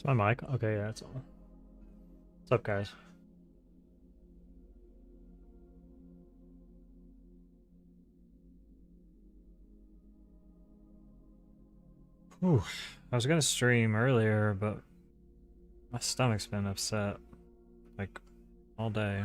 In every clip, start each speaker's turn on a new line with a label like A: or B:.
A: It's my mic? Okay, yeah, it's on. What's up, guys? Ooh, I was gonna stream earlier, but my stomach's been upset, like, all day.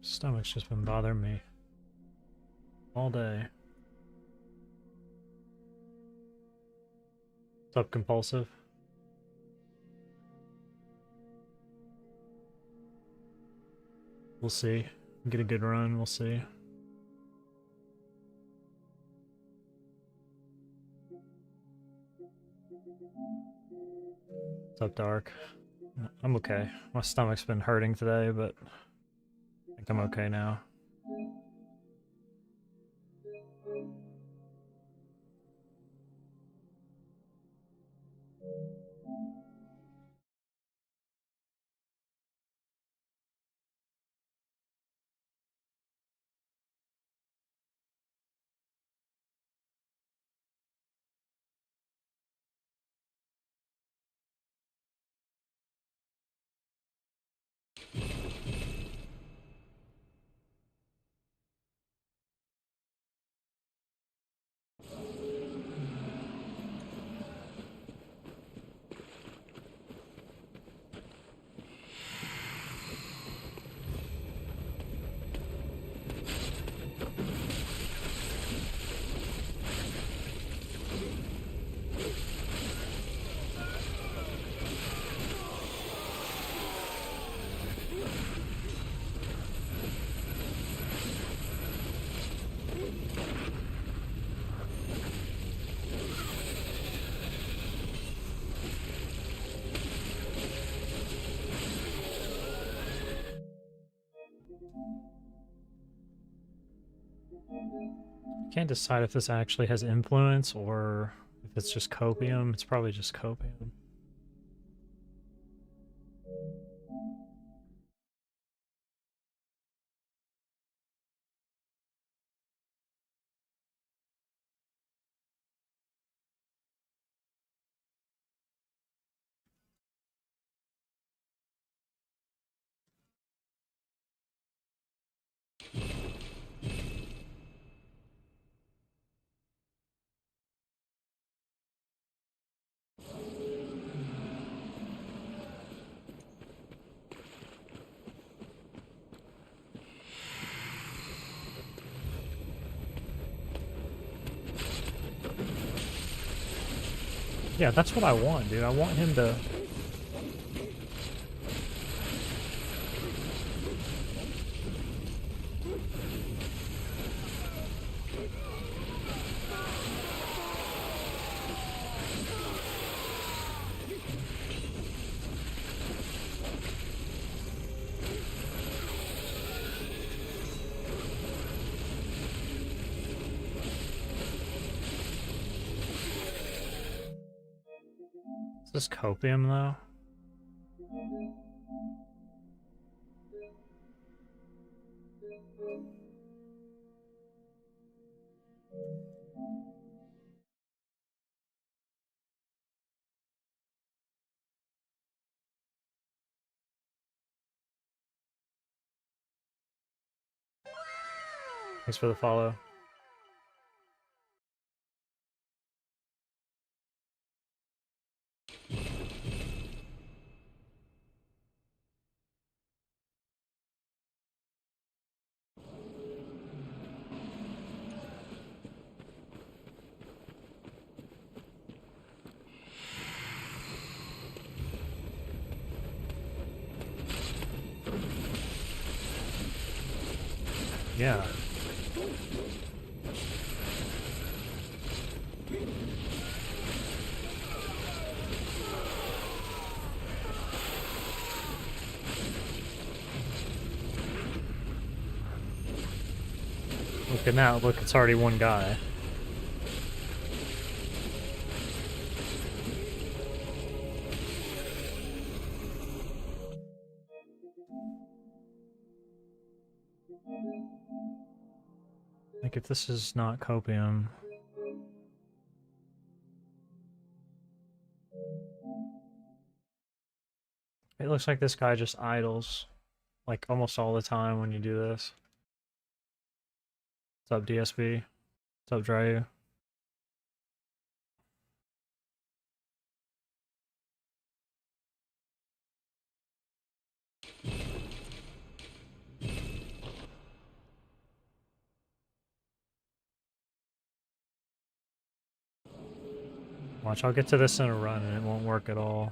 A: Stomach's just been bothering me all day. What's up, Compulsive? We'll see. Get a good run, we'll see. What's up, Dark? I'm okay. My stomach's been hurting today, but I think I'm okay now. Can't decide if this actually has influence or if it's just copium. It's probably just copium. Yeah, that's what I want, dude. I want him to... Is this copium, though? Thanks for the follow. Yeah. And now, look, it's already one guy. Like, if this is not copium... It looks like this guy just idles, like, almost all the time when you do this. What's up, DSB? What's up, Dryu? Watch, I'll get to this in a run and it won't work at all.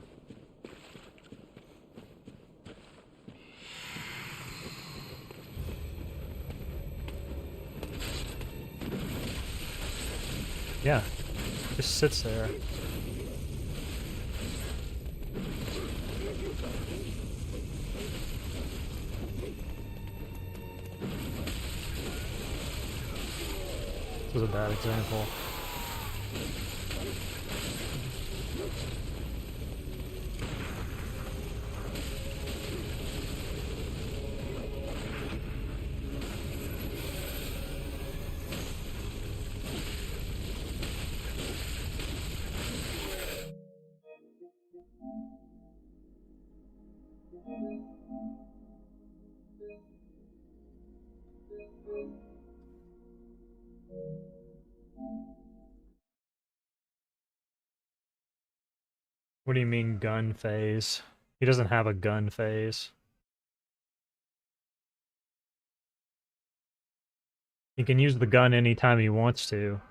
A: Yeah, just sits there. This was a bad example. What do you mean gun phase? He doesn't have a gun phase. He can use the gun anytime he wants to.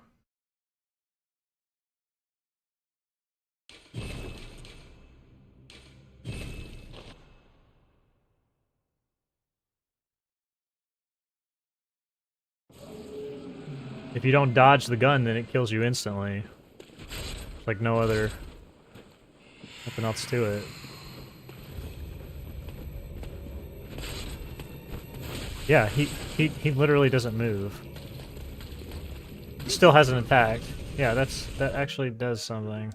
A: If you don't dodge the gun, then it kills you instantly. It's like no other... nothing else to it. Yeah, he literally doesn't move. Still hasn't attacked. Yeah, that actually does something.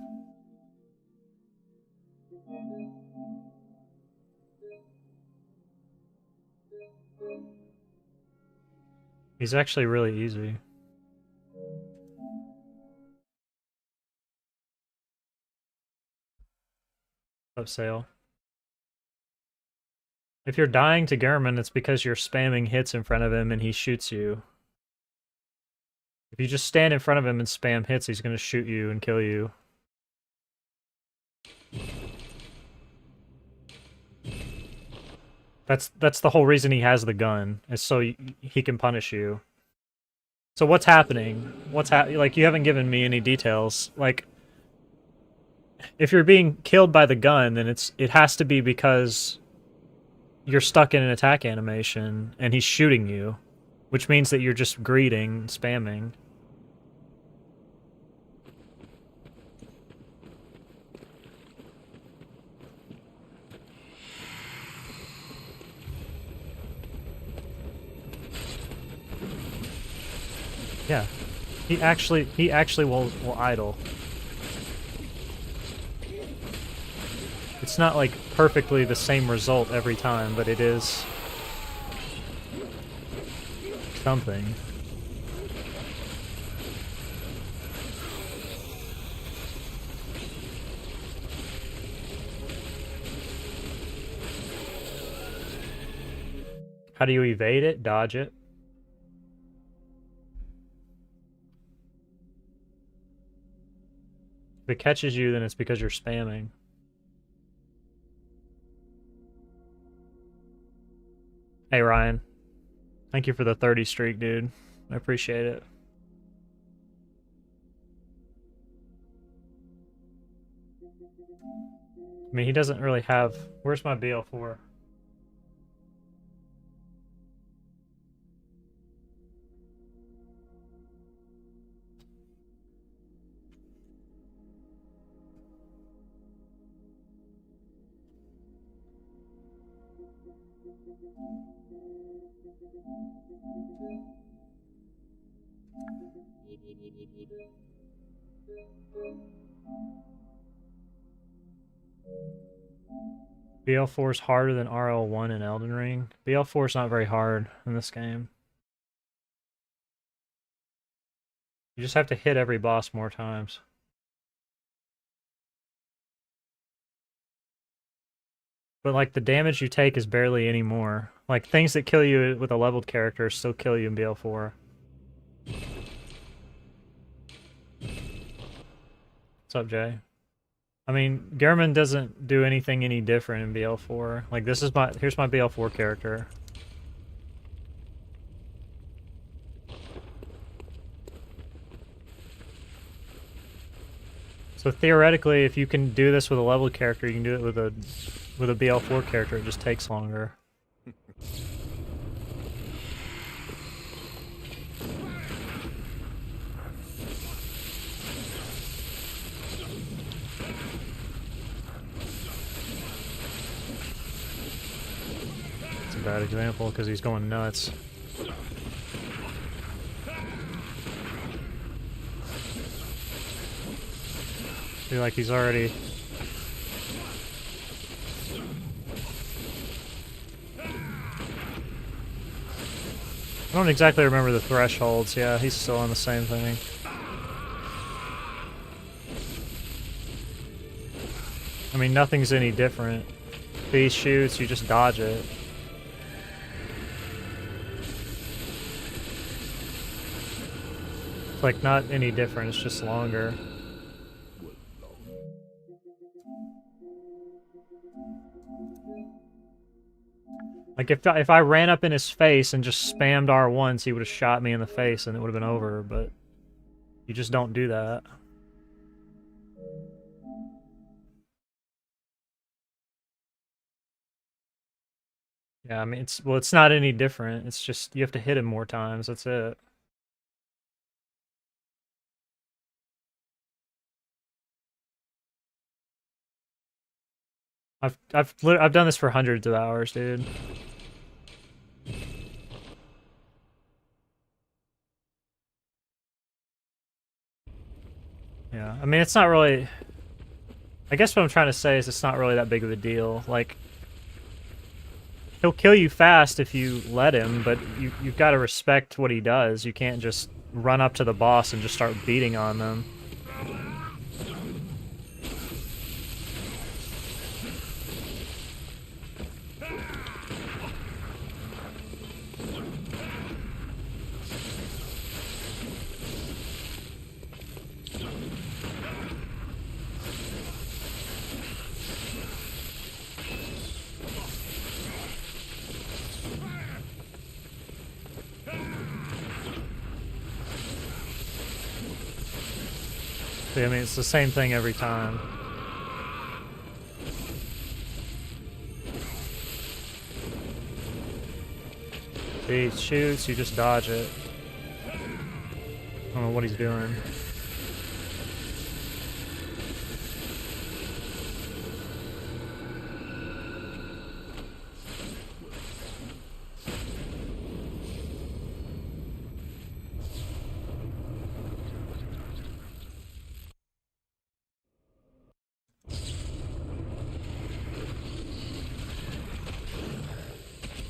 A: He's actually really easy. Up sale. If you're dying to Gehrman, it's because you're spamming hits in front of him and he shoots you. If you just stand in front of him and spam hits, he's gonna shoot you and kill you. That's the whole reason he has the gun, is so he can punish you. So what's happening? Like, you haven't given me any details. Like, if you're being killed by the gun, then it has to be because you're stuck in an attack animation and he's shooting you, which means that you're just greeting, spamming. Yeah, he actually will idle. It's not like perfectly the same result every time, but it is something. How do you evade it? Dodge it? If it catches you, then it's because you're spamming. Hey, Ryan. Thank you for the 30 streak, dude. I appreciate it. I mean, he doesn't really have... Where's my BL4? BL4 is harder than RL1 in Elden Ring. BL4 is not very hard in this game. You just have to hit every boss more times. But like the damage you take is barely any more. Like things that kill you with a leveled character still kill you in BL4. What's up, Jay? I mean, Gehrman doesn't do anything any different in BL4. Like this is here's my BL4 character. So theoretically, if you can do this with a leveled character, you can do it with a BL4 character. It just takes longer. It's a bad example because he's going nuts. I feel like he's already... I don't exactly remember the thresholds. Yeah, he's still on the same thing. I mean, nothing's any different. If he shoots, you just dodge it. It's like not any different, it's just longer. Like, if I ran up in his face and just spammed R1s, he would have shot me in the face and it would have been over, but you just don't do that. Yeah, I mean, it's not any different. It's just, you have to hit him more times, that's it. I've done this for hundreds of hours, dude. Yeah, I mean, it's not really... I guess what I'm trying to say is it's not really that big of a deal. Like, he'll kill you fast if you let him, but you've got to respect what he does. You can't just run up to the boss and just start beating on them. I mean, it's the same thing every time. If he shoots, you just dodge it. I don't know what he's doing.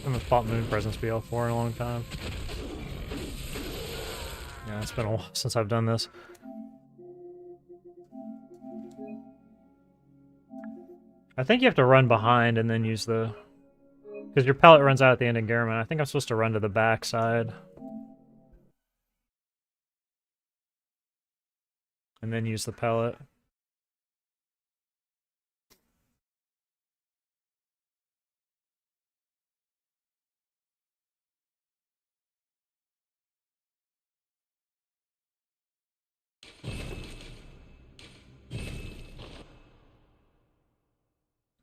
A: I haven't fought Moon Presence BL4 in a long time. Yeah, it's been a while since I've done this. I think you have to run behind and then use the... Because your pellet runs out at the end of Gehrman. I think I'm supposed to run to the back side. And then use the pellet.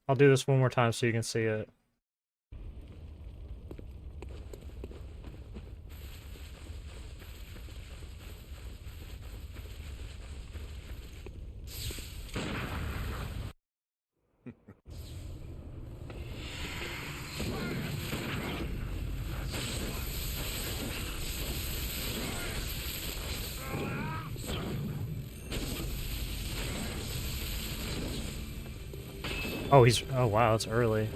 A: I'll do this one more time so you can see it. Oh, he's... Oh, wow, it's early.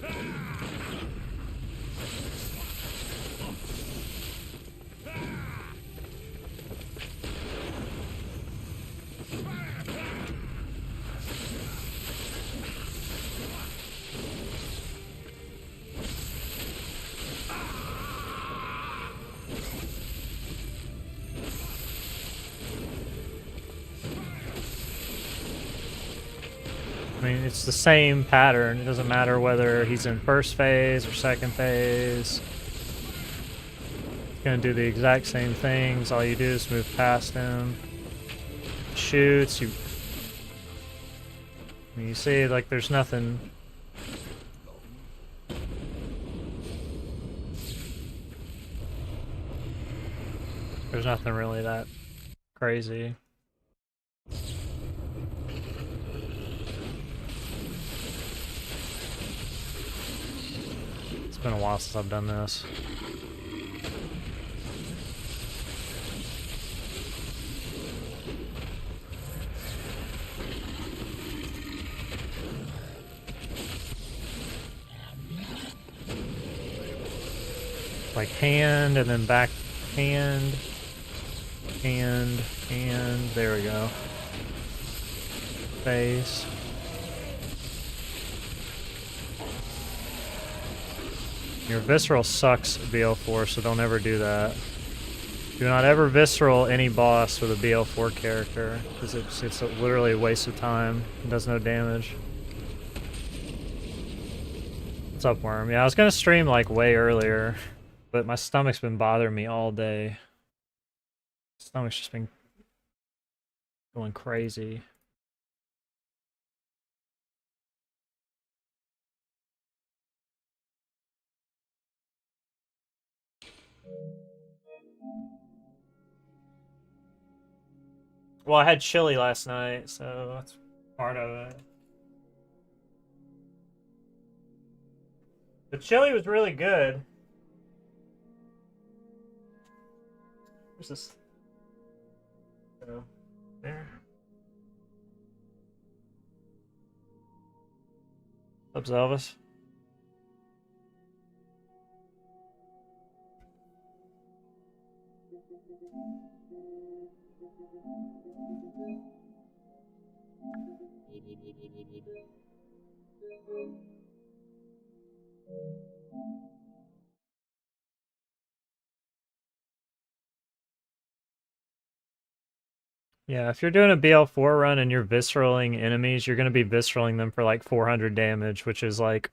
A: I mean, it's the same pattern. It doesn't matter whether he's in first phase or second phase. He's gonna do the exact same things. All you do is move past him. Shoots, you... I mean, you see, like, there's nothing... There's nothing really that crazy. It's been a while since I've done this. Like hand and then back hand, hand, there we go. Face. Your visceral sucks BL4, so don't ever do that. Do not ever visceral any boss with a BL4 character, because it's literally a waste of time. It does no damage. What's up, Worm? Yeah, I was gonna stream like way earlier, but my stomach's been bothering me all day. Stomach's just been going crazy. Well, I had chili last night, so that's part of it. The chili was really good. Where's this? Oh, there. What's up, Elvis? Yeah, if you're doing a BL4 run and you're visceraling enemies, you're going to be visceraling them for like 400 damage, which is like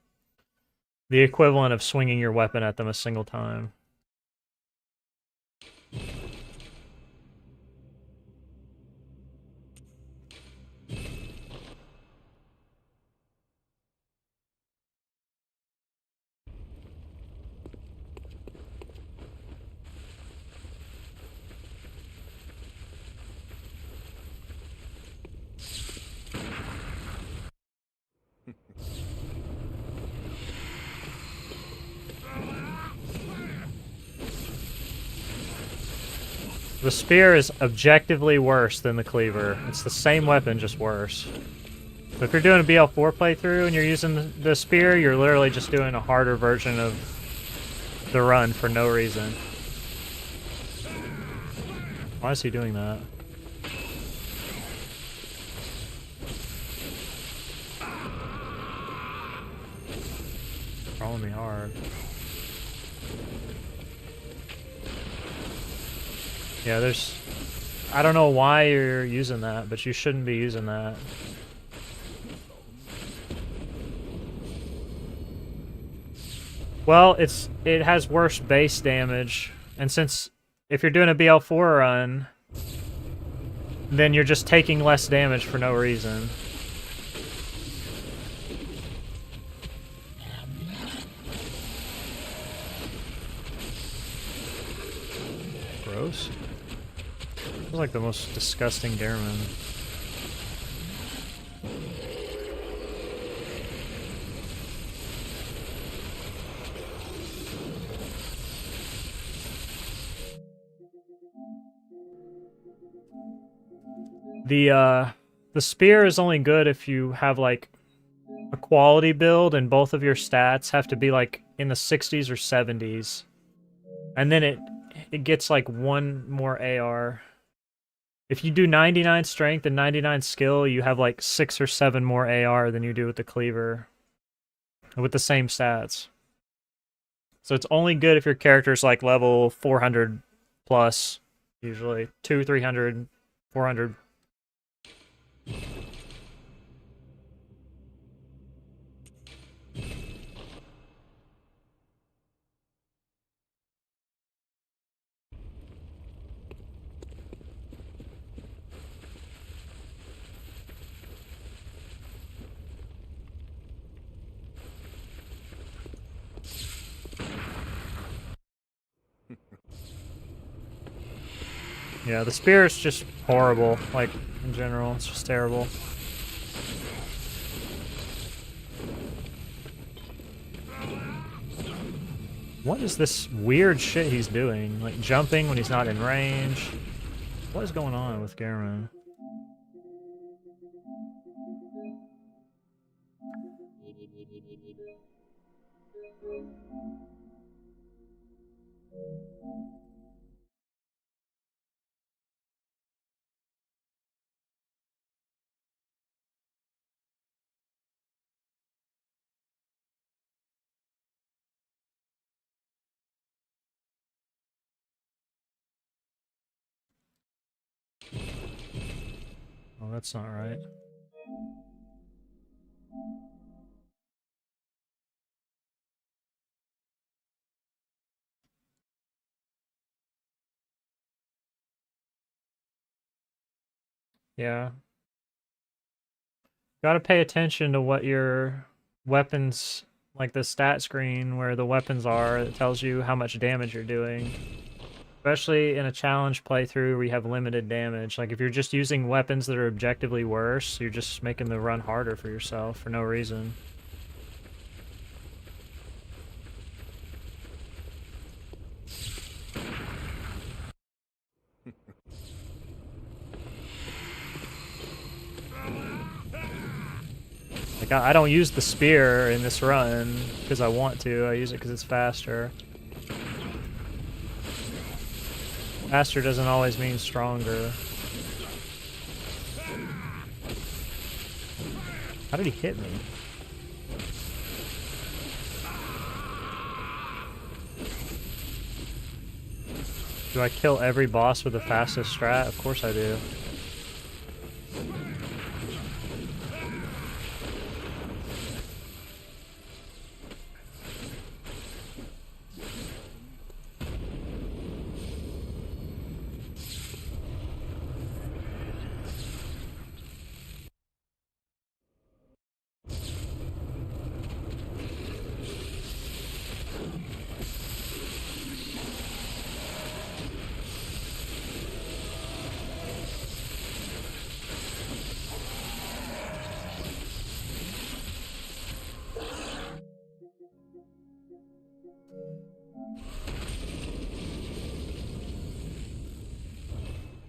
A: the equivalent of swinging your weapon at them a single time. The spear is objectively worse than the cleaver. It's the same weapon, just worse. But if you're doing a BL4 playthrough and you're using the spear, you're literally just doing a harder version of the run for no reason. Why is he doing that? Throwing me hard. Yeah, there's... I don't know why you're using that, but you shouldn't be using that. Well, it has worse base damage, and since if you're doing a BL4 run, then you're just taking less damage for no reason. Gross. Feels like the most disgusting Dareman. The spear is only good if you have like a quality build and both of your stats have to be like in the 60s or 70s. And then it gets like one more AR. If you do 99 strength and 99 skill, you have like 6 or 7 more AR than you do with the cleaver. With the same stats. So it's only good if your character's like level 400 plus, usually. 200, 300, 400. Yeah, the spear is just horrible, like, in general, it's just terrible. What is this weird shit he's doing? Like, jumping when he's not in range? What is going on with Garamond? Oh, that's not right. Yeah. Gotta pay attention to what your weapons, like the stat screen where the weapons are, it tells you how much damage you're doing. Especially in a challenge playthrough where you have limited damage. Like if you're just using weapons that are objectively worse, you're just making the run harder for yourself for no reason. Like, I don't use the spear in this run because I want to. I use it because it's faster. Faster doesn't always mean stronger. How did he hit me? Do I kill every boss with the fastest strat? Of course I do.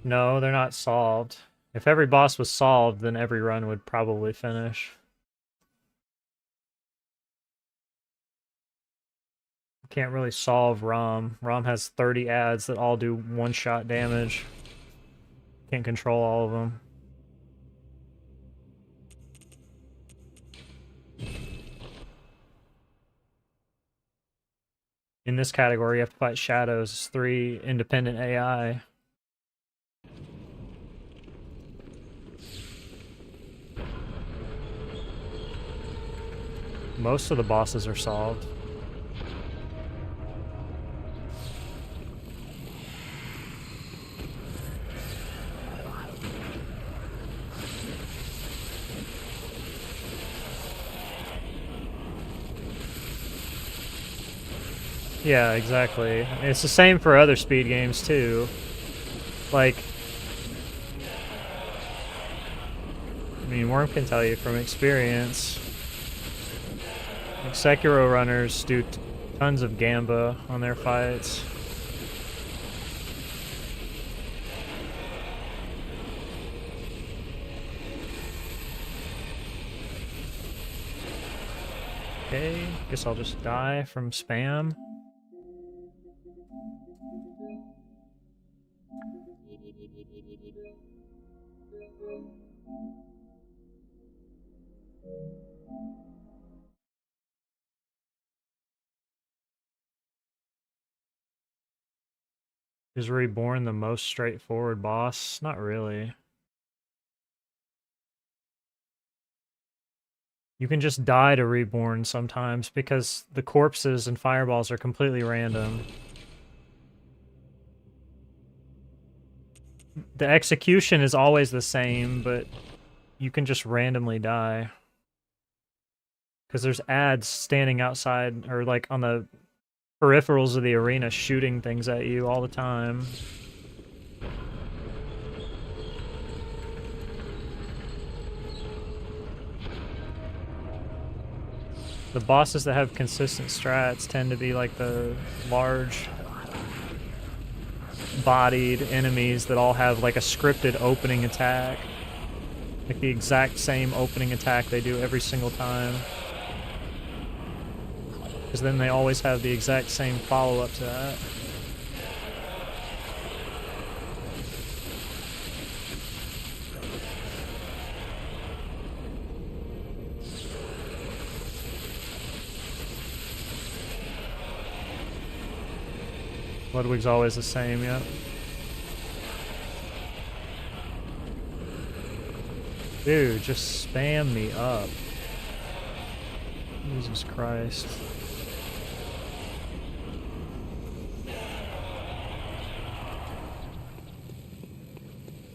A: No, they're not solved. If every boss was solved, then every run would probably finish. Can't really solve Rom. Rom has 30 ads that all do one-shot damage. Can't control all of them. In this category, you have to fight shadows. 3 independent AI. Most of the bosses are solved. Yeah, exactly. It's the same for other speed games too. Like, I mean, Worm can tell you from experience. Like Sekiro runners do tons of Gamba on their fights. Okay, guess I'll just die from spam. Is Reborn the most straightforward boss? Not really. You can just die to Reborn sometimes because the corpses and fireballs are completely random. The execution is always the same, but you can just randomly die. Because there's ads standing outside, or like on the peripherals of the arena shooting things at you all the time. The bosses that have consistent strats tend to be like the large bodied enemies that all have like a scripted opening attack. Like the exact same opening attack they do every single time. Because then they always have the exact same follow-up to that. Ludwig's always the same, yep. Dude, just spam me up. Jesus Christ.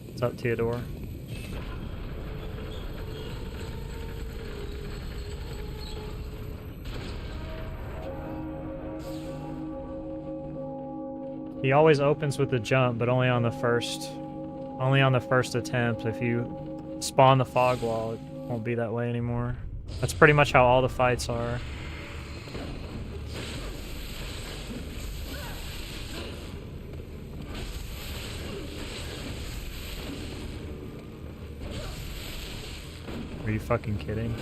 A: What's up, Theodore? He always opens with the jump, but only on the first attempt. If you spawn the fog wall, it won't be that way anymore. That's pretty much how all the fights are. Are you fucking kidding?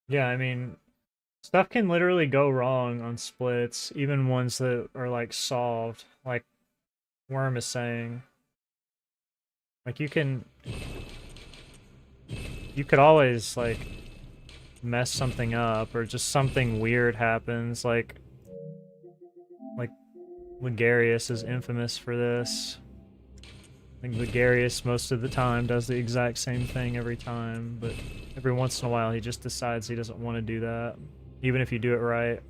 A: Yeah, I mean, stuff can literally go wrong on splits, even ones that are like solved, like Worm is saying. Like you could always like mess something up, or just something weird happens, like Ligarius is infamous for this. I think Ligarius most of the time does the exact same thing every time, but every once in a while he just decides he doesn't want to do that, even if you do it right.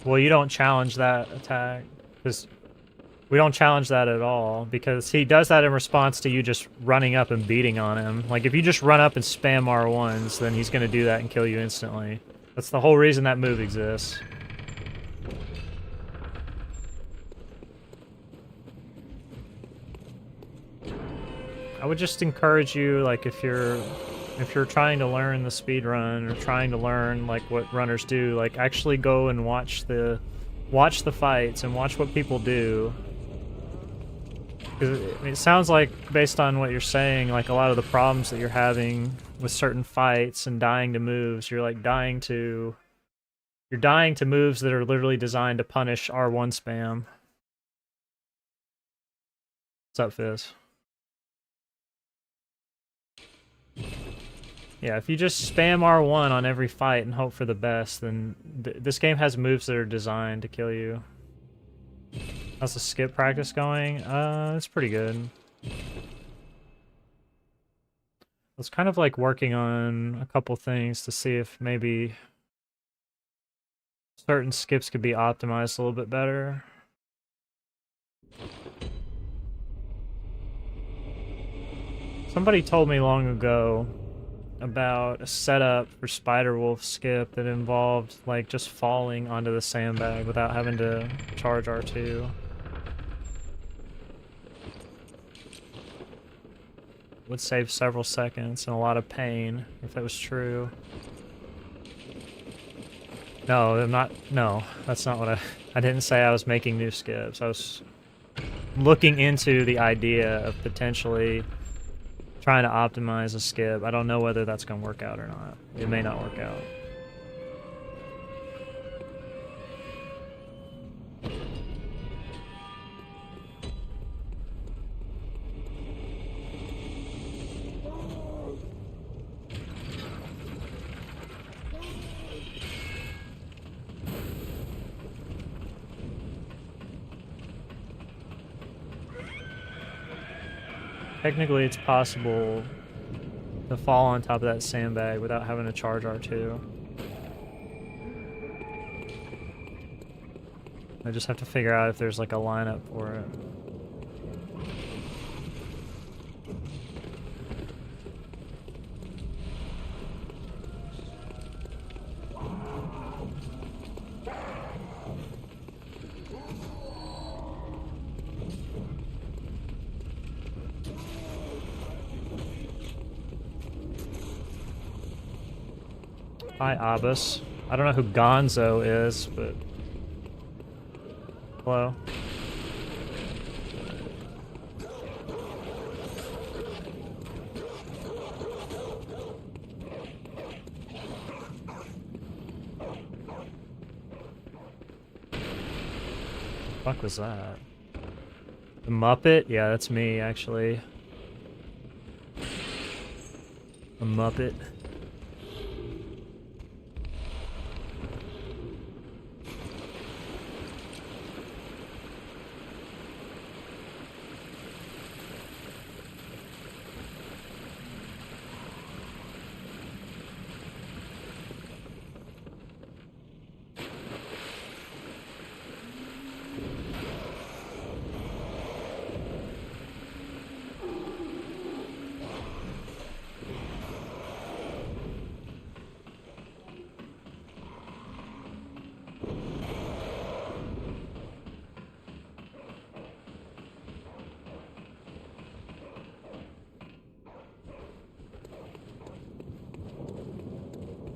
A: Well, you don't challenge that attack, because we don't challenge that at all, because he does that in response to you just running up and beating on him. Like, if you just run up and spam R1s, then he's going to do that and kill you instantly. That's the whole reason that move exists. I would just encourage you, like, if you're trying to learn the speedrun, or trying to learn like what runners do, like actually go and watch the fights and watch what people do. Because it sounds like, based on what you're saying, like a lot of the problems that you're having with certain fights and dying to moves, you're dying to moves that are literally designed to punish R1 spam. What's up, Fizz? Yeah, if you just spam R1 on every fight and hope for the best, then this game has moves that are designed to kill you. How's the skip practice going? It's pretty good. I was kind of like working on a couple things to see if maybe certain skips could be optimized a little bit better. Somebody told me long ago about a setup for Spider-Wolf skip that involved like just falling onto the sandbag without having to charge R2. Would save several seconds and a lot of pain if it was true. No, I'm not. No, that's not what I didn't say I was making new skips. I was looking into the idea of potentially trying to optimize a skip. I don't know whether that's going to work out or not. It may not work out. Technically, it's possible to fall on top of that sandbag without having to charge R2. I just have to figure out if there's like a lineup for it. Hi, Abbas. I don't know who Gonzo is, but... Hello? The fuck was that? The Muppet? Yeah, that's me, actually. A Muppet.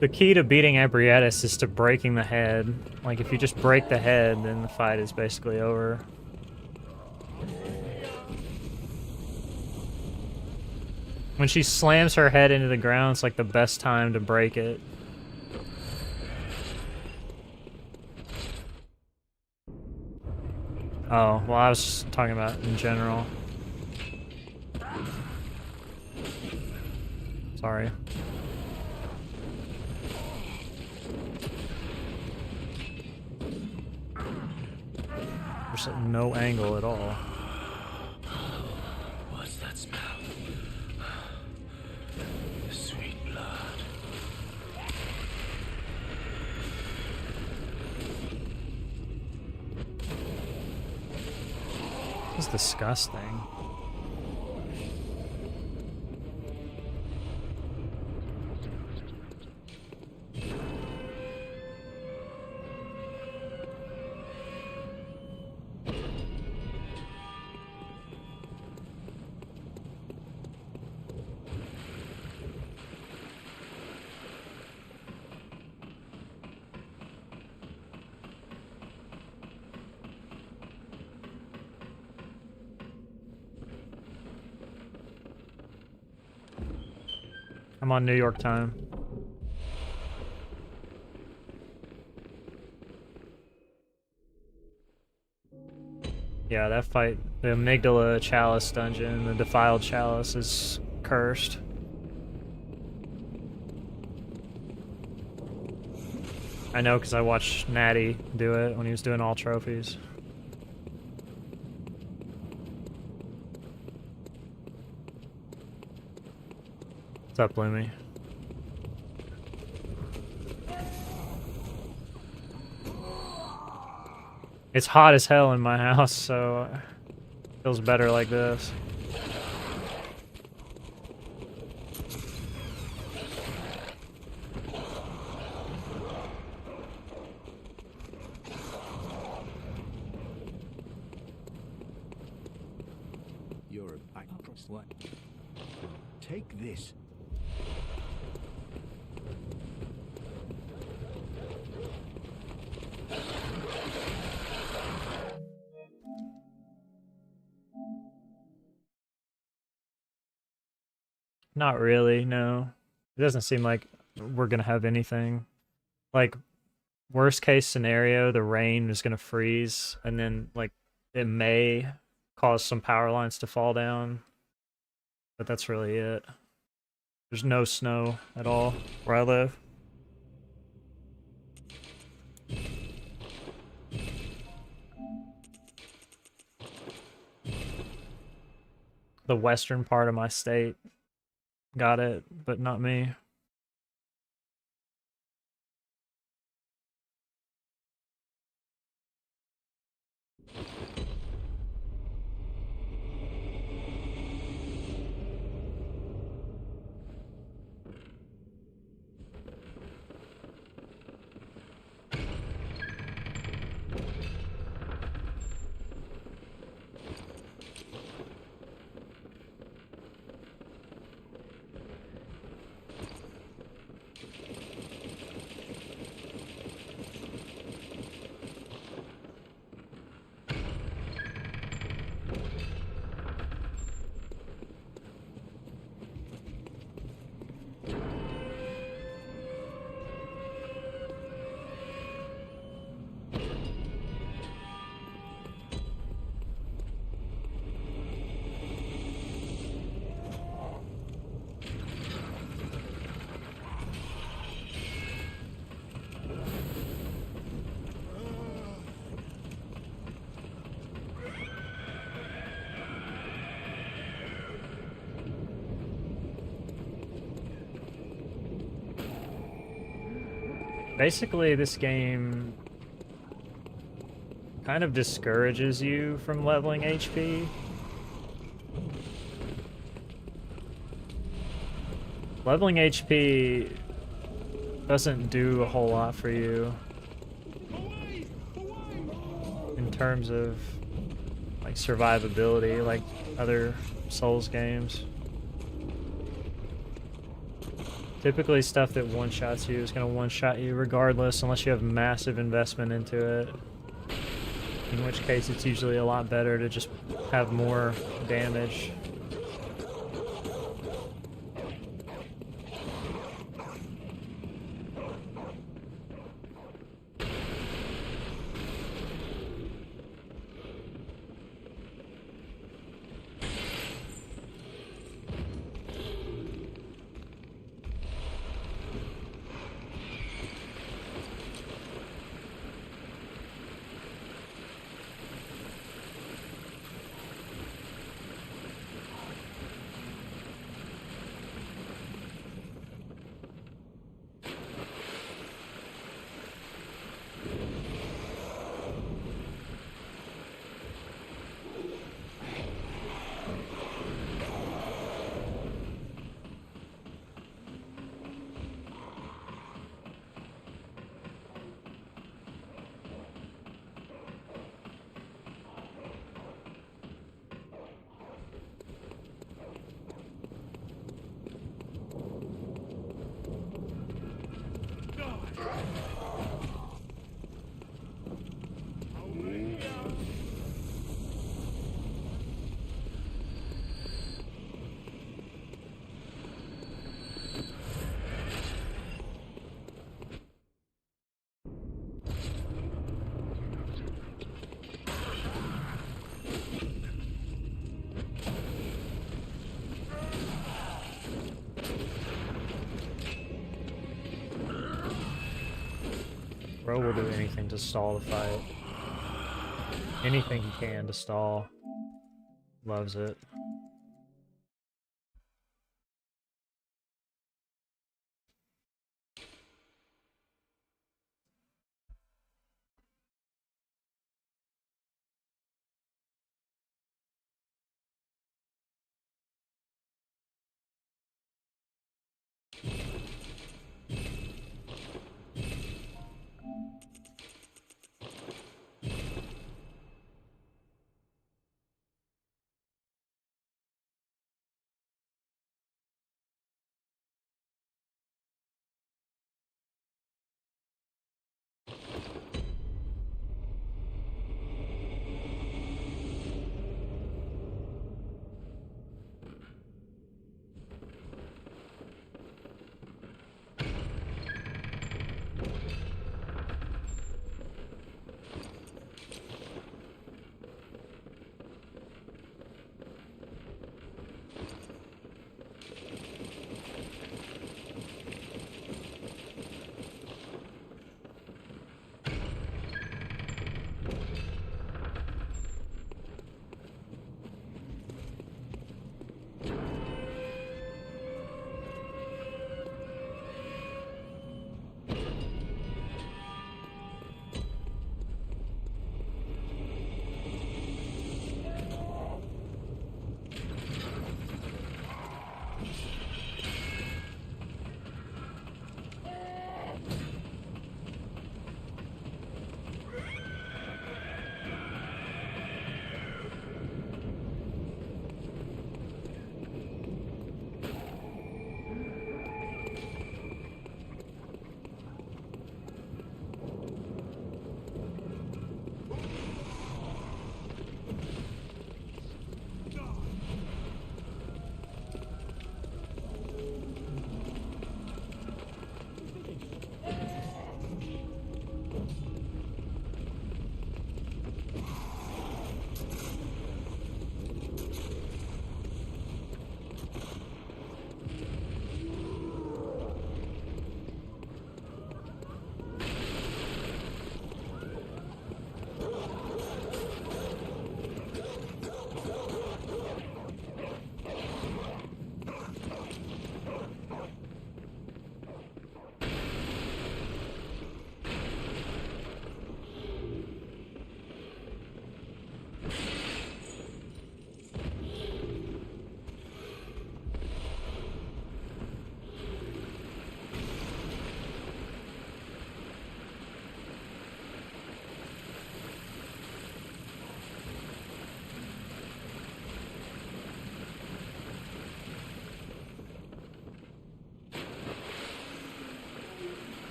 A: The key to beating Abrietis is to breaking the head. Like, if you just break the head, then the fight is basically over. When she slams her head into the ground, it's like the best time to break it. Oh, well, I was just talking about in general. Sorry. There's no angle at all.
B: What's that smell? Sweet blood.
A: This is disgusting. I'm on New York time. Yeah, that fight, the Amygdala Chalice dungeon, the Defiled Chalice is cursed. I know because I watched Natty do it when he was doing all trophies. What's up, Bloomy? It's hot as hell in my house, so it feels better like this.
C: You're a back cross what? Take this.
A: Not really, no. It doesn't seem like we're gonna have anything. Like, worst case scenario, the rain is gonna freeze, and then, like, it may cause some power lines to fall down. But that's really it. There's no snow at all where I live. The western part of my state got it, but not me. Basically, this game kind of discourages you from leveling HP. Leveling HP doesn't do a whole lot for you in terms of like survivability, like other Souls games. Typically stuff that one-shots you is going to one-shot you regardless, unless you have massive investment into it. In which case it's usually a lot better to just have more damage. Bro will do anything to stall the fight. Anything he can to stall. Loves it.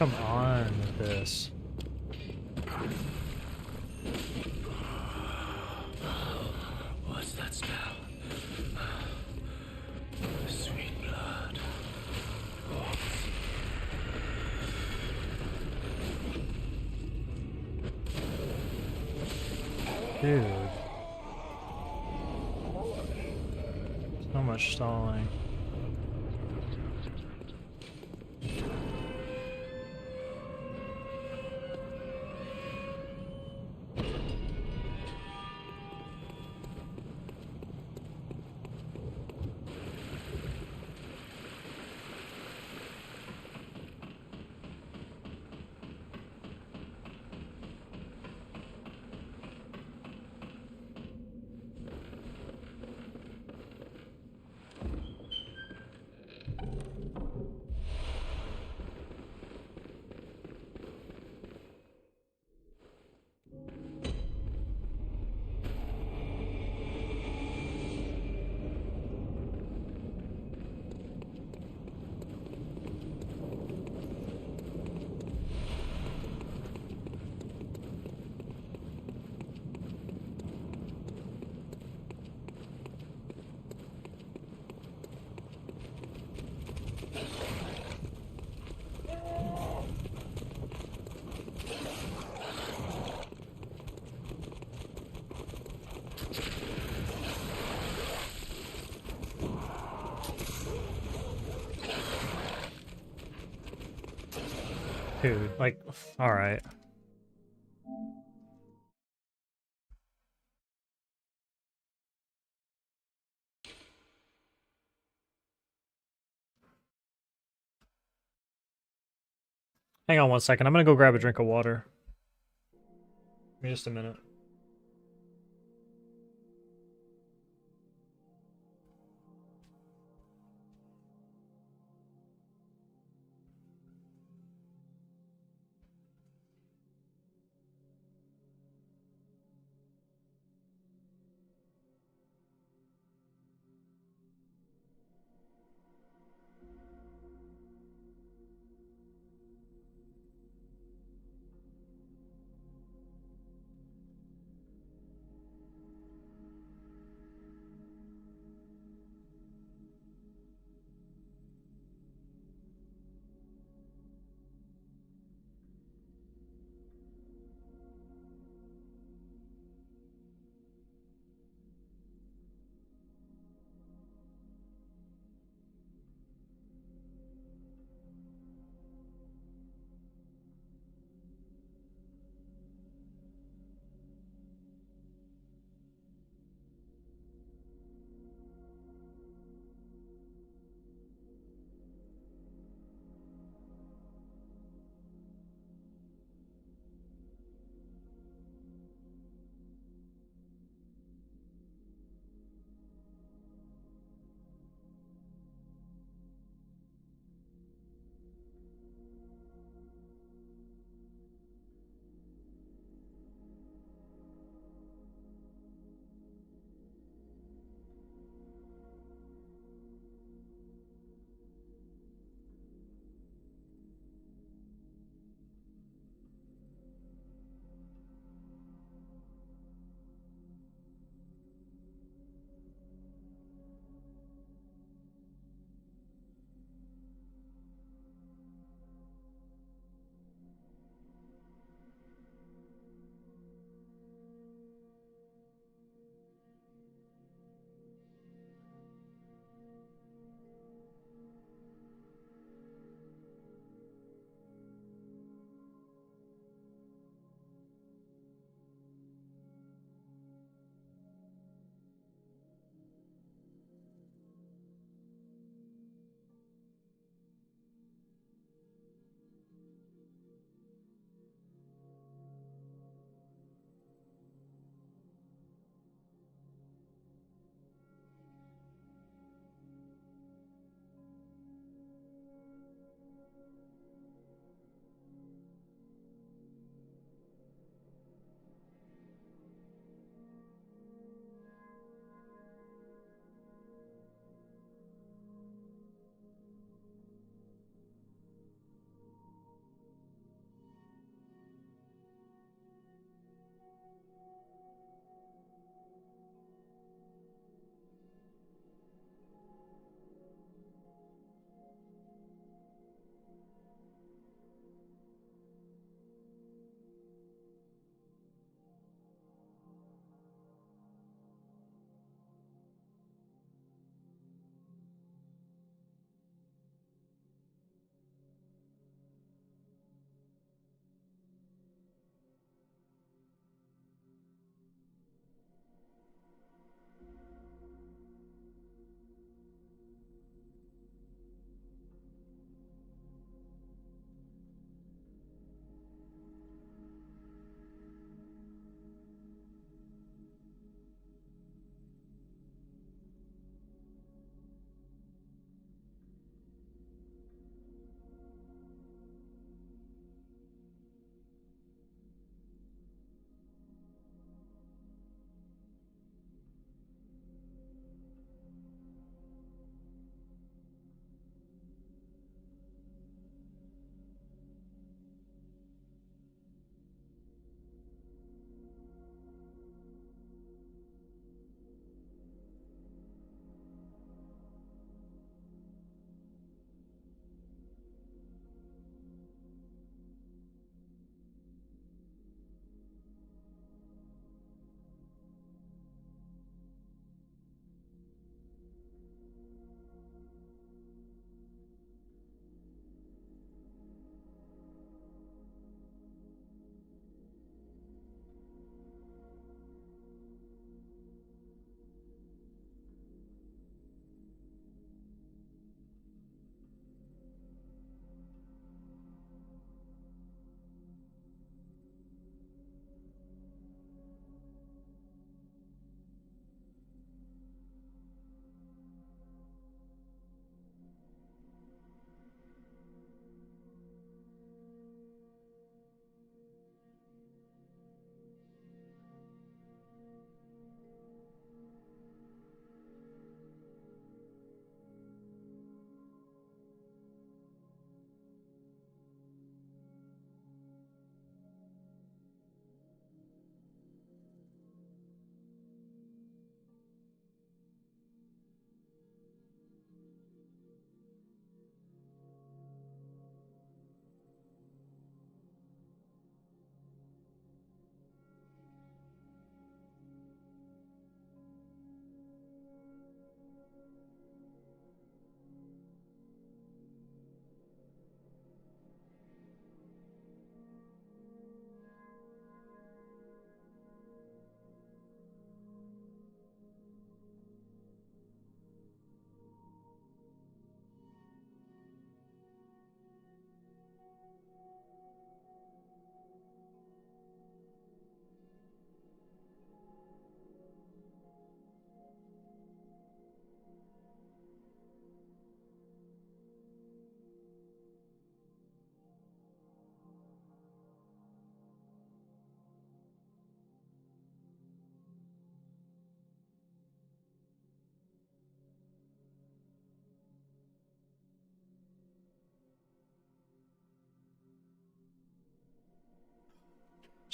A: Come on with this.
B: What's that smell? Sweet blood.
A: Dude. So much stalling. Dude, like, alright. Hang on 1 second, I'm gonna go grab a drink of water. Give me just a minute.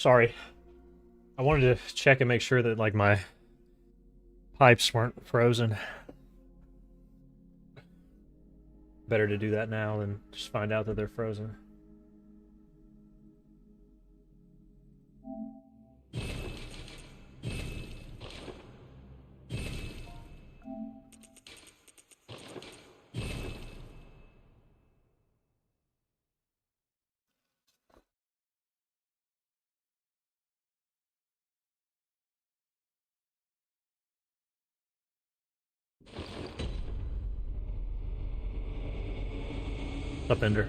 A: Sorry. I wanted to check and make sure that, like, my pipes weren't frozen. Better to do that now than just find out that they're frozen. Up, Ender.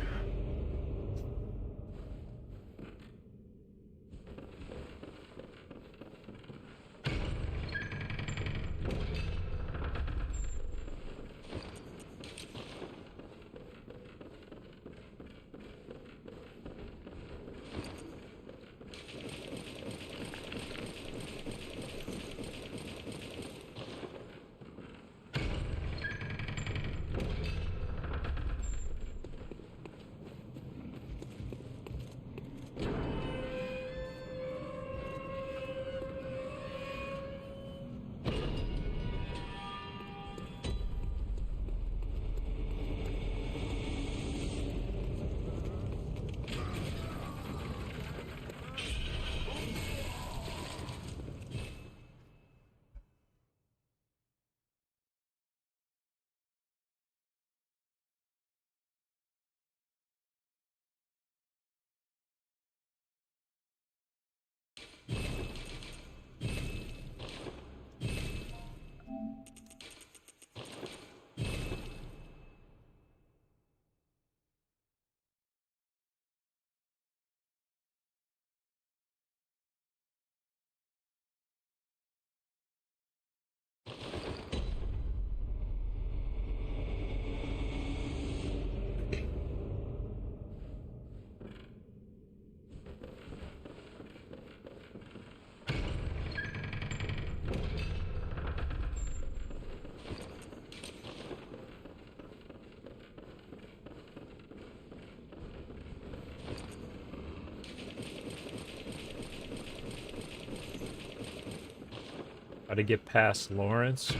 A: How to get past Lawrence.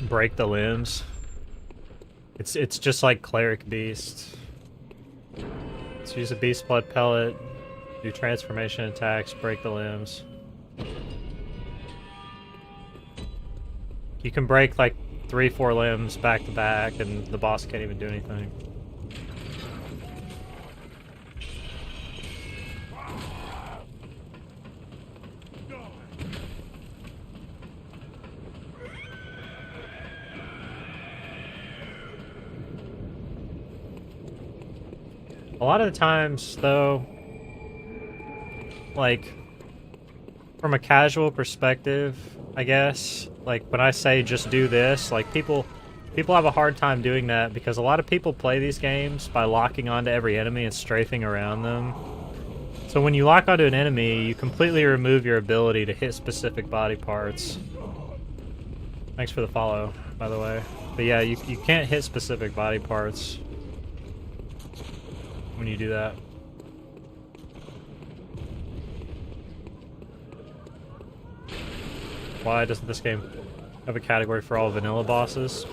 A: Break the limbs. It's just like Cleric Beast. Let's use a Beast Blood Pellet, do transformation attacks, break the limbs. You can break like 3-4 limbs back to back and the boss can't even do anything. A lot of the times, though, like, from a casual perspective, I guess, like, when I say just do this, like, people have a hard time doing that because a lot of people play these games by locking onto every enemy and strafing around them. So when you lock onto an enemy, you completely remove your ability to hit specific body parts. Thanks for the follow, by the way. But yeah, you can't hit specific body parts when you do that. Why doesn't this game have a category for all vanilla bosses?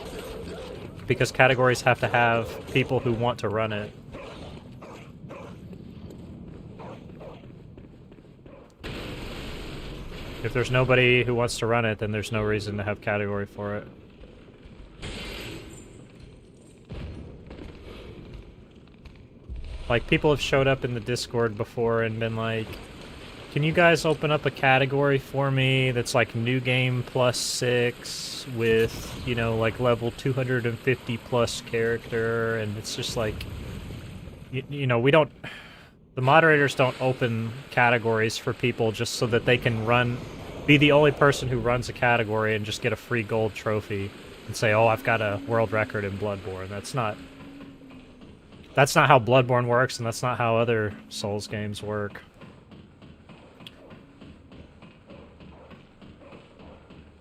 A: Because categories have to have people who want to run it. If there's nobody who wants to run it, then there's no reason to have category for it. Like, people have showed up in the Discord before and been like, can you guys open up a category for me that's like new game +6 with, you know, like level 250 plus character? And it's just like, you know, we don't, the moderators don't open categories for people just so that they can be the only person who runs a category and just get a free gold trophy and say, oh, I've got a world record in Bloodborne. That's not how Bloodborne works, and that's not how other Souls games work.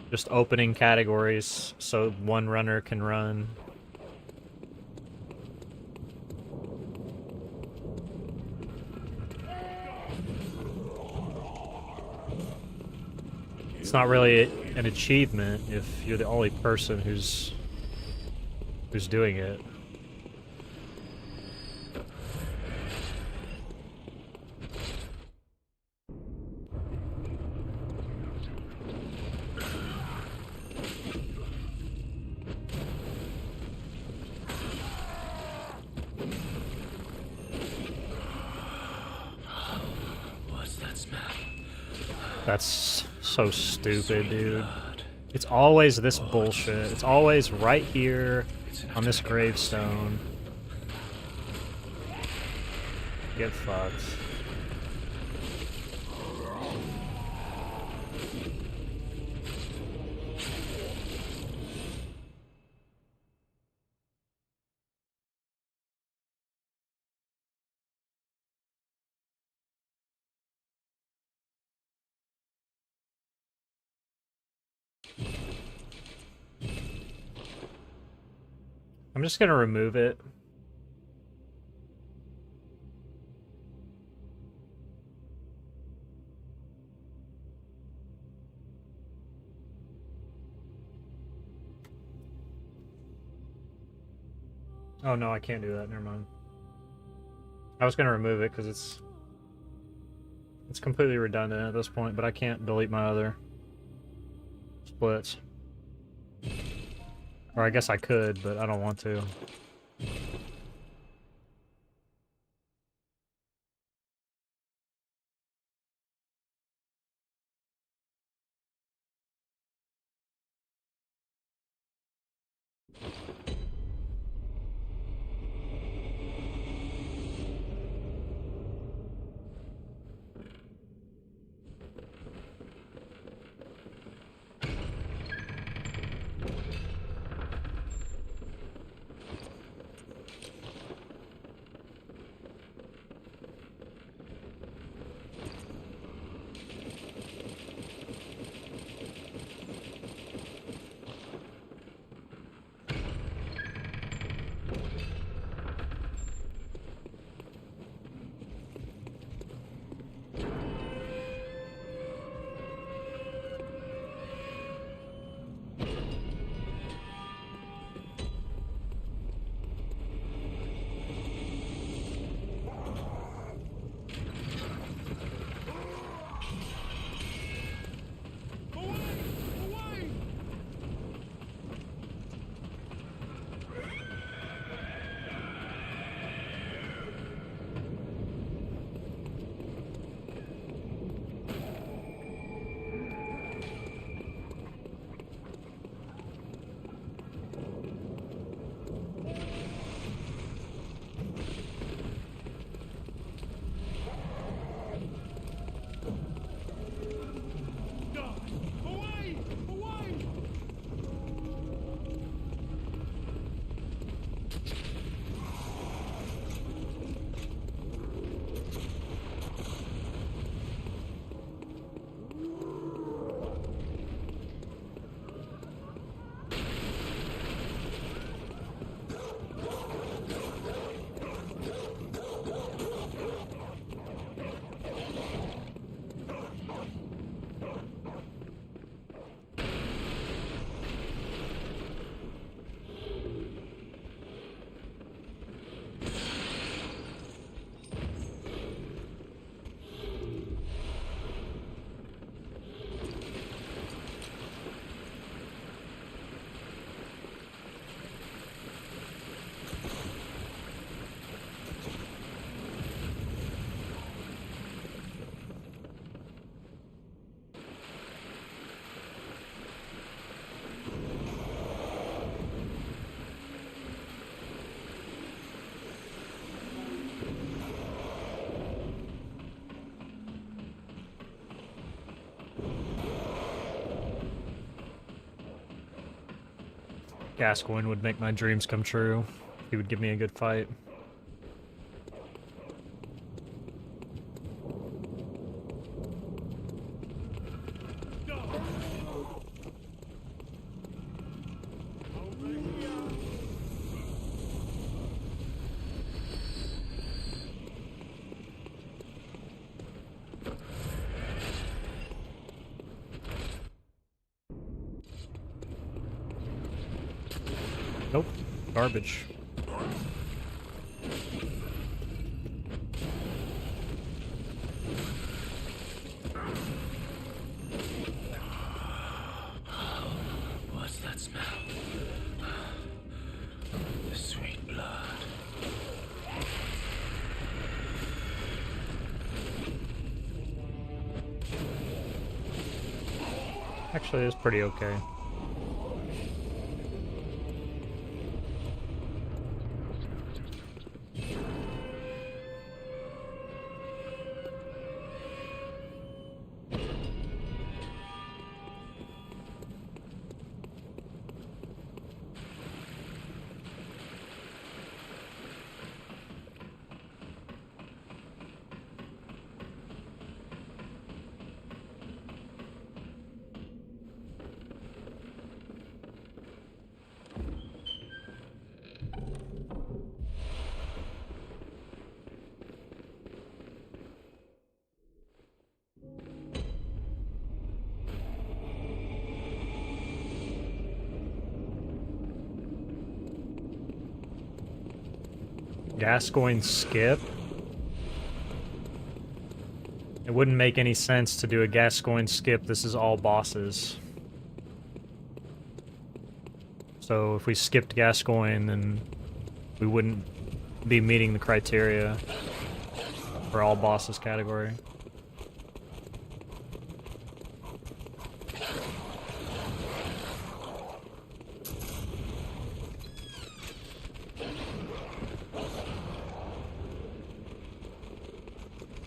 A: Just opening categories so one runner can run. It's not really an achievement if you're the only person who's doing it.
B: What's that smell?
A: That's so stupid,
B: Sweet
A: dude.
B: blood.
A: It's always this bullshit. It's always right here
B: It's enough
A: on this
B: to make
A: gravestone. Get fucked. I'm just gonna remove it. Oh no, I can't do that. Never mind. I was gonna remove it because it's completely redundant at this point, but I can't delete my other splits. Or I guess I could, but I don't want to. Gascoigne would make my dreams come true. He would give me a good fight. Nope. Garbage.
B: What's that smell? The sweet blood.
A: Actually, it's pretty okay. Gascoigne skip? It wouldn't make any sense to do a Gascoigne skip. This is all bosses. So if we skipped Gascoigne, then we wouldn't be meeting the criteria for all bosses category.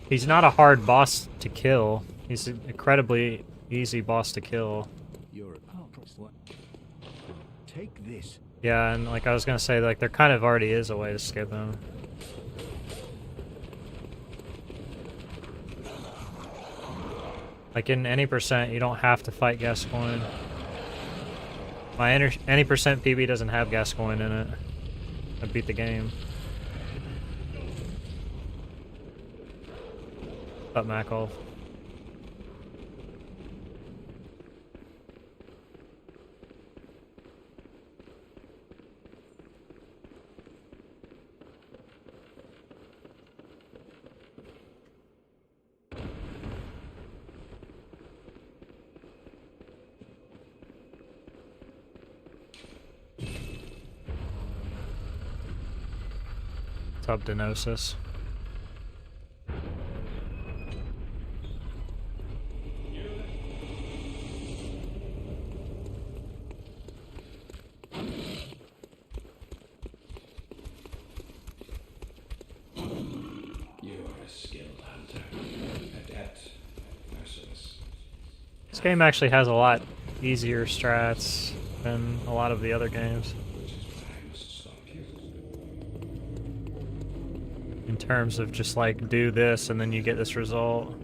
A: He's not a hard boss to kill. He's an incredibly easy boss to kill.
C: You're take this.
A: Yeah, and like I was gonna say, like there kind of already is a way to skip him. Like in any percent, you don't have to fight Gascoigne. My any percent PB doesn't have Gascoigne in it. I beat the game. Up Macol. Tub Denosis. This game actually has a lot easier strats than a lot of the other games. In terms of just like do this and then you get this result.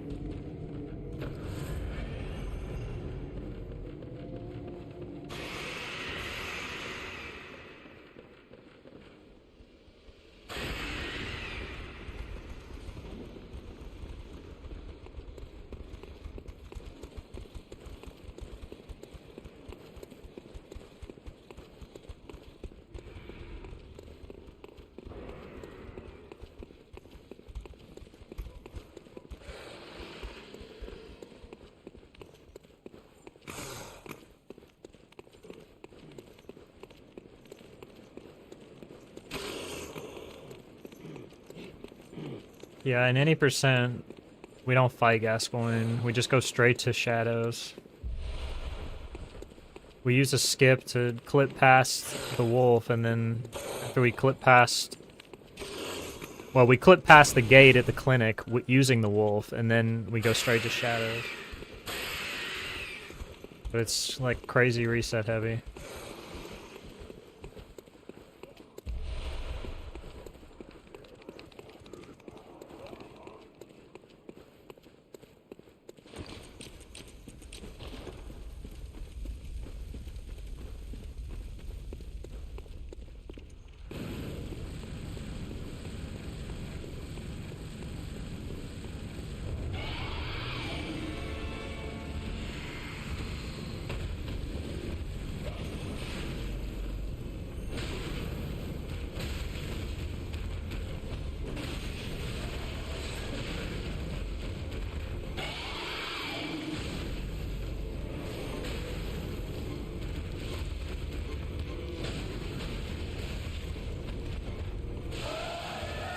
A: Yeah, in any percent, we don't fight Gascoigne. We just go straight to Shadows. We use a skip to clip past the wolf, and then after we clip past... Well, we clip past the gate at the clinic using the wolf, and then we go straight to Shadows. But it's like crazy reset heavy.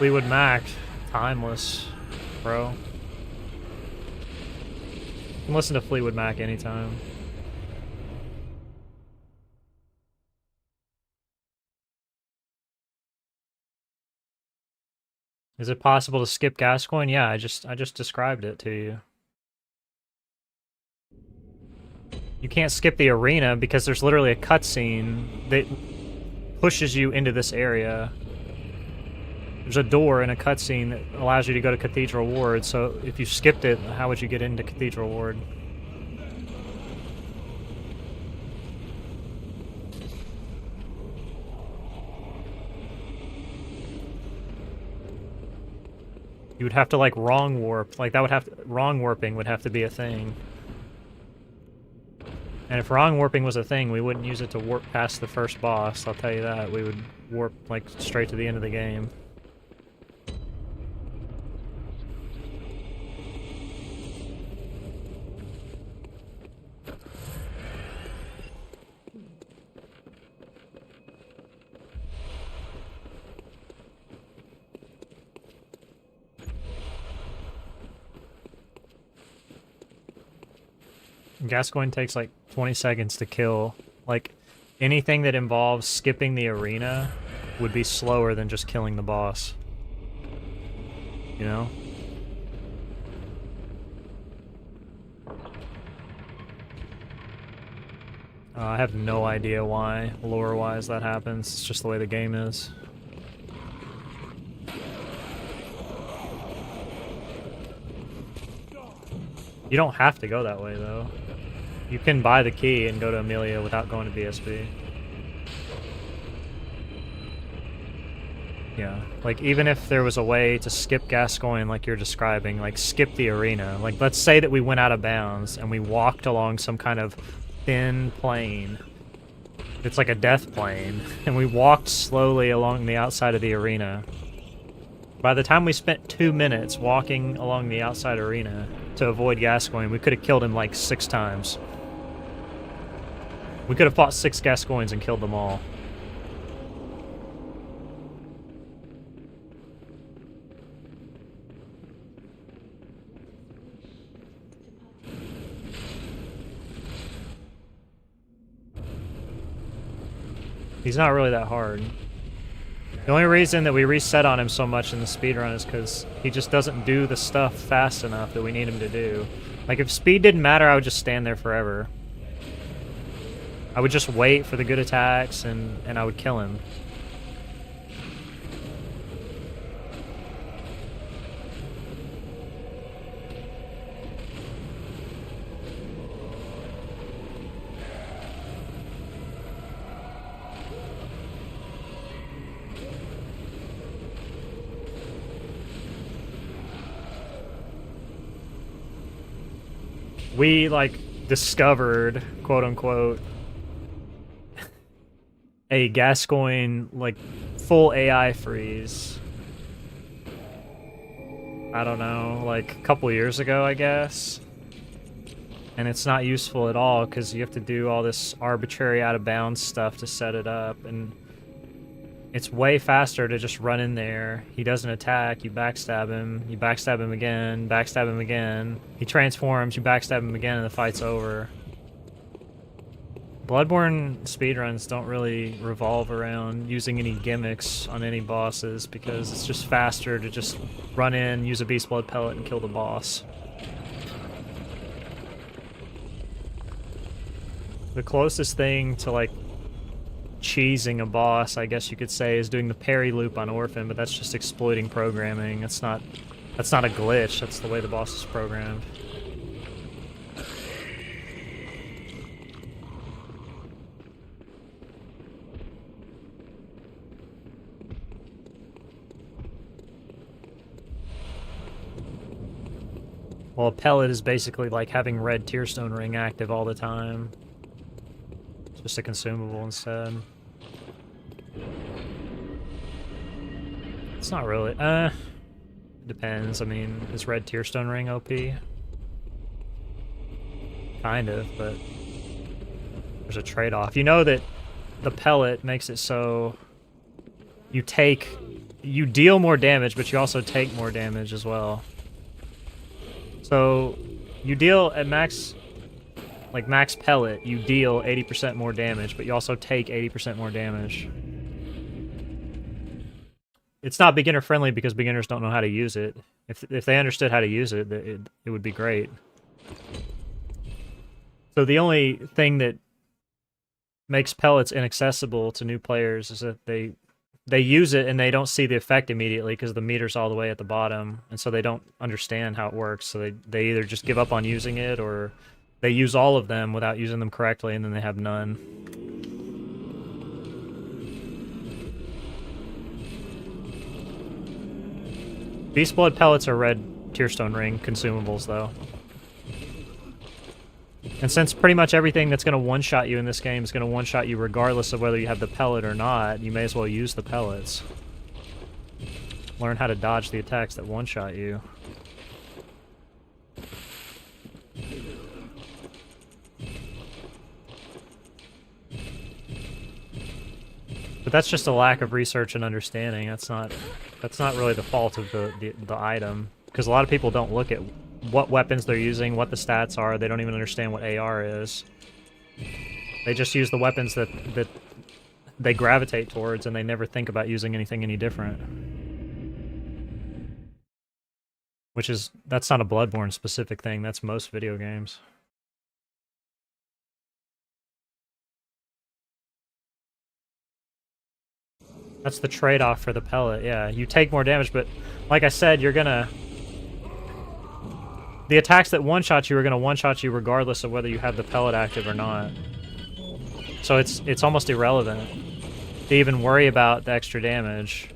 A: Fleetwood Mac, timeless, bro. You can listen to Fleetwood Mac anytime. Is it possible to skip Gascoigne? Yeah, I just described it to you. You can't skip the arena because there's literally a cutscene that pushes you into this area. There's a door in a cutscene that allows you to go to Cathedral Ward, so if you skipped it, how would you get into Cathedral Ward? You would have to, like, wrong warp. Like, that would have to... Wrong warping would have to be a thing. And if wrong warping was a thing, we wouldn't use it to warp past the first boss, I'll tell you that. We would warp, like, straight to the end of the game. Gascoigne takes like 20 seconds to kill. Like, anything that involves skipping the arena would be slower than just killing the boss. You know? I have no idea why, lore-wise, that happens. It's just the way the game is. You don't have to go that way, though. You can buy the key and go to Amelia without going to BSB. Yeah, like, even if there was a way to skip Gascoigne like you're describing, like, skip the arena. Like, let's say that we went out of bounds and we walked along some kind of thin plane. It's like a death plane. And we walked slowly along the outside of the arena. By the time we spent 2 minutes walking along the outside arena to avoid Gascoigne, we could have killed him like 6 times. We could have fought 6 Gascoignes and killed them all. He's not really that hard. The only reason that we reset on him so much in the speedrun is because he just doesn't do the stuff fast enough that we need him to do. Like, if speed didn't matter, I would just stand there forever. I would just wait for the good attacks, and I would kill him. We, like, discovered, quote-unquote, a Gascoigne, like, full AI freeze. I don't know, like, a couple years ago, I guess. And it's not useful at all, because you have to do all this arbitrary out-of-bounds stuff to set it up, and it's way faster to just run in there. He doesn't attack, you backstab him again. He transforms, you backstab him again, and the fight's over. Bloodborne speedruns don't really revolve around using any gimmicks on any bosses, because it's just faster to just run in, use a Beast Blood pellet, and kill the boss. The closest thing to, like, cheesing a boss, I guess you could say, is doing the parry loop on Orphan, but that's just exploiting programming. That's not a glitch, that's the way the boss is programmed. Well, a pellet is basically like having red Tearstone Ring active all the time. It's just a consumable instead. It's not really, it depends. I mean, is red Tearstone Ring OP? Kind of, but there's a trade-off. You know that the pellet makes it so you take you deal more damage, but you also take more damage as well. So you deal at max, like max pellet, you deal 80% more damage, but you also take 80% more damage. It's not beginner friendly because beginners don't know how to use it. If they understood how to use it, it would be great. So the only thing that makes pellets inaccessible to new players is that they use it and they don't see the effect immediately because the meter's all the way at the bottom, and so they don't understand how it works. So they either just give up on using it, or they use all of them without using them correctly, and then they have none. Beast Blood pellets are red Tearstone Ring consumables, though. And since pretty much everything that's going to one-shot you in this game is going to one-shot you regardless of whether you have the pellet or not, you may as well use the pellets. Learn how to dodge the attacks that one-shot you. But that's just a lack of research and understanding. That's not really the fault of the item, because a lot of people don't look at what weapons they're using, what the stats are. They don't even understand what AR is. They just use the weapons that they gravitate towards, and they never think about using anything any different. That's not a Bloodborne specific thing, that's most video games. That's the trade-off for the pellet, yeah. You take more damage, but like I said, you're gonna... The attacks that one-shot you are gonna one-shot you regardless of whether you have the pellet active or not. So it's almost irrelevant to even worry about the extra damage.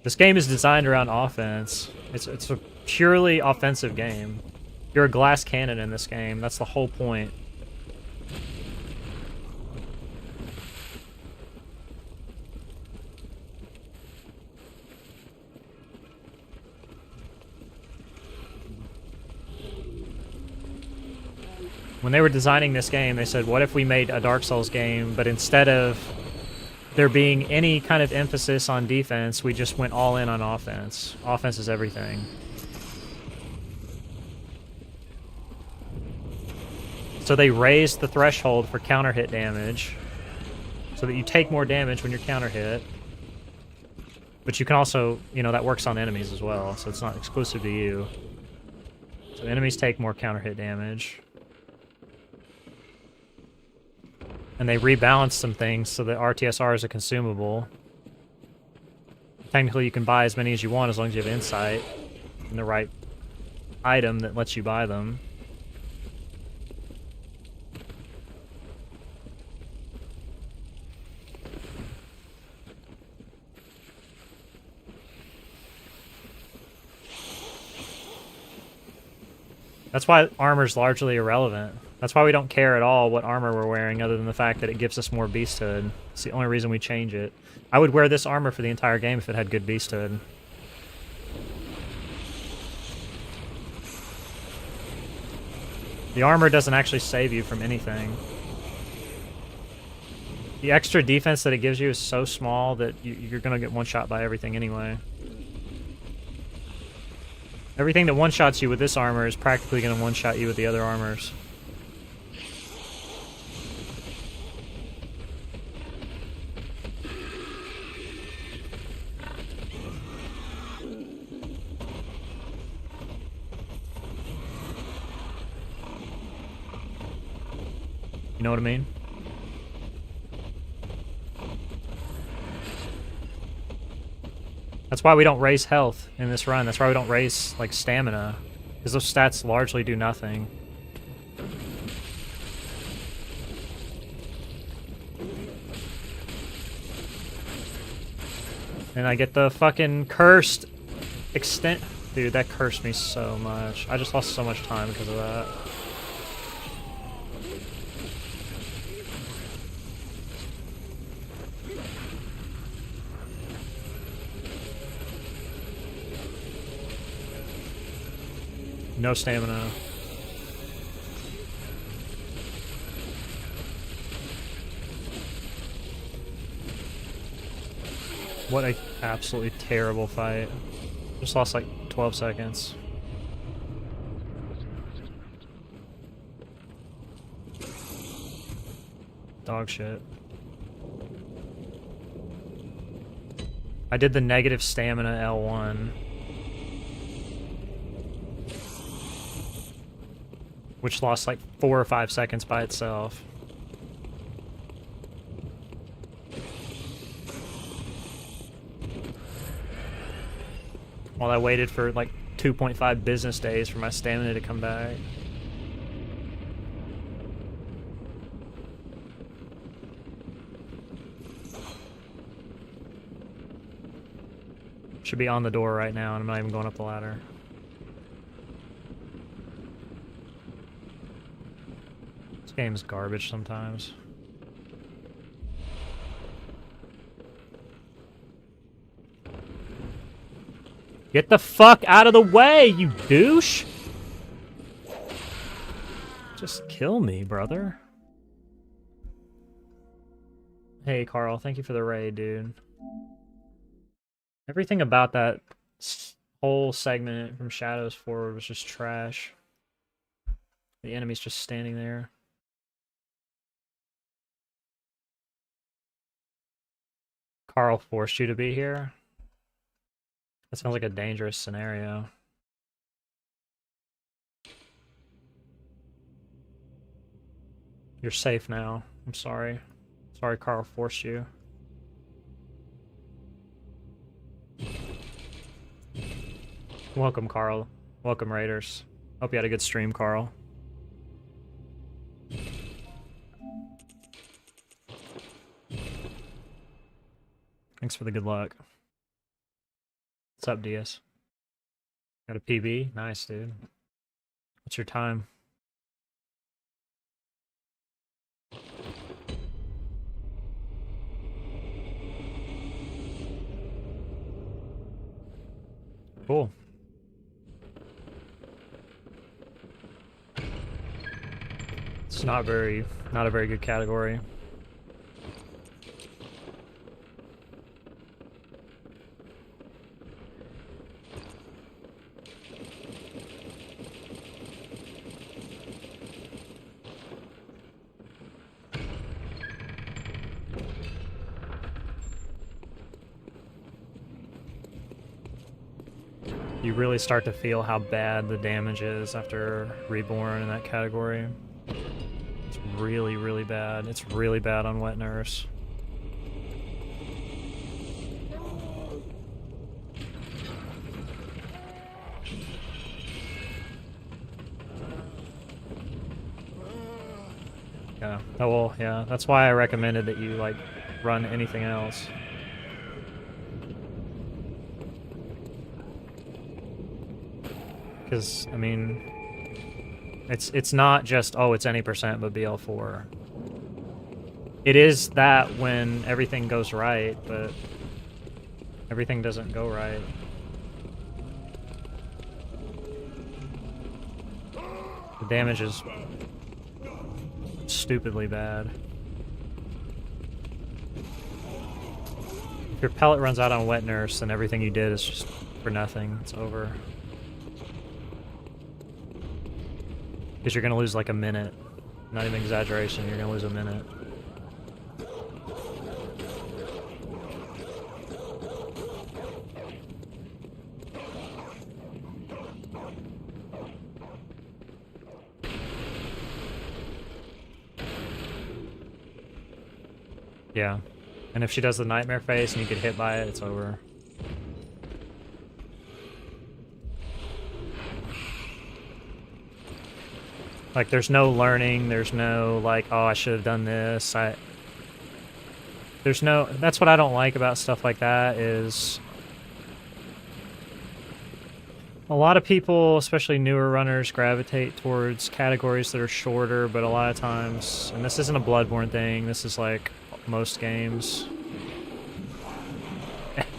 A: This game is designed around offense. It's a purely offensive game. You're a glass cannon in this game, that's the whole point. When they were designing this game, they said, what if we made a Dark Souls game, but instead of there being any kind of emphasis on defense, we just went all in on offense. Offense is everything. So they raised the threshold for counter hit damage, so that you take more damage when you're counter hit. But you can also, that works on enemies as well, so it's not exclusive to you. So enemies take more counter hit damage. And they rebalanced some things so that RTSR is a consumable. Technically, you can buy as many as you want as long as you have insight and the right item that lets you buy them. That's why armor's largely irrelevant. That's why we don't care at all what armor we're wearing, other than the fact that it gives us more beasthood. It's the only reason we change it. I would wear this armor for the entire game if it had good beasthood. The armor doesn't actually save you from anything. The extra defense that it gives you is so small that you're gonna get one-shot by everything anyway. Everything that one-shots you with this armor is practically gonna one-shot you with the other armors. You know what I mean? That's why we don't raise health in this run. That's why we don't raise, like, stamina. Because those stats largely do nothing. And I get the fucking cursed extent... Dude, that cursed me so much. I just lost so much time because of that. No stamina. What a absolutely terrible fight. Just lost like 12 seconds. Dog shit. I did the negative stamina L1. Which lost like 4 or 5 seconds by itself. While I waited for like 2.5 business days for my stamina to come back. Should be on the door right now, and I'm not even going up the ladder. This game's garbage sometimes. Get the fuck out of the way, you douche! Just kill me, brother. Hey, Carl, thank you for the raid, dude. Everything about that whole segment from Shadows forward was just trash. The enemy's just standing there. Carl forced you to be here? That sounds like a dangerous scenario. You're safe now. I'm sorry. Sorry Carl forced you. Welcome, Carl. Welcome, Raiders. Hope you had a good stream, Carl. Thanks for the good luck. What's up, DS? Got a PB? Nice, dude. What's your time? Cool. It's not a very good category. You really start to feel how bad the damage is after Reborn in that category. It's really, really bad. It's really bad on Wet Nurse. Yeah. Oh well, yeah. That's why I recommended that you like run anything else. Because, I mean, it's not just, oh, it's any percent but BL4. It is that when everything goes right, but everything doesn't go right. The damage is stupidly bad. If your pellet runs out on Wet Nurse, then everything you did is just for nothing. It's over. Because you're going to lose like a minute. Not even exaggeration, you're going to lose a minute. Yeah. And if she does the nightmare face and you get hit by it, it's over. Like, there's no learning, there's no, like, oh, I should have done this, There's no... That's what I don't like about stuff like that, is... A lot of people, especially newer runners, gravitate towards categories that are shorter, but a lot of times... And this isn't a Bloodborne thing, this is, like, most games.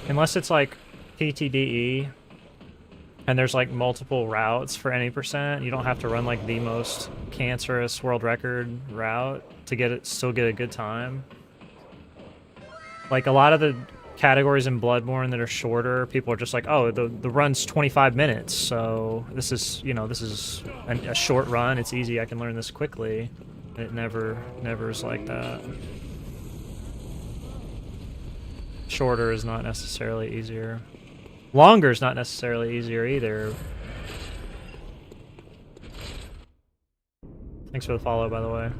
A: Unless it's, like, PTDE... And there's like multiple routes for any percent. You don't have to run like the most cancerous world record route to get it, still get a good time. Like a lot of the categories in Bloodborne that are shorter, people are just like, oh, the run's 25 minutes, so this is, you know, this is a short run, it's easy, I can learn this quickly. It never is like that. Shorter is not necessarily easier. Longer is not necessarily easier either. Thanks for the follow, by the way.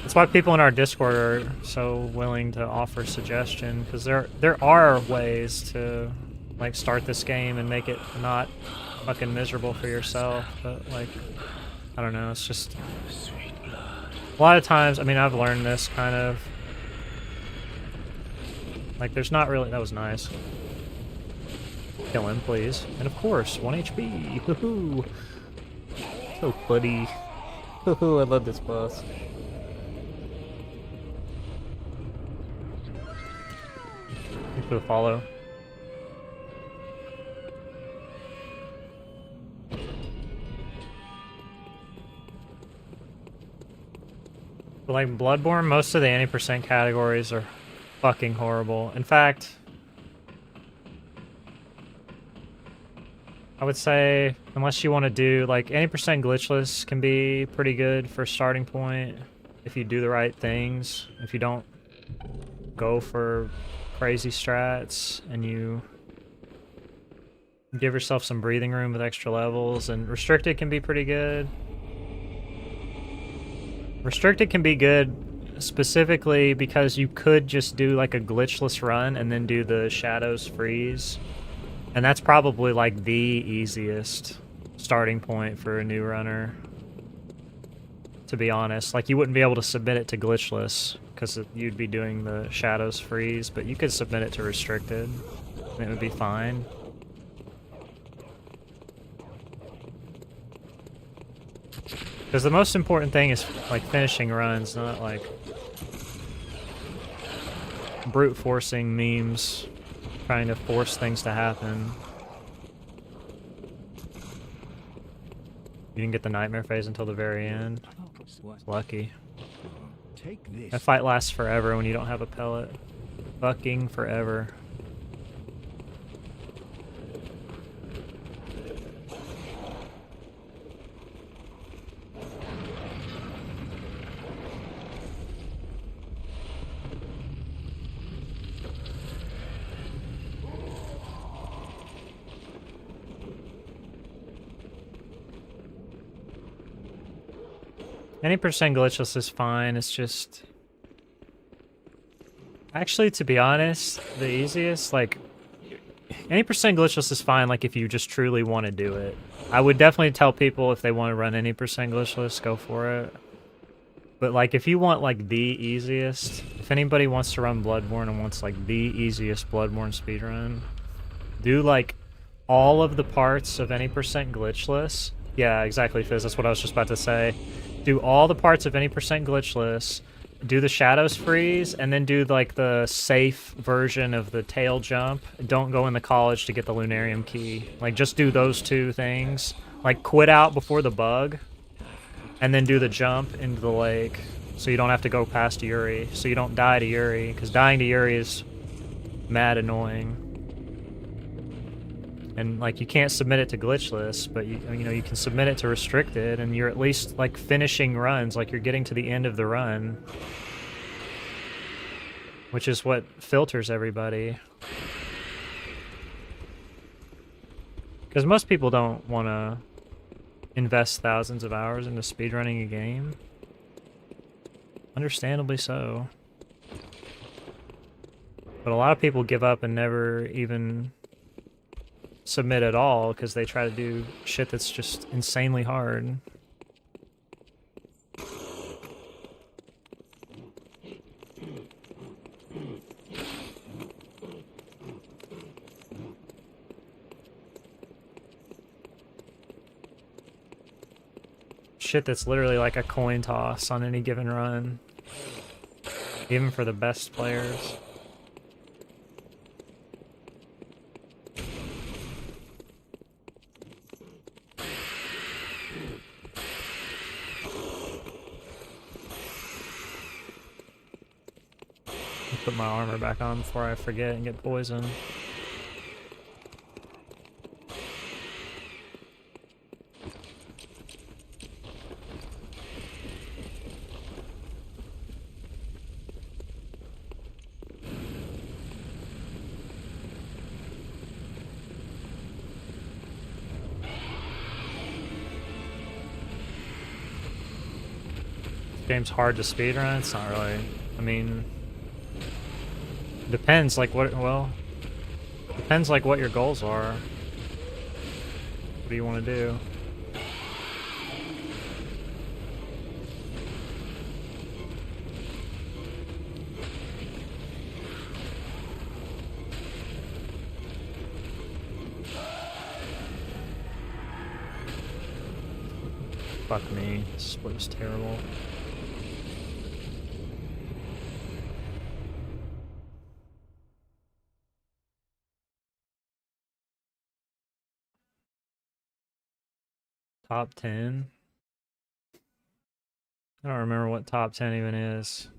A: That's why people in our Discord are so willing to offer suggestion, because there are ways to like start this game and make it not fucking miserable for yourself, but like, I don't know, it's just a lot of times, I mean, I've learned this kind of like, there's not really, that was nice. Kill him, please. And of course, 1 HP. Woohoo! So funny. Woohoo! I love this boss. Thanks for the follow. But like Bloodborne, most of the 80% categories are fucking horrible. In fact, I would say, unless you want to do, like, 80% glitchless can be pretty good for a starting point if you do the right things. If you don't go for crazy strats and you give yourself some breathing room with extra levels. And restricted can be pretty good. Restricted can be good specifically because you could just do like a glitchless run and then do the shadows freeze. And that's probably like the easiest starting point for a new runner, to be honest. Like, you wouldn't be able to submit it to glitchless because you'd be doing the shadows freeze, but you could submit it to restricted and it would be fine. Because the most important thing is like finishing runs, not like brute forcing memes, trying to force things to happen. You didn't get the nightmare phase until the very end. Lucky. That fight lasts forever when you don't have a pellet. Fucking forever. Any percent glitchless is fine, it's just... Actually, to be honest, the easiest, like... Any percent glitchless is fine, like, if you just truly want to do it. I would definitely tell people if they want to run any percent glitchless, go for it. But, like, if you want, like, the easiest... If anybody wants to run Bloodborne and wants, like, the easiest Bloodborne speedrun, do, like, all of the parts of any percent glitchless. Yeah, exactly, Fizz, that's what I was just about to say. Do all the parts of any percent glitchless, do the shadows freeze, and then do like the safe version of the tail jump. Don't go in the college to get the Lunarium key. Like, just do those two things. Like, quit out before the bug, and then do the jump into the lake, so you don't have to go past Yuri, so you don't die to Yuri, because dying to Yuri is mad annoying. And, like, you can't submit it to glitchless, but, you know, you can submit it to restricted, and you're at least, like, finishing runs, like, you're getting to the end of the run. Which is what filters everybody. Because most people don't want to invest thousands of hours into speedrunning a game. Understandably so. But a lot of people give up and never even submit at all because they try to do shit that's just insanely hard. Shit that's literally like a coin toss on any given run. Even for the best players. put my armor back on before I forget and get poisoned. Game's hard to speedrun. It's not really. I mean, depends. Like what? Well, depends like what your goals are. What do you want to do? Fuck me. This split is terrible. Top 10? I don't remember what top 10 even is.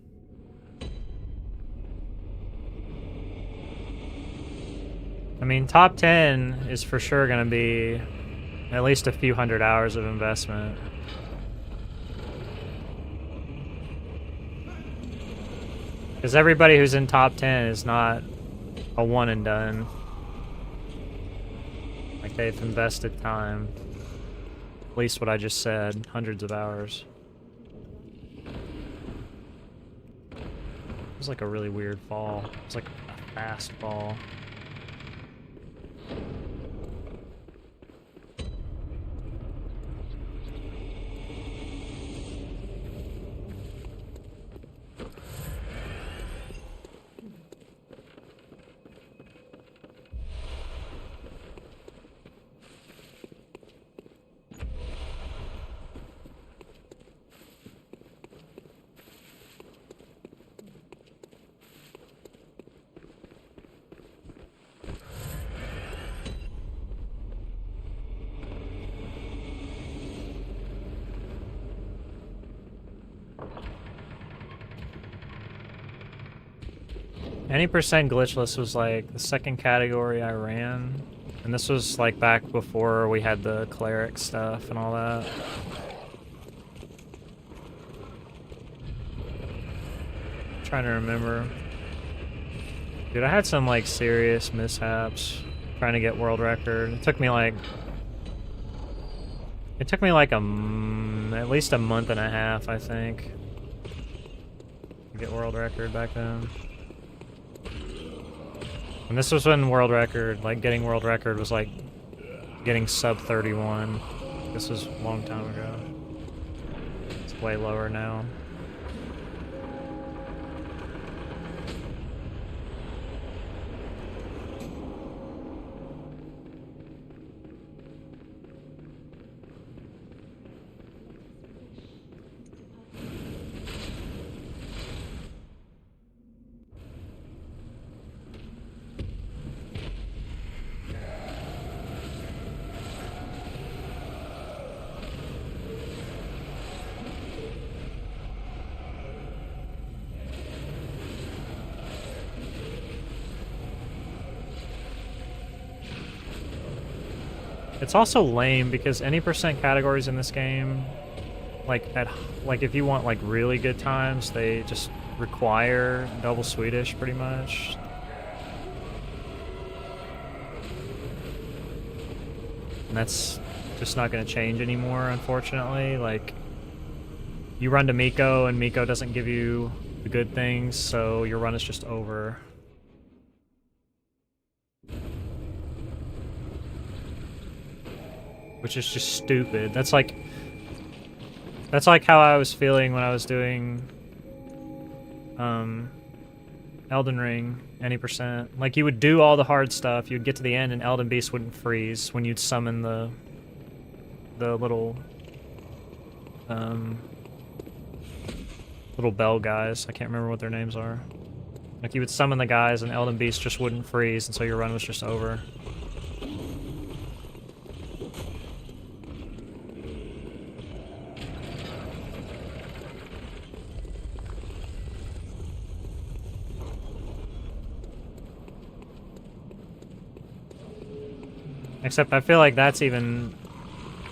A: I mean, top 10 is for sure going to be at least a few hundred hours of investment. Because everybody who's in top 10 is not a one and done. Like, they've invested time. At least what I just said, hundreds of hours. It was like a really weird fall. It was like a fast fall. Any percent glitchless was like the second category I ran, and this was like back before we had the cleric stuff and all that. I'm trying to remember. Dude, I had some like serious mishaps trying to get world record. It took me like at least a month and a half, I think, to get world record back then. And this was when world record, like getting world record was like getting sub 31. This was a long time ago. It's way lower now. It's also lame because any percent categories in this game, like if you want like really good times, they just require double Swedish pretty much. And that's just not going to change anymore, unfortunately. Like, you run to Miko and Miko doesn't give you the good things, so your run is just over. Which is just stupid. That's like how I was feeling when I was doing Elden Ring, any percent. Like, you would do all the hard stuff, you'd get to the end and Elden Beast wouldn't freeze when you'd summon the little little bell guys. I can't remember what their names are. Like, you would summon the guys and Elden Beast just wouldn't freeze, and so your run was just over. Except I feel like that's even...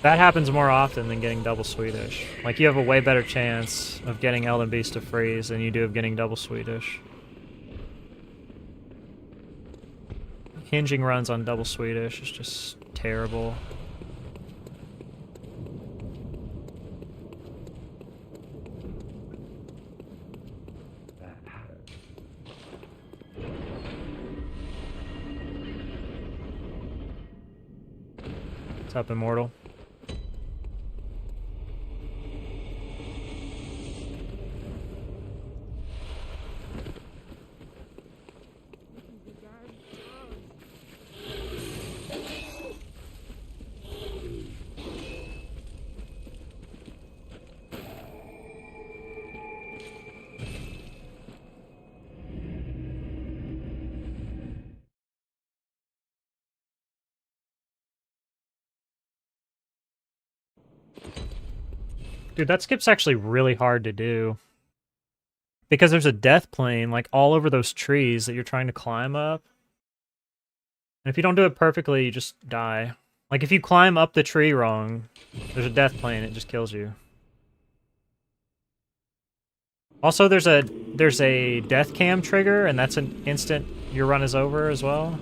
A: That happens more often than getting double Swedish. Like, you have a way better chance of getting Elden Beast to freeze than you do of getting double Swedish. Hinging runs on double Swedish is just terrible. What's up, Immortal? Dude, that skip's actually really hard to do. Because there's a death plane, like, all over those trees that you're trying to climb up. And if you don't do it perfectly, you just die. Like, if you climb up the tree wrong, there's a death plane, it just kills you. Also, there's a death cam trigger, and that's an instant your run is over as well.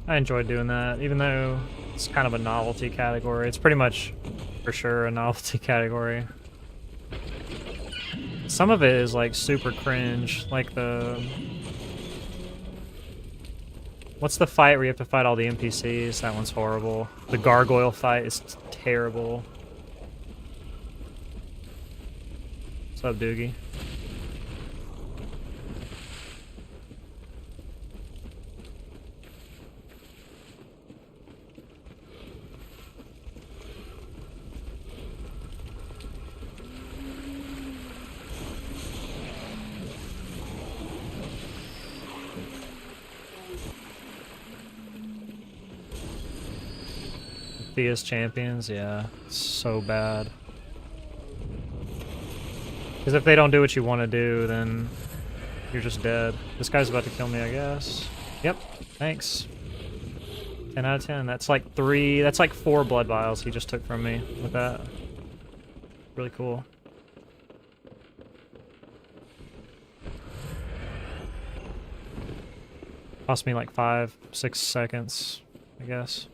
A: I enjoyed doing that, even though it's kind of a novelty category. It's pretty much, for sure, a novelty category. Some of it is, like, super cringe, like the... What's the fight where you have to fight all the NPCs? That one's horrible. The gargoyle fight is terrible. What's up, Doogie? Thea's champions, yeah, so bad. Because if they don't do what you want to do, then you're just dead. This guy's about to kill me, I guess. Yep, thanks. 10 out of 10. That's like 4 blood vials he just took from me with that. Really cool. Cost me like 5-6 seconds, I guess.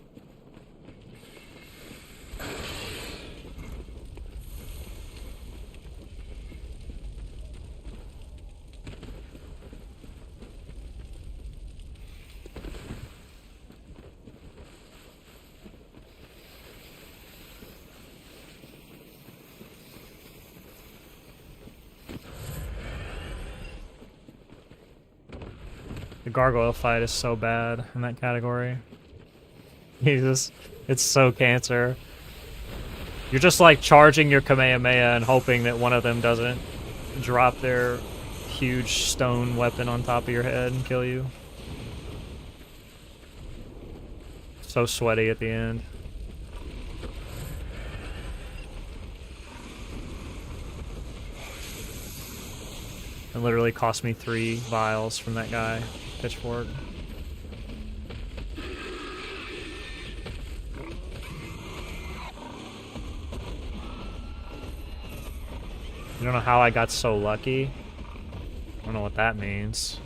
A: The gargoyle fight is so bad in that category. Jesus, it's so cancer. You're just like charging your Kamehameha and hoping that one of them doesn't drop their huge stone weapon on top of your head and kill you. So sweaty at the end. It literally cost me 3 vials from that guy. Pitchfork. You don't know how I got so lucky? I don't know what that means.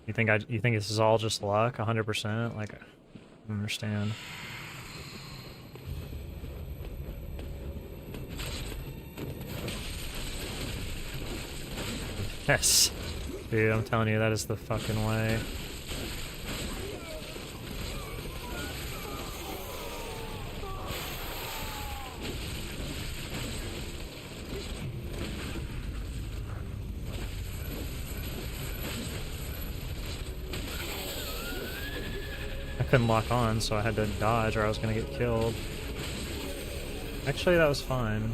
A: You think this is all just luck? 100%? Like, I don't understand. Yes. Dude, I'm telling you, that is the fucking way. I couldn't lock on, so I had to dodge or I was gonna get killed. Actually, that was fine.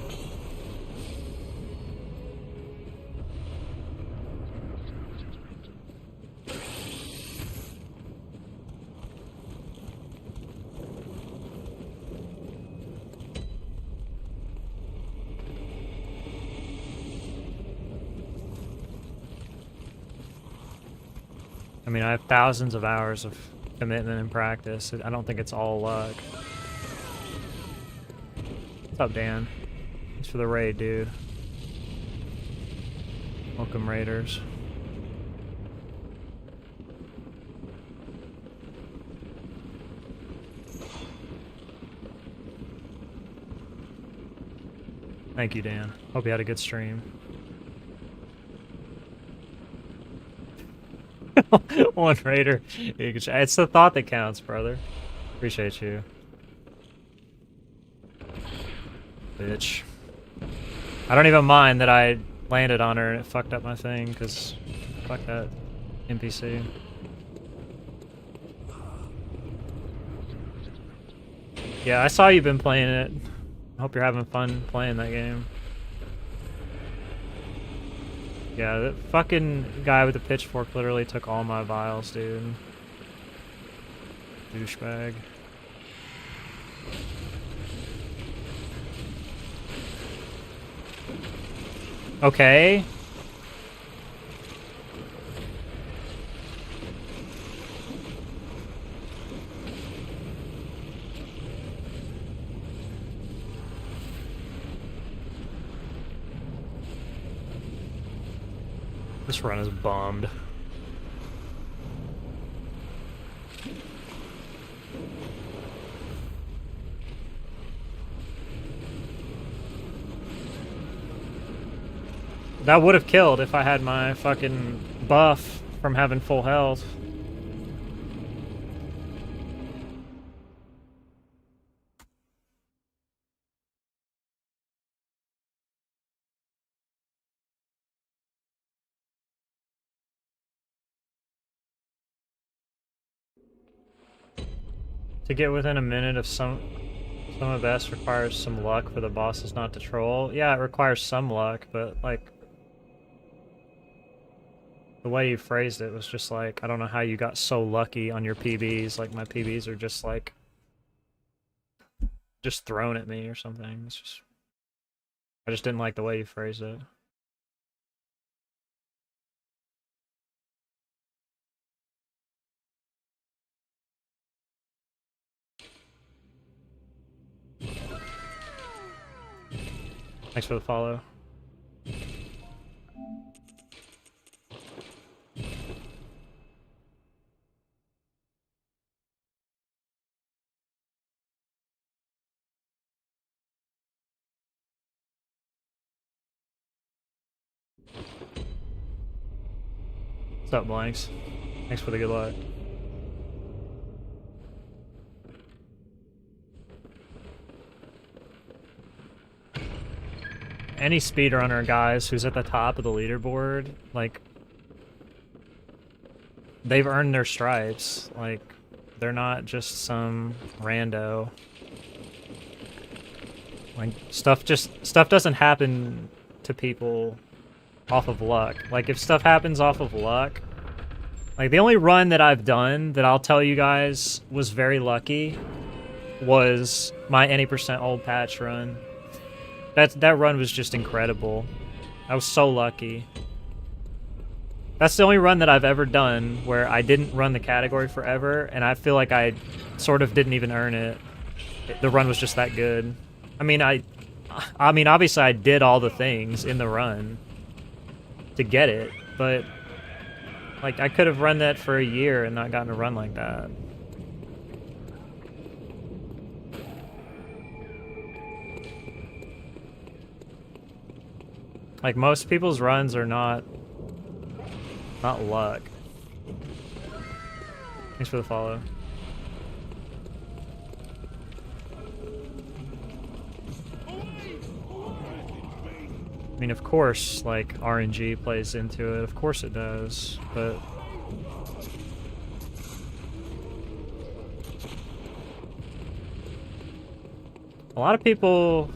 A: I mean, I have thousands of hours of commitment and practice. I don't think it's all luck. What's up, Dan? Thanks for the raid, dude. Welcome, raiders. Thank you, Dan. Hope you had a good stream. One raider. It's the thought that counts, brother. Appreciate you. Bitch. I don't even mind that I landed on her and it fucked up my thing, because fuck that NPC. Yeah, I saw you've been playing it. I hope you're having fun playing that game. Yeah, that fucking guy with the pitchfork literally took all my vials, dude. Douchebag. Okay. This run is bummed. That would have killed if I had my fucking buff from having full health. To get within a minute of some of best requires some luck for the bosses not to troll. Yeah, it requires some luck, but like the way you phrased it was just like, I don't know how you got so lucky on your PBs. Like my PBs are just like just thrown at me or something. It's just I just didn't like the way you phrased it. Thanks for the follow. What's up, Blanks? Thanks for the good luck. Any speedrunner, guys, who's at the top of the leaderboard, like, they've earned their stripes. Like, they're not just some rando. Like, stuff doesn't happen to people off of luck. Like, if stuff happens off of luck, like, the only run that I've done that I'll tell you guys was very lucky was my any percent old patch run. That run was just incredible. I was so lucky. That's the only run that I've ever done where I didn't run the category forever, and I feel like I sort of didn't even earn it. The run was just that good. I mean, obviously I did all the things in the run to get it, but like I could have run that for a year and not gotten a run like that. Like, most people's runs are not luck. Thanks for the follow. I mean, of course, like, RNG plays into it. Of course it does, but... A lot of people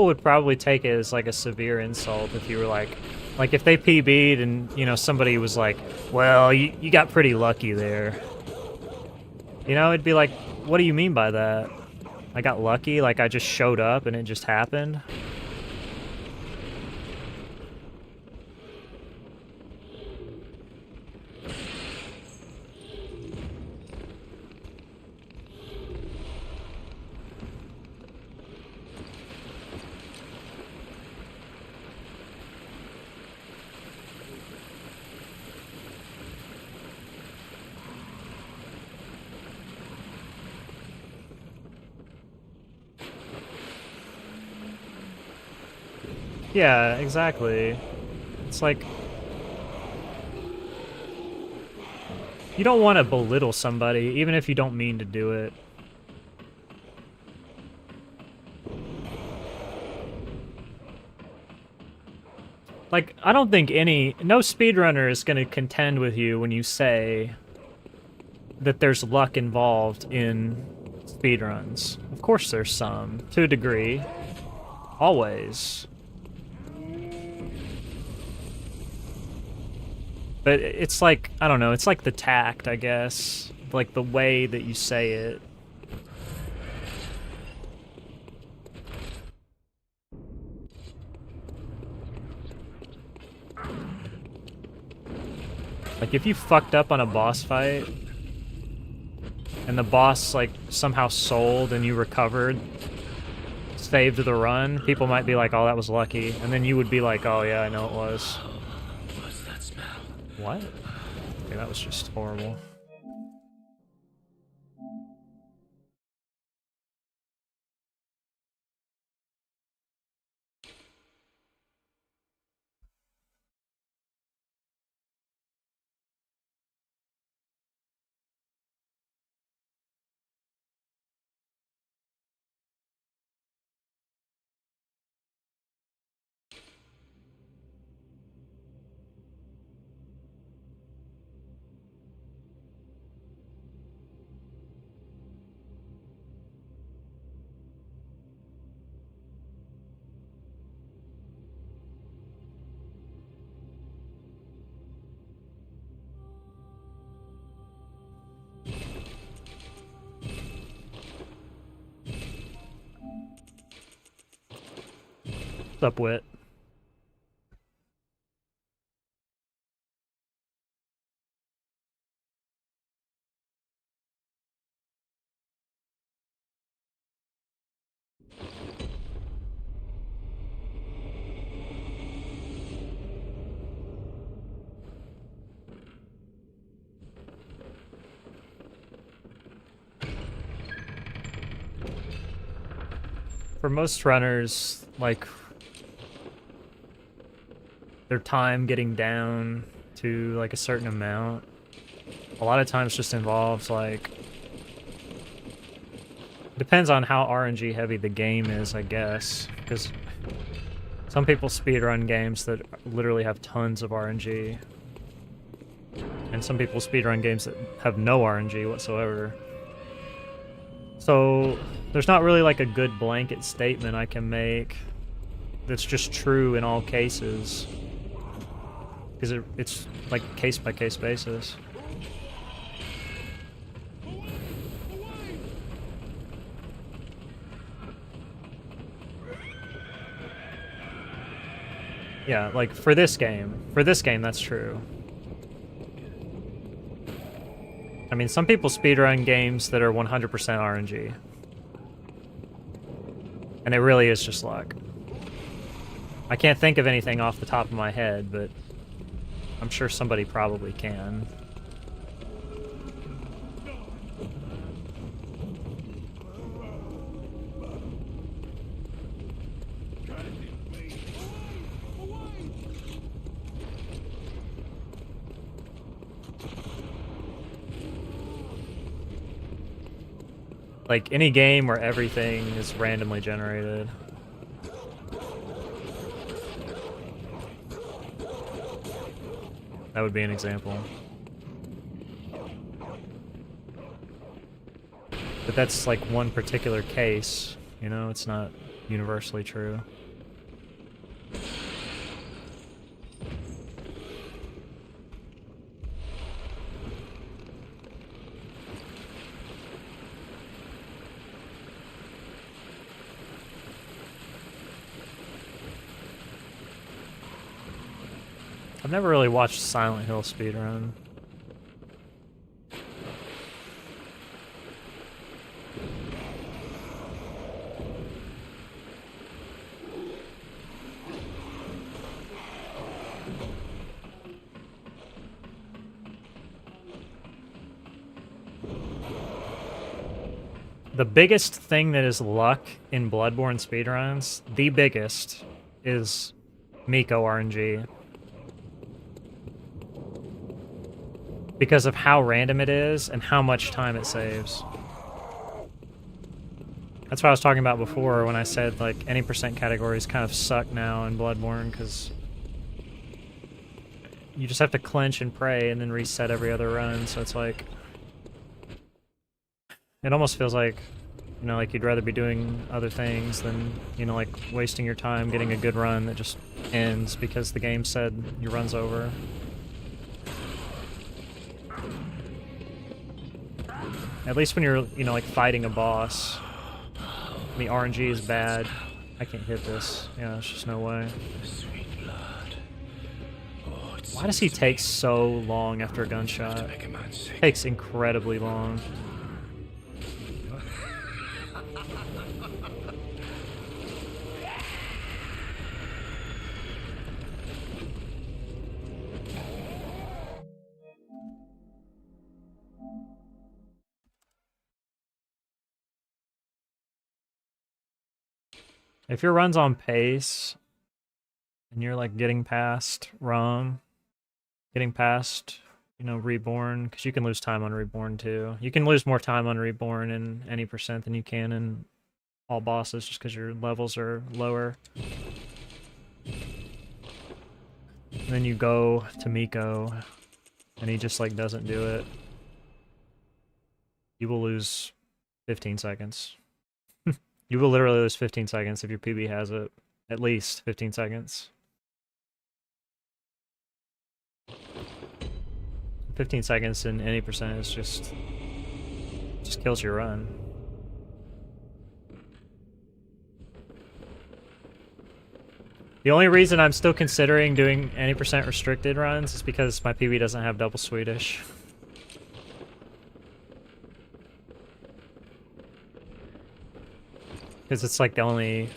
A: would probably take it as, like, a severe insult if you were like if they PB'd and, you know, somebody was like, well, you got pretty lucky there. You know, it'd be like, what do you mean by that? I got lucky? Like, I just showed up and it just happened? Yeah, exactly. It's like... You don't want to belittle somebody, even if you don't mean to do it. Like, I don't think no speedrunner is going to contend with you when you say that there's luck involved in speedruns. Of course there's some, to a degree. Always. But it's like, I don't know, it's like the tact, I guess. Like the way that you say it. Like, if you fucked up on a boss fight, and the boss, like, somehow sold and you recovered, saved the run, people might be like, oh, that was lucky. And then you would be like, oh, yeah, I know it was.
B: What's that smell?
A: What? Okay, that was just horrible. What's up, Wit? For most runners, like, their time getting down to, like, a certain amount, a lot of times just involves, like... Depends on how RNG heavy the game is, I guess, because some people speedrun games that literally have tons of RNG, and some people speedrun games that have no RNG whatsoever. So, there's not really like a good blanket statement I can make that's just true in all cases. Because it's like case-by-case basis. Yeah, like for this game, that's true. I mean, some people speedrun games that are 100% RNG. And it really is just luck. I can't think of anything off the top of my head, but I'm sure somebody probably can. Like, any game where everything is randomly generated. That would be an example. But that's like one particular case, you know, it's not universally true. I've never really watched Silent Hill speedrun. The biggest thing that is luck in Bloodborne speedruns, the biggest, is Miko RNG. Because of how random it is and how much time it saves. That's what I was talking about before when I said, like, any percent categories kind of suck now in Bloodborne, because you just have to clench and pray and then reset every other run, so it's like... It almost feels like, you know, like you'd rather be doing other things than, you know, like wasting your time getting a good run that just ends because the game said your run's over. At least when you're, you know, like fighting a boss. The RNG is bad. I can't hit this. Yeah, there's just no way. Why does he take so long after a gunshot? It takes incredibly long. If your run's on pace, and you're like getting past ROM, getting past, you know, Reborn, because you can lose time on Reborn too. You can lose more time on Reborn in any percent than you can in all bosses just because your levels are lower. And then you go to Miko, and he just like doesn't do it. You will lose 15 seconds. You will literally lose 15 seconds if your PB has it. At least 15 seconds. 15 seconds in any percent is just kills your run. The only reason I'm still considering doing any percent restricted runs is because my PB doesn't have double Swedish. Because it's like the only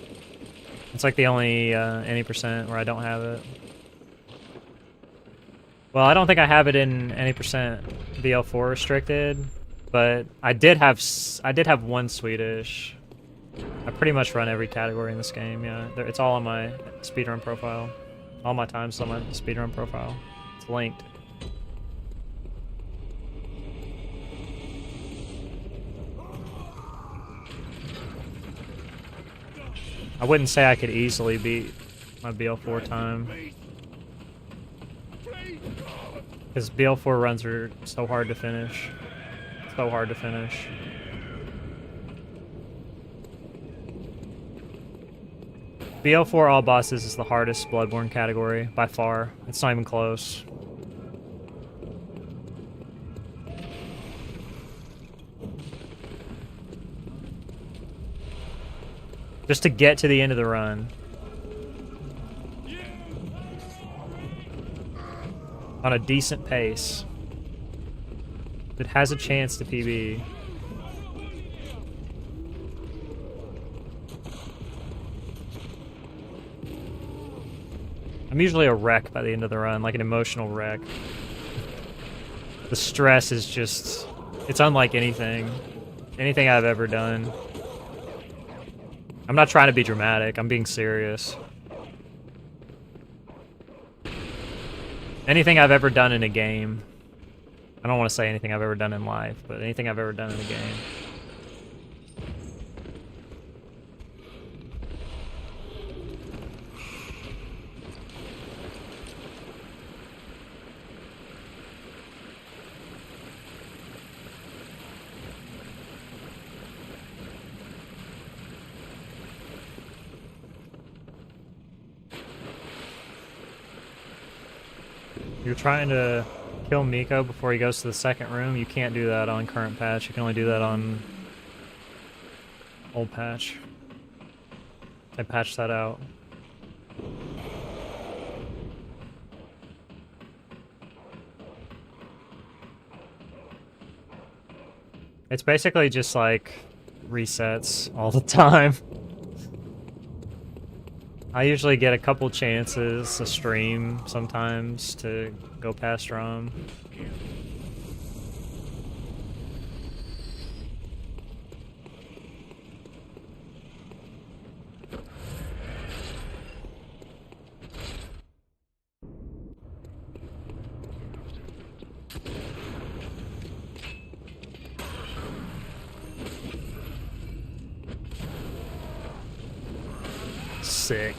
A: any percent where I don't have it. Well, I don't think I have it in any percent BL4 restricted, but I did have one Swedish. I pretty much run every category in this game. Yeah, it's all on my speedrun profile. All my time's on my speedrun profile. It's linked. I wouldn't say I could easily beat my BL4 time. Because BL4 runs are so hard to finish. So hard to finish. BL4 all bosses is the hardest Bloodborne category, by far. It's not even close. Just to get to the end of the run. On a decent pace. It has a chance to PB. I'm usually a wreck by the end of the run, like an emotional wreck. The stress is just... It's unlike anything I've ever done. I'm not trying to be dramatic, I'm being serious. Anything I've ever done in a game. I don't want to say anything I've ever done in life, but anything I've ever done in a game. You're trying to kill Miko before he goes to the second room. You can't do that on current patch. You can only do that on old patch. I patched that out. It's basically just like resets all the time. I usually get a couple chances a stream sometimes to go past ROM. Sick.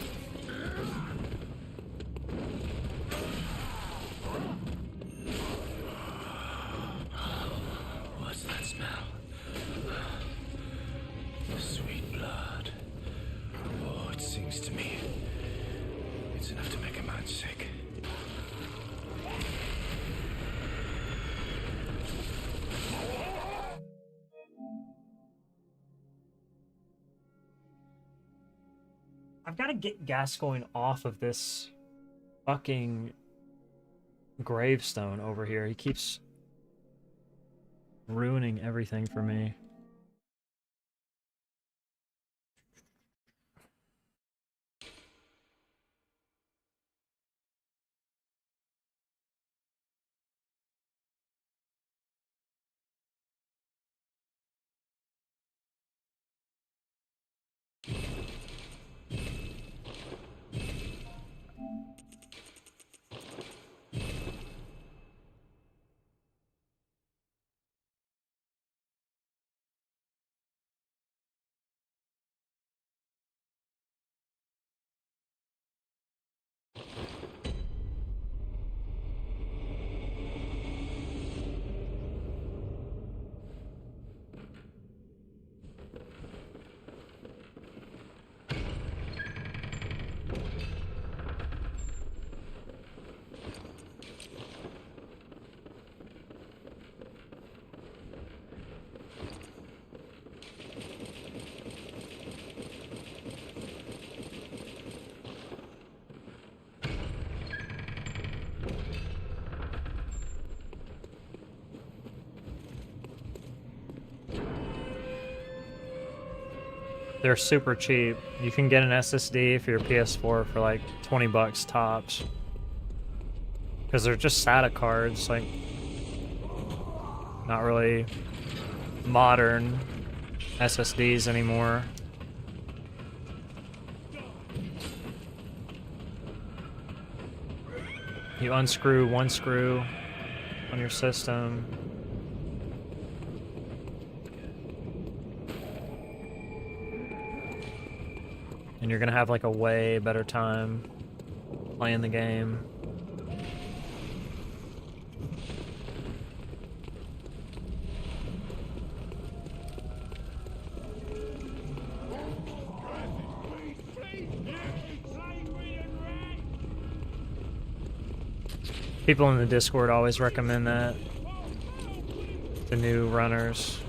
B: What's that smell? Sweet blood. Oh, it sings to me. It's enough to make a man sick.
A: I've got to get Gascoigne off of this fucking gravestone over here. He keeps ruining everything for me. They're super cheap. You can get an SSD for your PS4 for like 20 bucks tops. Because they're just SATA cards, like not really modern SSDs anymore. You unscrew one screw on your system. And you're gonna have like a way better time playing the game. People in the Discord always recommend that to new runners.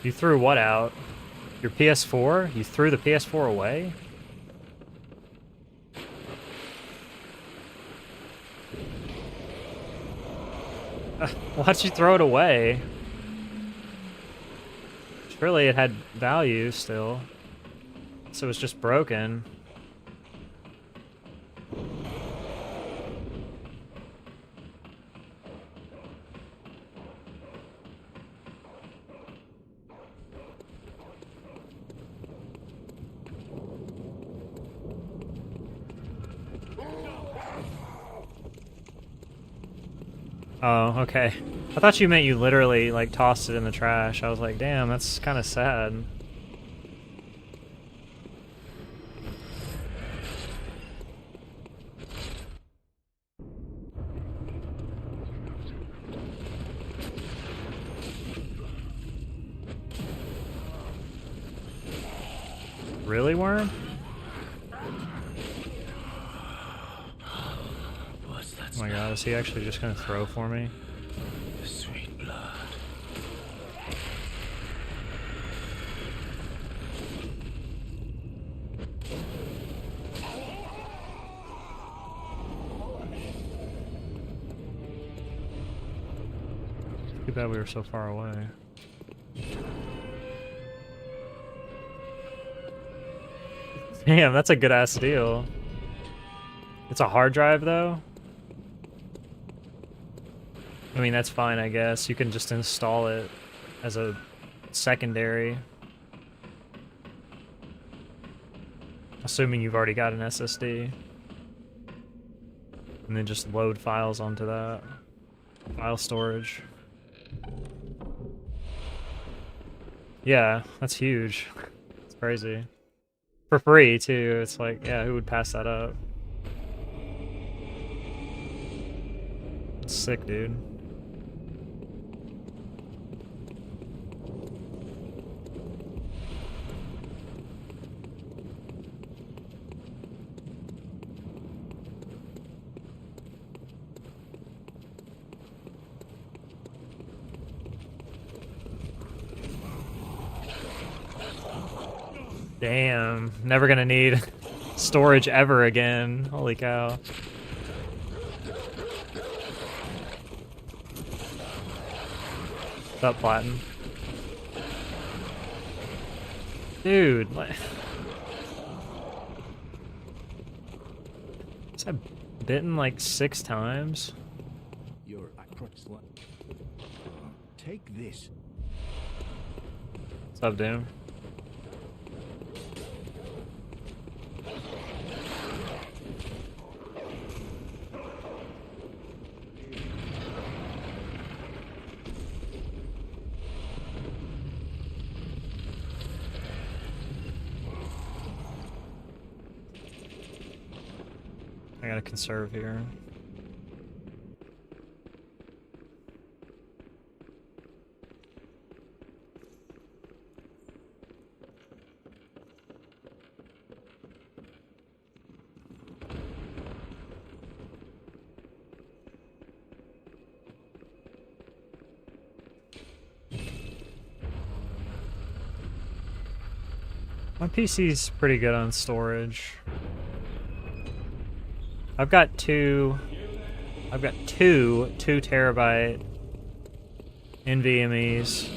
A: You threw what out? Your PS4? You threw the PS4 away? Why'd you throw it away? Surely it had value still. So it was just broken. Oh, okay. I thought you meant you literally, like, tossed it in the trash. I was like, damn, that's kind of sad. Really, worm?
B: What's that
A: Oh my god, is he actually just gonna throw for me?
B: sweet blood?
A: Too bad we were so far away. Damn, that's a good ass deal. It's a hard drive though? I mean, that's fine, I guess. You can just install it as a secondary. Assuming you've already got an SSD. And then just load files onto that. File storage. Yeah, that's huge. It's crazy. For free, too. It's like, yeah, who would pass that up? It's sick, dude. Damn, never gonna need storage ever again. Holy cow. What's up, Platin? Dude, like... Was I bitten like 6 times?
C: You're take this.
A: What's up, Doom? I gotta conserve here. My PC's pretty good on storage. I've got two 2 terabyte NVMe's.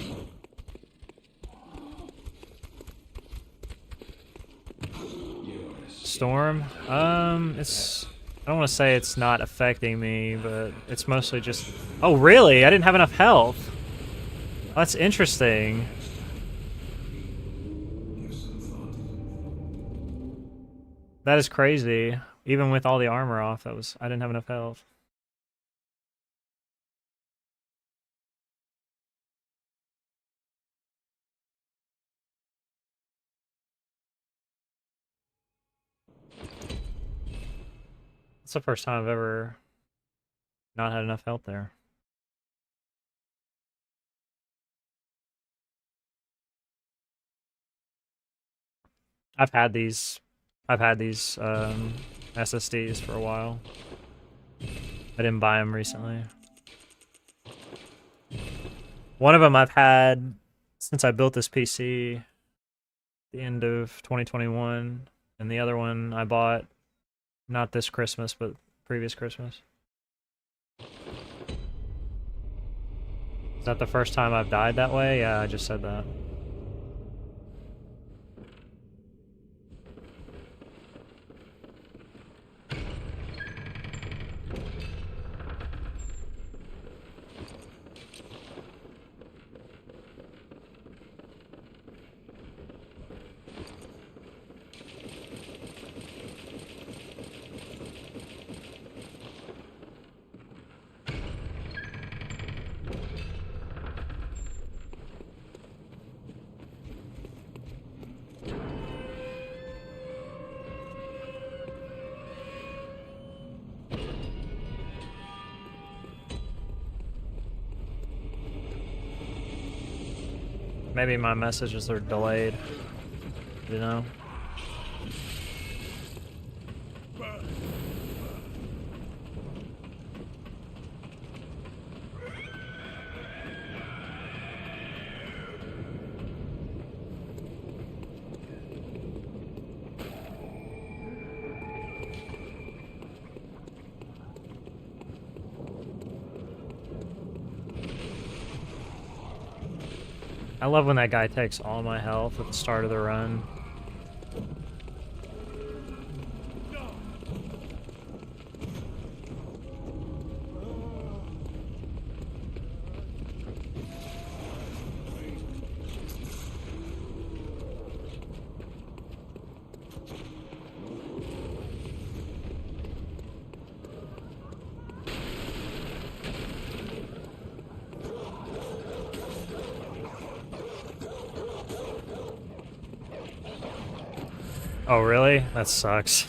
A: Storm? It's... I don't want to say it's not affecting me, but it's mostly just... Oh, really? I didn't have enough health. That's interesting. That is crazy. Even with all the armor off, I didn't have enough health. It's the first time I've ever not had enough health there. I've had these SSDs for a while. I didn't buy them recently. One of them I've had since I built this PC the end of 2021, and the other one I bought not this Christmas, but previous Christmas. Is that the first time I've died that way? Yeah, I just said that. maybe my messages are delayed. You know? I love when that guy takes all my health at the start of the run. Oh, really? That sucks.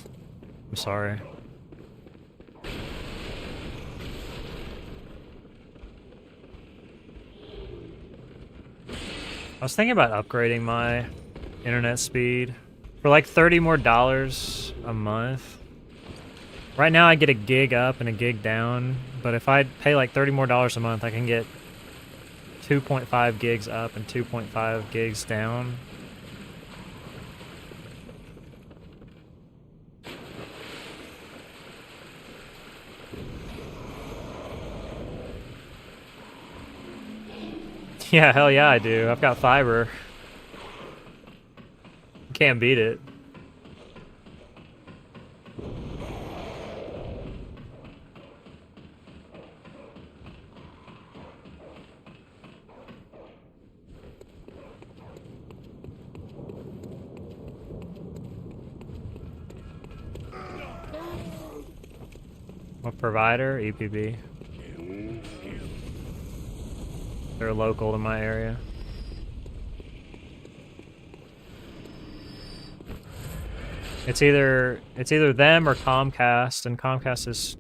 A: I'm sorry. I was thinking about upgrading my internet speed for like $30 more a month. Right now I get a gig up and a gig down, but if I pay like $30 more a month, I can get 2.5 gigs up and 2.5 gigs down. Yeah, hell yeah I do. I've got fiber. Can't beat it. What provider? EPB. They're local to my area. It's either them or Comcast, and Comcast is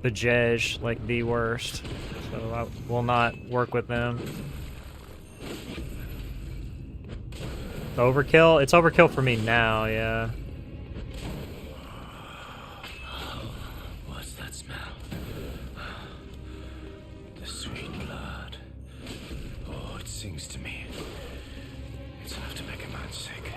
A: bejej, like the worst. So I will not work with them. Overkill? It's overkill for me now, yeah.
B: What's that smell? The sweet blood. Oh, it sings to me. It's enough to make a man sick.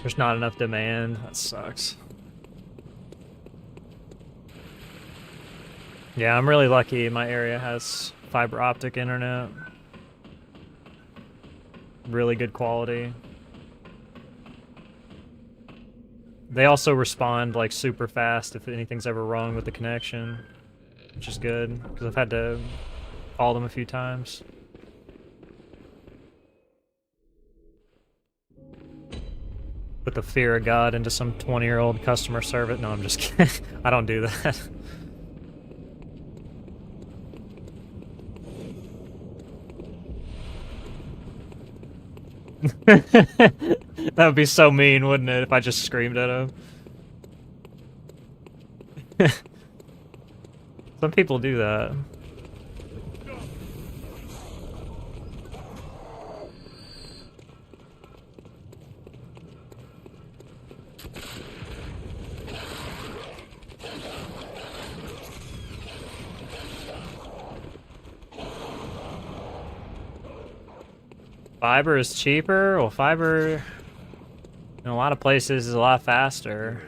A: There's not enough demand. That sucks. Yeah, I'm really lucky. My area has fiber optic internet. Really good quality. They also respond like super fast if anything's ever wrong with the connection, which is good because I've had to call them a few times. Put the fear of God into some 20-year-old customer service. No, I'm just kidding. I don't do that. That would be so mean, wouldn't it, if I just screamed at him? Some people do that. Fiber is cheaper? Well, fiber in a lot of places is a lot faster.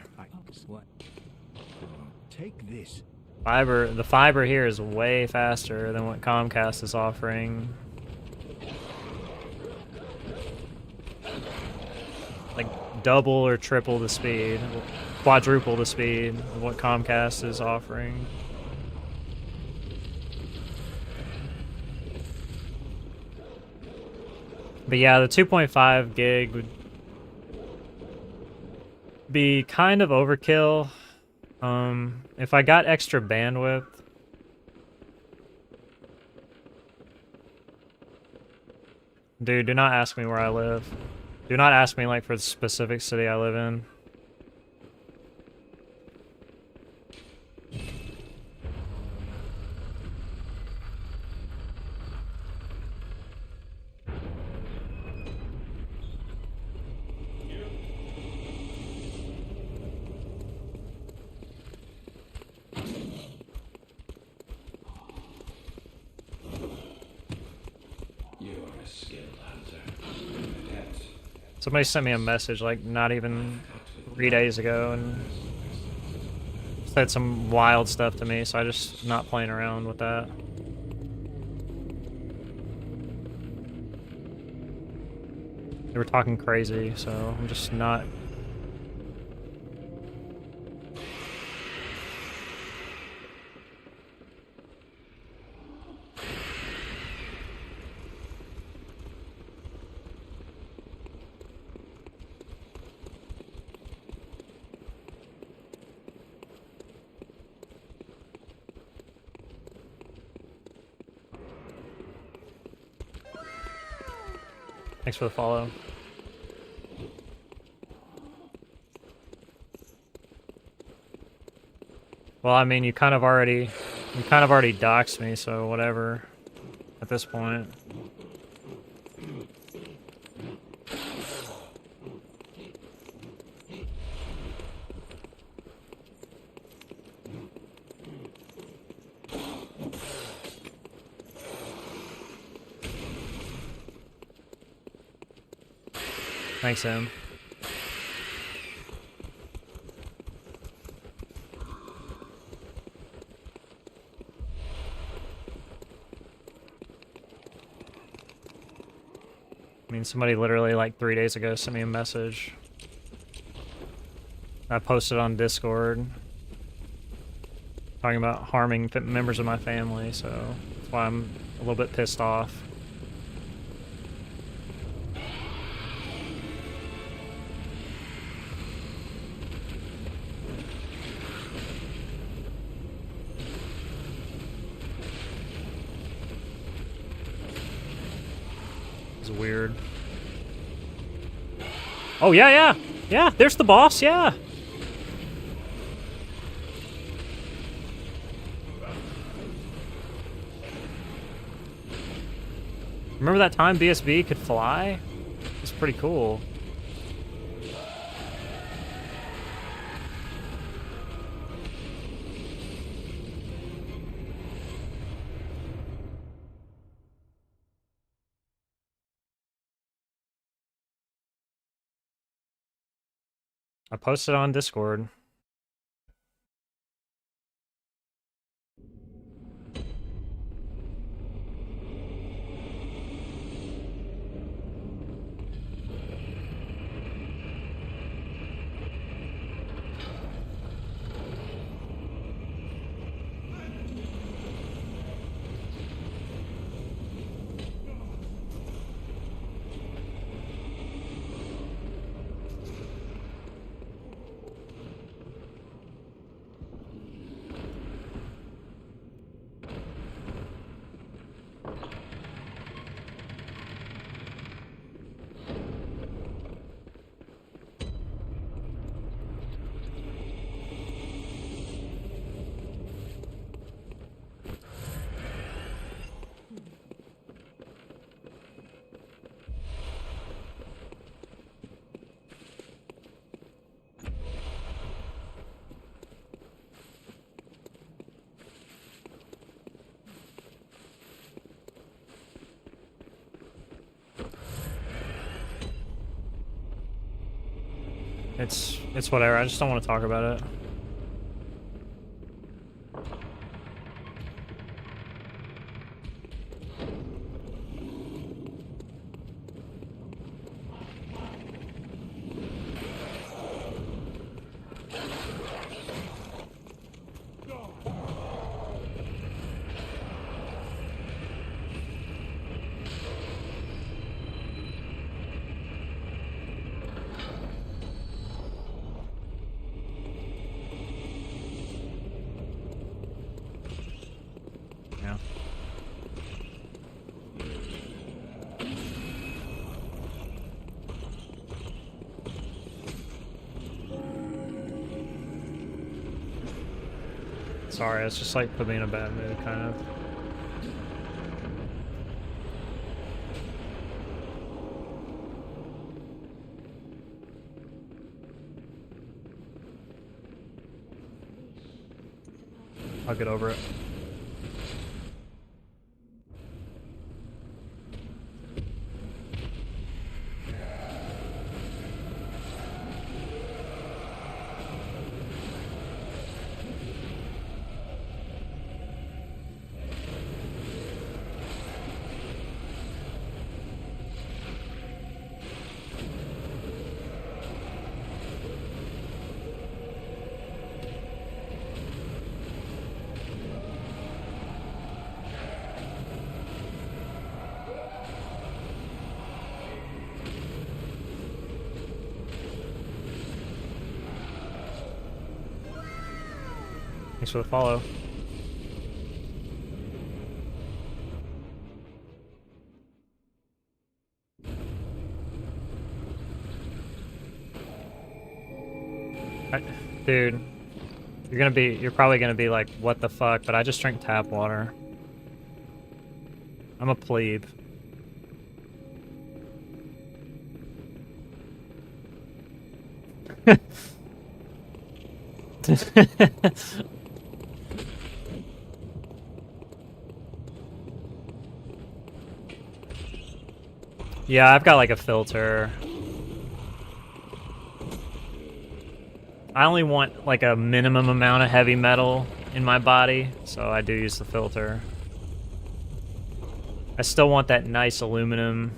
C: Take this.
A: The fiber here is way faster than what Comcast is offering. Like double or triple the speed, quadruple the speed of what Comcast is offering. But yeah, the 2.5 gig would be kind of overkill. If I got extra bandwidth, Dude, do not ask me where I live. Do not ask me, like, for the specific city I live in. Somebody sent me a message, like, not even 3 days ago, and said some wild stuff to me, so I just not playing around with that. They were talking crazy, so I'm just not. Thanks for the follow. Well, I mean, you kind of already doxed me, so whatever. At this point. Thanks, Em. I mean, somebody literally like 3 days ago sent me a message. I posted on Discord talking about harming members of my family, so that's why I'm a little bit pissed off. It's weird. Oh, yeah, there's the boss, yeah! Remember that time BSB could fly? It's pretty cool. I posted on Discord. It's whatever, I just don't want to talk about it. Sorry, it's just like put me in a bad mood, kind of. I'll get over it. Thanks for the follow. Dude, you're probably gonna be like, what the fuck, but I just drink tap water. I'm a plebe. Yeah, I've got like a filter. I only want like a minimum amount of heavy metal in my body, so I do use the filter. I still want that nice aluminum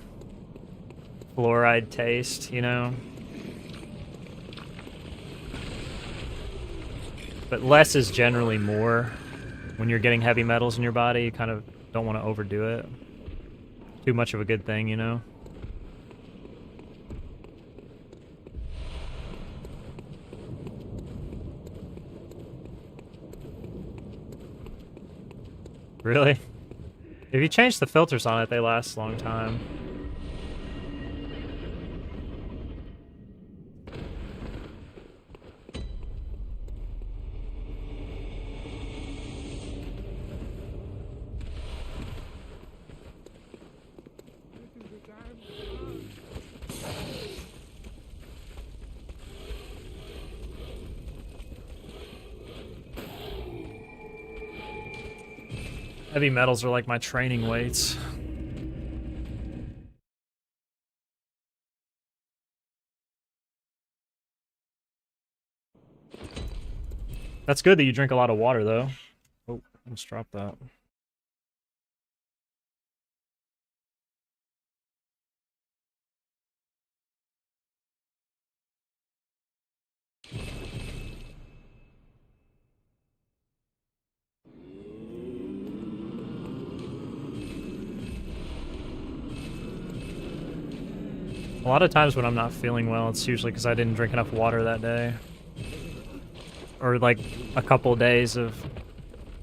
A: fluoride taste, you know? But less is generally more. When you're getting heavy metals in your body, you kind of don't want to overdo it. Too much of a good thing, you know? Really? If you change the filters on it, they last a long time. Heavy metals are like my training weights. That's good that you drink a lot of water, though. Oh, let's drop that. A lot of times when I'm not feeling well, it's usually because I didn't drink enough water that day. Or like a couple days of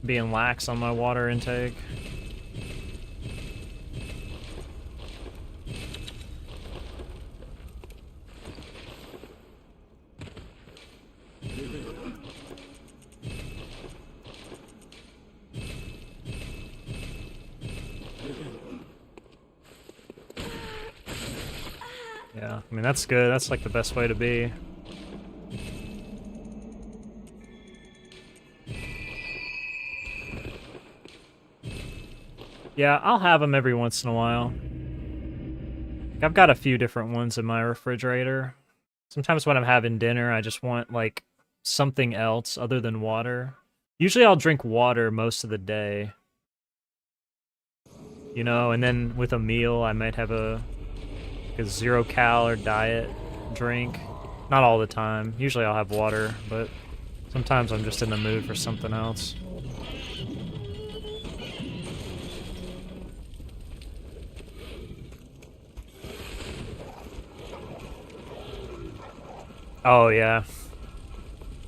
A: being lax on my water intake. Yeah, I mean, that's good. That's like the best way to be. Yeah, I'll have them every once in a while. I've got a few different ones in my refrigerator. Sometimes when I'm having dinner, I just want, like, something else other than water. Usually I'll drink water most of the day. You know, and then with a meal, I might have a 0-cal or diet drink. Not all the time. Usually I'll have water, but sometimes I'm just in the mood for something else. Oh, yeah.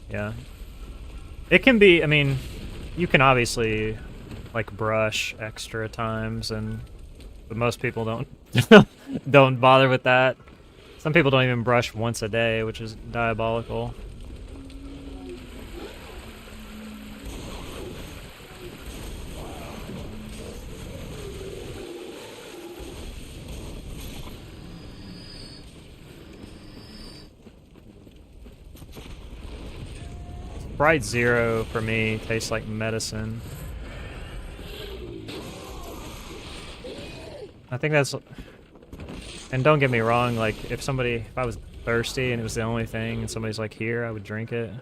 A: Yeah. It can be, I mean, you can obviously, like, brush extra times, but most people don't don't bother with that. Some people don't even brush once a day, which is diabolical. Sprite Zero for me tastes like medicine. I think that's... And don't get me wrong, like, if I was thirsty and it was the only thing and somebody's like, here, I would drink it.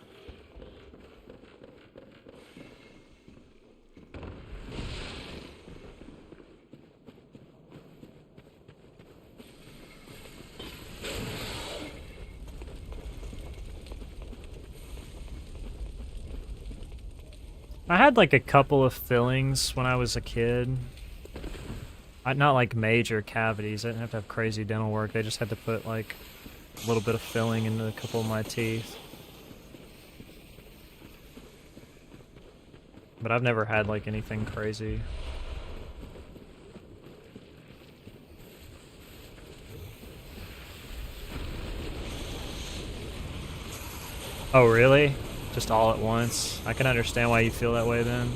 A: I had like a couple of fillings when I was a kid. Not like major cavities. I didn't have to have crazy dental work. They just had to put like a little bit of filling into a couple of my teeth. But I've never had like anything crazy. Oh, really? Just all at once? I can understand why you feel that way then.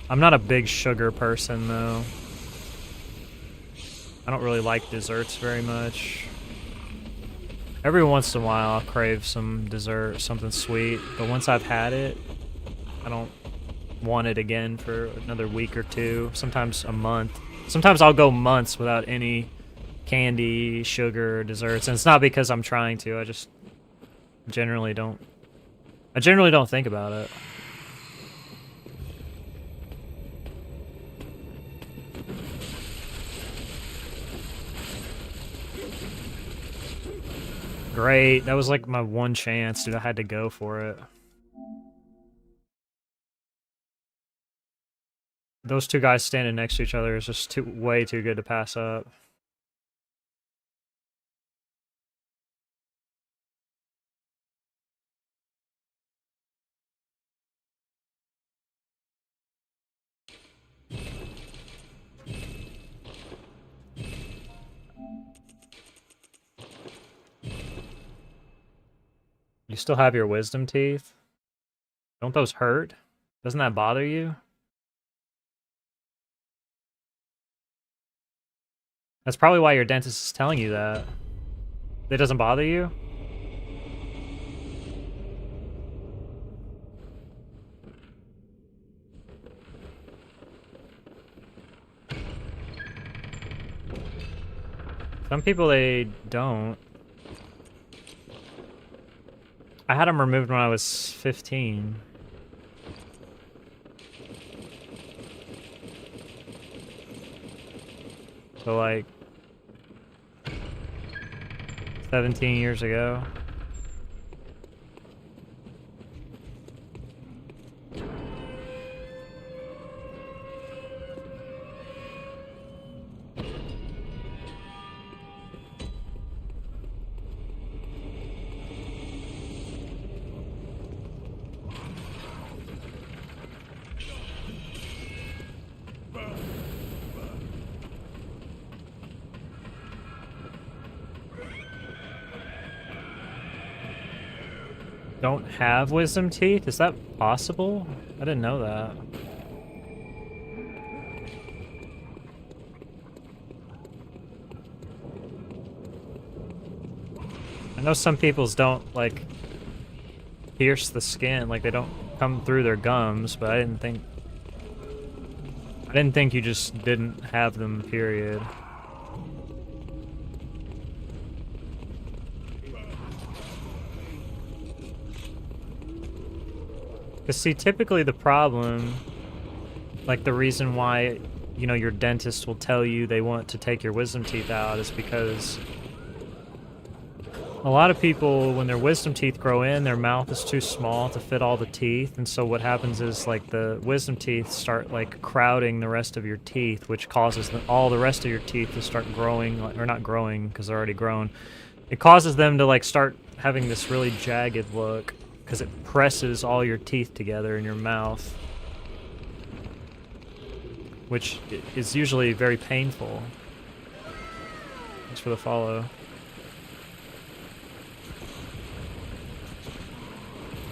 A: I'm not a big sugar person, though. I don't really like desserts very much. Every once in a while, I'll crave some dessert, something sweet, but once I've had it, I don't want it again for another week or two, sometimes a month. Sometimes I'll go months without any candy, sugar, desserts, and it's not because I'm trying to, I just generally don't think about it. Great, that was like my one chance, dude. I had to go for it. Those two guys standing next to each other is just way too good to pass up. You still have your wisdom teeth? Don't those hurt? Doesn't that bother you? That's probably why your dentist is telling you that. It doesn't bother you? Some people, they don't. I had them removed when I was 15. So like 17 years ago. Don't have wisdom teeth? Is that possible? I didn't know that. I know some people's don't, like, pierce the skin, like they don't come through their gums, but I didn't think you just didn't have them, period. Because see, typically the problem, like the reason why, you know, your dentist will tell you they want to take your wisdom teeth out is because a lot of people, when their wisdom teeth grow in, their mouth is too small to fit all the teeth, and so what happens is, like, the wisdom teeth start, like, crowding the rest of your teeth, which causes all the rest of your teeth to start growing, or not growing, because they're already grown. It causes them to, like, start having this really jagged look, because it presses all your teeth together in your mouth, which is usually very painful. Thanks for the follow.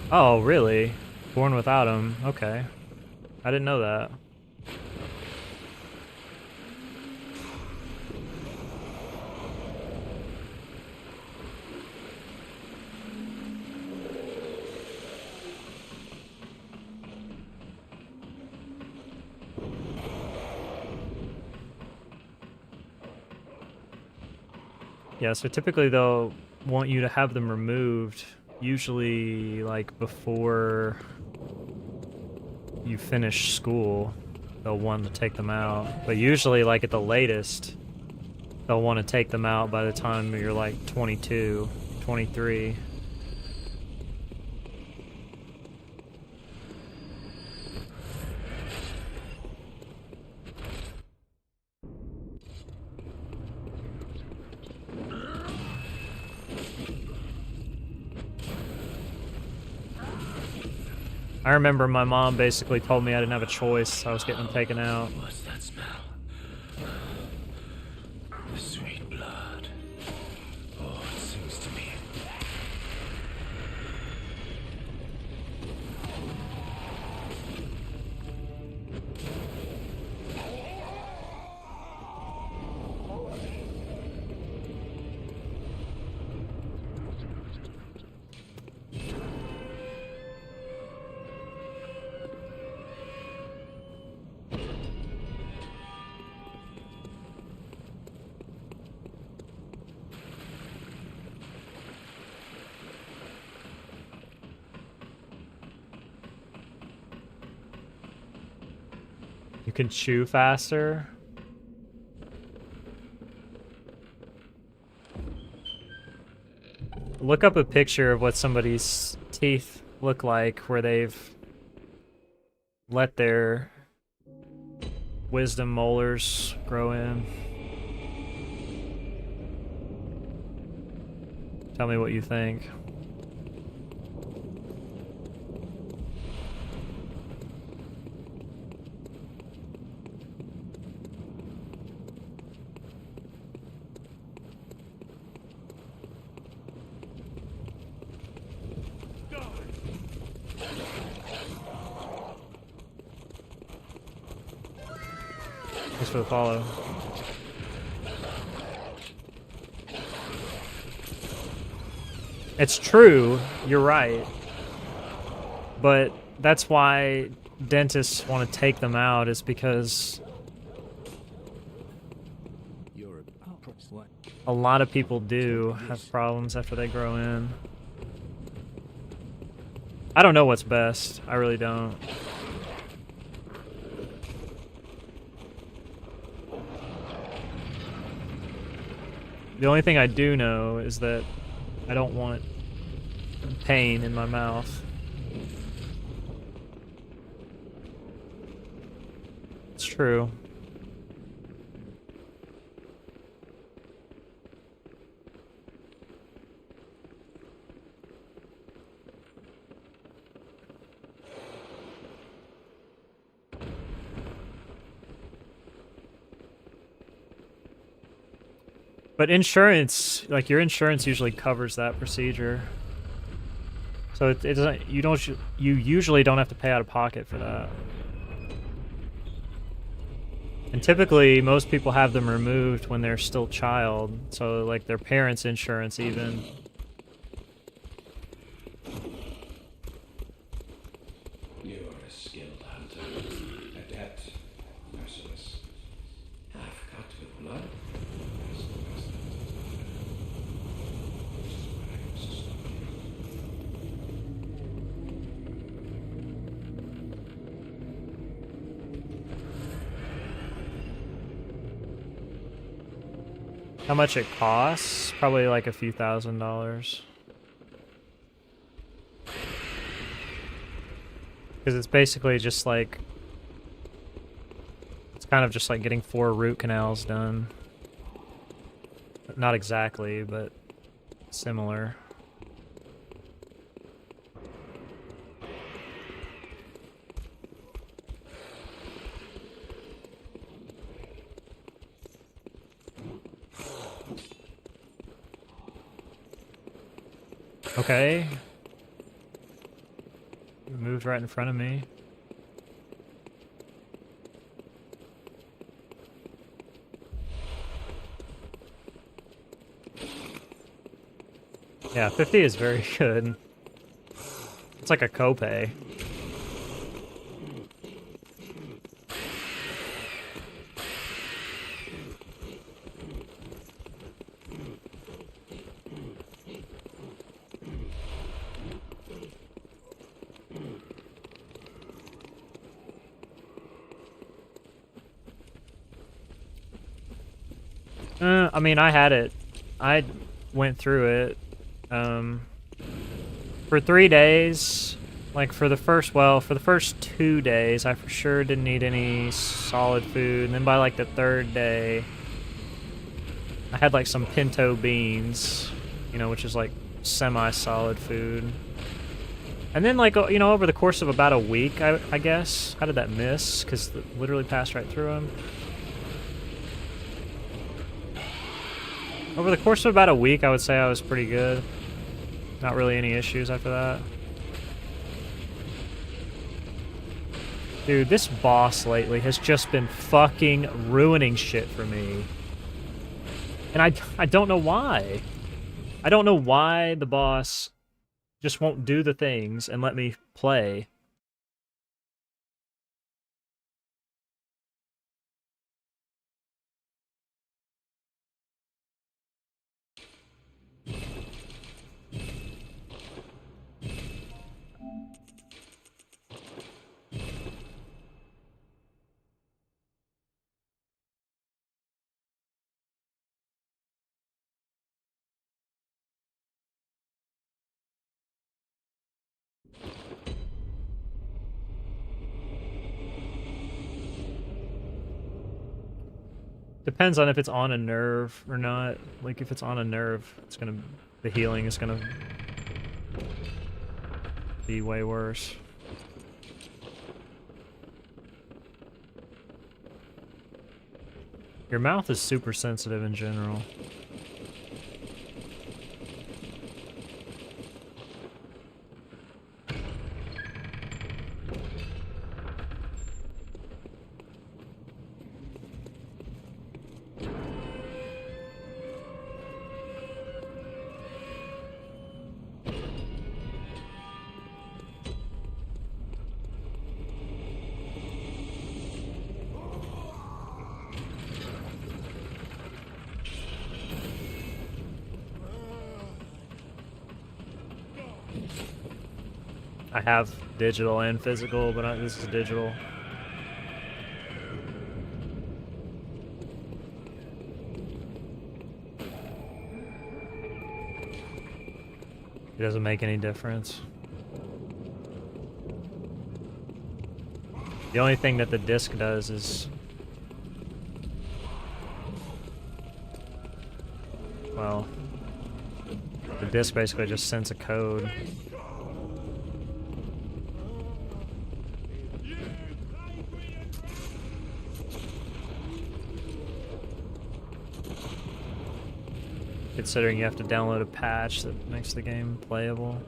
A: Oh, really? Born without him. Okay. I didn't know that. Yeah, so typically they'll want you to have them removed, usually like before you finish school. They'll want to take them out, but usually like at the latest, they'll want to take them out by the time you're like 22, 23. I remember my mom basically told me I didn't have a choice. I was getting them taken out.
B: What's that smell? The sweet blood. Oh, it sings to me.
A: You can chew faster. Look up a picture of what somebody's teeth look like where they've let their wisdom molars grow in. Tell me what you think. Thanks for the follow. It's true, you're right. But that's why dentists want to take them out, is because a lot of people do have problems after they grow in. I don't know what's best. I really don't. The only thing I do know is that I don't want pain in my mouth. It's true. But insurance, like your insurance usually covers that procedure. So it doesn't, you usually don't have to pay out of pocket for that. And typically most people have them removed when they're still child, so like their parents' insurance even.
B: You are a skilled hunter, adept, merciless. I've cut with blood.
A: How much it costs? Probably like a few $1,000s. Because it's basically just like, it's kind of just like getting 4 root canals done. Not exactly, but similar. Okay. You moved right in front of me. Yeah, 50 is very good. It's like a copay. I mean, I had it. I went through it. For 3 days, like for the first 2 days, I for sure didn't eat any solid food. And then by like the 3rd day, I had like some pinto beans, you know, which is like semi-solid food. And then like, you know, over the course of about a week, I guess. How did that miss? Because it literally passed right through him. Over the course of about a week, I would say I was pretty good. Not really any issues after that. Dude, this boss lately has just been fucking ruining shit for me. And I don't know why. I don't know why the boss just won't do the things and let me play. Depends on if it's on a nerve or not. Like, if it's on a nerve, the healing is gonna be way worse. Your mouth is super sensitive in general. I have digital and physical, but this is digital. It doesn't make any difference. The only thing that the disc does is... well, the disc basically just sends a code. Considering you have to download a patch that makes the game playable.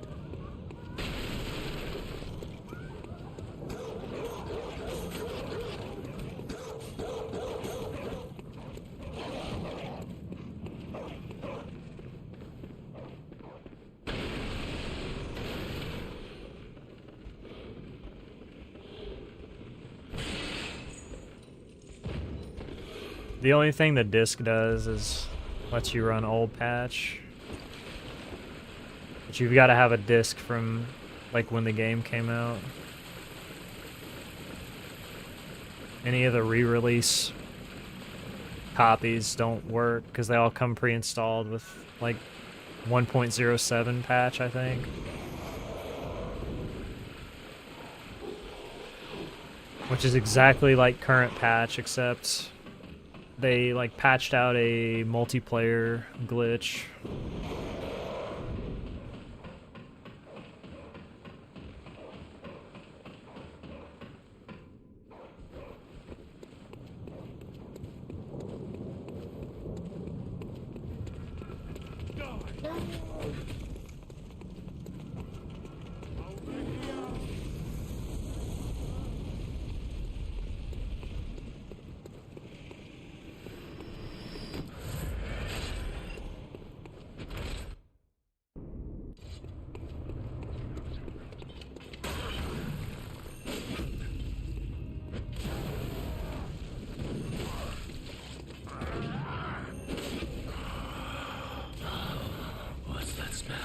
A: The only thing the disc does is lets you run old patch. But you've got to have a disc from like when the game came out. Any of the re-release copies don't work because they all come pre-installed with like 1.07 patch, I think. Which is exactly like current patch, except they like patched out a multiplayer glitch.
B: What's that smell?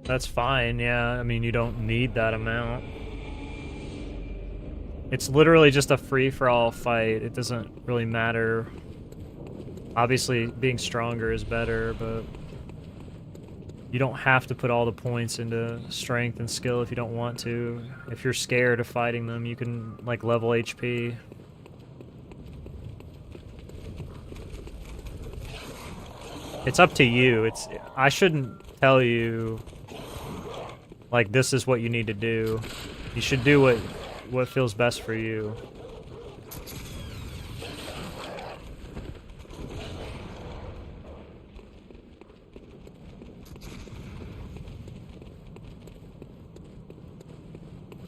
A: That's fine, yeah. I mean, you don't need that amount. It's literally just a free-for-all fight. It doesn't really matter. Obviously, being stronger is better, but you don't have to put all the points into strength and skill if you don't want to. If you're scared of fighting them, you can, like, level HP. It's up to you. I shouldn't tell you, like, this is what you need to do. You should do what feels best for you.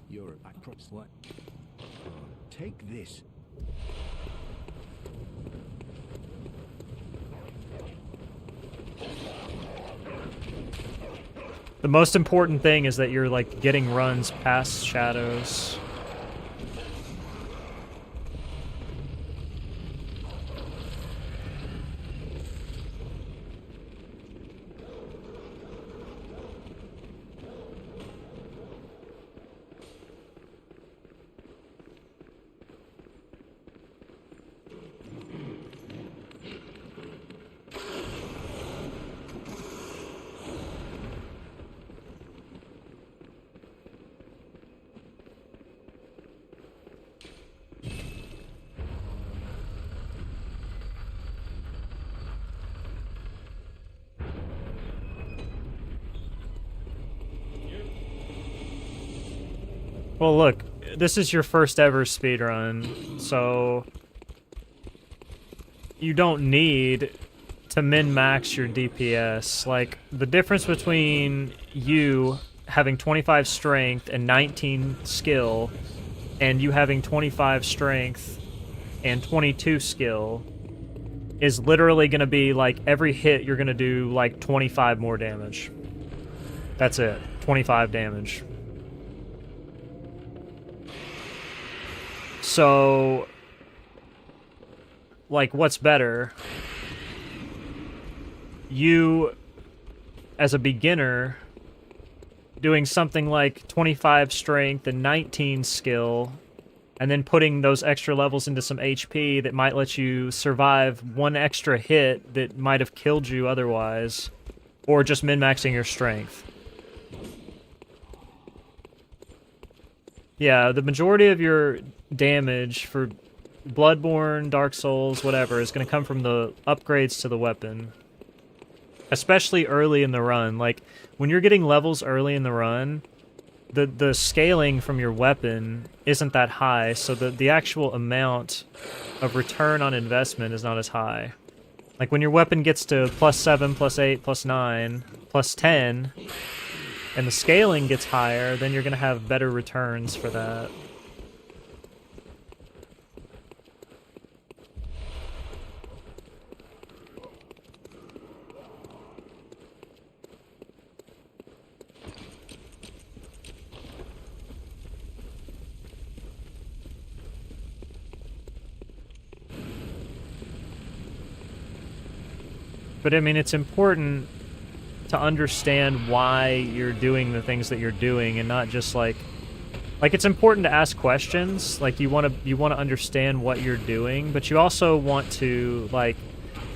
C: You're I cross what? Take this.
A: The most important thing is that you're, like, getting runs past shadows. Well, look, this is your first ever speedrun, so you don't need to min-max your DPS. Like, the difference between you having 25 strength and 19 skill and you having 25 strength and 22 skill is literally going to be, like, every hit you're going to do, like, 25 more damage. That's it. 25 damage. So, like, what's better? You, as a beginner, doing something like 25 strength and 19 skill, and then putting those extra levels into some HP that might let you survive one extra hit that might have killed you otherwise, or just min-maxing your strength. Yeah, the majority of your damage for Bloodborne, Dark Souls, whatever, is going to come from the upgrades to the weapon. Especially early in the run. Like, when you're getting levels early in the run, the scaling from your weapon isn't that high, so the actual amount of return on investment is not as high. Like, when your weapon gets to +7, +8, +9, +10, and the scaling gets higher, then you're going to have better returns for that. But I mean, it's important to understand why you're doing the things that you're doing, and not just like it's important to ask questions. Like, you want to understand what you're doing, but you also want to, like,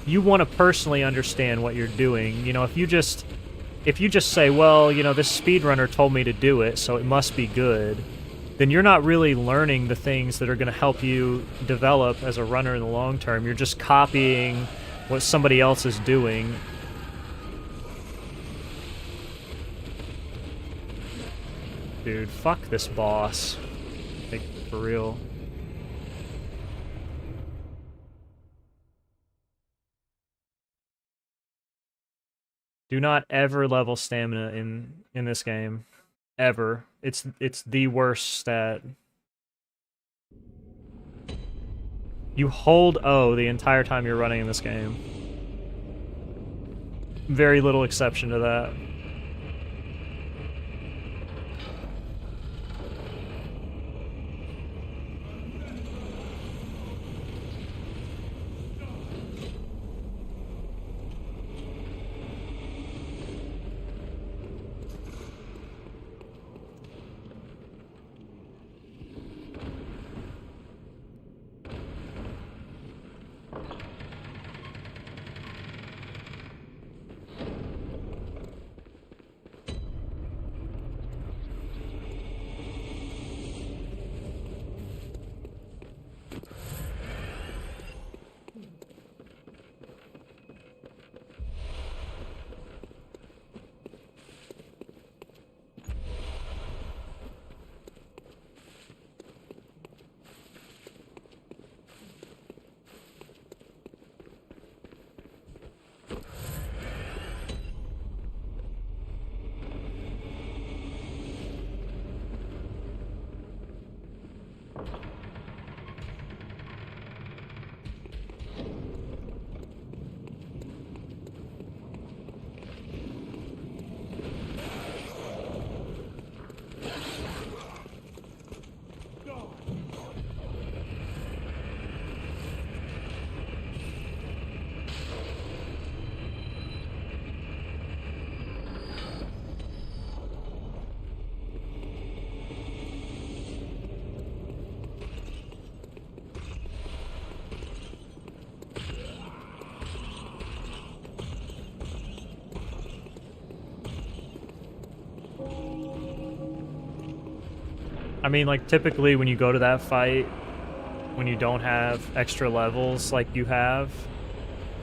A: you want to personally understand what you're doing. You know, if you just say, well, you know, this speedrunner told me to do it, so it must be good, then you're not really learning the things that are going to help you develop as a runner in the long term. You're just copying what somebody else is doing. Dude, fuck this boss. Like, for real. Do not ever level stamina in this game. Ever. It's the worst stat. You hold O the entire time you're running in this game. Very little exception to that. I mean, like, typically when you go to that fight, when you don't have extra levels like you have,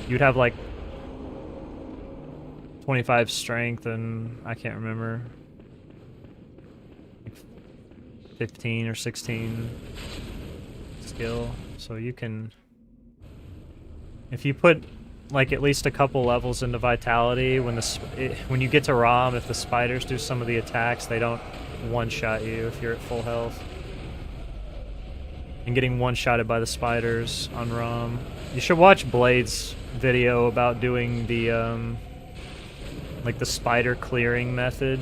A: you'd have, like, 25 strength and I can't remember, like 15 or 16 skill. So you can, if you put like at least a couple levels into vitality, when when you get to ROM, if the spiders do some of the attacks, they don't one-shot you if you're at full health. And getting one-shotted by the spiders on ROM. You should watch Blade's video about doing the like the spider clearing method.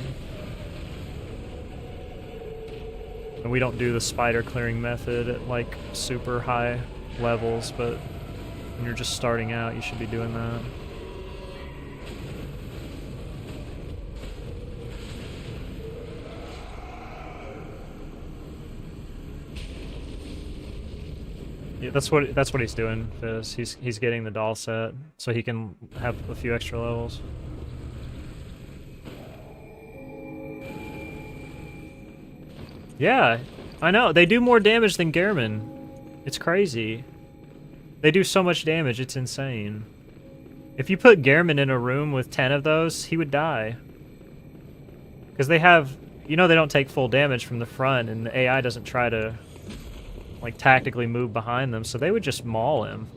A: And we don't do the spider clearing method at like super high levels, but when you're just starting out, you should be doing that. Yeah, that's what he's doing. Is he's getting the doll set so he can have a few extra levels. Yeah, I know. They do more damage than Gehrman. It's crazy. They do so much damage, it's insane. If you put Gehrman in a room with 10 of those, he would die. Because they have... You know they don't take full damage from the front, and the AI doesn't try to, like, tactically move behind them, so they would just maul him.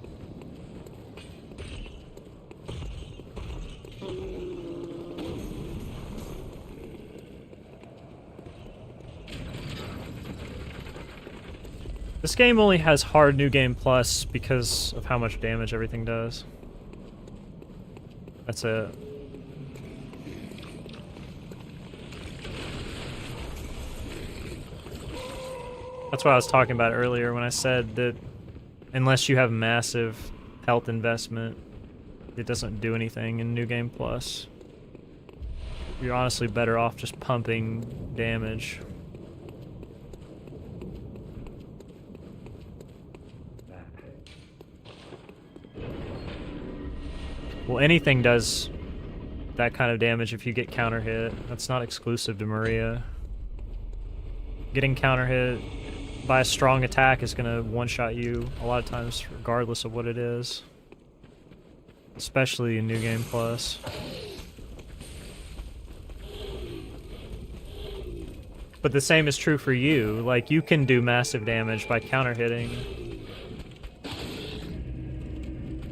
A: This game only has hard New Game Plus because of how much damage everything does. That's it. That's what I was talking about earlier when I said that unless you have massive health investment, it doesn't do anything in New Game Plus. You're honestly better off just pumping damage. Well, anything does that kind of damage if you get counter hit. That's not exclusive to Maria. Getting counter hit by a strong attack is going to one-shot you a lot of times regardless of what it is. Especially in New Game Plus. But the same is true for you. Like, you can do massive damage by counter hitting.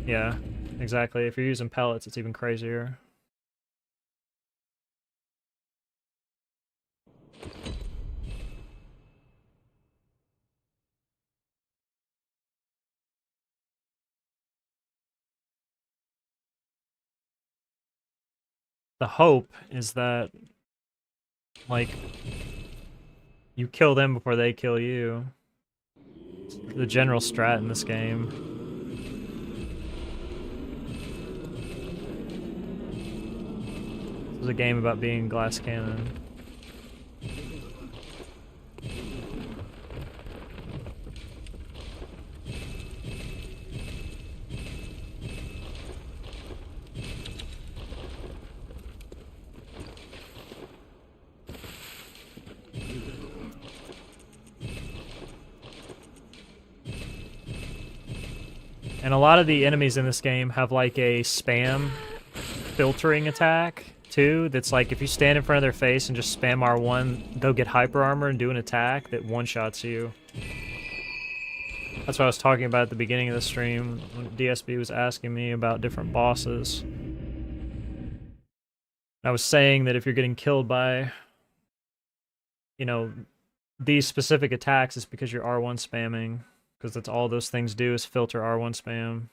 A: Yeah. Exactly. If you're using pellets, it's even crazier. The hope is that, like, you kill them before they kill you. It's the general strat in this game. This is a game about being glass cannon. And a lot of the enemies in this game have like a spam filtering attack too, that's like if you stand in front of their face and just spam R1, they'll get hyper armor and do an attack that one-shots you. That's what I was talking about at the beginning of the stream when DSB was asking me about different bosses. I was saying that if you're getting killed by, you know, these specific attacks, it's because you're R1 spamming, because that's all those things do is filter R1 spam.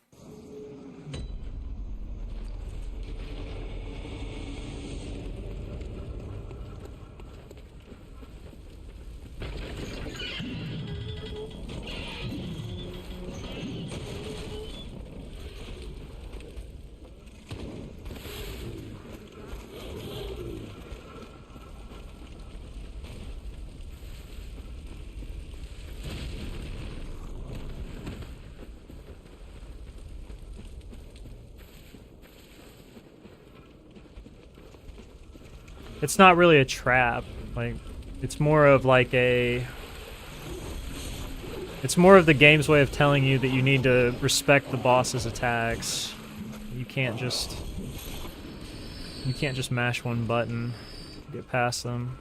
A: It's not really a trap, like, it's more of like a It's more of the game's way of telling you that you need to respect the boss's attacks. You can't just mash one button, get past them.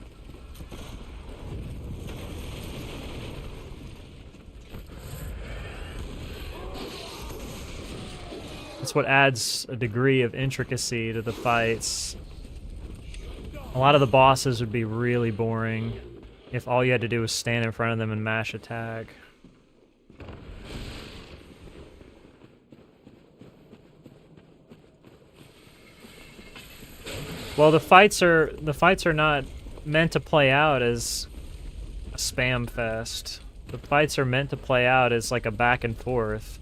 A: That's what adds a degree of intricacy to the fights. A lot of the bosses would be really boring if all you had to do was stand in front of them and mash attack. Well, the fights are not meant to play out as a spam fest. The fights are meant to play out as like a back and forth.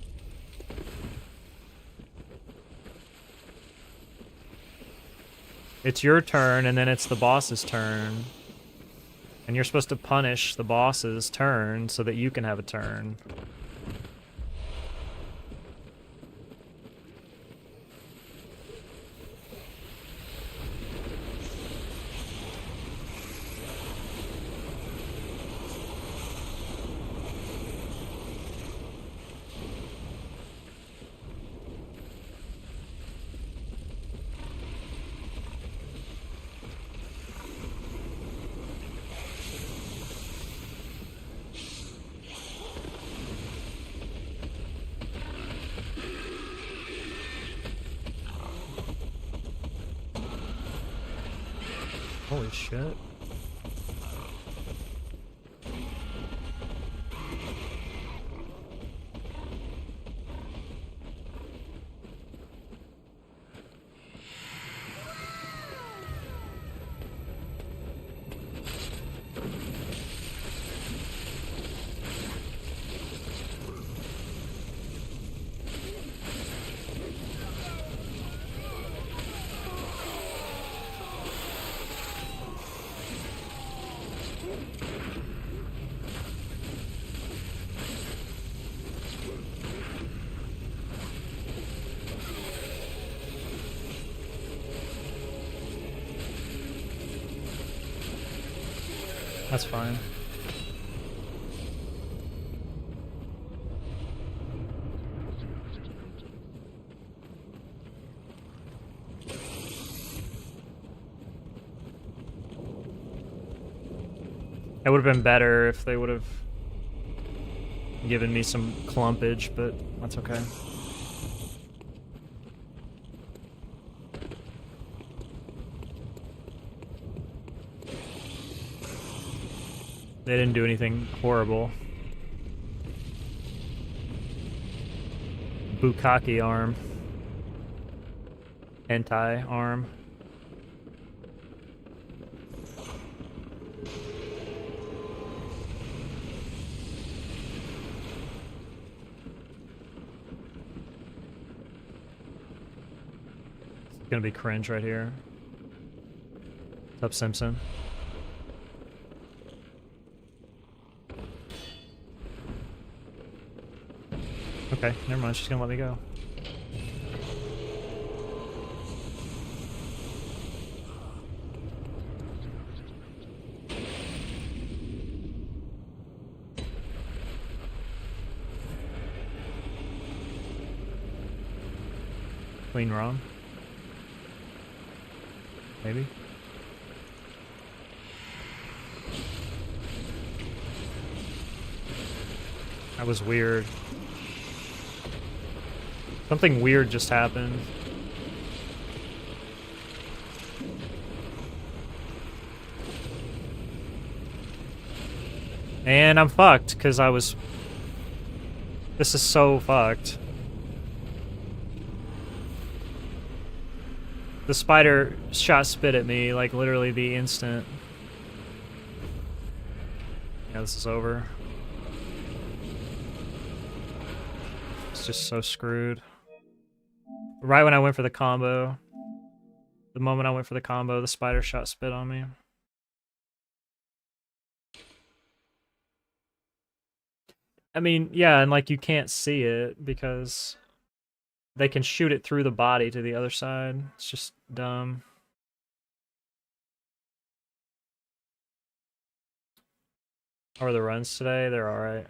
A: It's your turn, and then it's the boss's turn. And you're supposed to punish the boss's turn so that you can have a turn. Holy shit. That's fine. It would have been better if they would have given me some clumpage, but that's okay. They didn't do anything horrible. Bukkake arm. Hentai arm. It's gonna be cringe right here. What's up, Simpson? Okay, never mind, she's gonna let me go. Clean ROM? Maybe? That was weird. Something weird just happened. And I'm fucked, because I was... This is so fucked. The spider shot spit at me, like, literally the instant. Yeah, this is over. It's just so screwed. Right when I went for the combo, the moment I went for the combo, the spider shot spit on me. I mean, yeah, and like you can't see it because they can shoot it through the body to the other side. It's just dumb. How are the runs today? They're alright.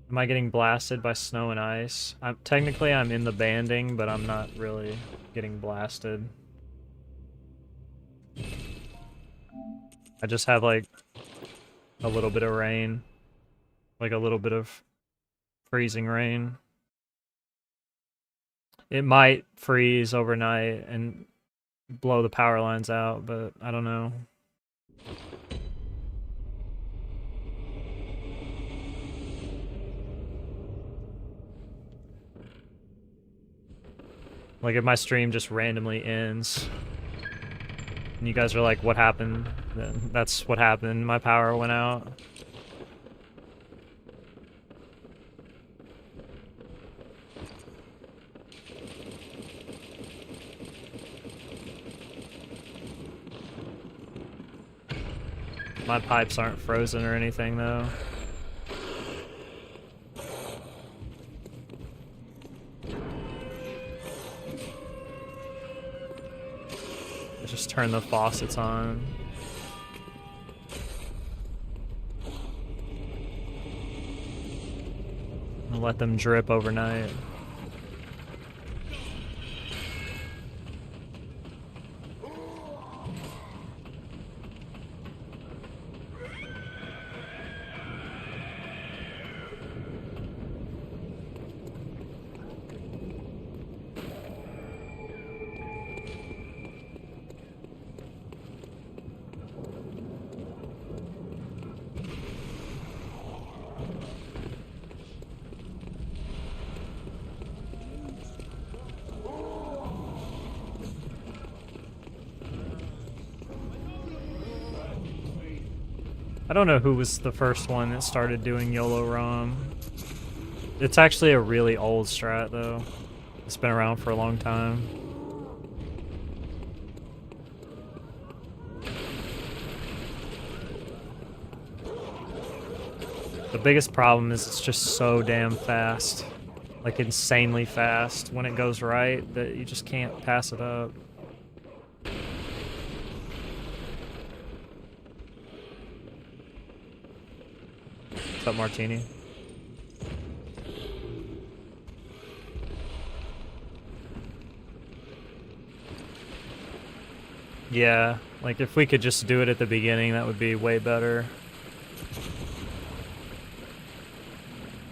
A: Am I getting blasted by snow and ice? Technically I'm in the banding, but I'm not really getting blasted. I just have like a little bit of rain. Like a little bit of freezing rain. It might freeze overnight and blow the power lines out, but I don't know. Like if my stream just randomly ends and you guys are like, what happened? Then that's what happened. My power went out. My pipes aren't frozen or anything though. Just turn the faucets on. And let them drip overnight. I don't know who was the first one that started doing YOLO ROM. It's actually a really old strat though. It's been around for a long time. The biggest problem is it's just so damn fast. Like insanely fast when it goes right that you just can't pass it up. What's up, Martini? Yeah, like if we could just do it at the beginning, that would be way better.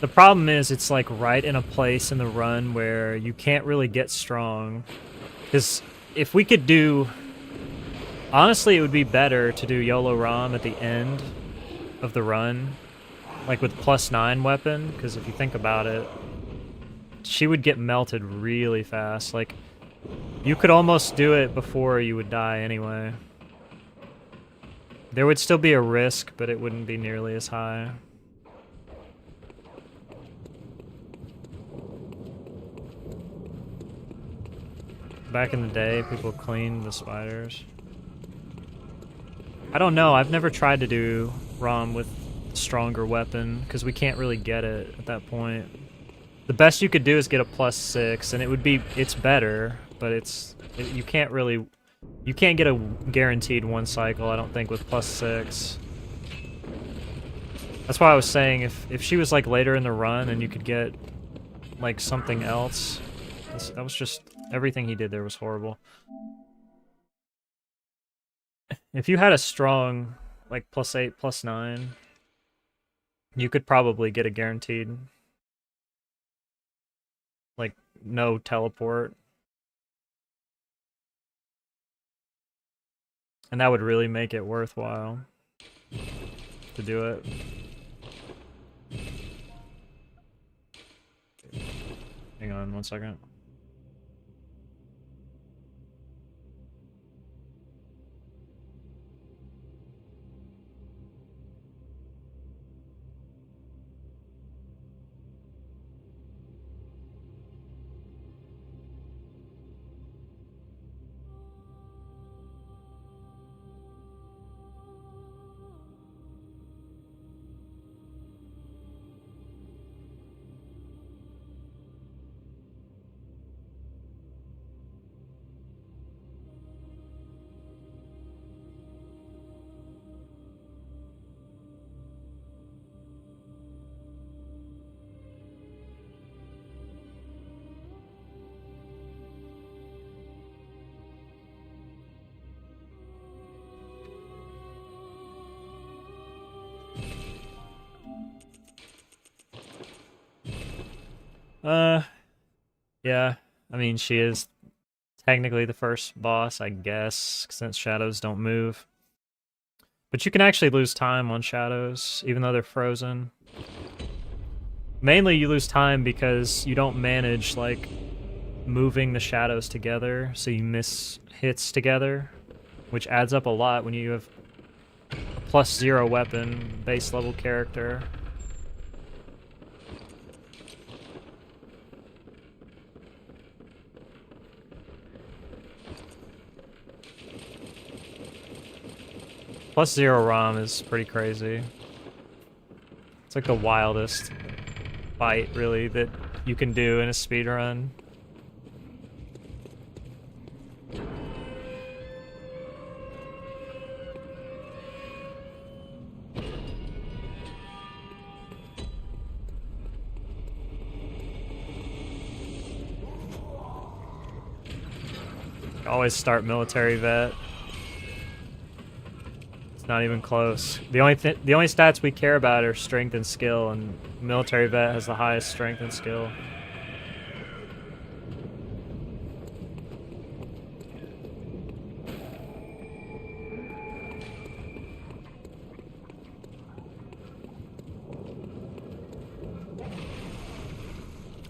A: The problem is it's like right in a place in the run where you can't really get strong. Because if we could do... Honestly, it would be better to do YOLO ROM at the end of the run. Like with +9 weapon, because if you think about it, she would get melted really fast. Like, you could almost do it before you would die anyway. There would still be a risk, but it wouldn't be nearly as high. Back in the day, people cleaned the spiders. I don't know, I've never tried to do ROM with stronger weapon, because we can't really get it at that point. The best you could do is get a +6, and it's better, but you can't really, you can't get a guaranteed one cycle, I don't think, with +6. That's why I was saying, if she was like later in the run and you could get like something else, that was just, everything he did there was horrible. If you had a strong, like +8, +9, you could probably get a guaranteed, like, no teleport. And that would really make it worthwhile to do it. Hang on 1 second. Uh, yeah. I mean, she is technically the first boss, I guess, since shadows don't move. But you can actually lose time on shadows, even though they're frozen. Mainly you lose time because you don't manage, like, moving the shadows together, so you miss hits together, which adds up a lot when you have a +0 weapon, base level character. +0 ROM is pretty crazy. It's like the wildest fight, really, that you can do in a speedrun. Always start military vet. It's not even close. The only stats we care about are strength and skill, and military vet has the highest strength and skill.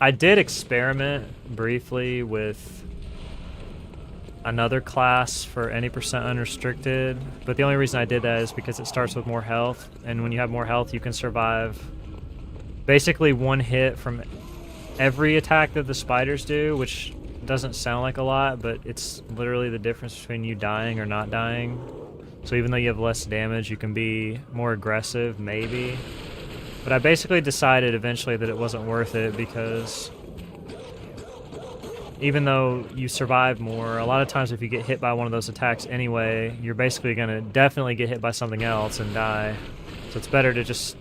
A: I did experiment briefly with another class for any percent unrestricted, but the only reason I did that is because it starts with more health, and when you have more health you can survive basically one hit from every attack that the spiders do, which doesn't sound like a lot, but it's literally the difference between you dying or not dying. So even though you have less damage, you can be more aggressive, maybe. But I basically decided eventually that it wasn't worth it, because even though you survive more, a lot of times if you get hit by one of those attacks anyway, you're basically going to definitely get hit by something else and die. So it's better to just,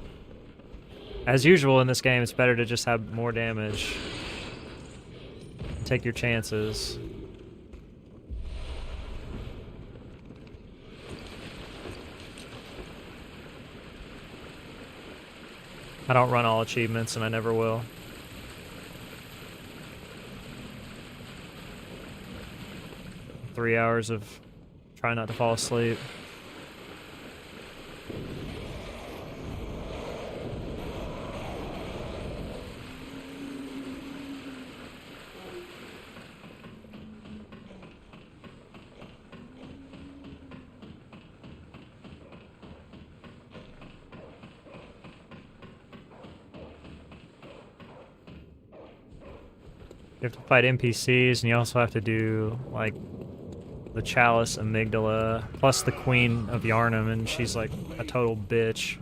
A: as usual in this game, it's better to just have more damage. Take your chances. I don't run all achievements, and I never will. Three hours of trying not to fall asleep. You have to fight NPCs, and you also have to do, like, the Chalice Amygdala, plus the Queen of Yarnum, and she's like a total bitch.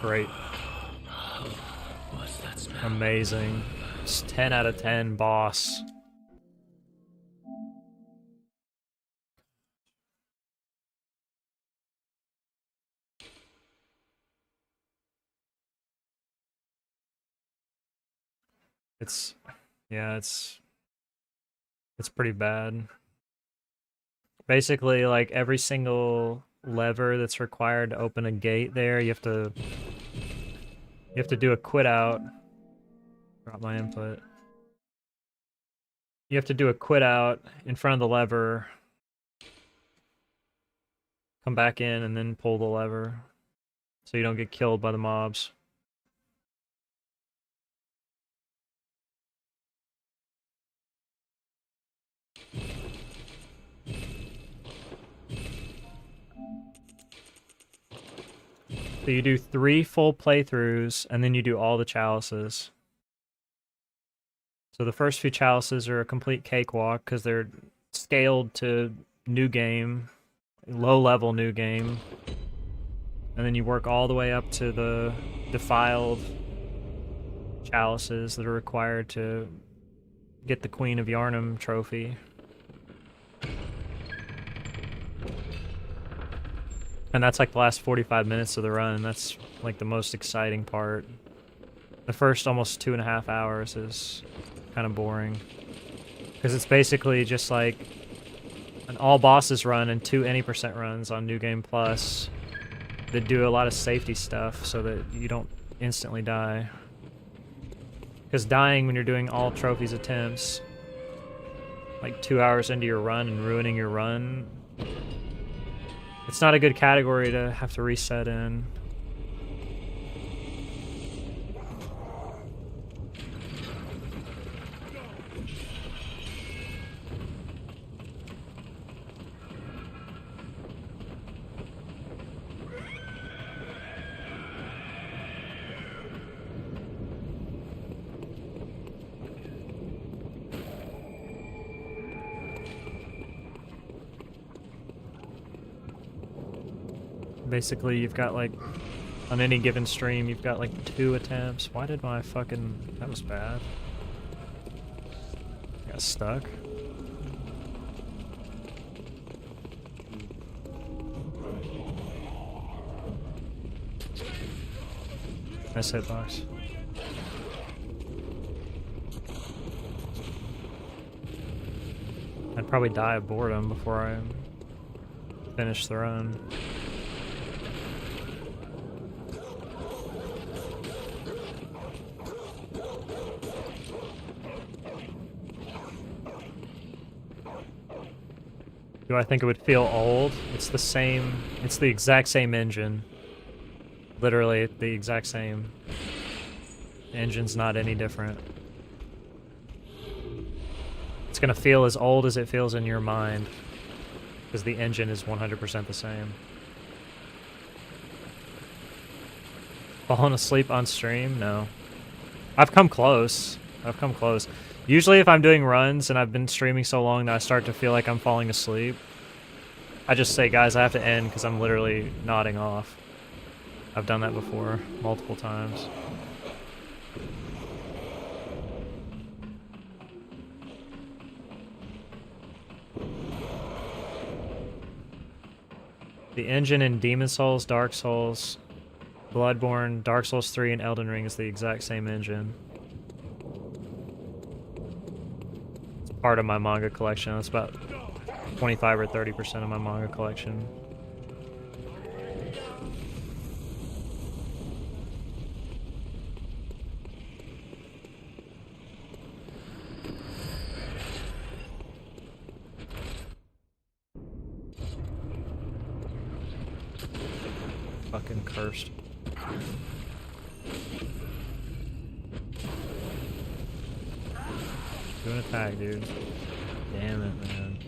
A: Great.
B: What's that smell?
A: Amazing. It's 10 out of 10 boss. Yeah, it's pretty bad. Basically, like, every single lever that's required to open a gate there, you have to do a quit out. Drop my input. You have to do a quit out in front of the lever, come back in, and then pull the lever so you don't get killed by the mobs. So you do 3 full playthroughs, and then you do all the chalices. So the first few chalices are a complete cakewalk because they're scaled to new game, low level new game. And then you work all the way up to the defiled chalices that are required to get the Queen of Yarnum trophy. And that's like the last 45 minutes of the run. That's like the most exciting part. The first almost 2.5 hours is kind of boring. Because it's basically just like an all bosses run and 2 any % runs on New Game Plus that do a lot of safety stuff so that you don't instantly die. Because dying when you're doing all trophies attempts, like 2 hours into your run and ruining your run, it's not a good category to have to reset in. Basically, you've got like, on any given stream, you've got like 2 attempts. Why did my fucking... That was bad. I got stuck. Nice hitbox. I'd probably die of boredom before I finish the run. Do I think it would feel old? It's the same, it's the exact same engine. Literally the exact same. The engine's not any different. It's gonna feel as old as it feels in your mind, because the engine is 100% the same. Falling asleep on stream? No. I've come close. I've come close. Usually if I'm doing runs and I've been streaming so long that I start to feel like I'm falling asleep, I just say, guys, I have to end because I'm literally nodding off. I've done that before, multiple times. The engine in Demon Souls, Dark Souls, Bloodborne, Dark Souls 3, and Elden Ring is the exact same engine. It's part of my manga collection. It's about 25 or 30% of my manga collection. Fucking cursed. Do an attack, dude. Damn it, man.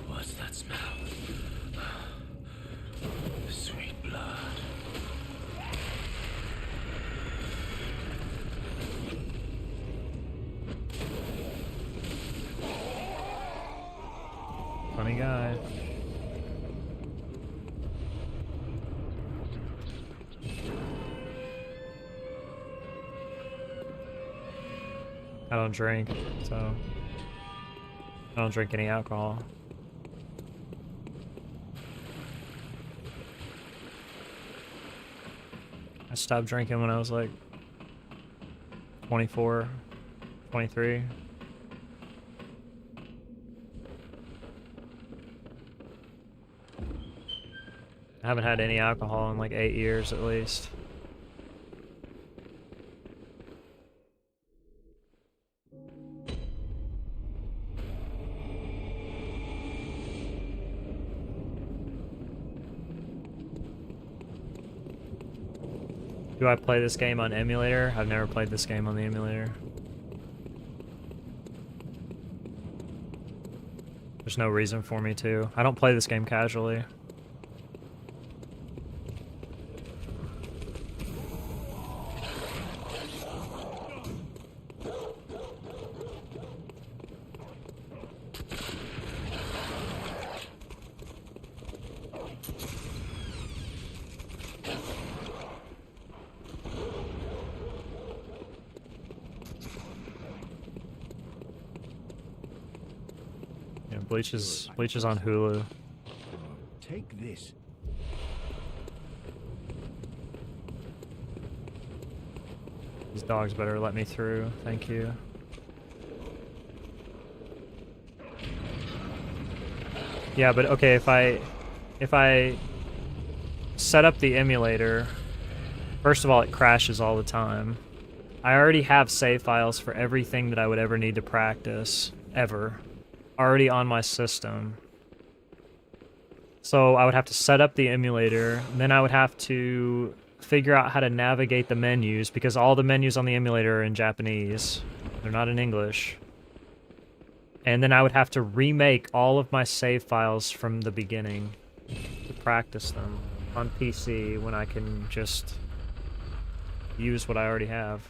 B: What's that smell? Sweet blood.
A: Funny guy. I don't drink, so I don't drink any alcohol. I stopped drinking when I was like 24, 23. I haven't had any alcohol in like 8 years at least. Do I play this game on emulator? I've never played this game on the emulator. There's no reason for me to. I don't play this game casually. Bleach is on Hulu.
C: Take this.
A: These dogs better let me through. Thank you. Yeah, but okay, if I set up the emulator, first of all, it crashes all the time. I already have save files for everything that I would ever need to practice, ever, already on my system. So I would have to set up the emulator, and then I would have to figure out how to navigate the menus, because all the menus on the emulator are in Japanese. They're not in English. And then I would have to remake all of my save files from the beginning to practice them on PC when I can just use what I already have.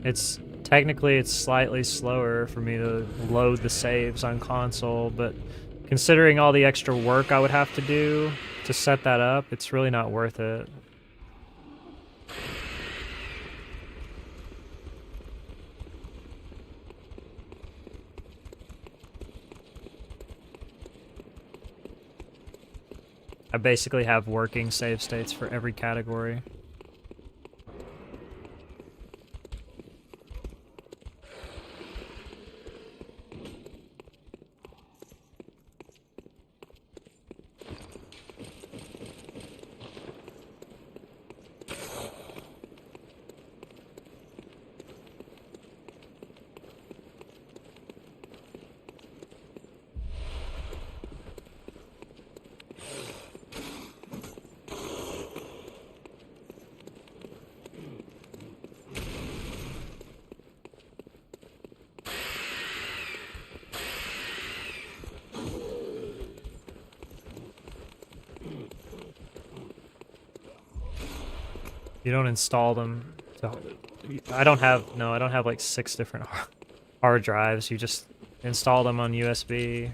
A: It's technically it's slightly slower for me to load the saves on console, but considering all the extra work I would have to do to set that up, it's really not worth it. I basically have working save states for every category. You don't install them. I don't have like 6 different hard drives. You just install them on USB.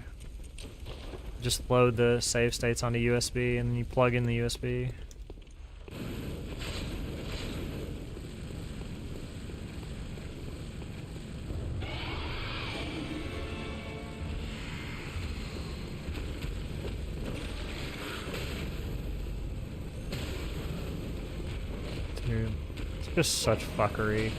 A: Just load the save states onto USB and you plug in the USB. Dude, it's just such fuckery.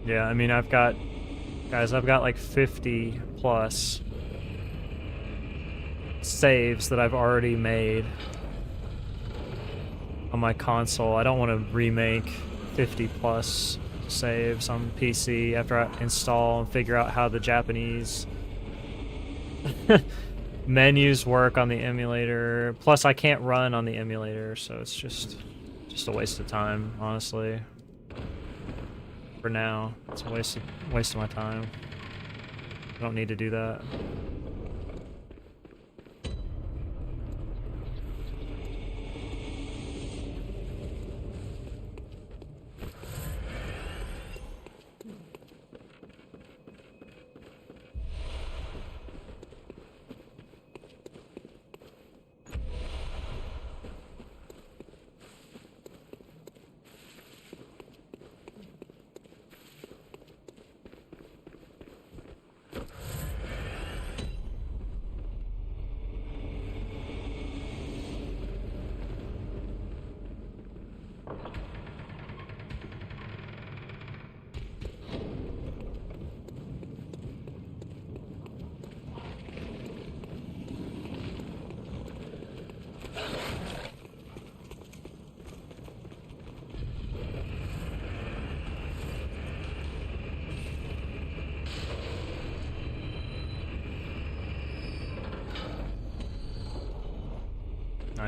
A: Yeah, I mean, I've got like 50 plus saves that I've already made on my console. I don't want to remake 50 plus saves on PC after I install and figure out how the Japanese menus work on the emulator. Plus, I can't run on the emulator, so it's just a waste of time, honestly. For now, it's a waste of my time. I don't need to do that.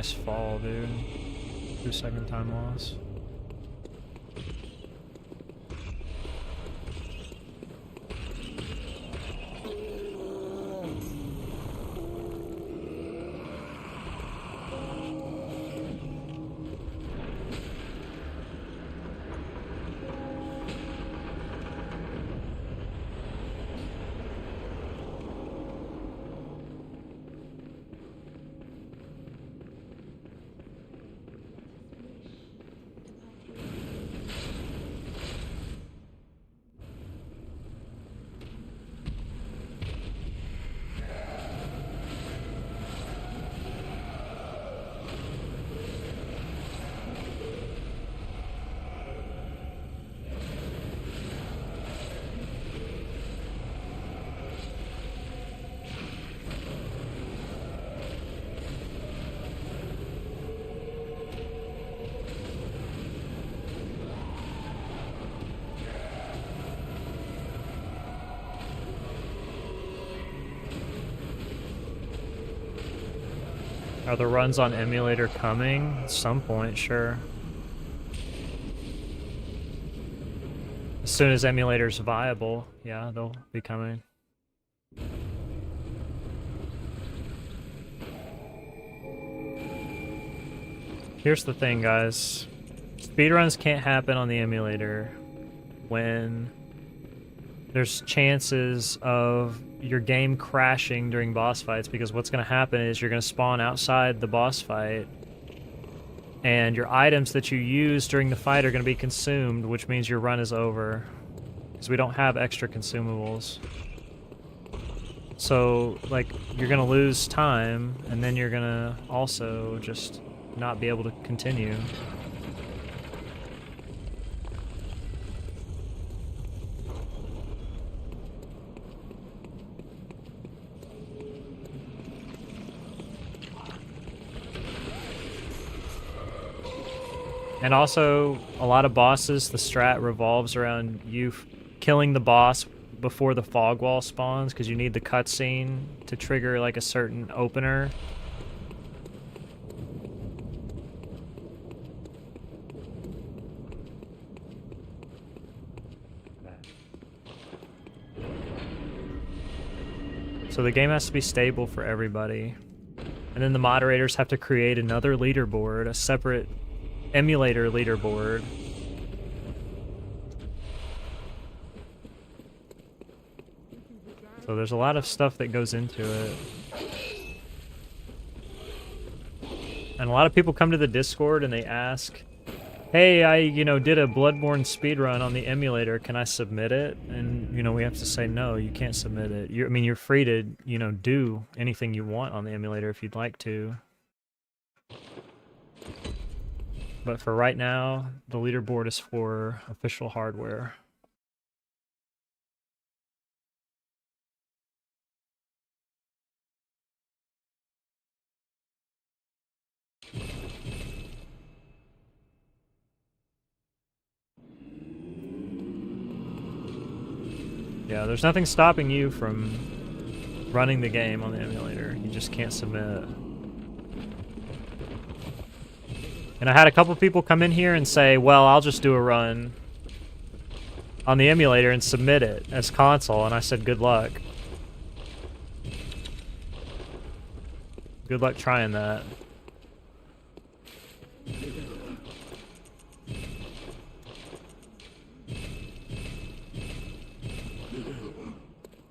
A: Nice fall, dude. 2-second time loss. Are the runs on emulator coming? At some point, sure. As soon as emulator's viable, yeah, they'll be coming. Here's the thing, guys. Speedruns can't happen on the emulator when there's chances of your game crashing during boss fights, because what's going to happen is you're going to spawn outside the boss fight and your items that you use during the fight are going to be consumed, which means your run is over because we don't have extra consumables. So, like, you're going to lose time, and then you're going to also just not be able to continue. And also, a lot of bosses, the strat revolves around you killing the boss before the fog wall spawns, because you need the cutscene to trigger like a certain opener. So the game has to be stable for everybody. And then the moderators have to create another leaderboard, a separate emulator leaderboard. So there's a lot of stuff that goes into it. And a lot of people come to the Discord and they ask, hey, I, did a Bloodborne speedrun on the emulator, can I submit it? And, we have to say, no, you can't submit it. You're free to, do anything you want on the emulator if you'd like to. But for right now, the leaderboard is for official hardware. Yeah, there's nothing stopping you from running the game on the emulator. You just can't submit. And I had a couple people come in here and say, well, I'll just do a run on the emulator and submit it as console. And I said, good luck. Good luck trying that.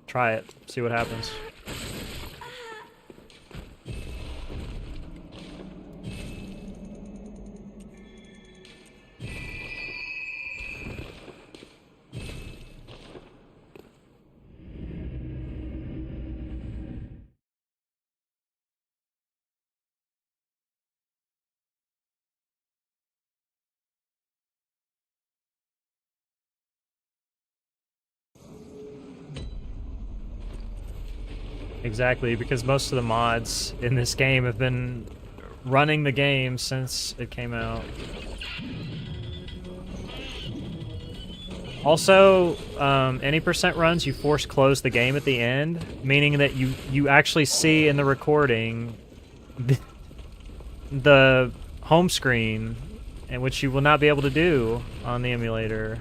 A: Try it. See what happens. Exactly, because most of the mods in this game have been running the game since it came out. Also, any percent runs, you force close the game at the end, meaning that you actually see in the recording the home screen, and which you will not be able to do on the emulator.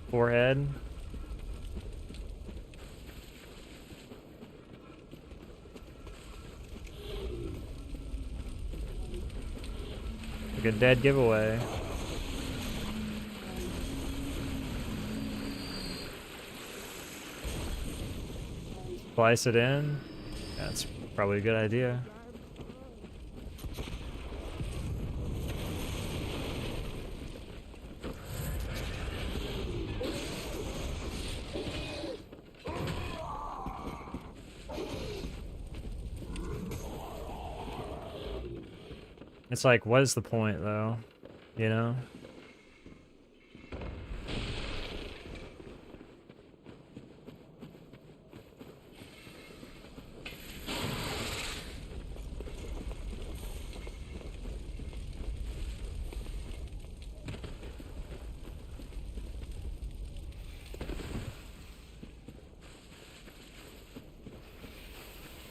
A: Forehead. Like a dead giveaway. Splice it in. That's probably a good idea. It's like, what is the point, though? You know?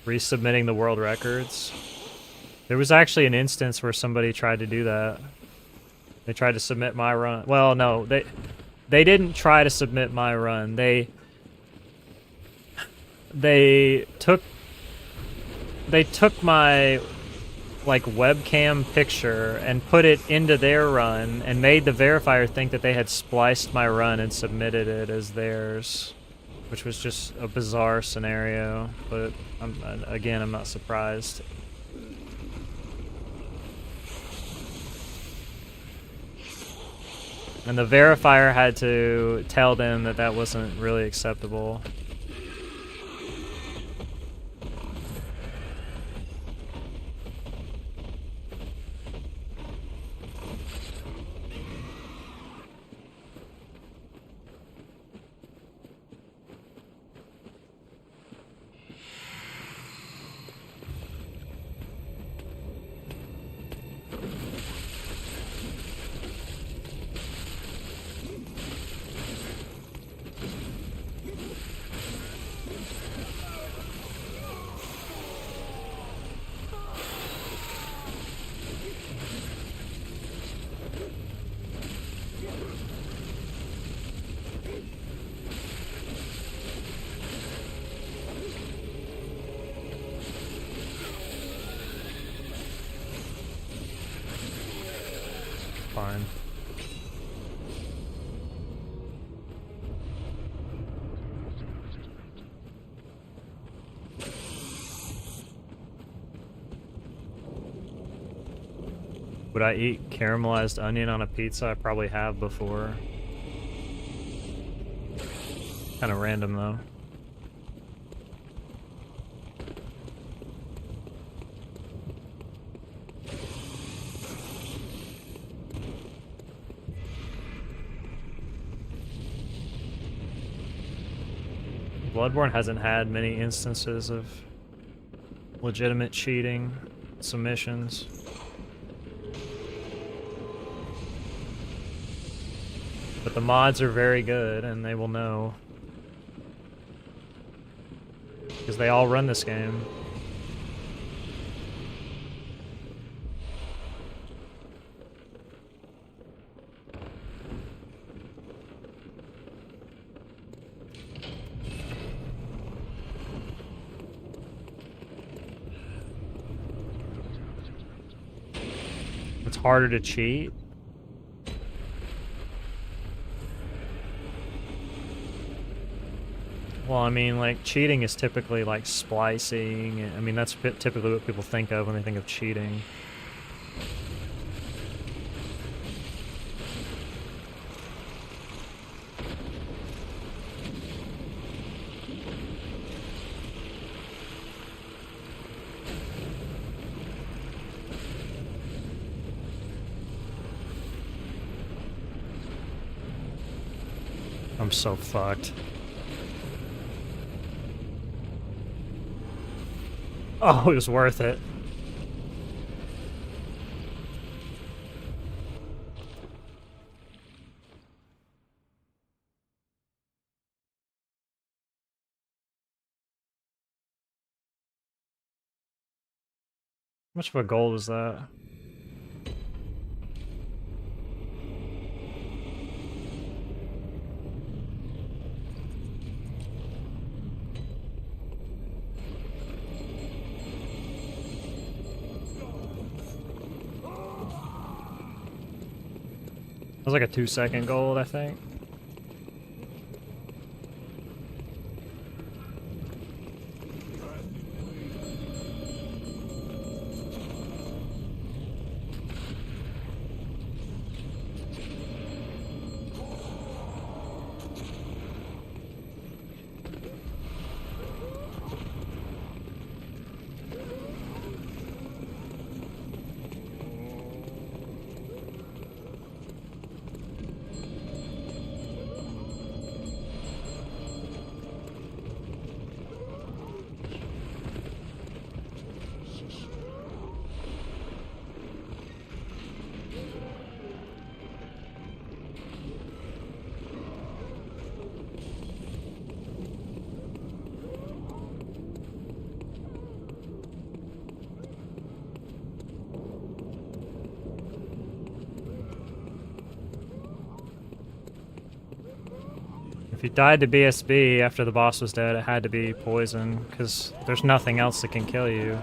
A: Resubmitting the world records. There was actually an instance where somebody tried to do that. They tried to submit my run. Well, no, they didn't try to submit my run. They took my like webcam picture and put it into their run and made the verifier think that they had spliced my run and submitted it as theirs, which was just a bizarre scenario. But I'm not surprised. And the verifier had to tell them that that wasn't really acceptable. Fine. Would I eat caramelized onion on a pizza? I probably have before. Kind of random though. Bloodborne hasn't had many instances of legitimate cheating submissions. But the mods are very good, and they will know. Because they all run this game. It's harder to cheat. Well, I mean, like, cheating is typically, like, splicing. I mean, that's typically what people think of when they think of cheating. I'm so fucked. Oh, it was worth it. much of a goal was that? That was like a 2-second gold, I think. If you died to BSB after the boss was dead, it had to be poison, because there's nothing else that can kill you.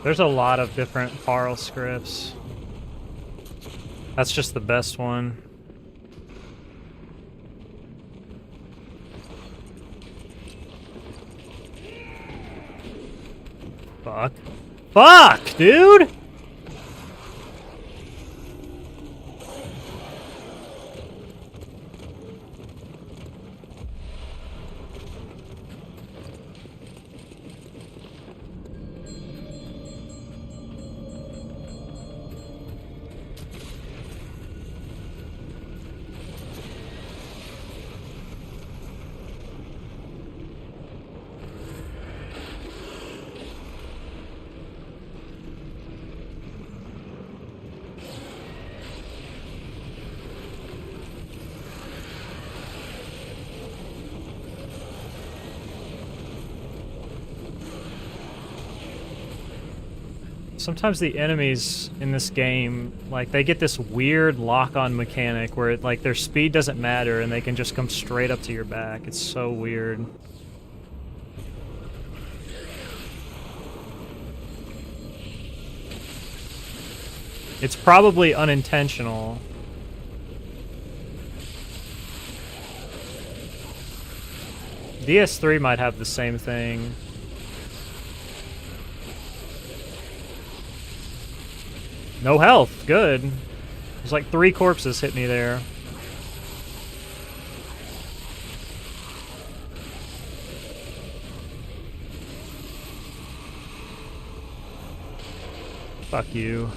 A: There's a lot of different Parl scripts. That's just the best one. Fuck. Fuck, dude! Sometimes the enemies in this game, like, they get this weird lock-on mechanic where, like, their speed doesn't matter and they can just come straight up to your back. It's so weird. It's probably unintentional. DS3 might have the same thing. No health, good. There's like 3 corpses hit me there. Fuck you.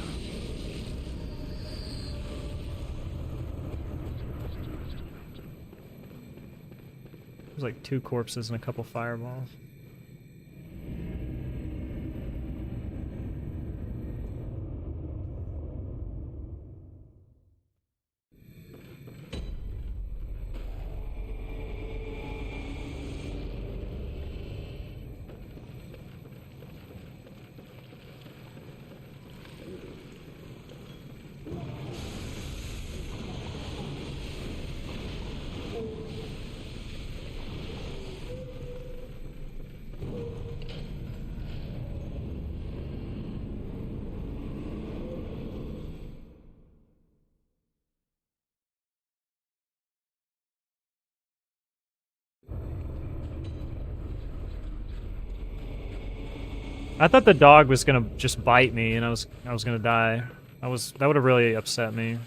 A: There's like 2 corpses and a couple fireballs. I thought the dog was gonna just bite me and I was gonna die. That would have really upset me.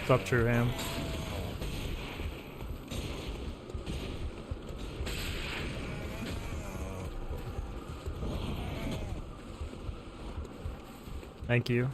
A: What's up, Trueham? Thank you.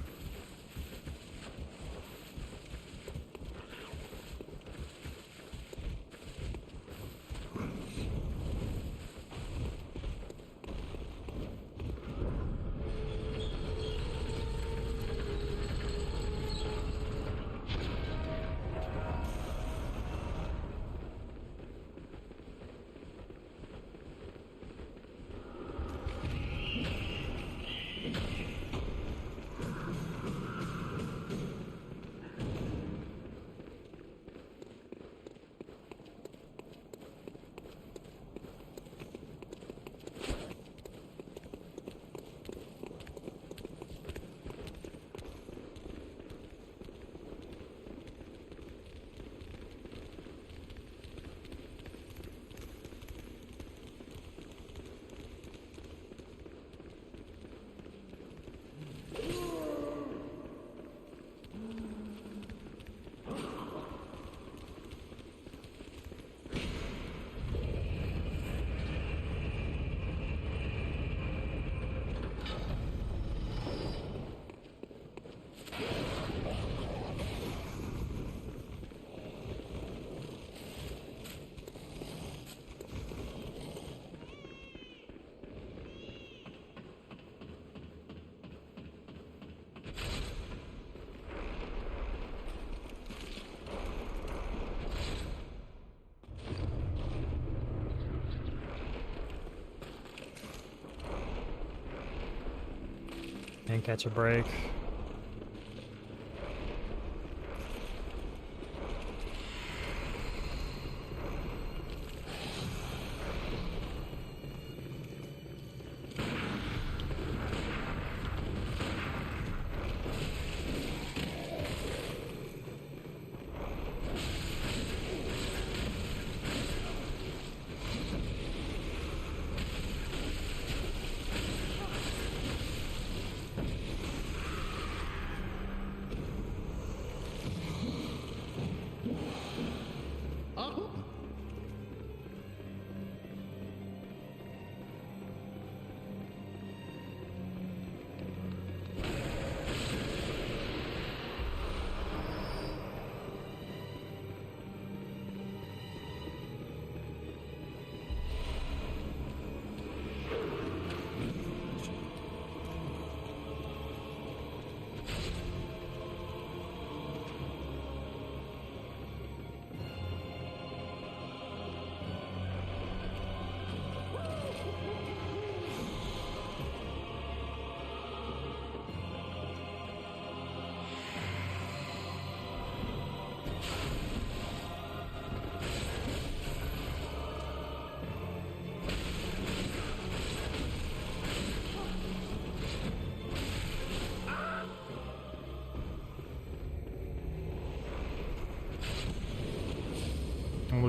A: And catch a break.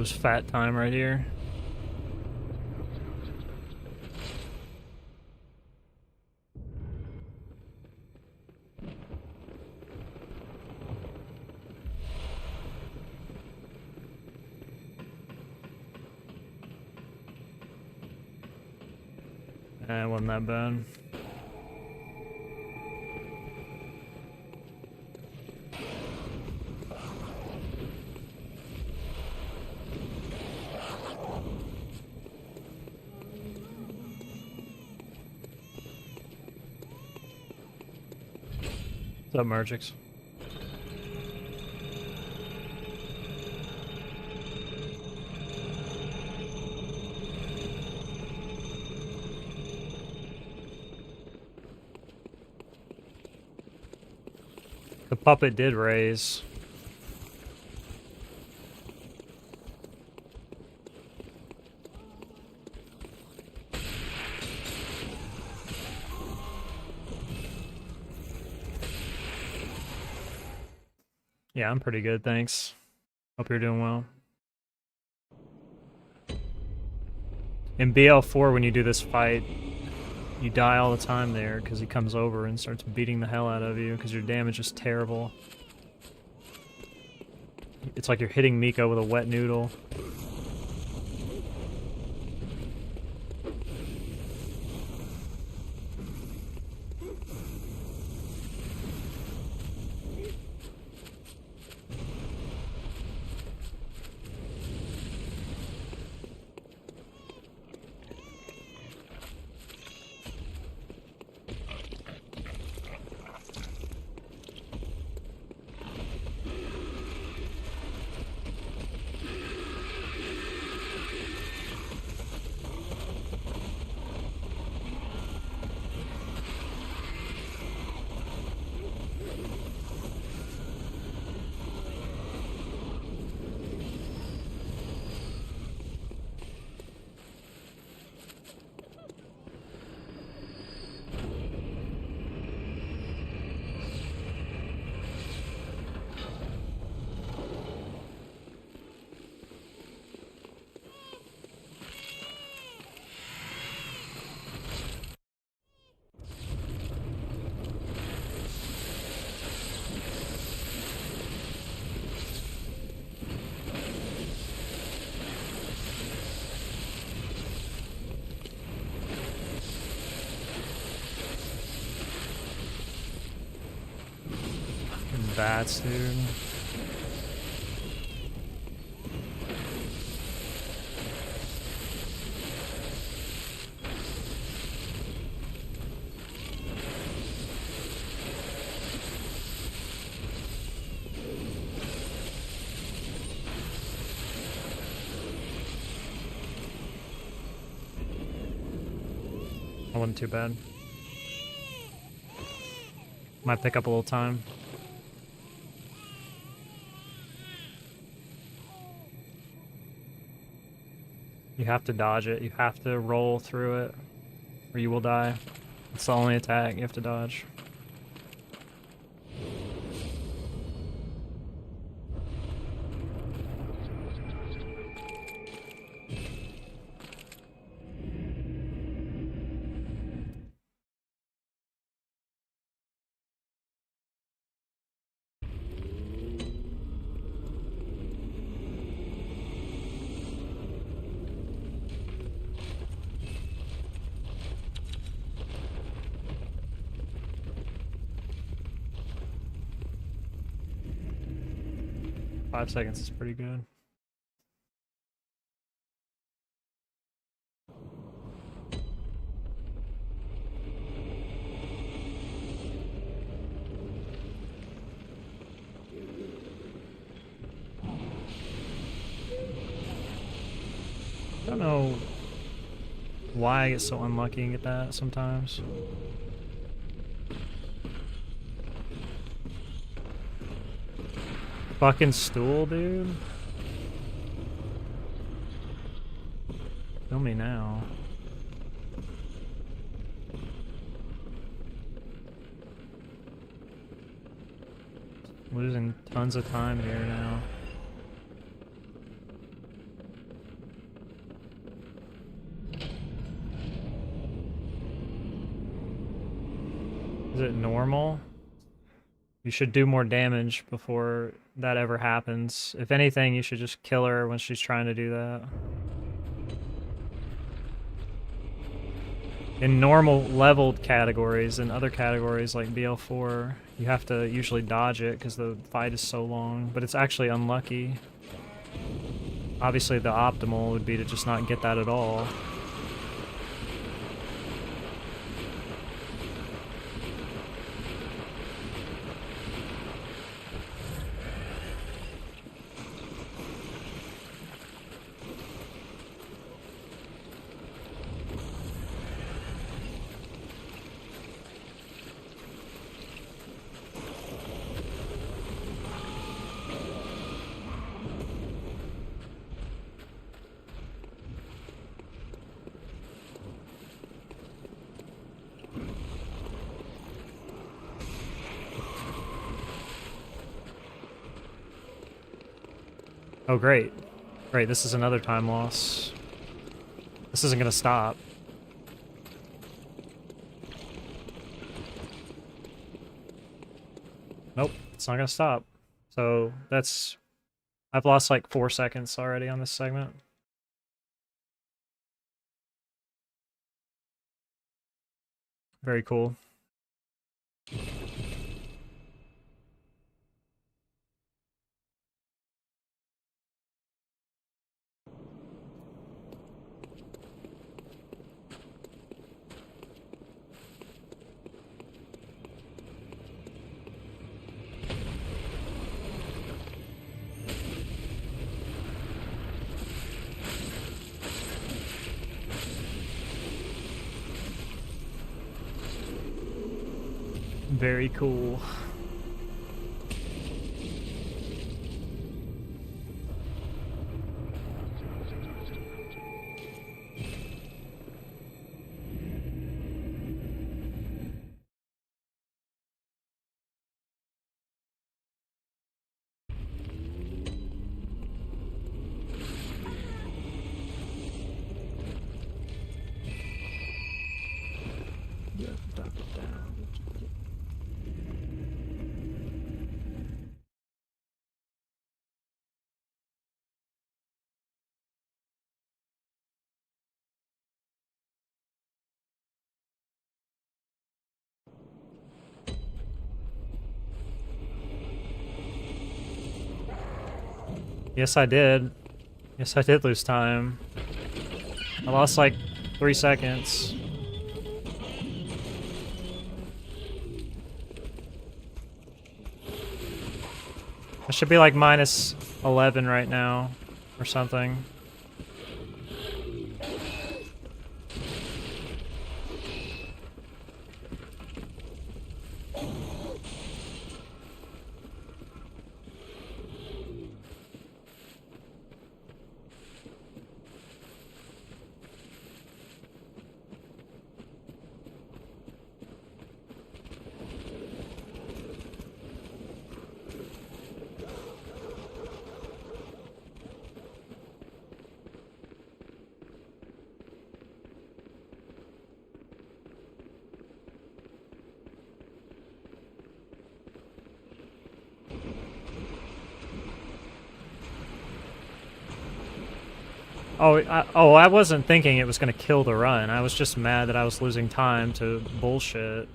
A: was fat time right here. It wasn't that bad. What's up, Mergix? The puppet did raise. Yeah, I'm pretty good, thanks. Hope you're doing well. In BL4, when you do this fight, you die all the time there because he comes over and starts beating the hell out of you because your damage is terrible. It's like you're hitting Miko with a wet noodle. Bats, dude. That wasn't too bad. Might pick up a little time. You have to dodge it. You have to roll through it, or you will die. It's the only attack you have to dodge. Five seconds is pretty good. I don't know why I get so unlucky and get that sometimes. Fucking stool, dude. Kill me now. Losing tons of time here now. Is it normal? You should do more damage before that ever happens. If anything, you should just kill her when she's trying to do that. In normal leveled categories, in other categories like BL4, you have to usually dodge it because the fight is so long, but it's actually unlucky. Obviously the optimal would be to just not get that at all. Oh, great. Great, this is another time loss. This isn't gonna stop. Nope, it's not gonna stop. So that's... I've lost like 4 seconds already on this segment. Very cool. Very cool. Yes, I did. Yes, I did lose time. I lost like 3 seconds. I should be like minus 11 right now, or something. I wasn't thinking it was gonna kill the run. I was just mad that I was losing time to bullshit.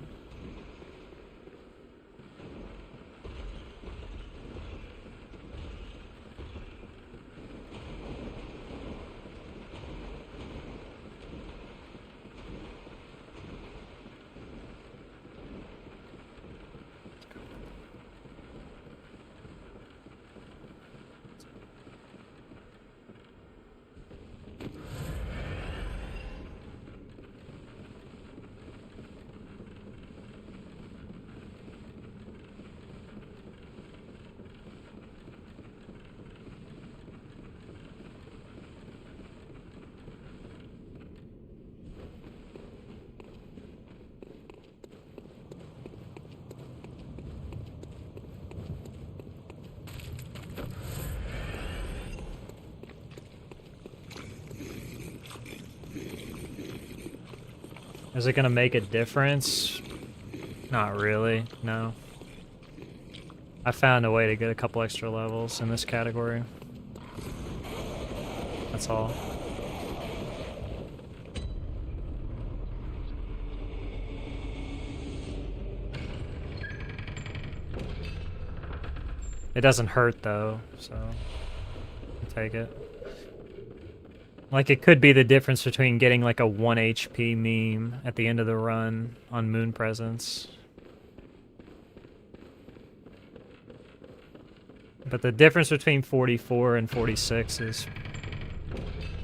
A: Is it gonna make a difference? Not really, no. I found a way to get a couple extra levels in this category. That's all. It doesn't hurt though, so I'll take it. Like, it could be the difference between getting like a 1 HP meme at the end of the run on Moon Presence. But the difference between 44 and 46 is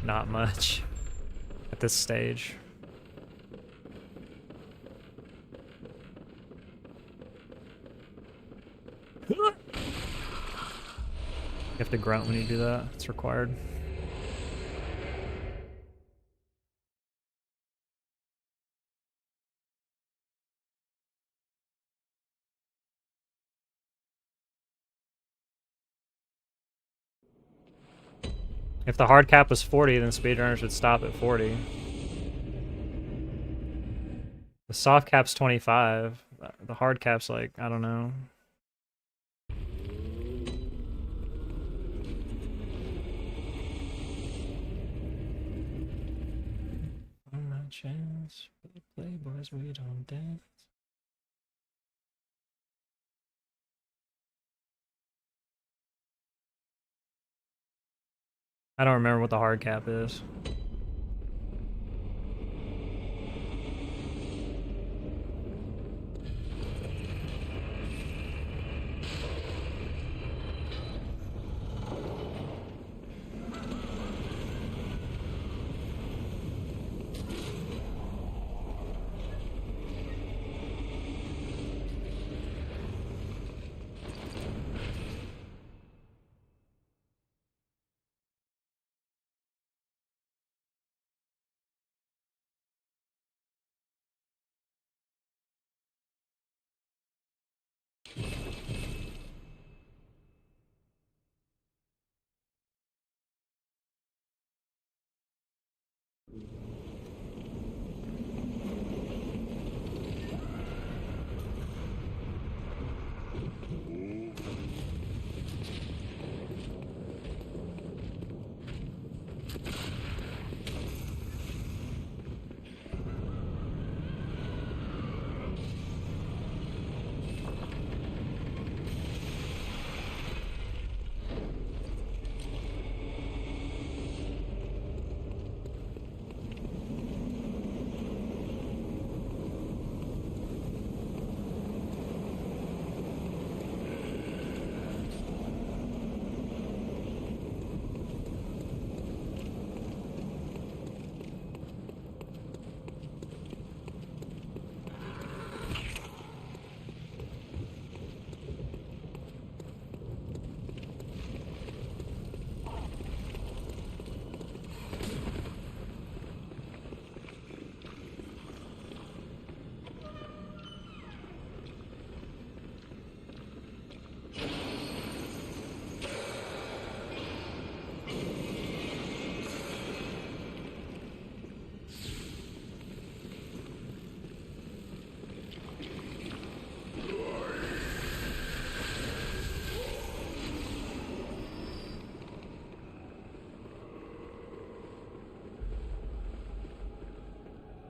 A: not much at this stage. You have to grunt when you do that. It's required. If the hard cap was 40, then speedrunners would stop at 40. The soft cap's 25. The hard cap's like, I don't know. On my chance, for the playboys, we don't dance. I don't remember what the hard cap is.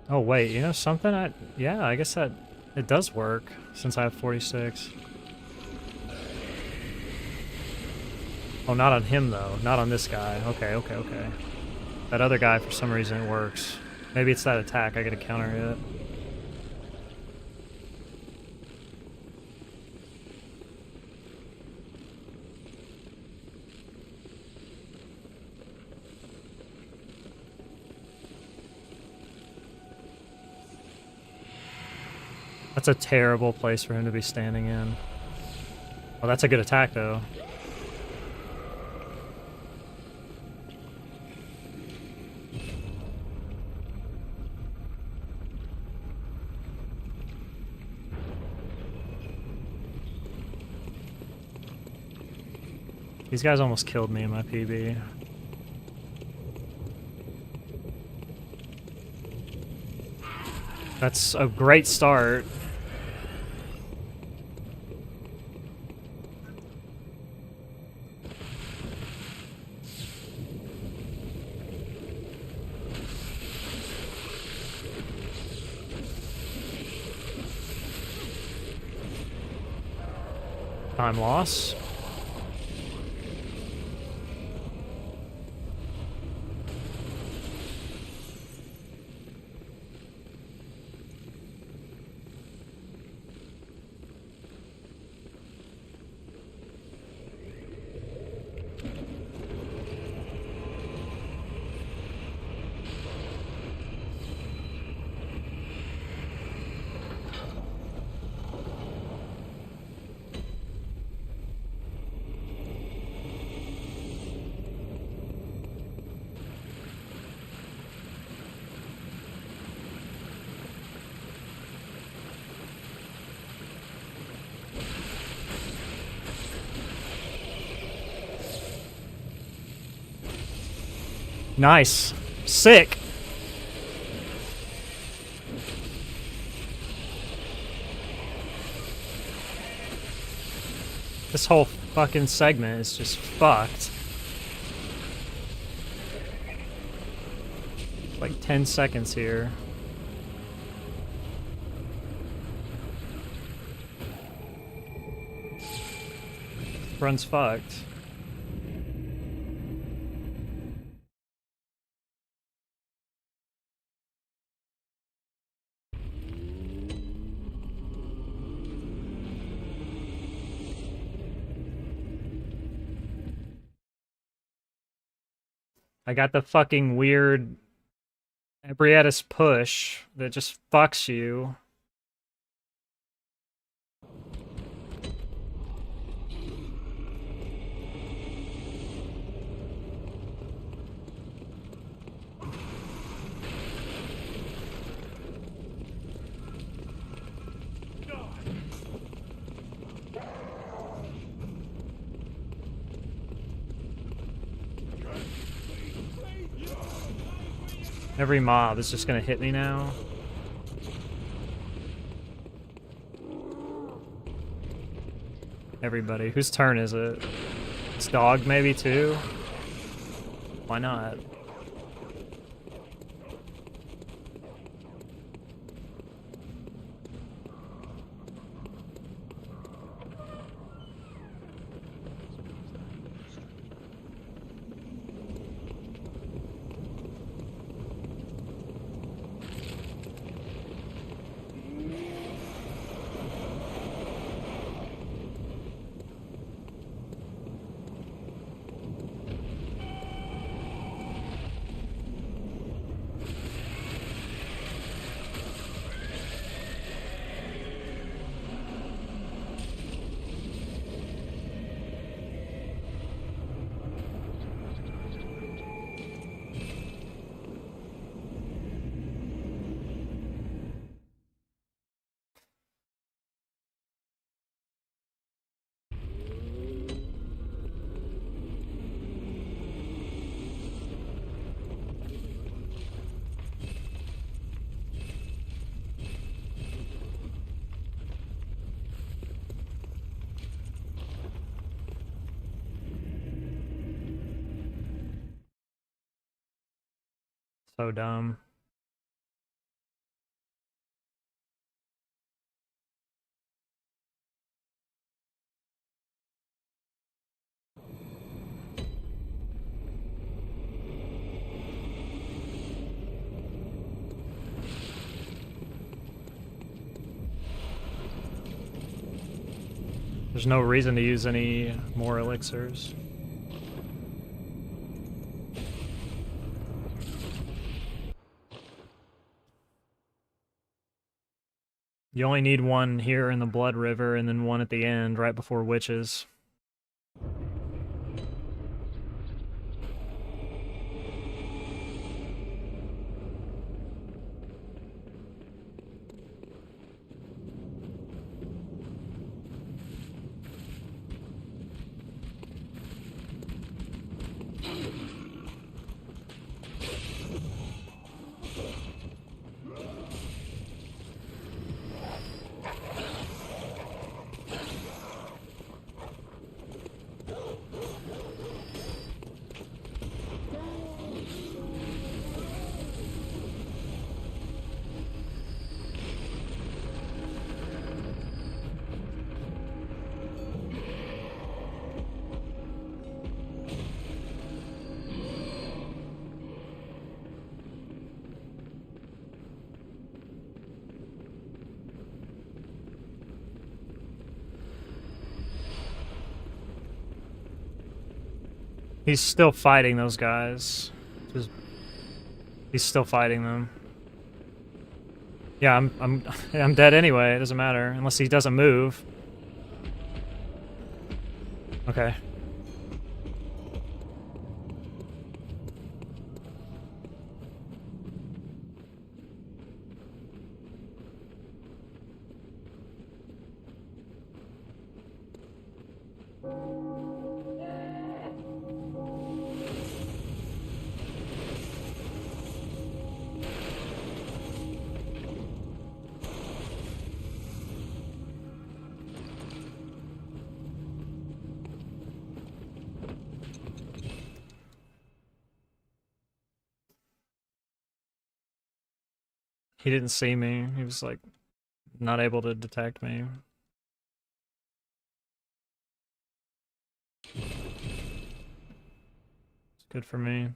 A: Oh wait, you know something? Yeah, I guess that it does work since I have 46. Oh, not on him though. Not on this guy. Okay, okay, okay. That other guy, for some reason, it works. Maybe it's that attack. I gotta counter it. That's a terrible place for him to be standing in. Oh, that's a good attack, though. These guys almost killed me in my PB. That's a great start. Time loss. Nice. Sick. This whole fucking segment is just fucked. Like 10 seconds here. Run's fucked. I got the fucking weird Ebriatus push that just fucks you. Every mob is just gonna hit me now. Everybody. Whose turn is it? This dog maybe too? Why not? So dumb. There's no reason to use any more elixirs. You only need one here in the Blood River and then one at the end right before Witches. He's still fighting those guys. Just, he's still fighting them. Yeah, I'm dead anyway. It doesn't matter unless he doesn't move. Okay. He didn't see me. He was like not able to detect me. It's good for me.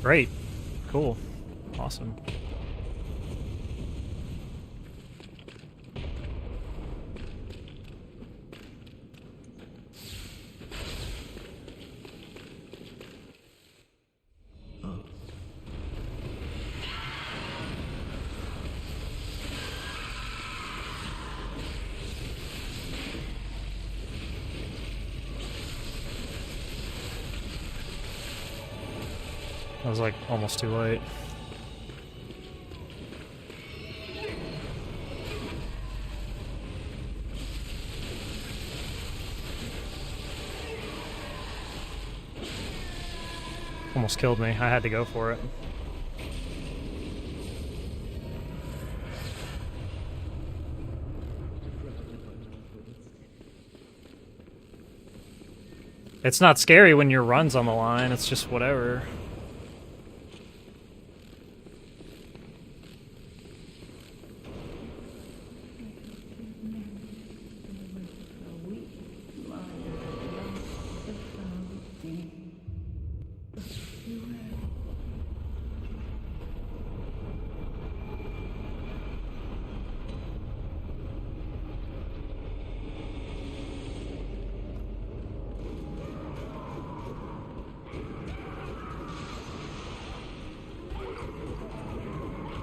A: Great. Cool. Awesome. I was like almost too late. Almost killed me. I had to go for it. It's not scary when your run's on the line. It's just whatever.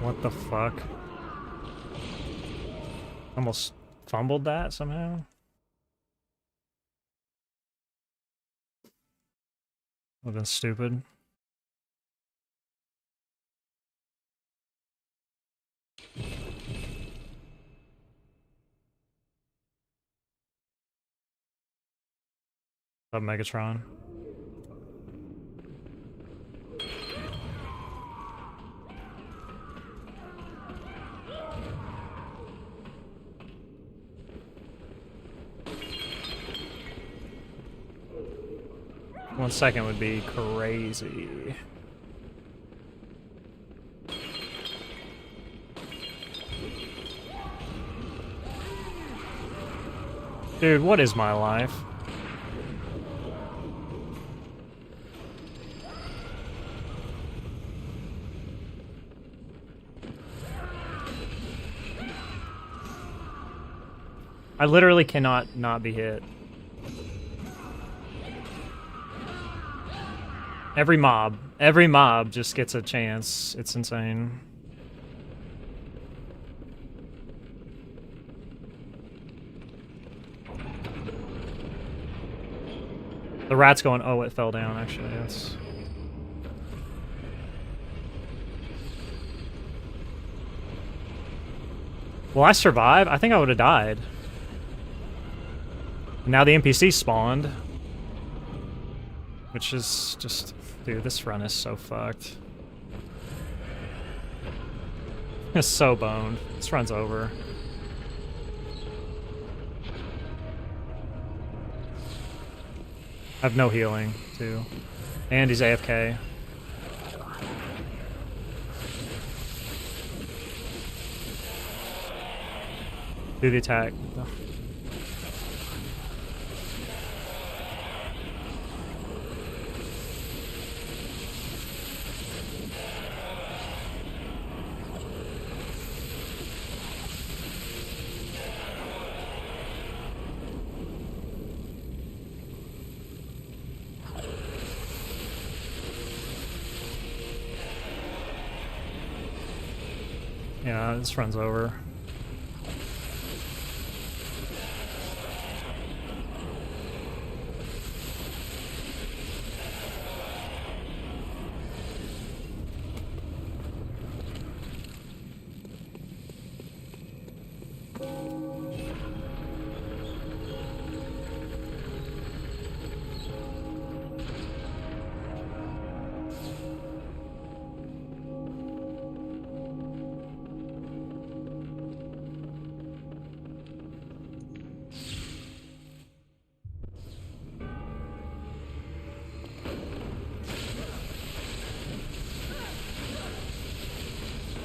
A: What the fuck? Almost fumbled that somehow. Would've been stupid. Up Megatron. One second would be crazy. Dude, what is my life? I literally cannot not be hit. Every mob just gets a chance. It's insane. The rat's going, oh, it fell down, actually. That's... Will I survive? I think I would have died. Now the NPC spawned. Which is just... Dude, this run is so fucked. It's so boned. This run's over. I have no healing, too. And he's AFK. Do the attack. Oh. Yeah, this run's over.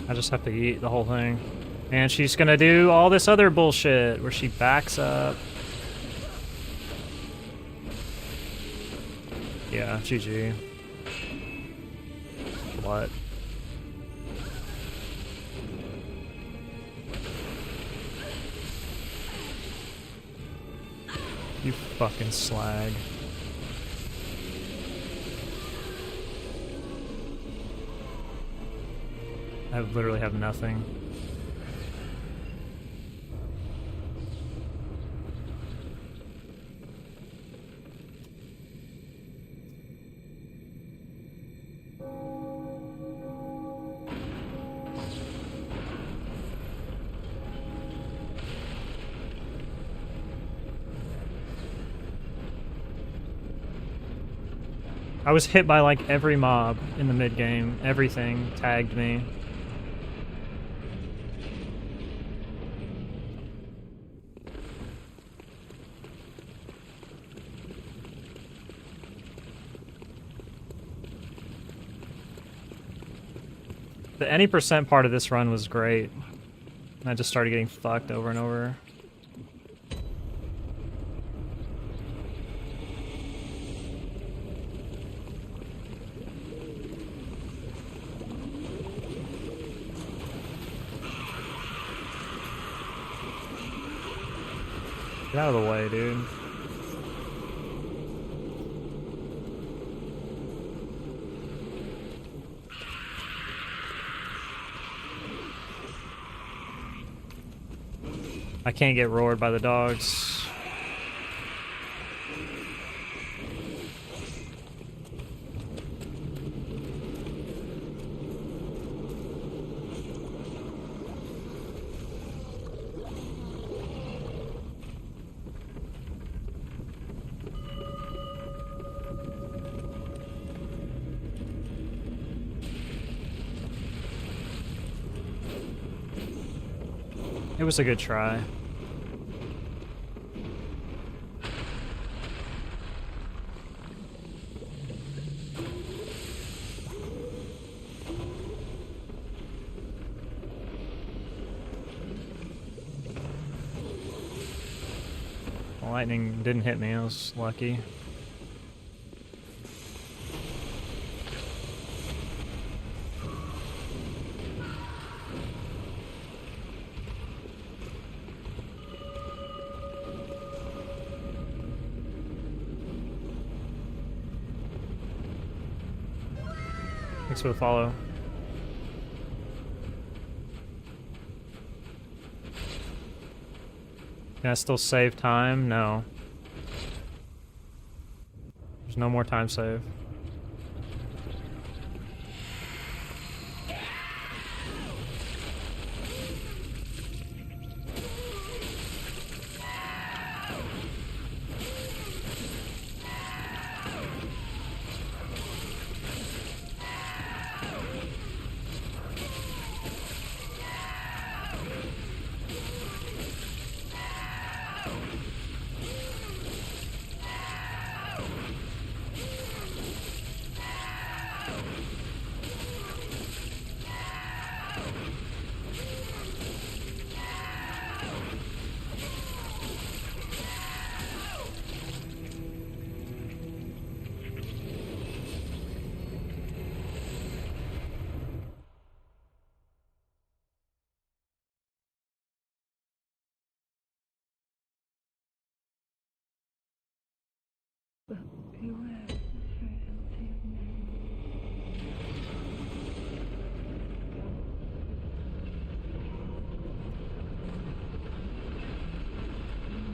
A: I just have to eat the whole thing. And she's gonna do all this other bullshit where she backs up. Yeah, GG. What? You fucking slag. I literally have nothing. I was hit by like every mob in the mid game. Everything tagged me. The any percent part of this run was great. And I just started getting fucked over and over. Get out of the way, dude. I can't get roared by the dogs. It was a good try. The lightning didn't hit me, I was lucky. Thanks for the follow. Can I still save time? No. There's no more time save.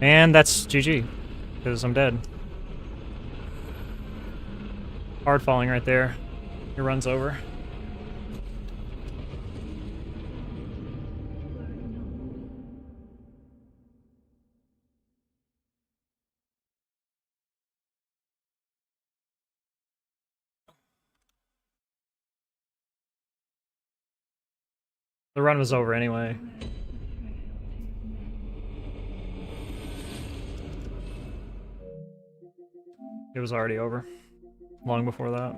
A: And that's GG, because I'm dead. Hard falling right there. Your run's over. The run was over anyway. It was already over. Long before that.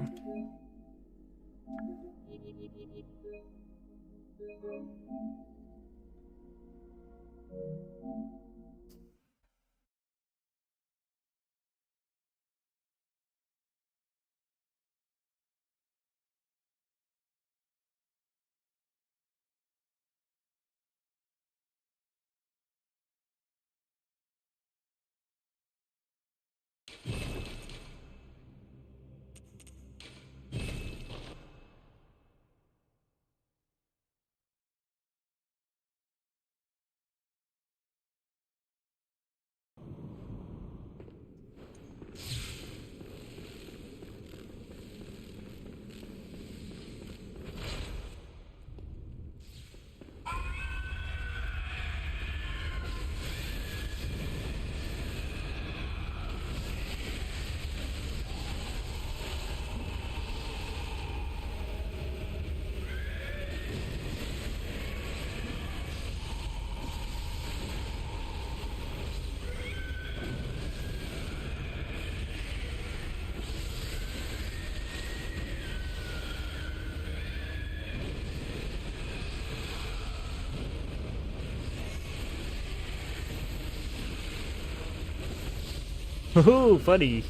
A: Woohoo, buddy.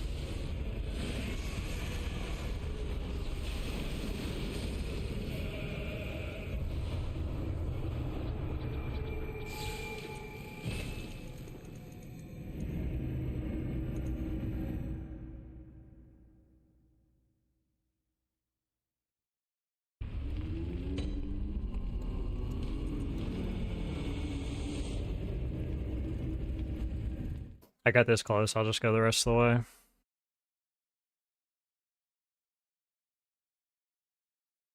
A: I got this close, I'll just go the rest of the way.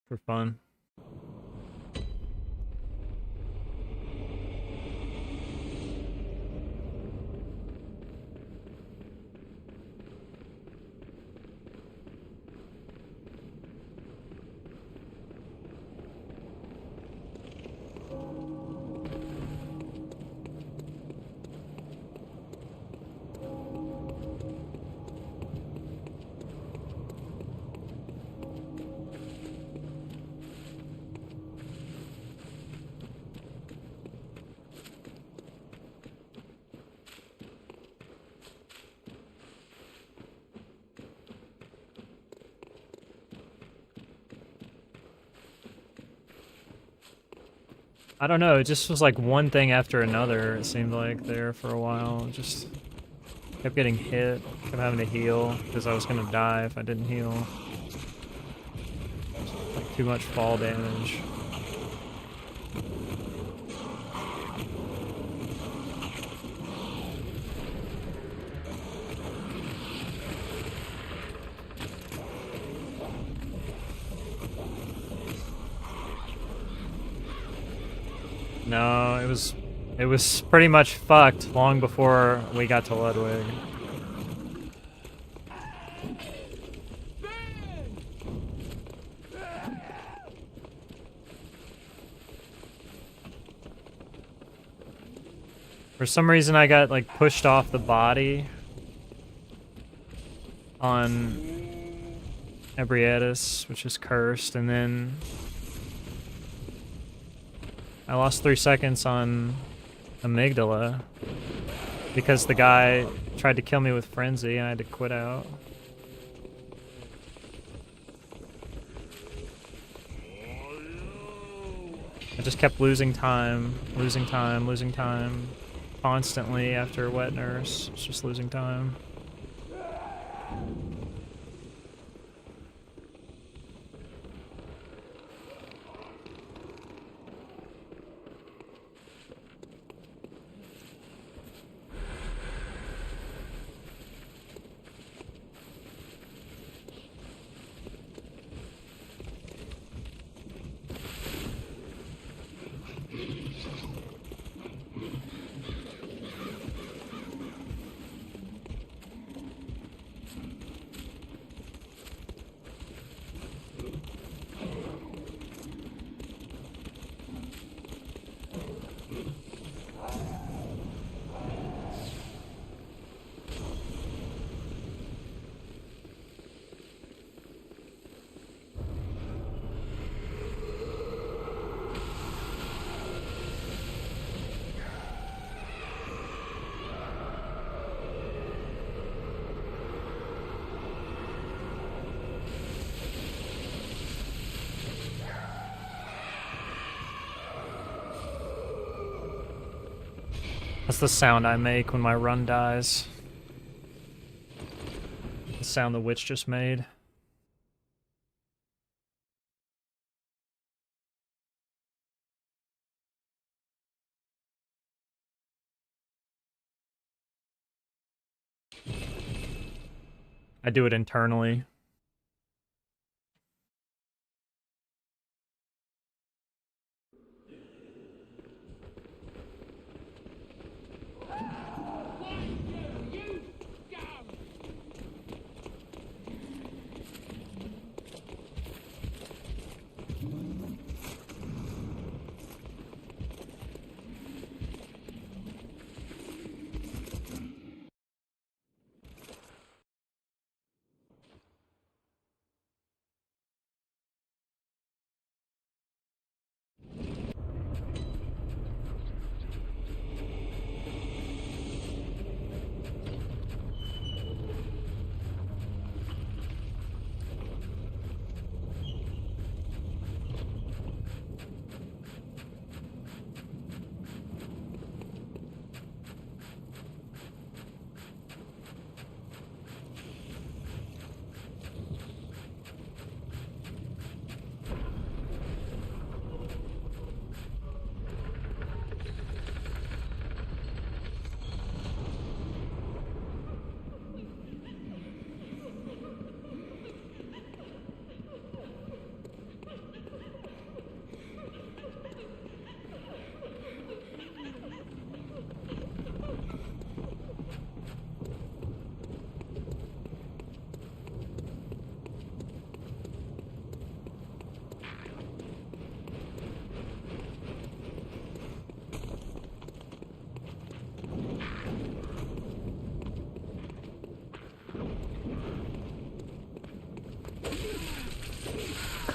A: For fun. I don't know, it just was like one thing after another, it seemed like, there for a while. Just kept getting hit, kept having to heal, because I was gonna die if I didn't heal. Like, too much fall damage. No, it was pretty much fucked long before we got to Ludwig. For some reason I got like pushed off the body on Ebrietis, which is cursed, and then I lost 3 seconds on Amygdala because the guy tried to kill me with Frenzy and I had to quit out. I just kept losing time, constantly after Wet Nurse. It's just losing time. That's the sound I make when my run dies. The sound the witch just made. I do it internally.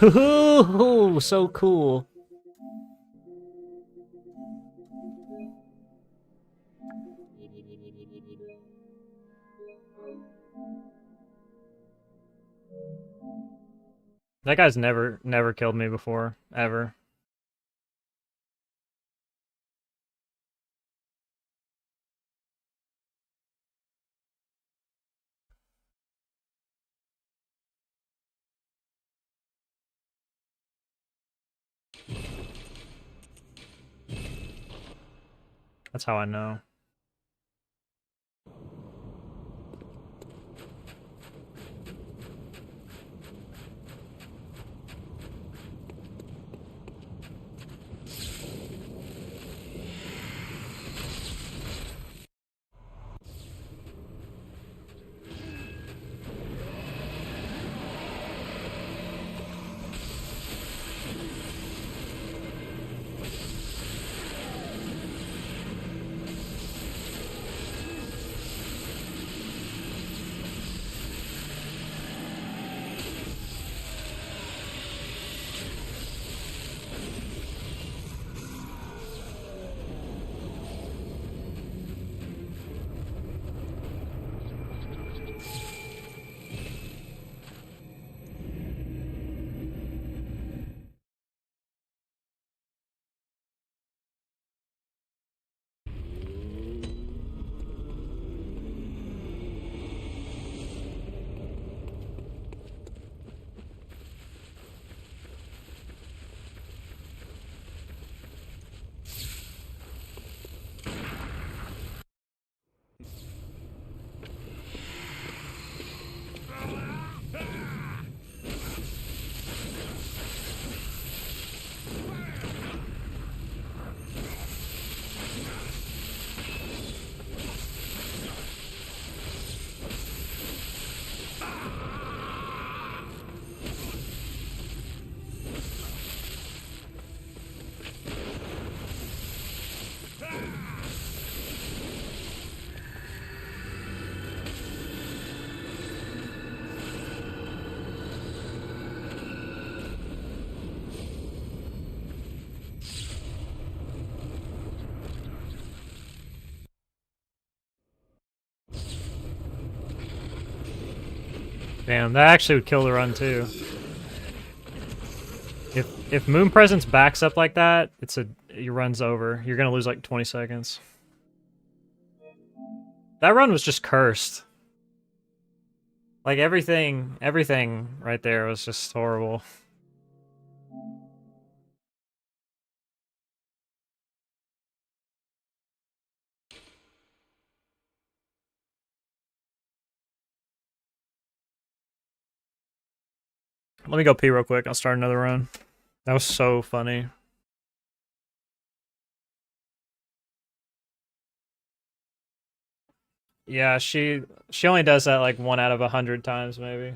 A: Ooh, so cool. That guy's never killed me before, ever. That's how I know. Damn, that actually would kill the run too. If Moon Presence backs up like that, your run's over. You're gonna lose like 20 seconds. That run was just cursed. Like everything right there was just horrible. Let me go pee real quick. I'll start another run. That was so funny. Yeah, she only does that like 1 out of 100 times maybe.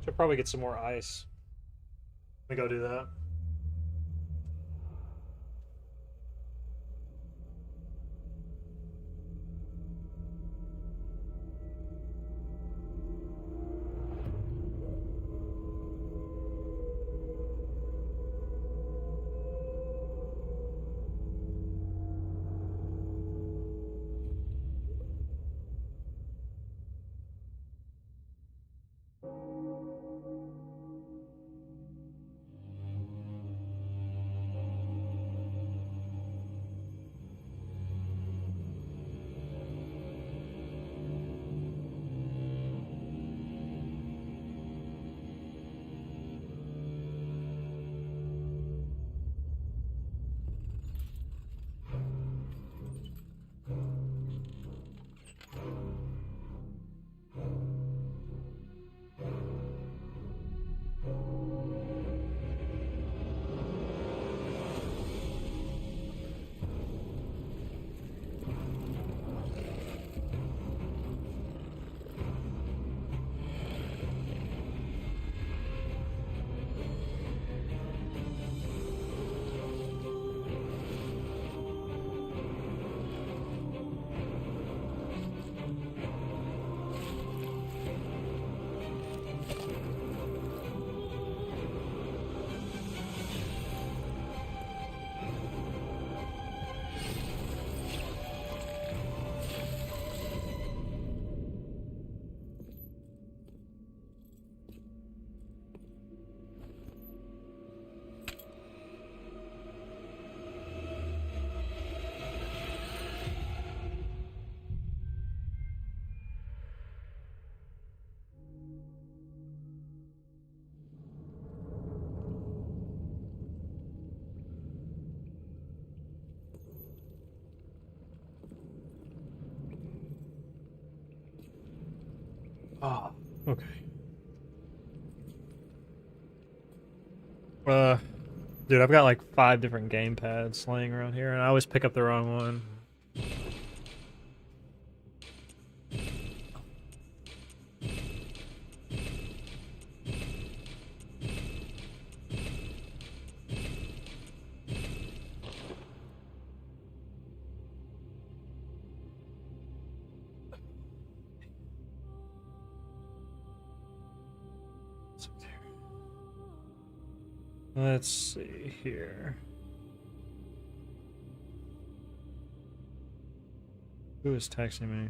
A: Should probably get some more ice. Let me go do that. Oh, okay. Dude, I've got like 5 different game pads laying around here, and I always pick up the wrong one. Let's see here. Who is texting me?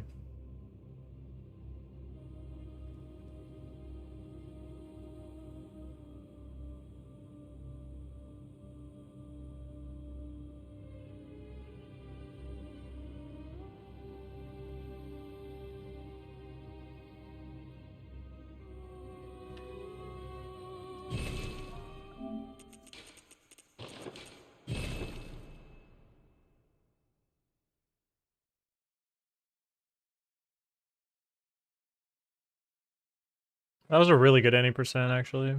A: That was a really good any percent, actually.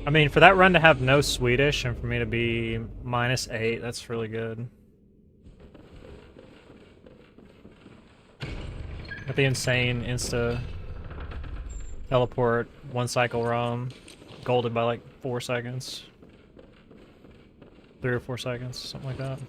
A: I mean, for that run to have no Swedish and for me to be -8, that's really good. With the insane insta teleport, 1 cycle ROM, golded by like 4 seconds. 3 or 4 seconds, something like that.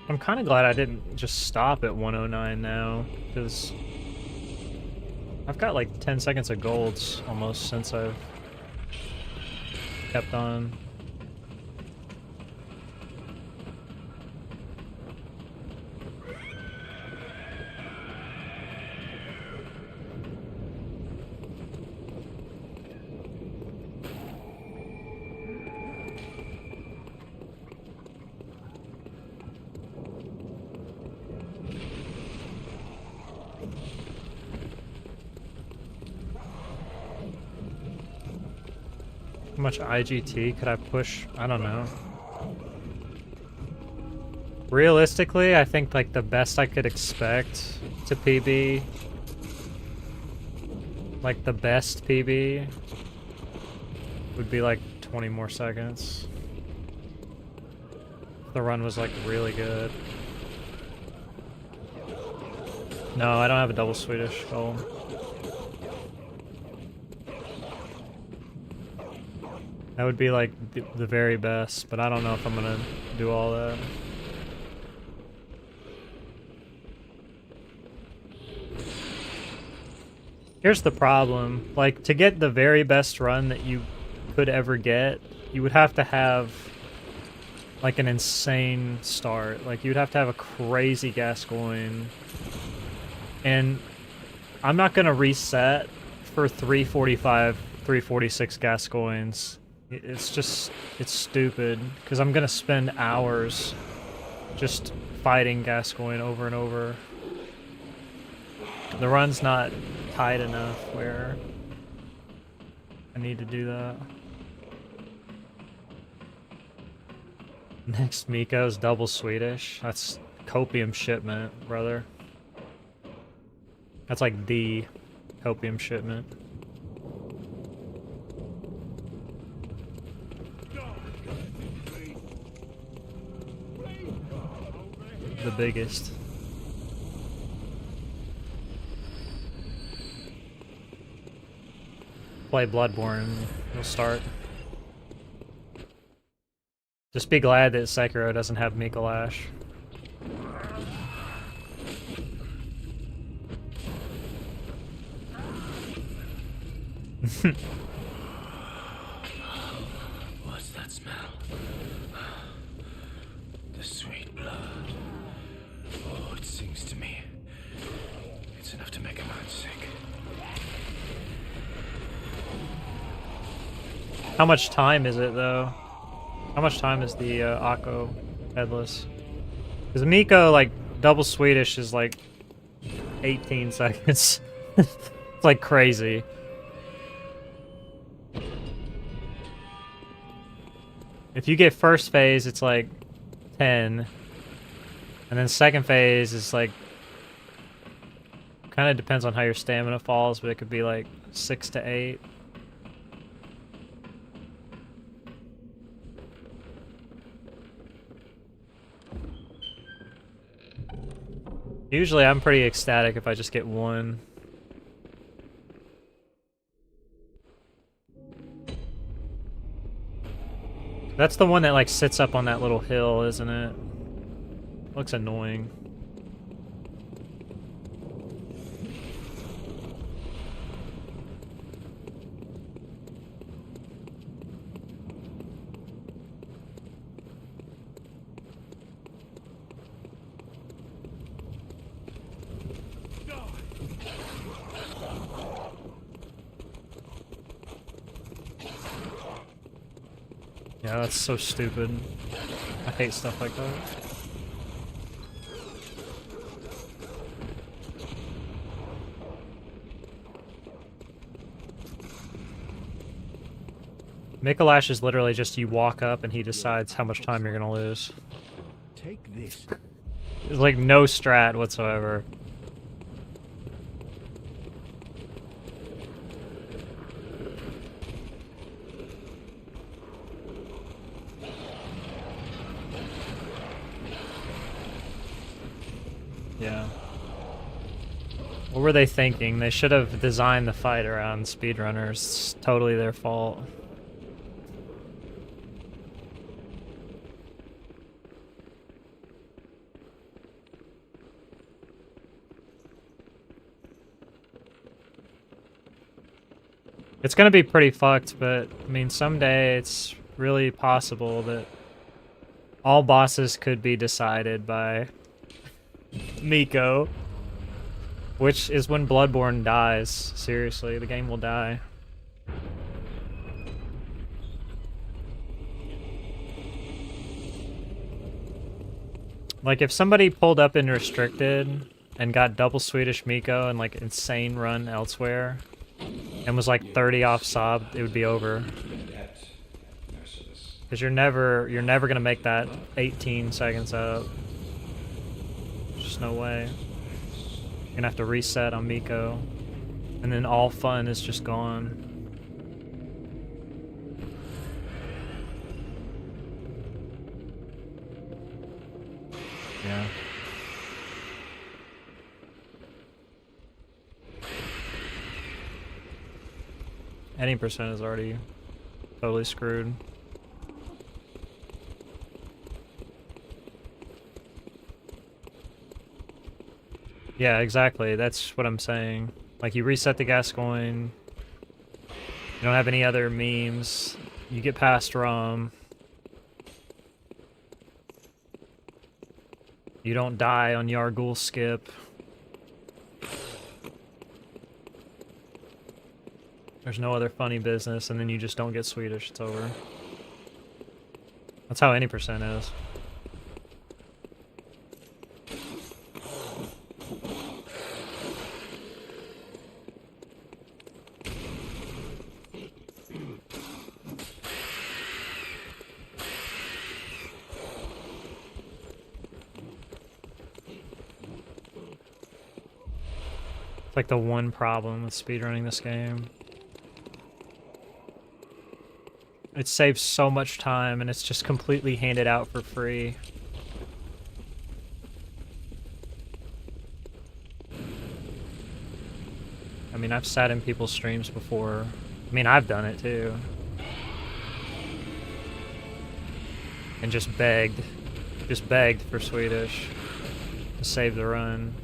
A: I'm kind of glad I didn't just stop at 109 now, because I've got like 10 seconds of golds almost since I've kept on. How much IGT could I push? I don't know. Realistically, I think like the best I could expect to PB, like the best PB, would be like 20 more seconds. The run was like really good. No, I don't have a double Swedish goal. That would be like the very best, but I don't know if I'm gonna do all that. Here's the problem. Like, to get the very best run that you could ever get, you would have to have like an insane start. Like, you'd have to have a crazy Gascoigne. And I'm not gonna reset for 345, 346 Gascoignes. It's stupid, because I'm gonna spend hours just fighting Gascoigne over and over. The run's not tight enough where I need to do that. Next Miko's double Swedish. That's copium shipment, brother. That's like the copium shipment. The biggest. Play Bloodborne, we'll start. Just be glad that Sekiro doesn't have Mikolash.
B: What's that smell? The sweet blood. Oh, it sings to me. It's enough to make a man sick.
A: How much time is it though? How much time is the Akko headless? Because Miko, like, double Swedish is like 18 seconds. It's like crazy. If you get first phase, it's like 10. And then second phase is like... Kind of depends on how your stamina falls, but it could be like 6 to 8. Usually I'm pretty ecstatic if I just get one. That's the one that like sits up on that little hill, isn't it? Looks annoying. Yeah, that's so stupid. I hate stuff like that. Mikolash is literally just you walk up and he decides how much time you're gonna lose.
C: Take this.
A: There's like no strat whatsoever. Yeah. What were they thinking? They should have designed the fight around speedrunners. It's totally their fault. It's gonna be pretty fucked, but I mean, someday it's really possible that all bosses could be decided by Miko. Which is when Bloodborne dies. Seriously, the game will die. Like, if somebody pulled up in Restricted and got double Swedish Miko and, like, insane run elsewhere, and was, like, 30 off Sob, it would be over. Because you're never gonna make that 18 seconds up. There's just no way. You're gonna have to reset on Miko. And then all fun is just gone. Yeah. Any percent is already totally screwed. Yeah, exactly. That's what I'm saying. Like, you reset the Gascoigne. You don't have any other memes. You get past Rom. You don't die on Yargul skip. There's no other funny business, and then you just don't get Swedish. It's over. That's how any percent is. It's like the one problem with speedrunning this game. It saves so much time and it's just completely handed out for free. I mean, I've sat in people's streams before. I mean, I've done it too. And just begged for Swedish to save the run.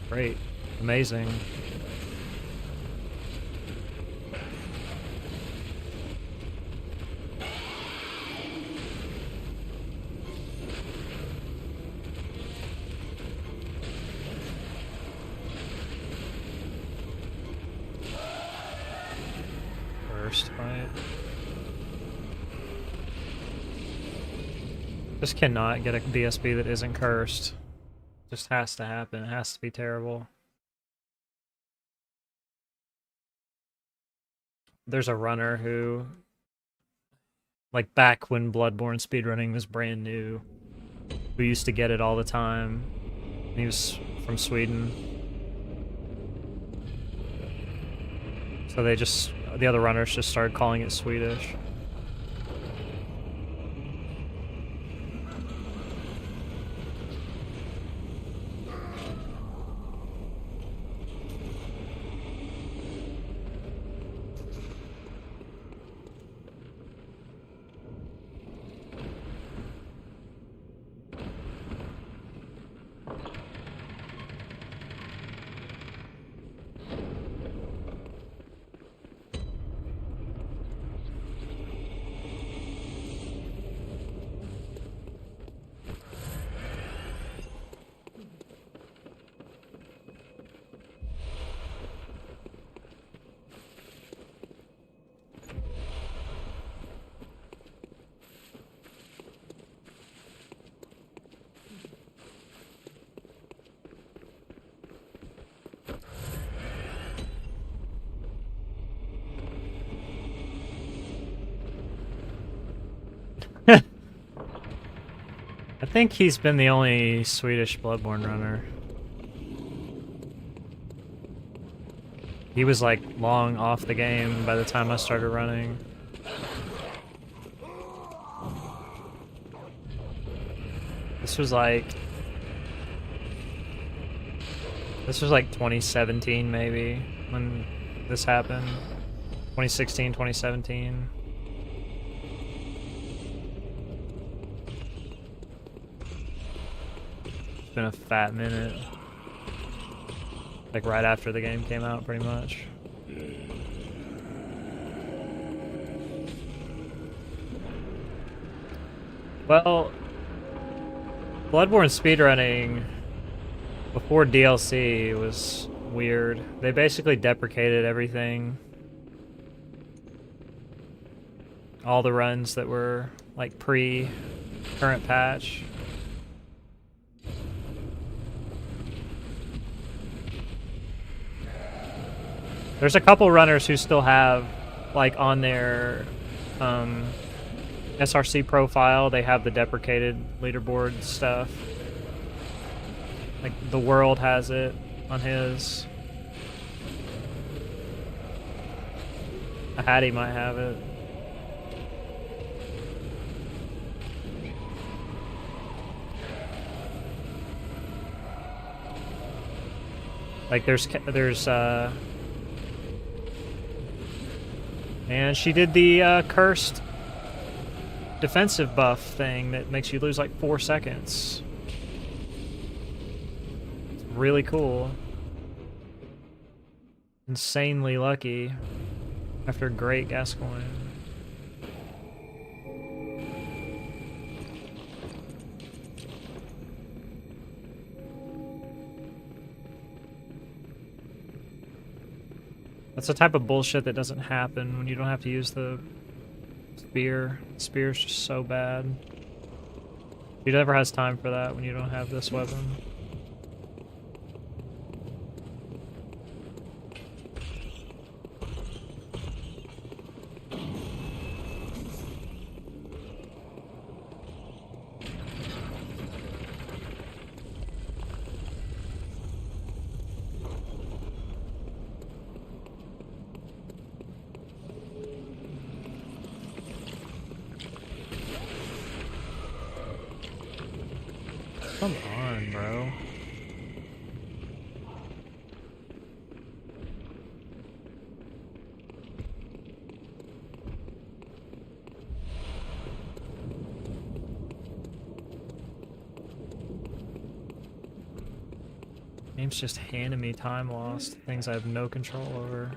A: Great. Amazing. Just cannot get a DSB that isn't cursed. Just has to happen. It has to be terrible. There's a runner who, like back when Bloodborne speedrunning was brand new, who used to get it all the time. He was from Sweden. So the other runners just started calling it Swedish. I think he's been the only Swedish Bloodborne runner. He was like long off the game by the time I started running. This was like 2017 maybe when this happened. 2016, 2017. It's been a fat minute. Like right after the game came out, pretty much. Well, Bloodborne speedrunning before DLC was weird. They basically deprecated everything. All the runs that were like pre-current patch. There's a couple runners who still have, like, on their SRC profile, they have the deprecated leaderboard stuff. Like, the world has it on his. Hattie might have it. Like, and she did the cursed defensive buff thing that makes you lose like 4 seconds. It's really cool. Insanely lucky after Great Gascoigne. That's the type of bullshit that doesn't happen when you don't have to use the spear. Spear's just so bad. He never has time for that when you don't have this weapon. Come on, bro. Game's just handing me time lost, things I have no control over.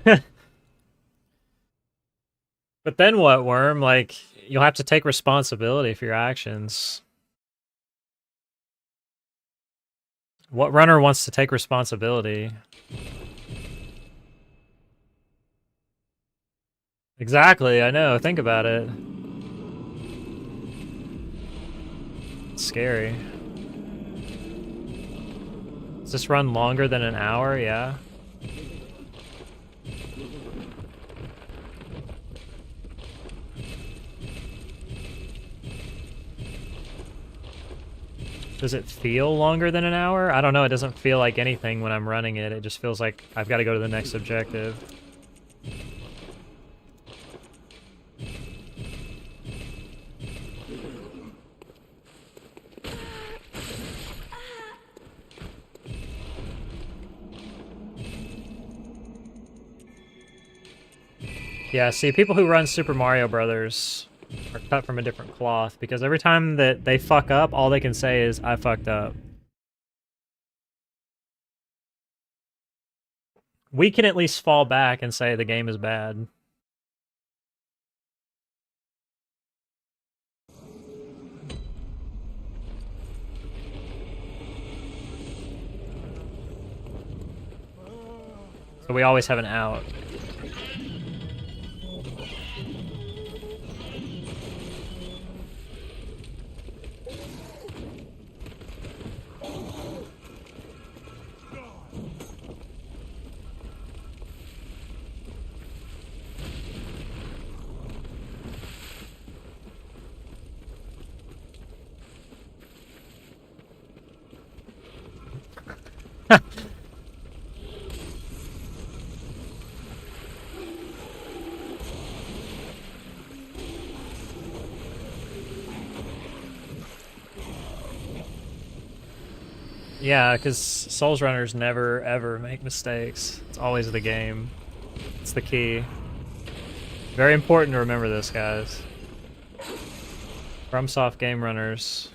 A: But then what, Worm? Like, you'll have to take responsibility for your actions. What runner wants to take responsibility? Exactly, I know. Think about it. It's scary. Does this run longer than an hour? Yeah. Does it feel longer than an hour? I don't know. It doesn't feel like anything when I'm running it. It just feels like I've got to go to the next objective. Yeah, see, people who run Super Mario Brothers are cut from a different cloth because every time that they fuck up, all they can say is, I fucked up. We can at least fall back and say the game is bad. So we always have an out. Yeah, because Souls runners never ever make mistakes. It's always the game. It's the key. Very important to remember this, guys. FromSoft game runners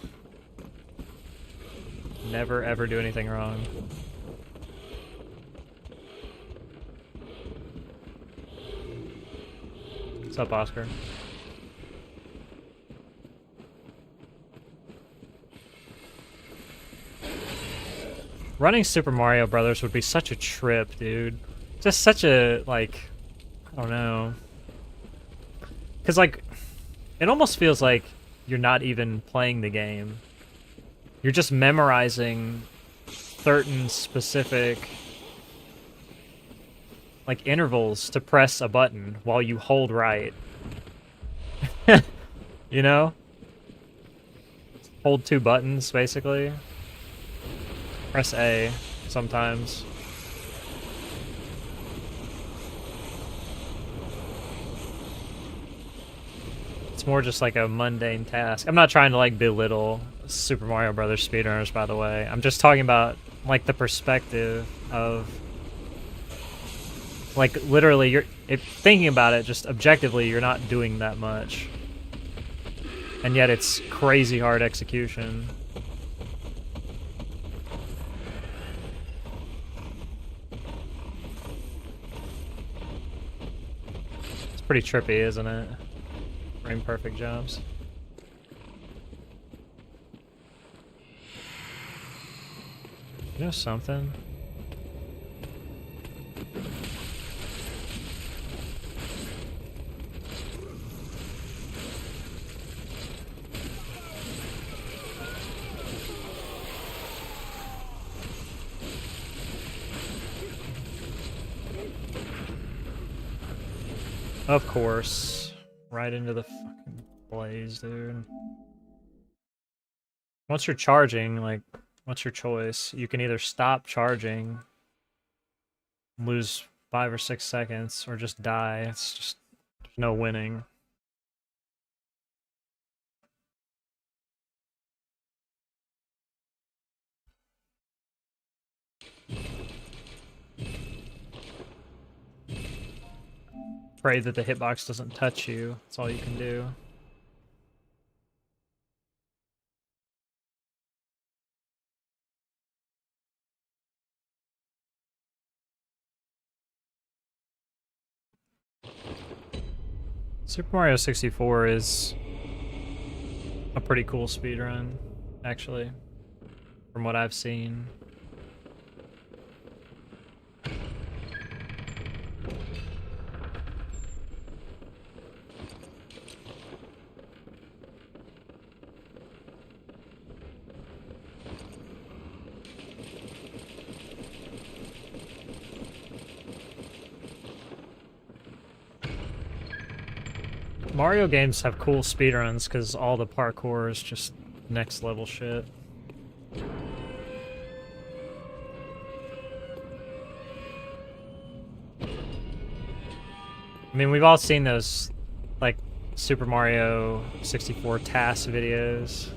A: never ever do anything wrong. What's up, Oscar? Running Super Mario Brothers would be such a trip, dude. Just such a, like, I don't know. Because, like, it almost feels like you're not even playing the game. You're just memorizing certain specific, like, intervals to press a button while you hold right. You know? Hold two buttons, basically. Press A sometimes. It's more just like a mundane task. I'm not trying to like belittle Super Mario Brothers speedrunners, by the way. I'm just talking about like the perspective of like literally thinking about it just objectively, you're not doing that much. And yet it's crazy hard execution. It's pretty trippy, isn't it? Frame perfect jumps. You know something? Of course. Right into the fucking blaze, dude. Once you're charging, like, what's your choice? You can either stop charging, lose 5 or 6 seconds, or just die. It's just, there's no winning. Pray that the hitbox doesn't touch you. That's all you can do. Super Mario 64 is a pretty cool speedrun, actually, from what I've seen. Mario games have cool speedruns because all the parkour is just next level shit. I mean, we've all seen those, like, Super Mario 64 TAS videos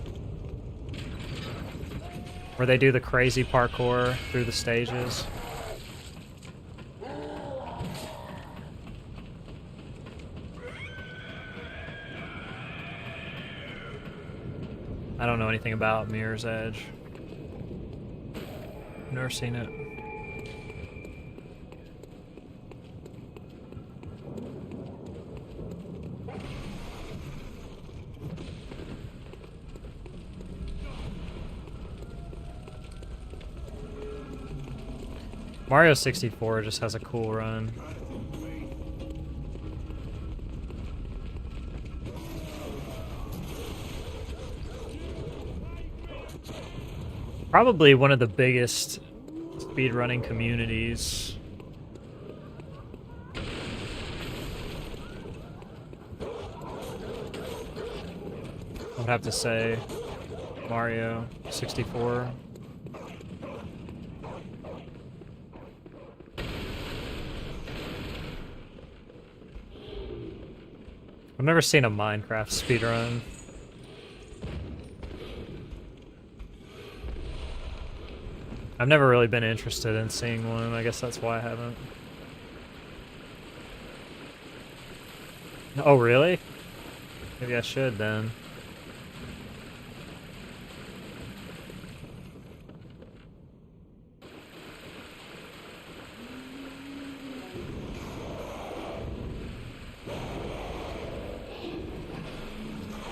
A: where they do the crazy parkour through the stages. I don't know anything about Mirror's Edge. Never seen it. Mario 64 just has a cool run. Probably one of the biggest speedrunning communities. I would have to say Mario 64. I've never seen a Minecraft speedrun. I've never really been interested in seeing one. I guess that's why I haven't. Oh, really? Maybe I should then.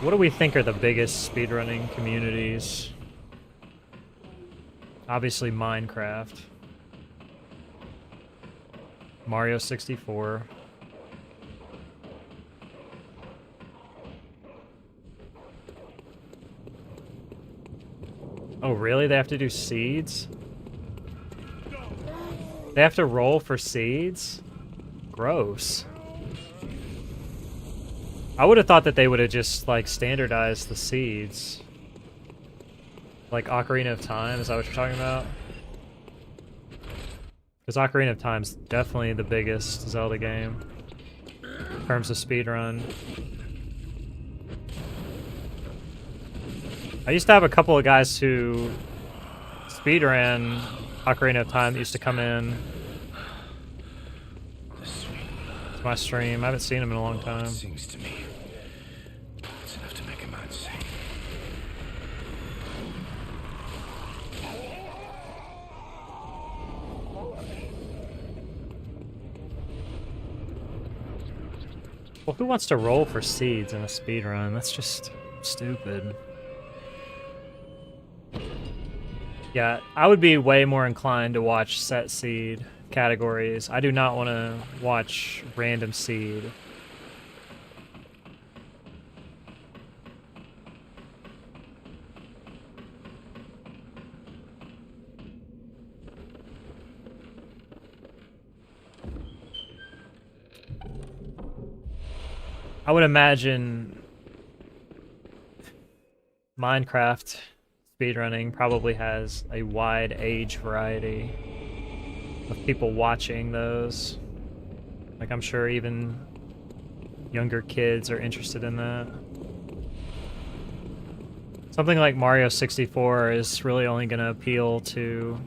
A: What do we think are the biggest speedrunning communities? Obviously Minecraft. Mario 64. Oh, really? They have to do seeds? They have to roll for seeds? Gross. I would have thought that they would have just, like, standardized the seeds. Like Ocarina of Time, is that what you're talking about? Because Ocarina of Time's definitely the biggest Zelda game in terms of speedrun. I used to have a couple of guys who speedran Ocarina of Time that used to come in to my stream. I haven't seen him in a long time.
C: Seems to me it's enough to make a man sing.
A: Well, who wants to roll for seeds in a speedrun? That's just stupid. Yeah, I would be way more inclined to watch set seed categories. I do not want to watch random seed. I would imagine Minecraft speedrunning probably has a wide age variety of people watching those. Like, I'm sure even younger kids are interested in that. Something like Mario 64 is really only going to appeal to,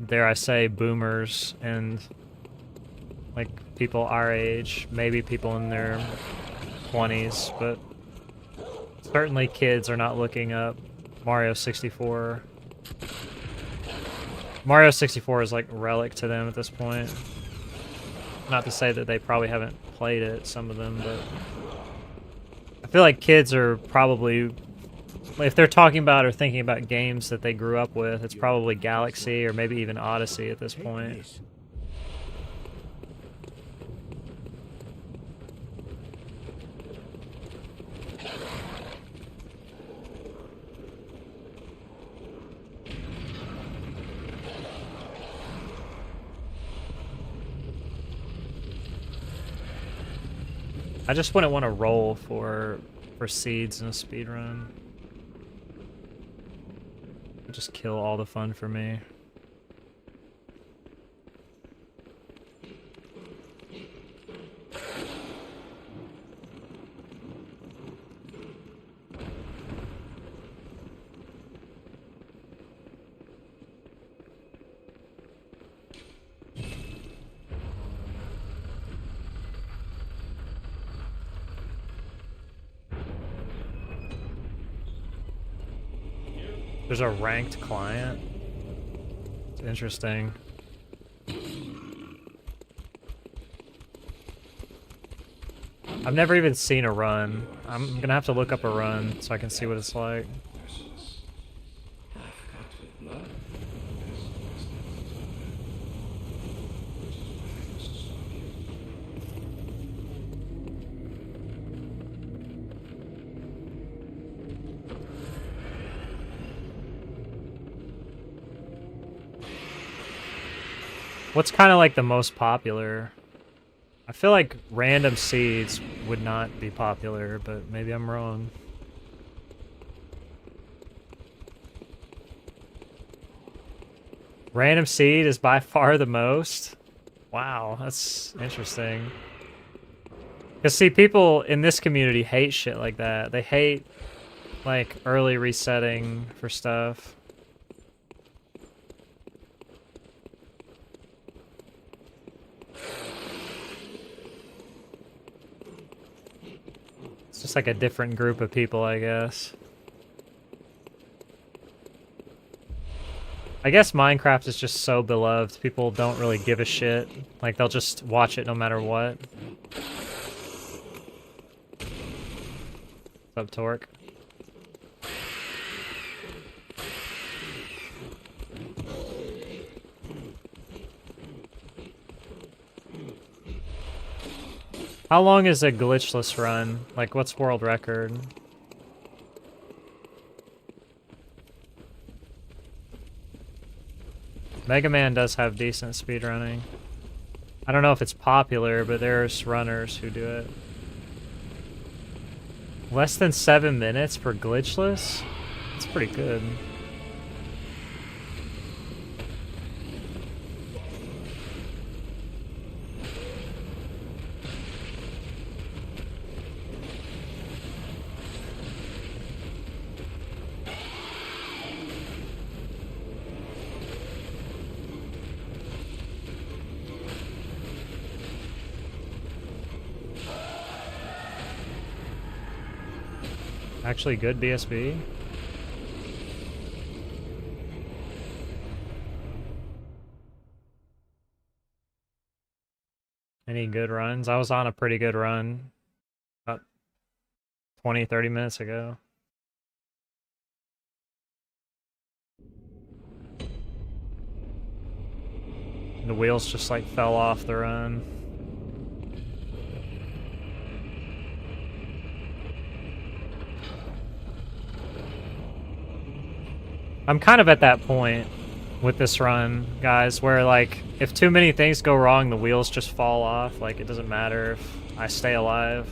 A: dare I say, boomers and like people our age, maybe people in their 20s, but certainly kids are not looking up Mario 64. Mario 64 is like relic to them at this point. Not to say that they probably haven't played it, some of them, but I feel like kids are probably, if they're talking about or thinking about games that they grew up with, it's probably Galaxy or maybe even Odyssey at this
C: Take
A: point.
C: this.
A: I just wouldn't want to roll for seeds in a speedrun. Just kill all the fun for me. There's a ranked client. It's interesting. I've never even seen a run. I'm gonna have to look up a run so I can see what it's like.
B: Merciless. Half cut with blood. Which is why I must stop you.
A: What's kind of like the most popular? I feel like random seeds would not be popular, but maybe I'm wrong. Random seed is by far the most? Wow, that's interesting. Because see, people in this community hate shit like that. They hate, like, early resetting for stuff. It's just like a different group of people, I guess. I guess Minecraft is just so beloved, people don't really give a shit. Like, they'll just watch it no matter what. What's up, Torque? How long is a glitchless run? Like, what's world record? Mega Man does have decent speedrunning. I don't know if it's popular, but there's runners who do it. Less than 7 minutes for glitchless? That's pretty good. Actually good BSB. Any good runs? I was on a pretty good run about 20, 30 minutes ago. The wheels just like fell off the run. I'm kind of at that point with this run, guys, where like if too many things go wrong, the wheels just fall off. Like it doesn't matter if I stay alive.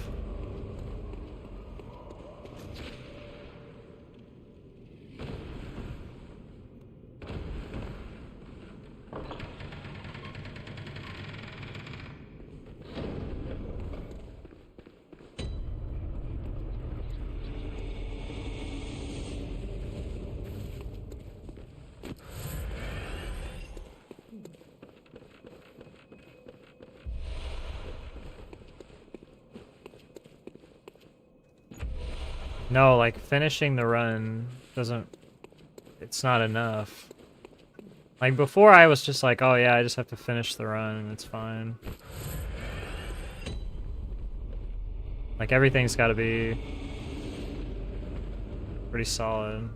A: No, like, finishing the run doesn't... It's not enough. Like, before I was just like, oh yeah, I just have to finish the run and it's fine. Like, everything's gotta be pretty solid.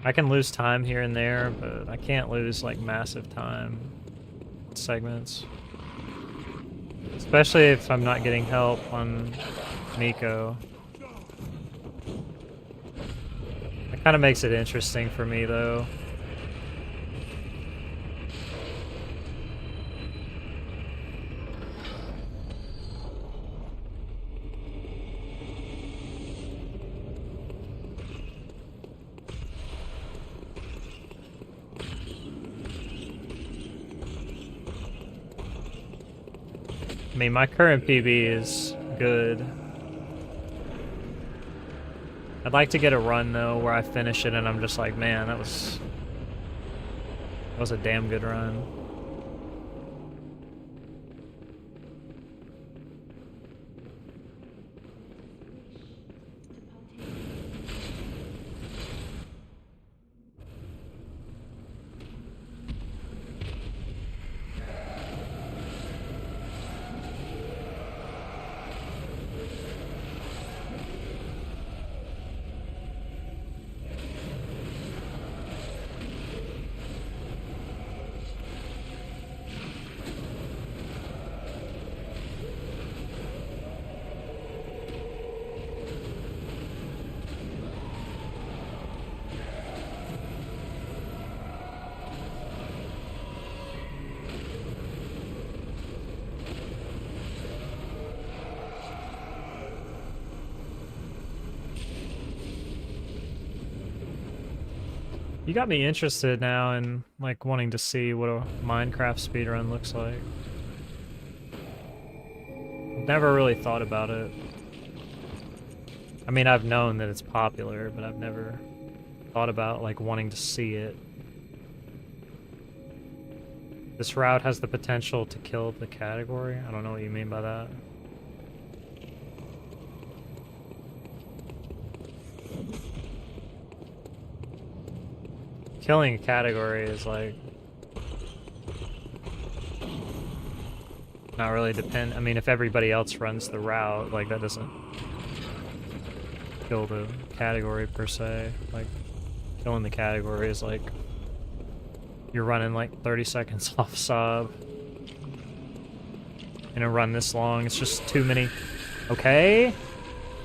A: I can lose time here and there, but I can't lose, like, massive time segments. Especially if I'm not getting help on Miko. That kind of makes it interesting for me, though. I mean, my current PB is good. I'd like to get a run, though, where I finish it and I'm just like, man, that was a damn good run. You got me interested now in, like, wanting to see what a Minecraft speedrun looks like. I've never really thought about it. I mean, I've known that it's popular, but I've never thought about, like, wanting to see it. This route has the potential to kill the category? I don't know what you mean by that. Killing a category is like not really I mean, if everybody else runs the route, like, that doesn't kill the category per se. Like, killing the category is like you're running like 30 seconds off sub in a run this long. It's just too many. Okay,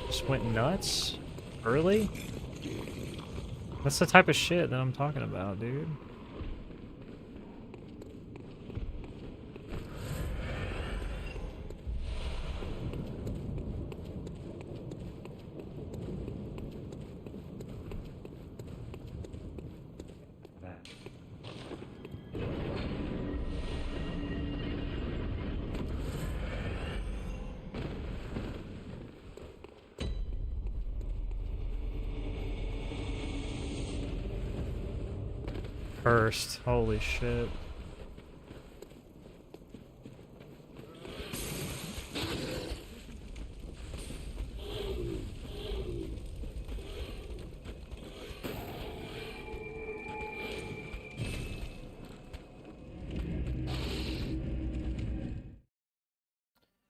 A: just went nuts early. That's the type of shit that I'm talking about, dude. Cursed. Holy shit.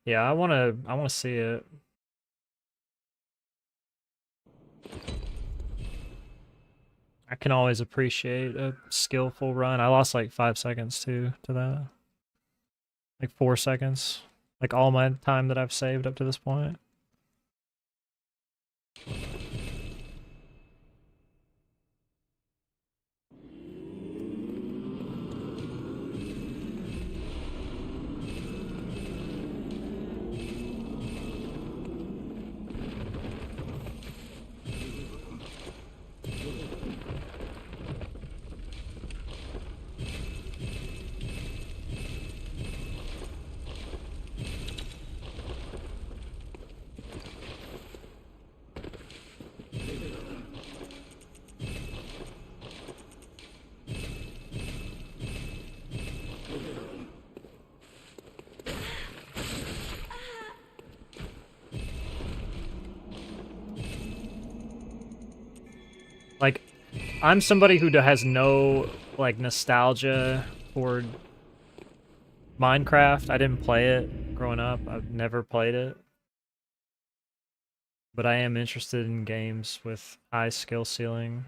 A: Yeah, I wanna see it. I can always appreciate a skillful run. I lost like 5 seconds too to that. Like 4 seconds. Like all my time that I've saved up to this point. Like, I'm somebody who has no, like, nostalgia for Minecraft. I didn't play it growing up. I've never played it. But I am interested in games with high skill ceiling.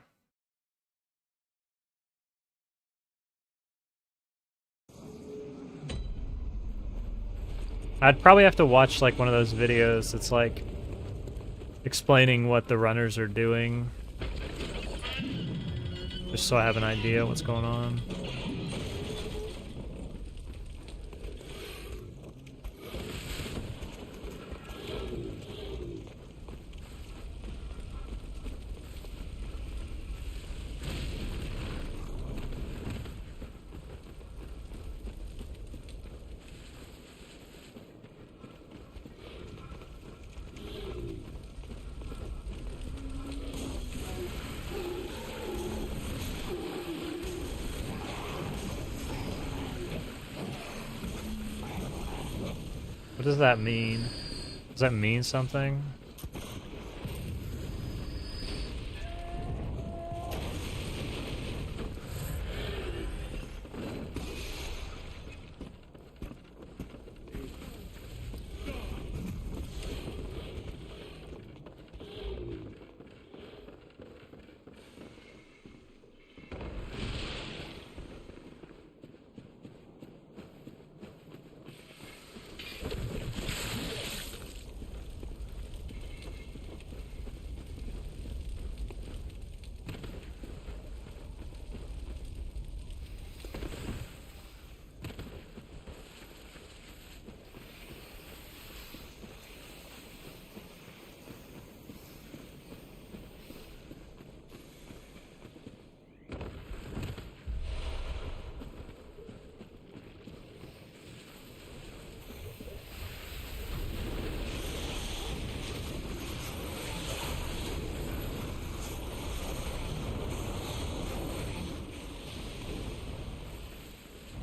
A: I'd probably have to watch like one of those videos that's like explaining what the runners are doing. Just so I have an idea what's going on. What does that mean? Does that mean something?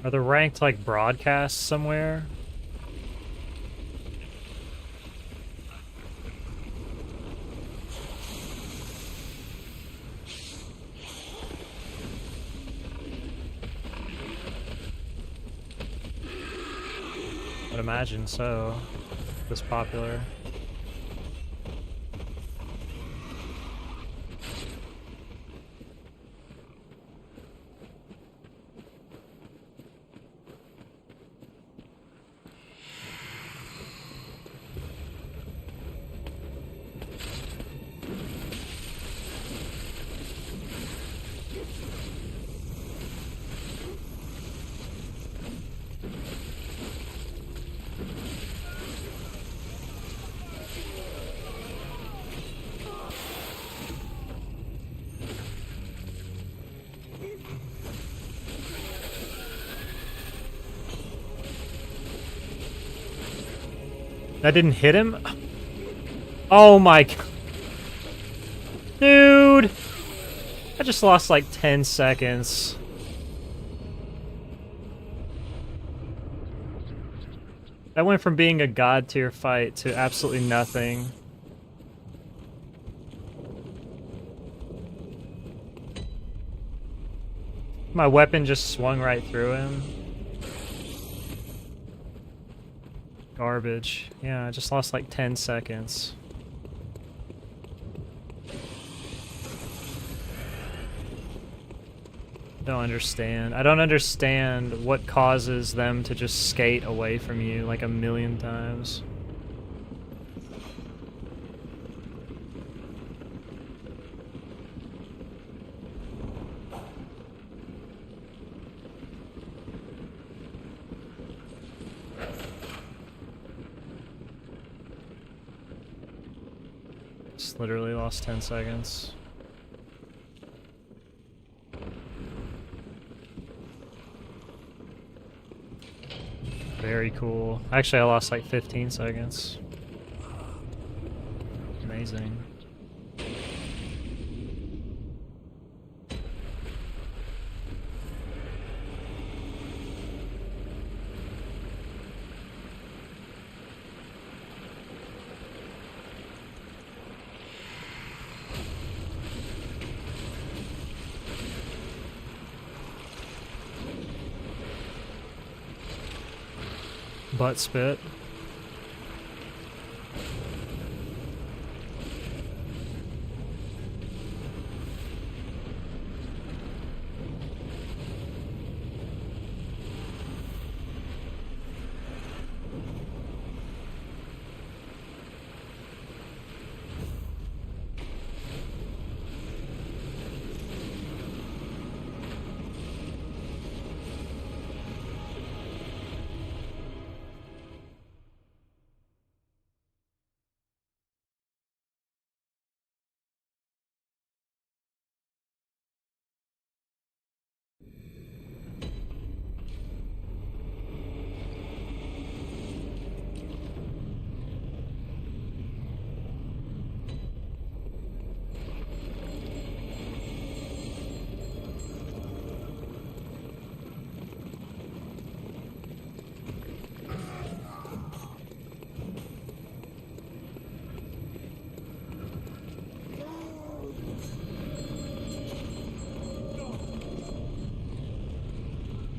A: Are the ranked like broadcasts somewhere? I'd imagine so. This popular. That didn't hit him? Oh my... Dude! I just lost like 10 seconds. That went from being a god tier fight to absolutely nothing. My weapon just swung right through him. Garbage. Yeah, I just lost like 10 seconds. Don't understand. I don't understand what causes them to just skate away from you like a million times. Just literally lost 10 seconds. Very cool. Actually, I lost like 15 seconds. Amazing. Butt spit.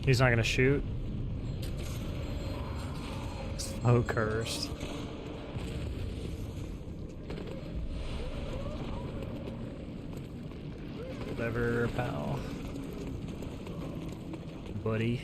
A: He's not gonna shoot. So cursed. Whatever, pal. Buddy.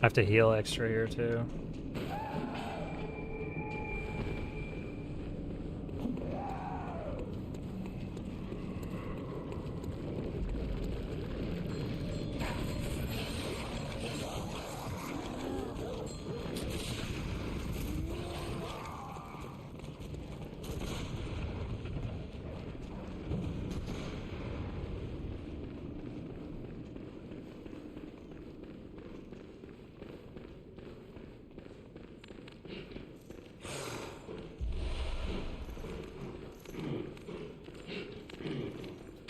A: I have to heal extra here too.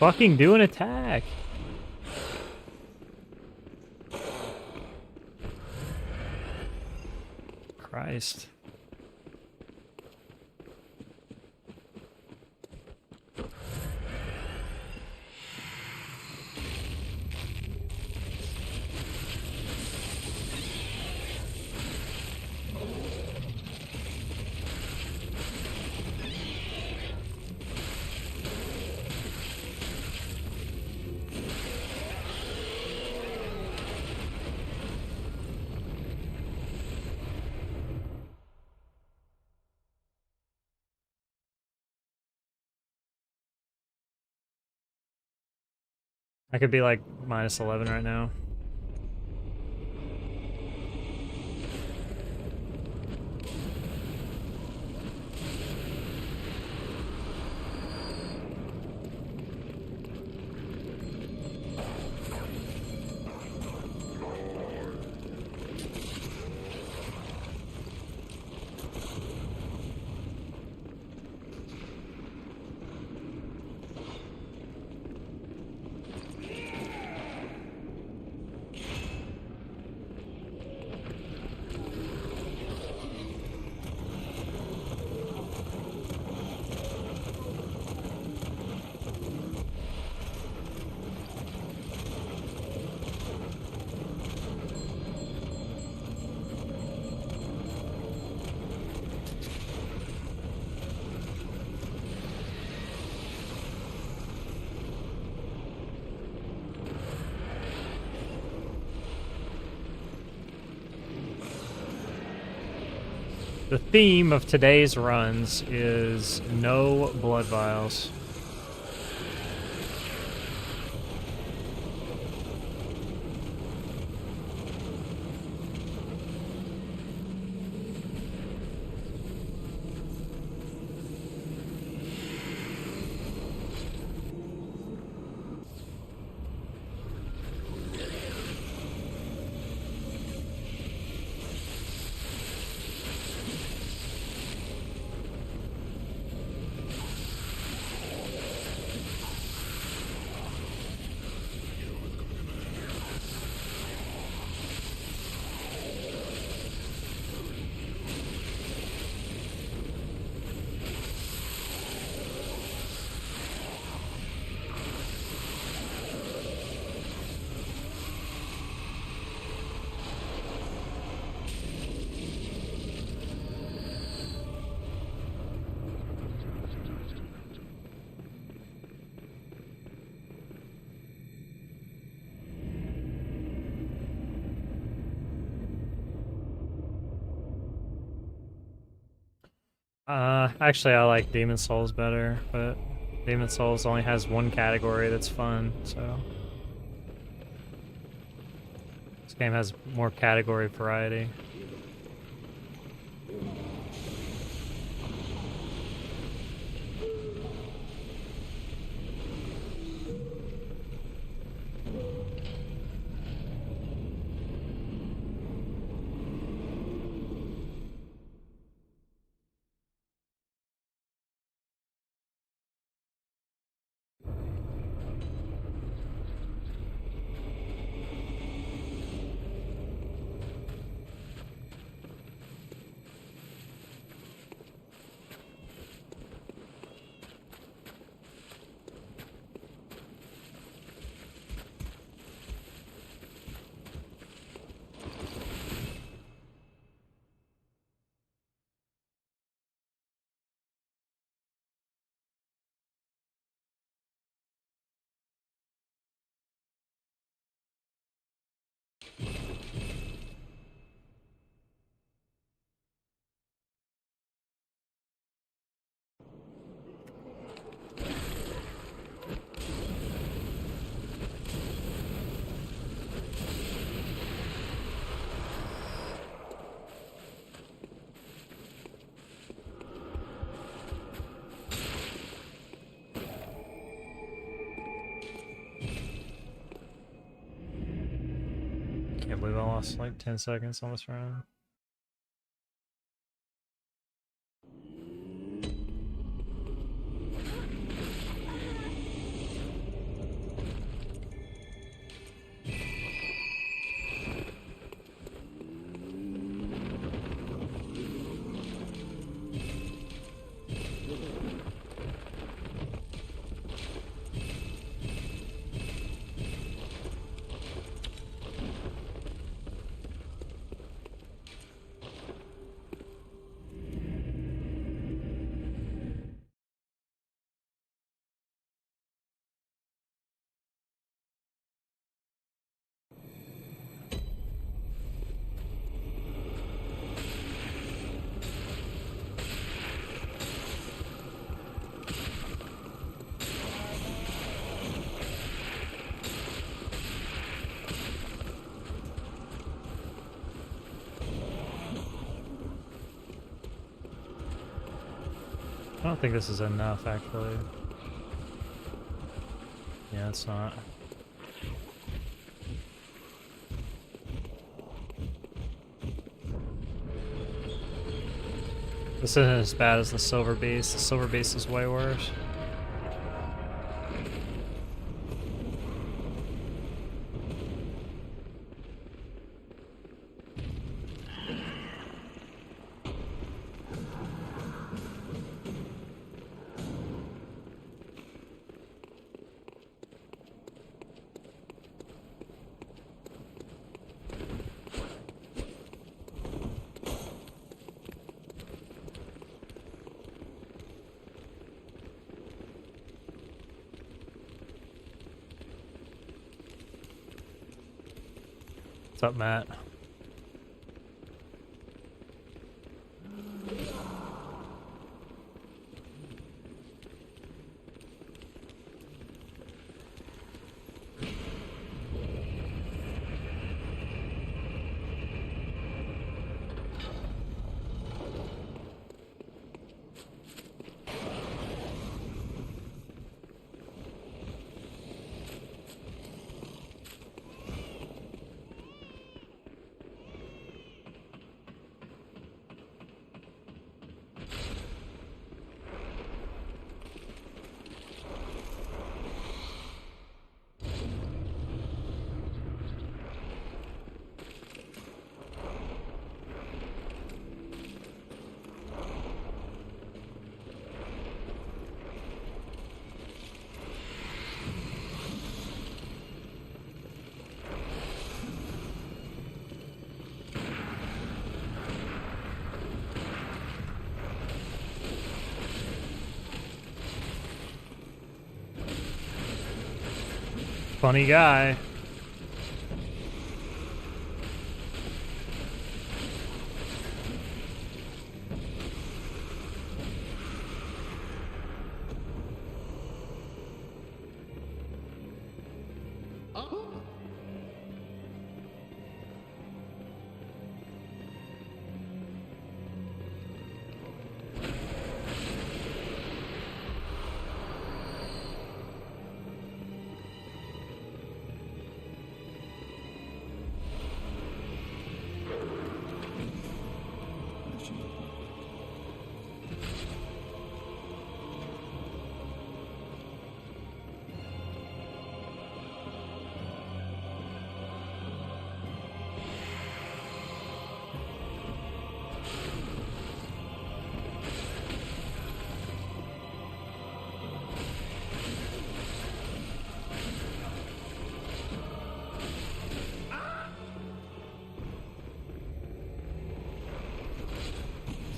A: Fucking do an attack. Christ. I could be like minus 11 right now. The theme of today's runs is no blood vials. Actually, I like Demon Souls better, but Demon Souls only has one category that's fun, so this game has more category variety. Can't believe I lost like 10 seconds on this round. I don't think this is enough, actually. Yeah, it's not. This isn't as bad as the Silver Beast. The Silver Beast is way worse. What's up, Matt? Funny guy.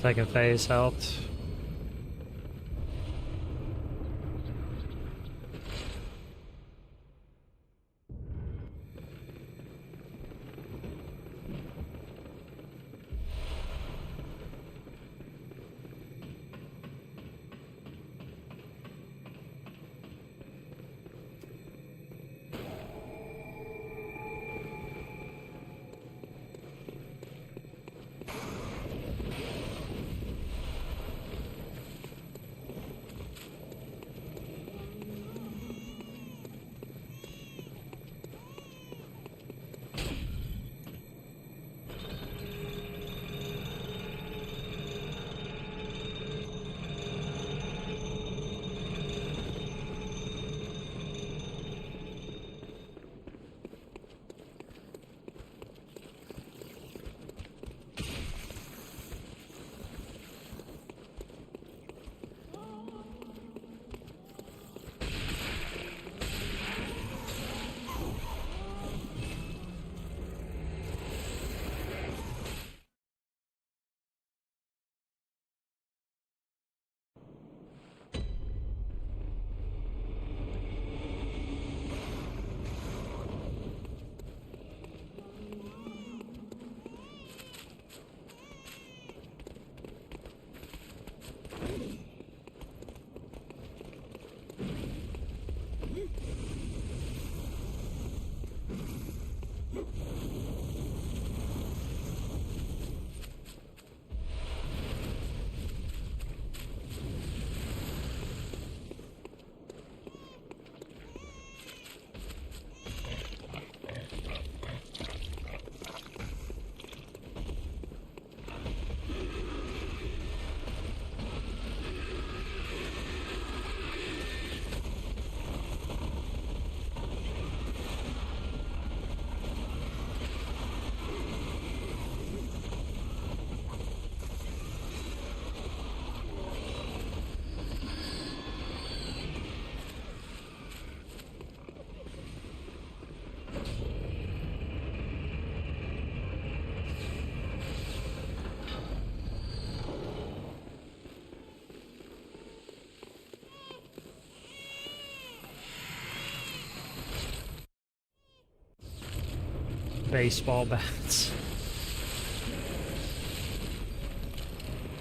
A: Second phase helped. Baseball bats.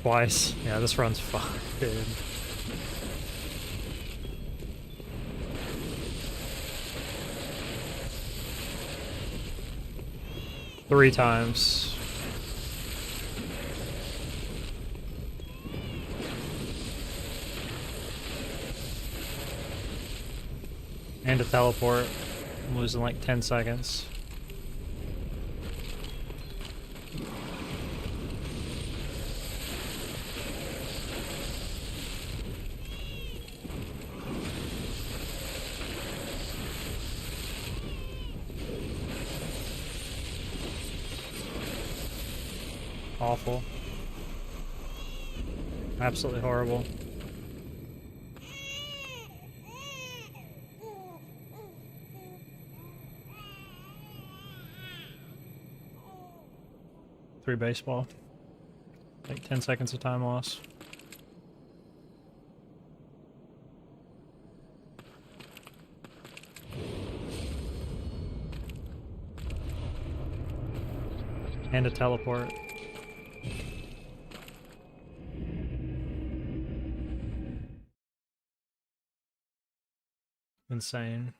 A: Twice. Yeah, this run's fun, dude. Three times. And a teleport. I'm losing like 10 seconds. Awful. Absolutely horrible. Three baseball. Like 10 seconds of time loss. And a teleport. Insane.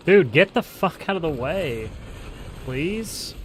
A: Dude, get the fuck out of the way. Please?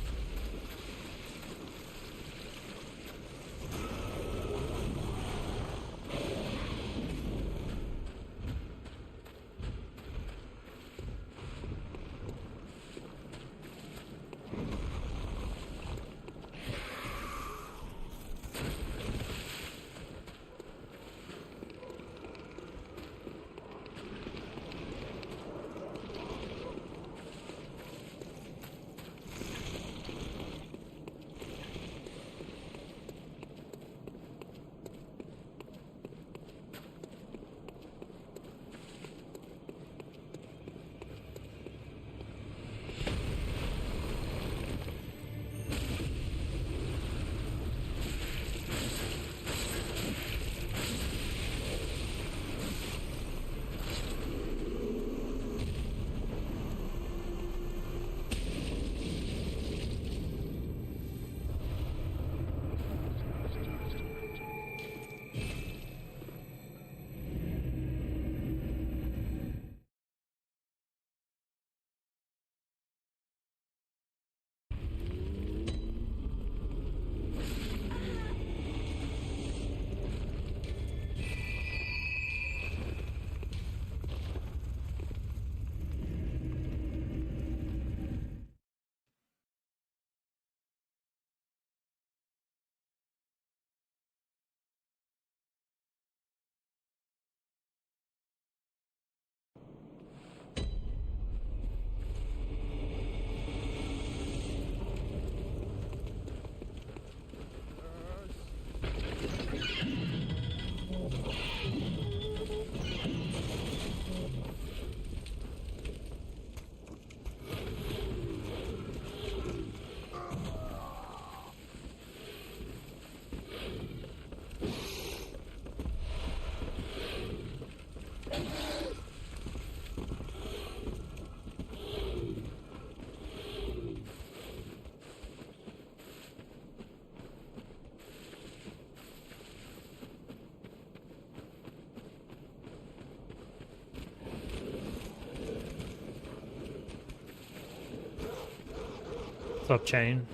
A: What's up, Chain?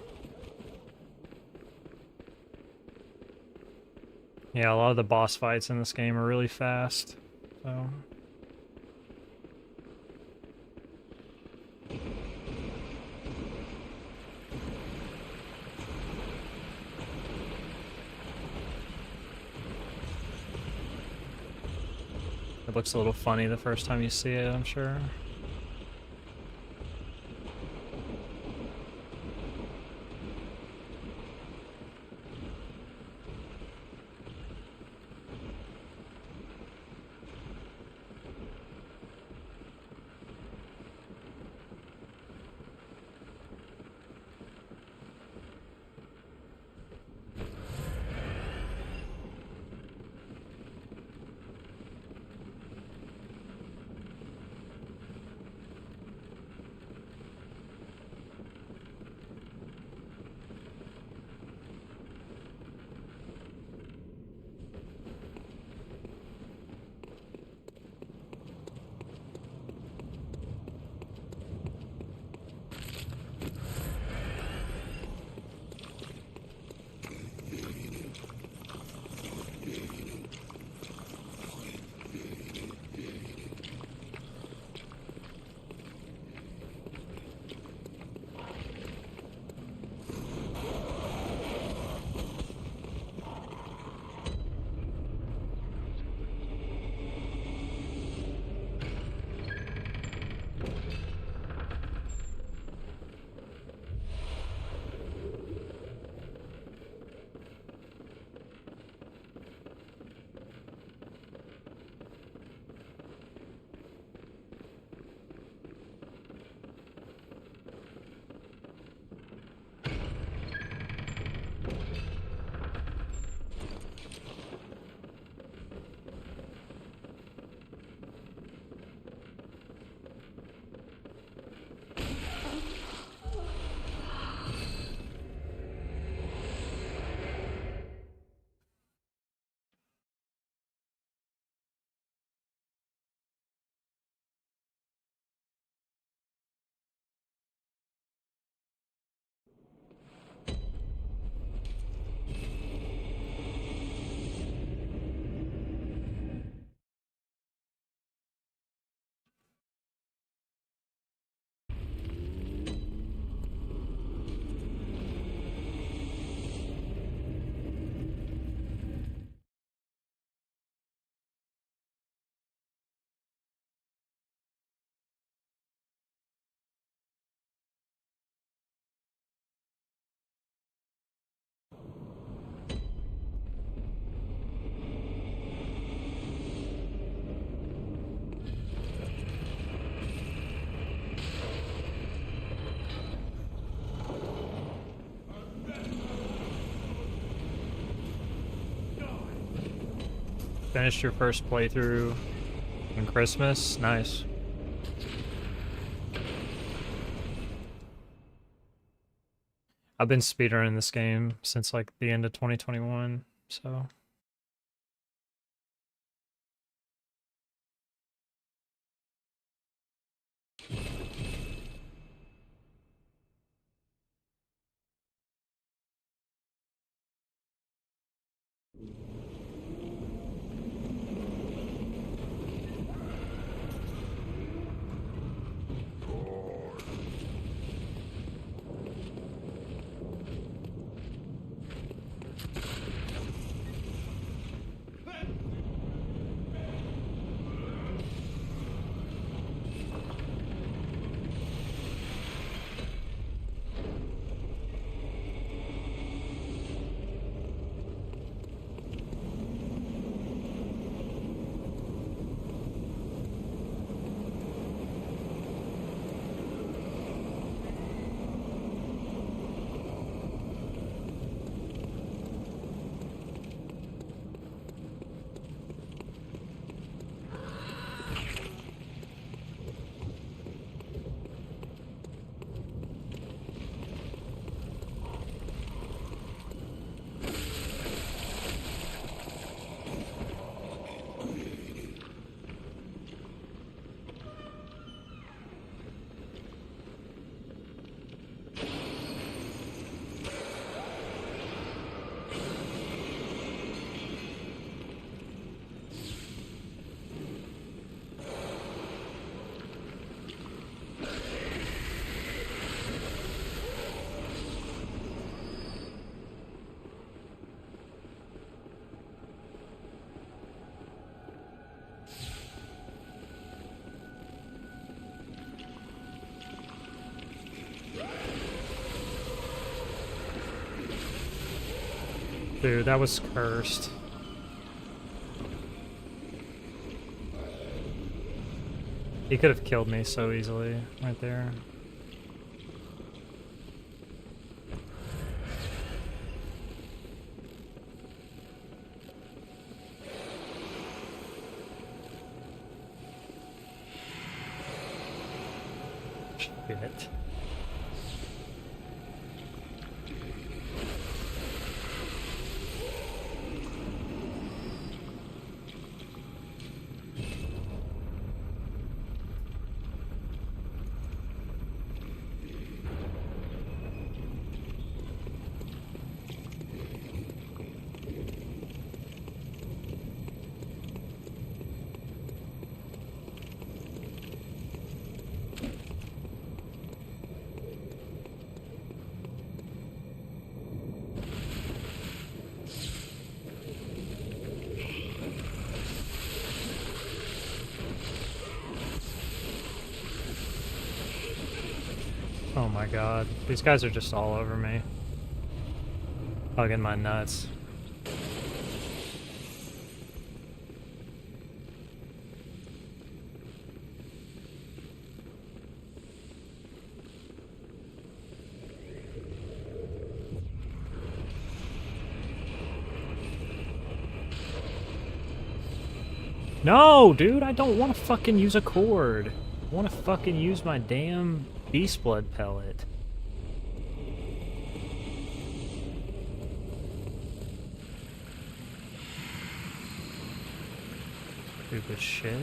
A: Yeah, a lot of the boss fights in this game are really fast, so... It looks a little funny the first time you see it, I'm sure. Finished your first playthrough on Christmas? Nice. I've been speedrunning this game since like the end of 2021, so... Dude, that was cursed. He could have killed me so easily, right there. Shit. Oh my god. These guys are just all over me. Hugging my nuts. No, dude, I don't want to fucking use a cord. I want to fucking use my damn beast blood pellet. Stupid shit.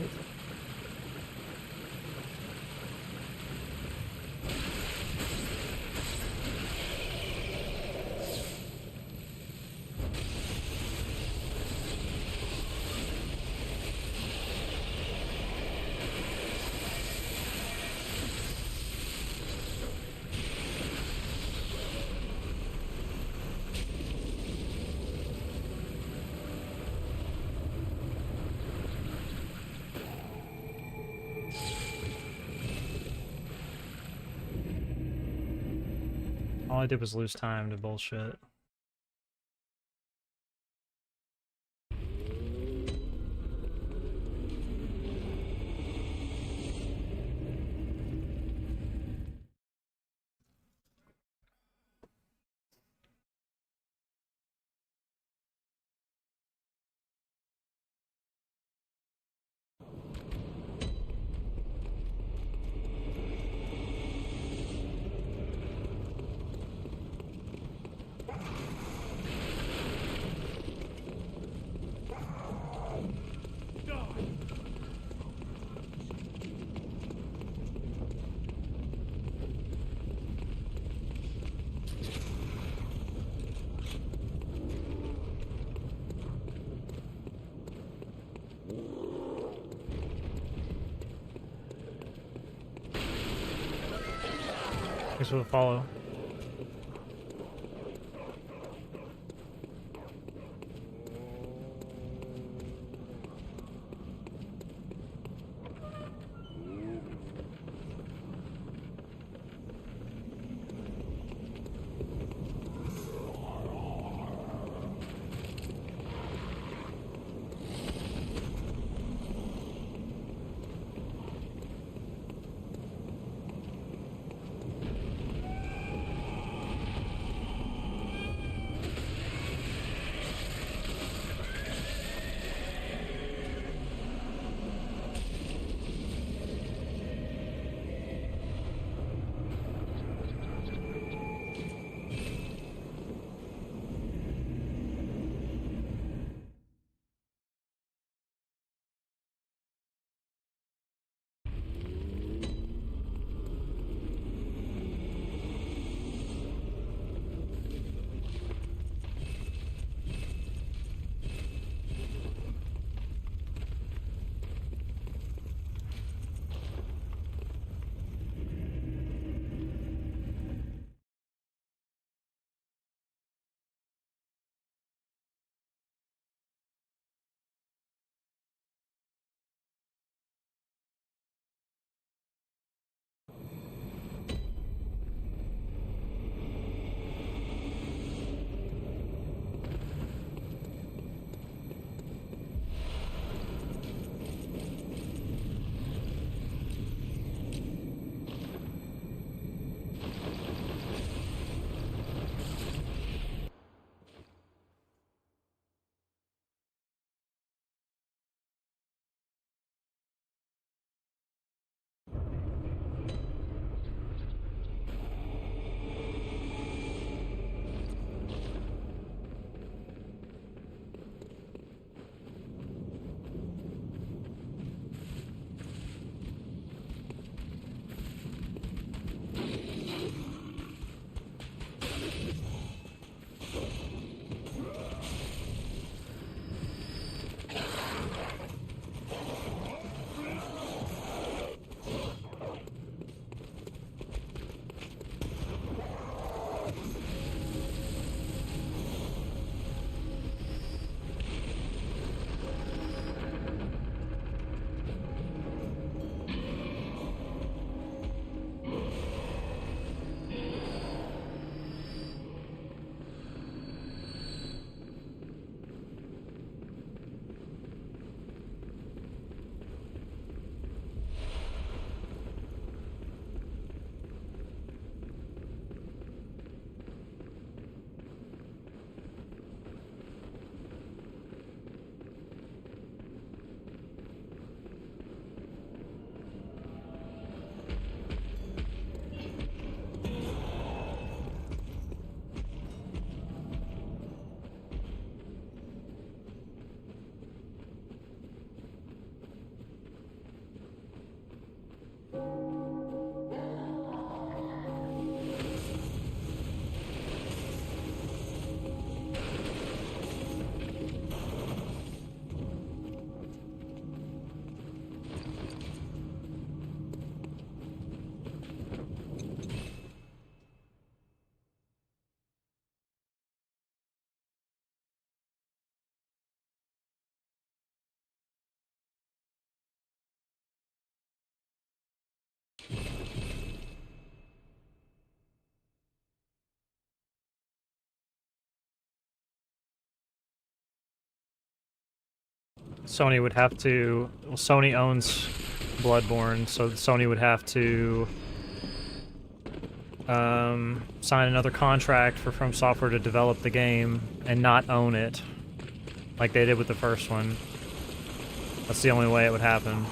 A: All I did was lose time to bullshit. Thanks for the follow. Sony would have to... Well, Sony owns Bloodborne, so Sony would have to sign another contract for From Software to develop the game and not own it, like they did with the first one. That's the only way it would happen.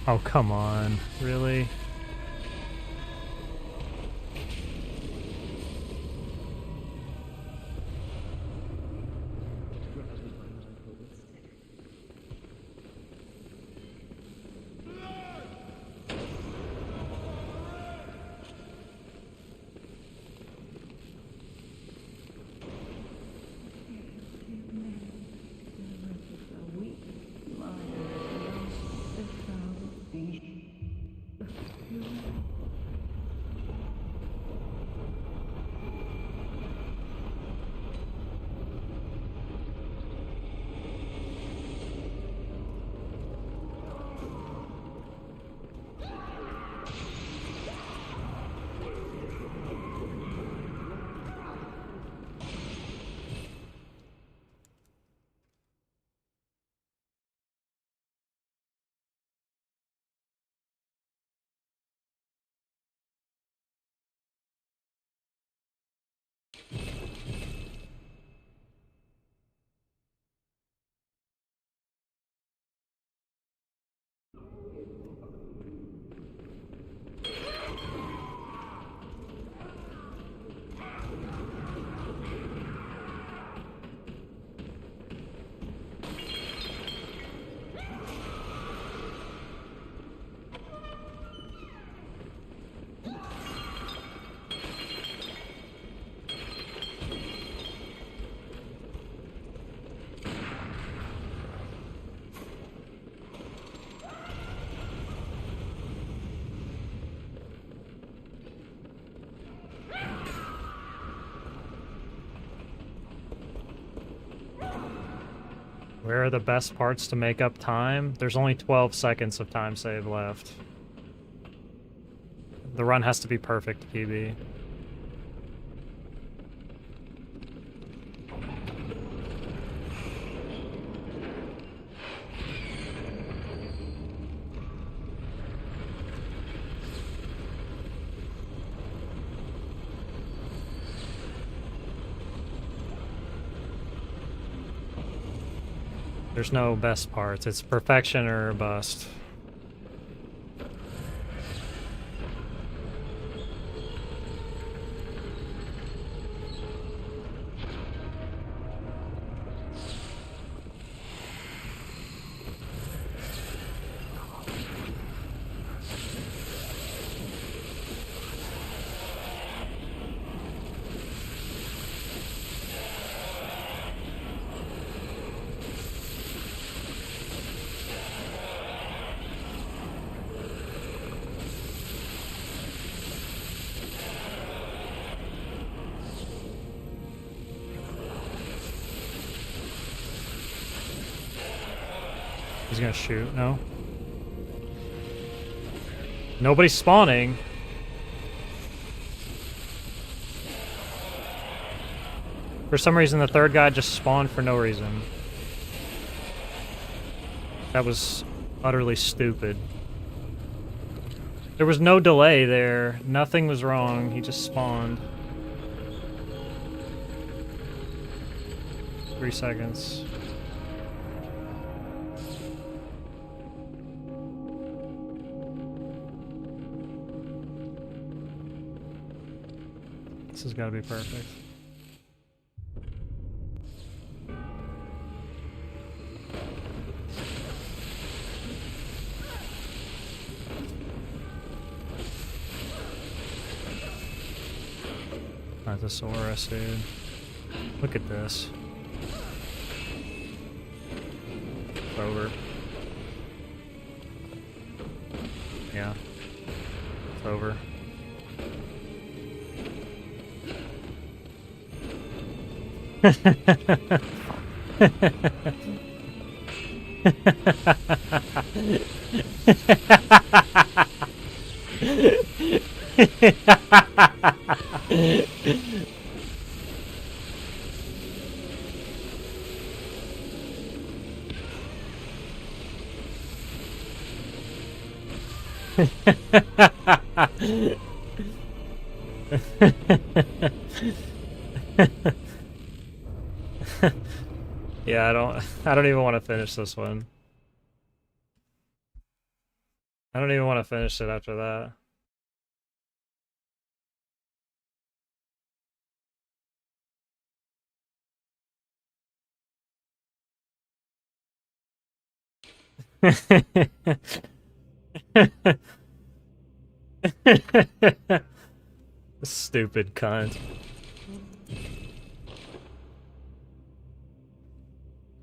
A: Oh, come on. Really? Where are the best parts to make up time? There's only 12 seconds of time save left. The run has to be perfect, PB. There's no best parts. It's perfection or bust. He's gonna shoot, no? Nobody's spawning. For some reason, the third guy just spawned for no reason. That was utterly stupid. There was no delay there. Nothing was wrong. He just spawned. 3 seconds. This has got to be perfect. Brontosaurus, dude. Look at this. It's over. Yeah. It's over. Yeah, I don't even want to finish this one. I don't even want to finish it after that. Stupid cunt.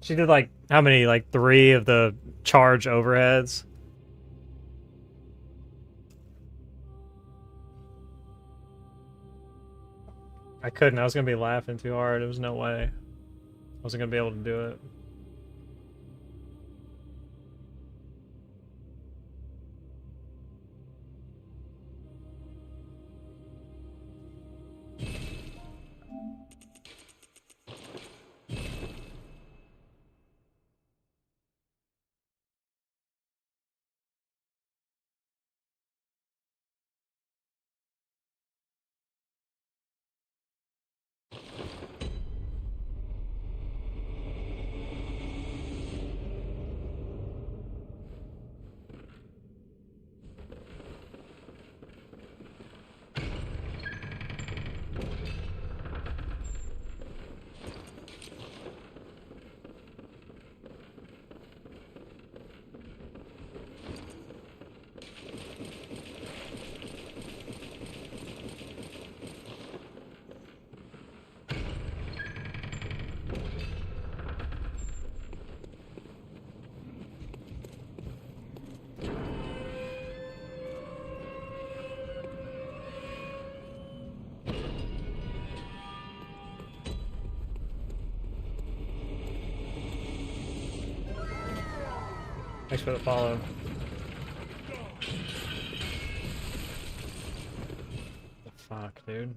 A: She did like, how many? Like 3 of the charge overheads? I couldn't. I was gonna be laughing too hard. There was no way. I wasn't gonna be able to do it. Thanks for the follow. The fuck, dude.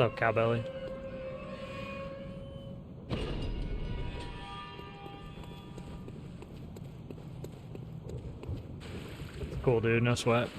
A: What's up, Cowbelly? Cool, dude. No sweat.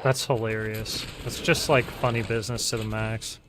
A: That's hilarious. It's just like funny business to the max.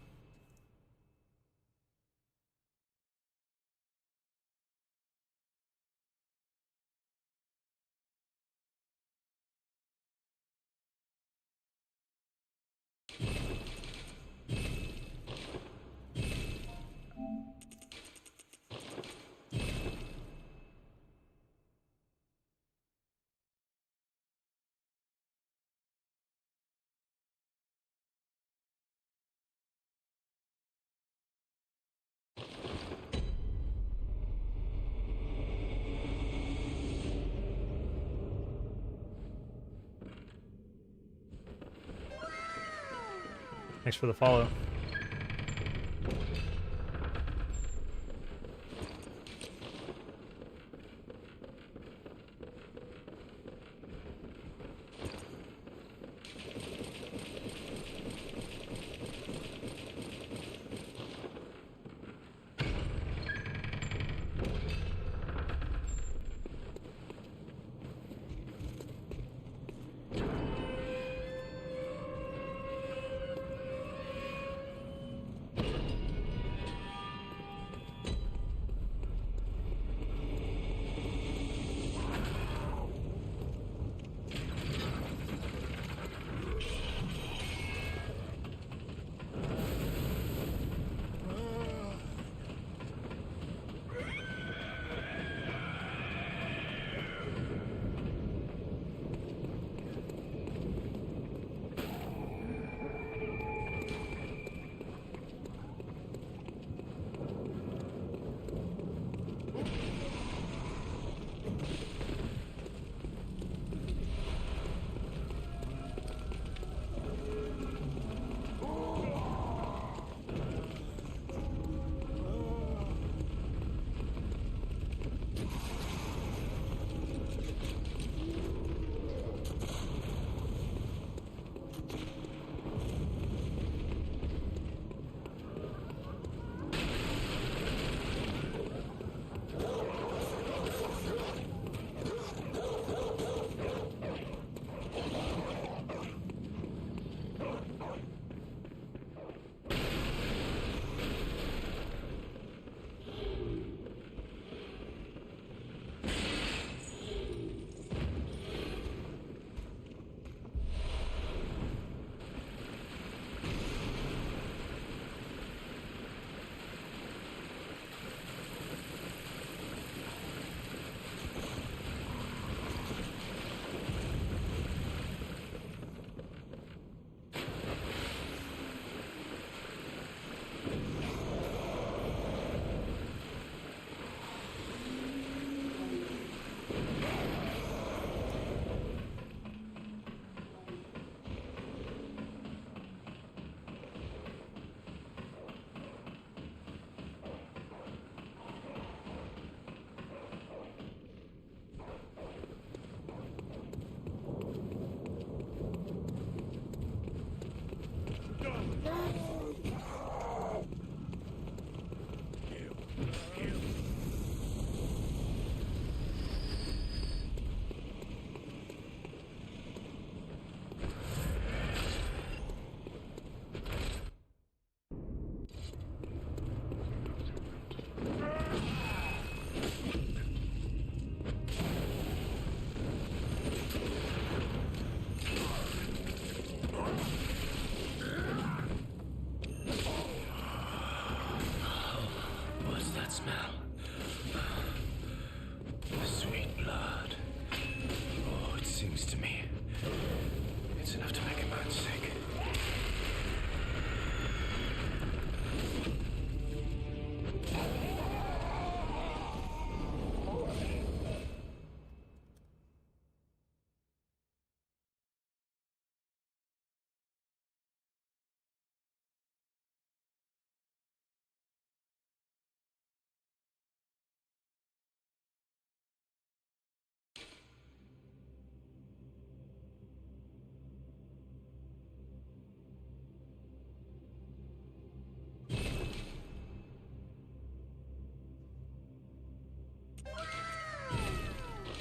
A: Thanks for the follow.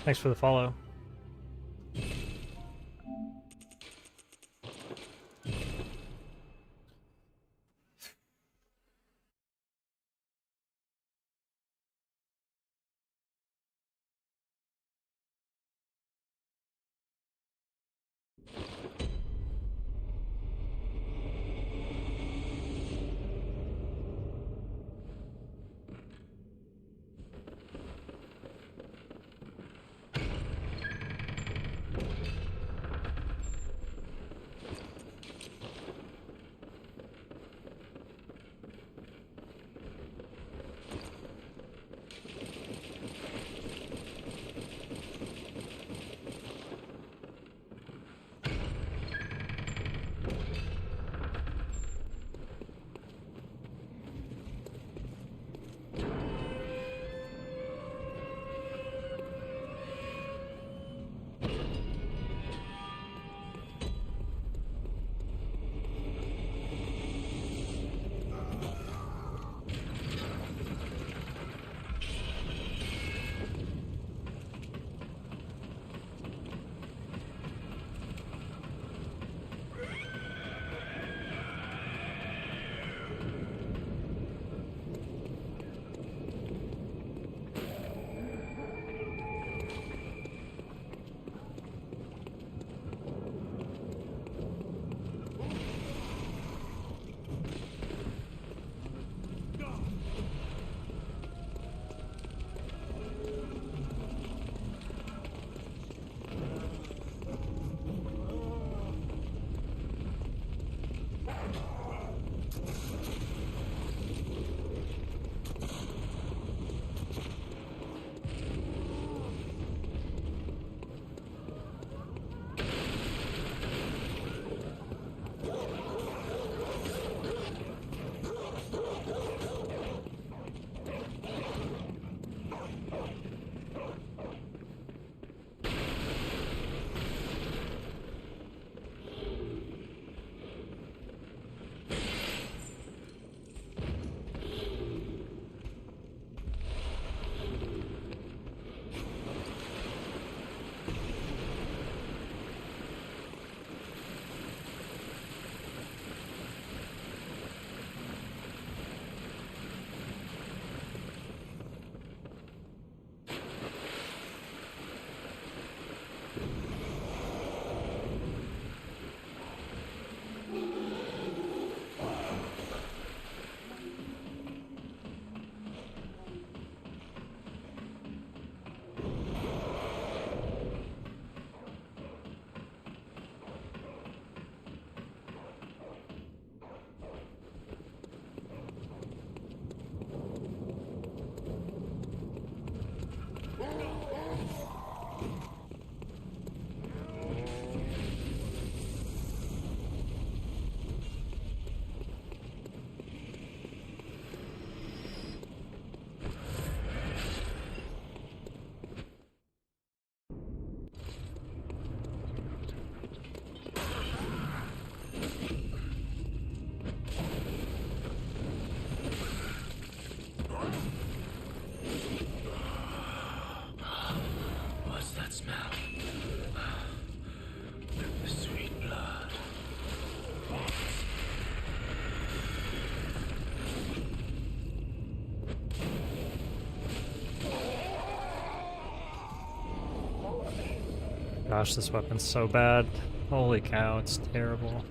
A: Thanks for the follow. Gosh, this weapon's so bad. Holy cow, it's terrible.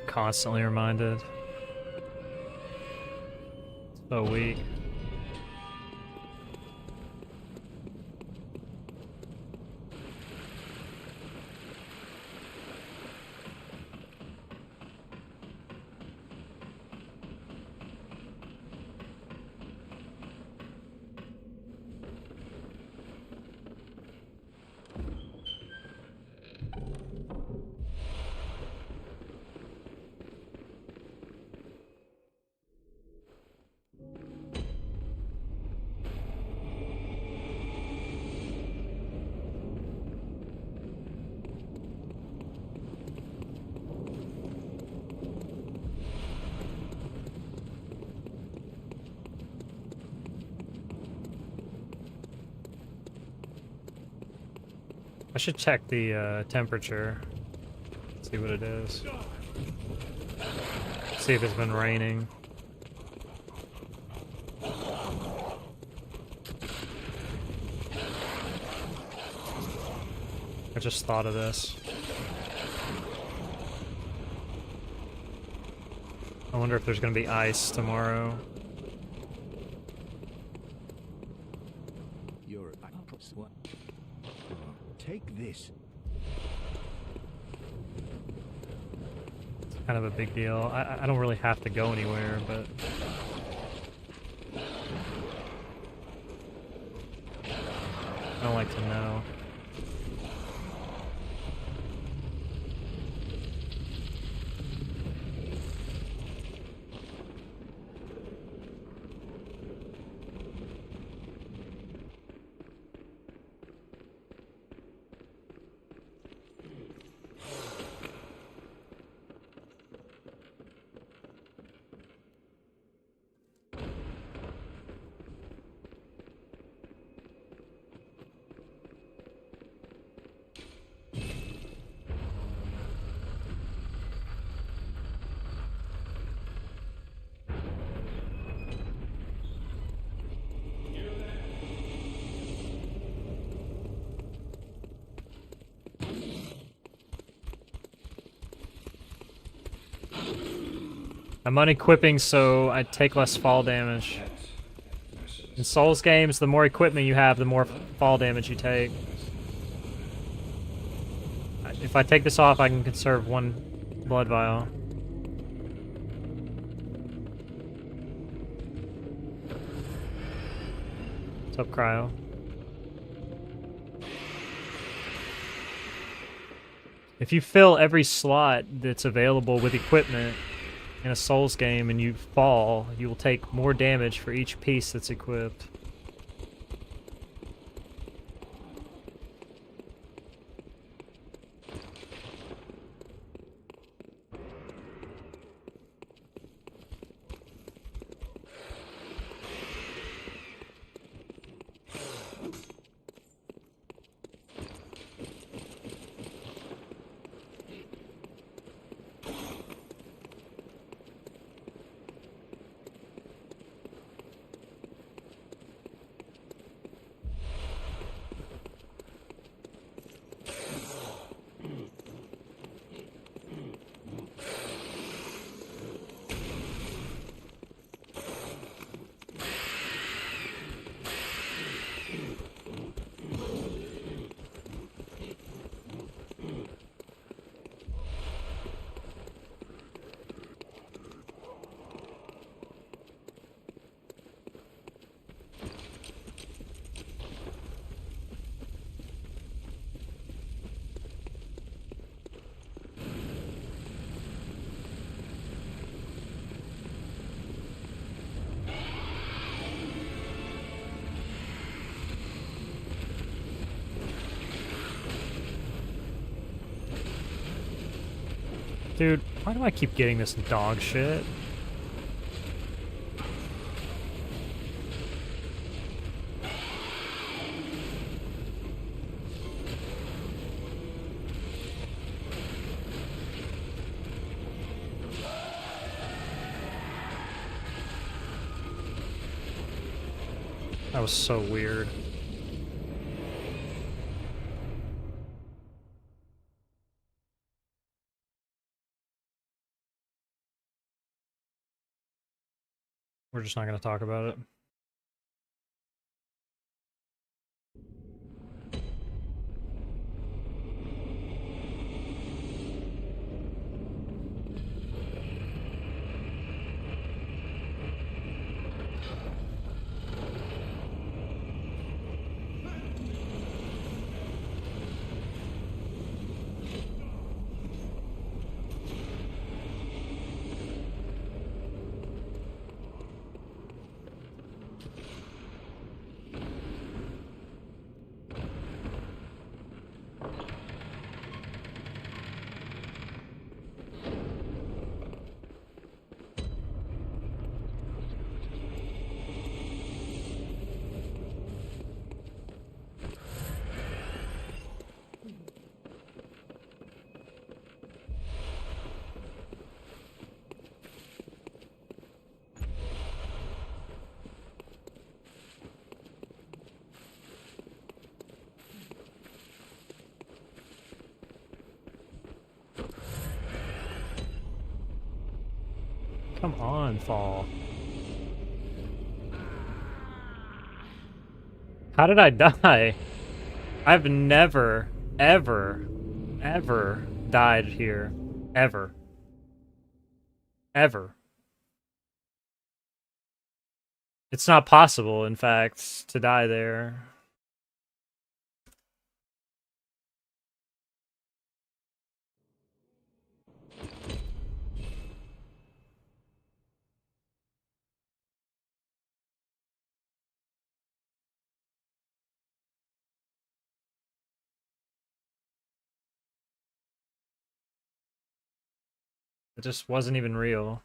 A: Constantly reminded. So weak. I should check the temperature. See what it is. See if it's been raining. I just thought of this. I wonder if there's gonna be ice tomorrow.
C: Europe. What? Take this.
A: It's kind of a big deal. I don't really have to go anywhere, but... I don't like to know. I'm unequipping so I take less fall damage. In Souls games, the more equipment you have, the more fall damage you take. If I take this off, I can conserve 1 blood vial. What's up, Cryo? If you fill every slot that's available with equipment in a Souls game and you fall, you will take more damage for each piece that's equipped. Dude, why do I keep getting this dog shit? That was so weird. We're just not going to talk about it. Come on, fall. How did I die? I've never, ever, ever died here. Ever. Ever. It's not possible, in fact, to die there. It just wasn't even real.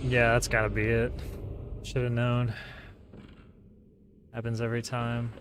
A: Yeah, that's gotta be it. Should have known. Happens every time.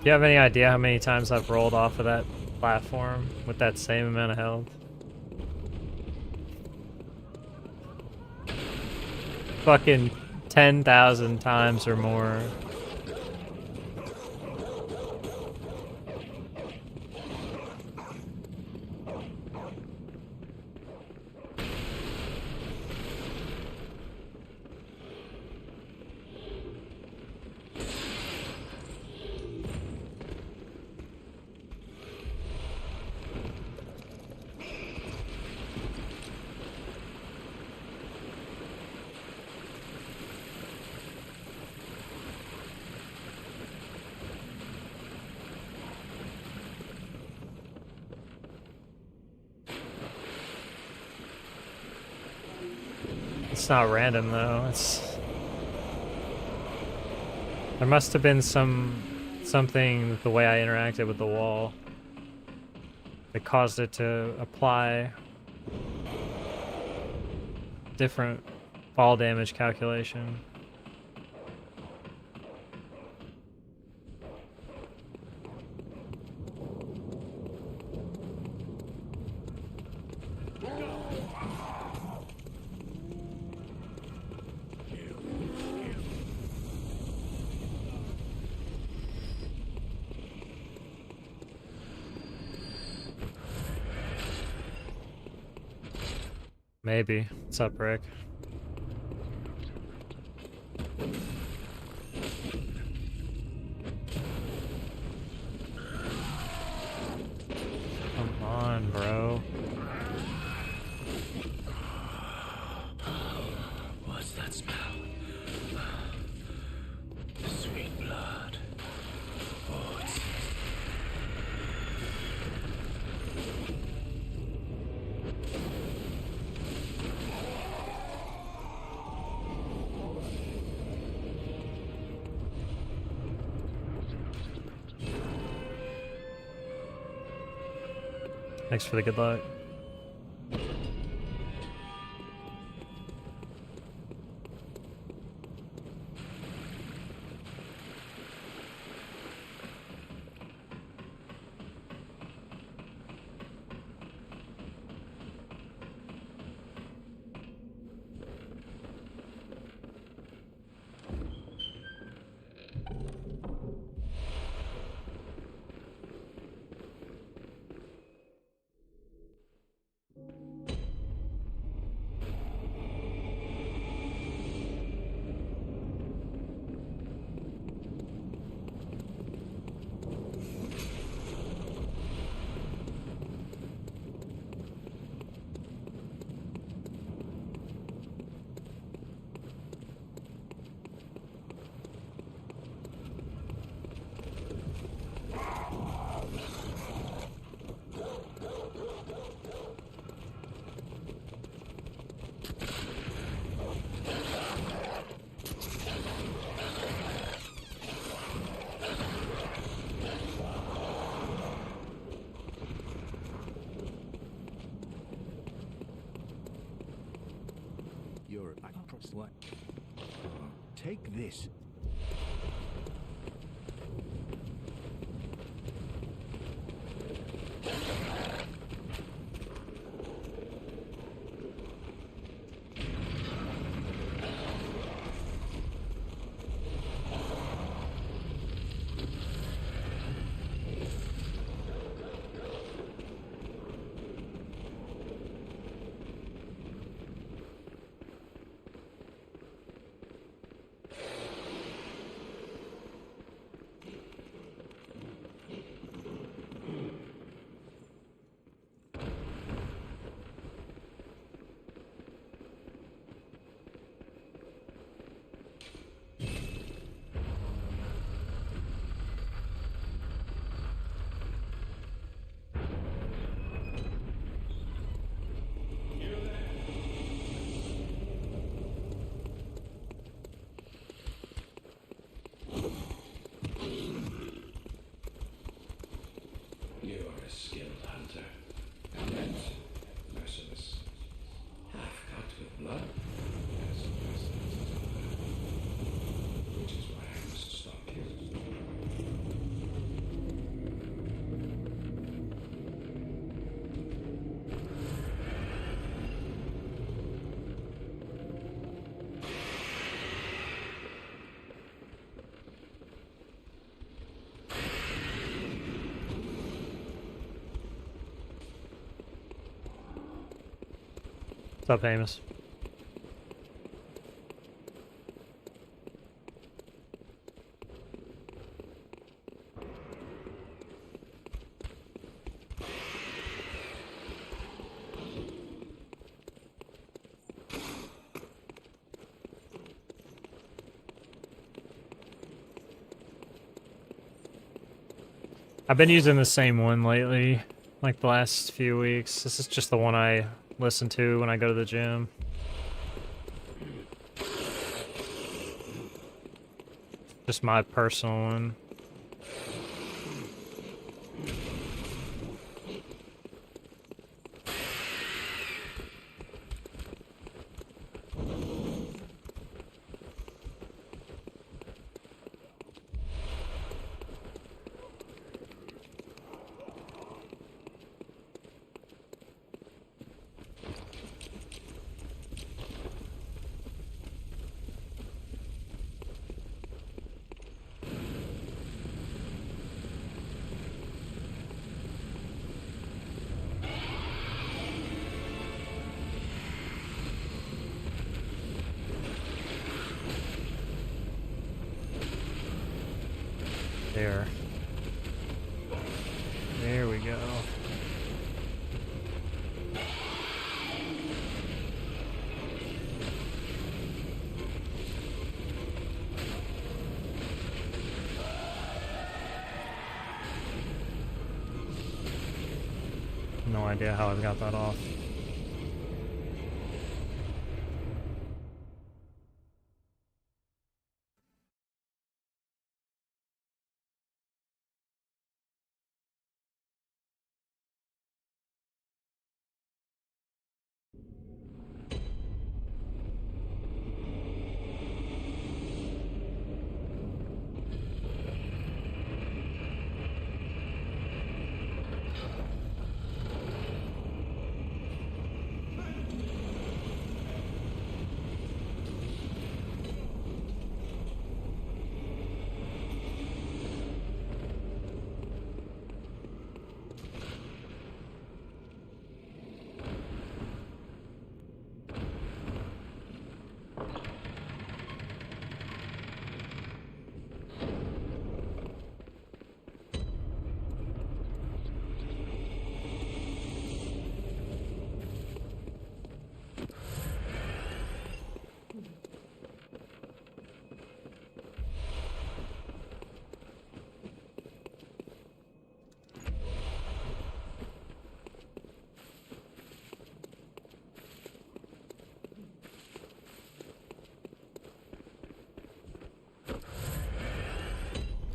A: Do you have any idea how many times I've rolled off of that platform with that same amount of health? Fucking 10,000 times or more. It's not random though. There must have been something with the way I interacted with the wall that caused it to apply different fall damage calculation. Maybe. What's up, Rick? Come on, bro.
B: What's that smell? Sweet blood. Oh, it's...
A: Thanks for the good luck.
C: cross like. Take this.
B: You are a skilled hunter, and yet merciless. Half cut with blood, as merciless as other. Which is why I must stop you.
A: What's up, Amos? I've been using the same one lately, like the last few weeks. This is just the one I listen to when I go to the gym. Just my personal one. There. There we go. No idea how I got that off.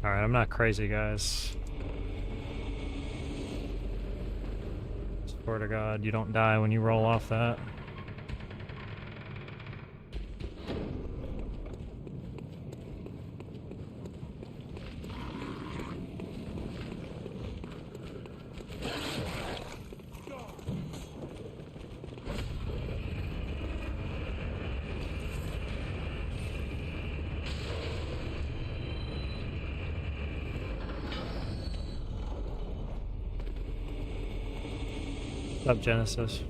A: Alright, I'm not crazy, guys. Swear to God, you don't die when you roll off that. Up Genesis.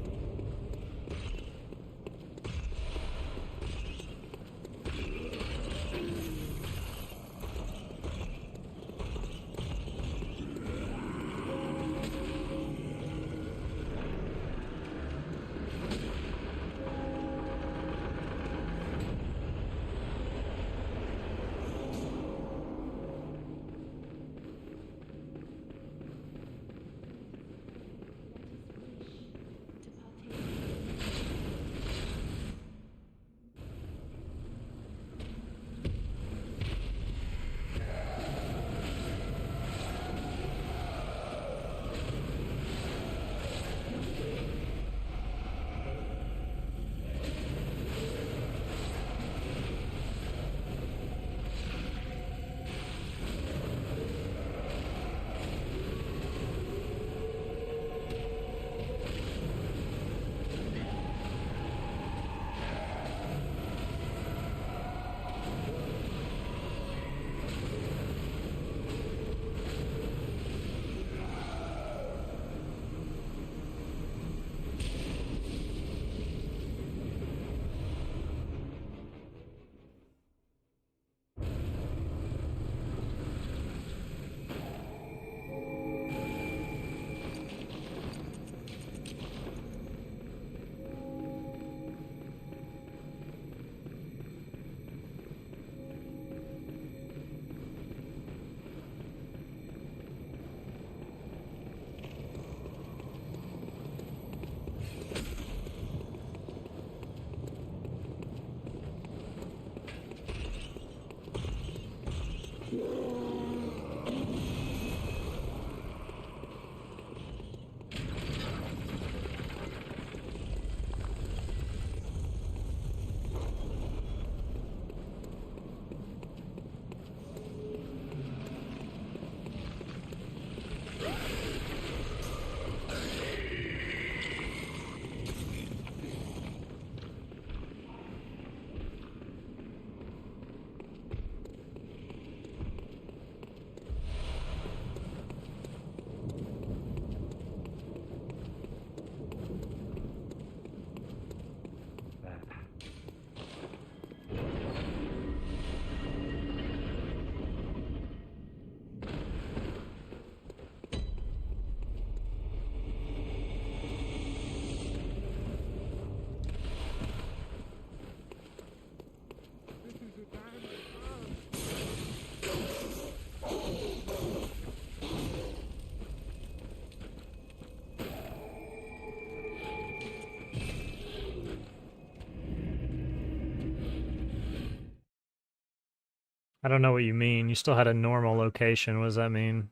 A: I don't know what you mean. You still had a normal location. What does that mean?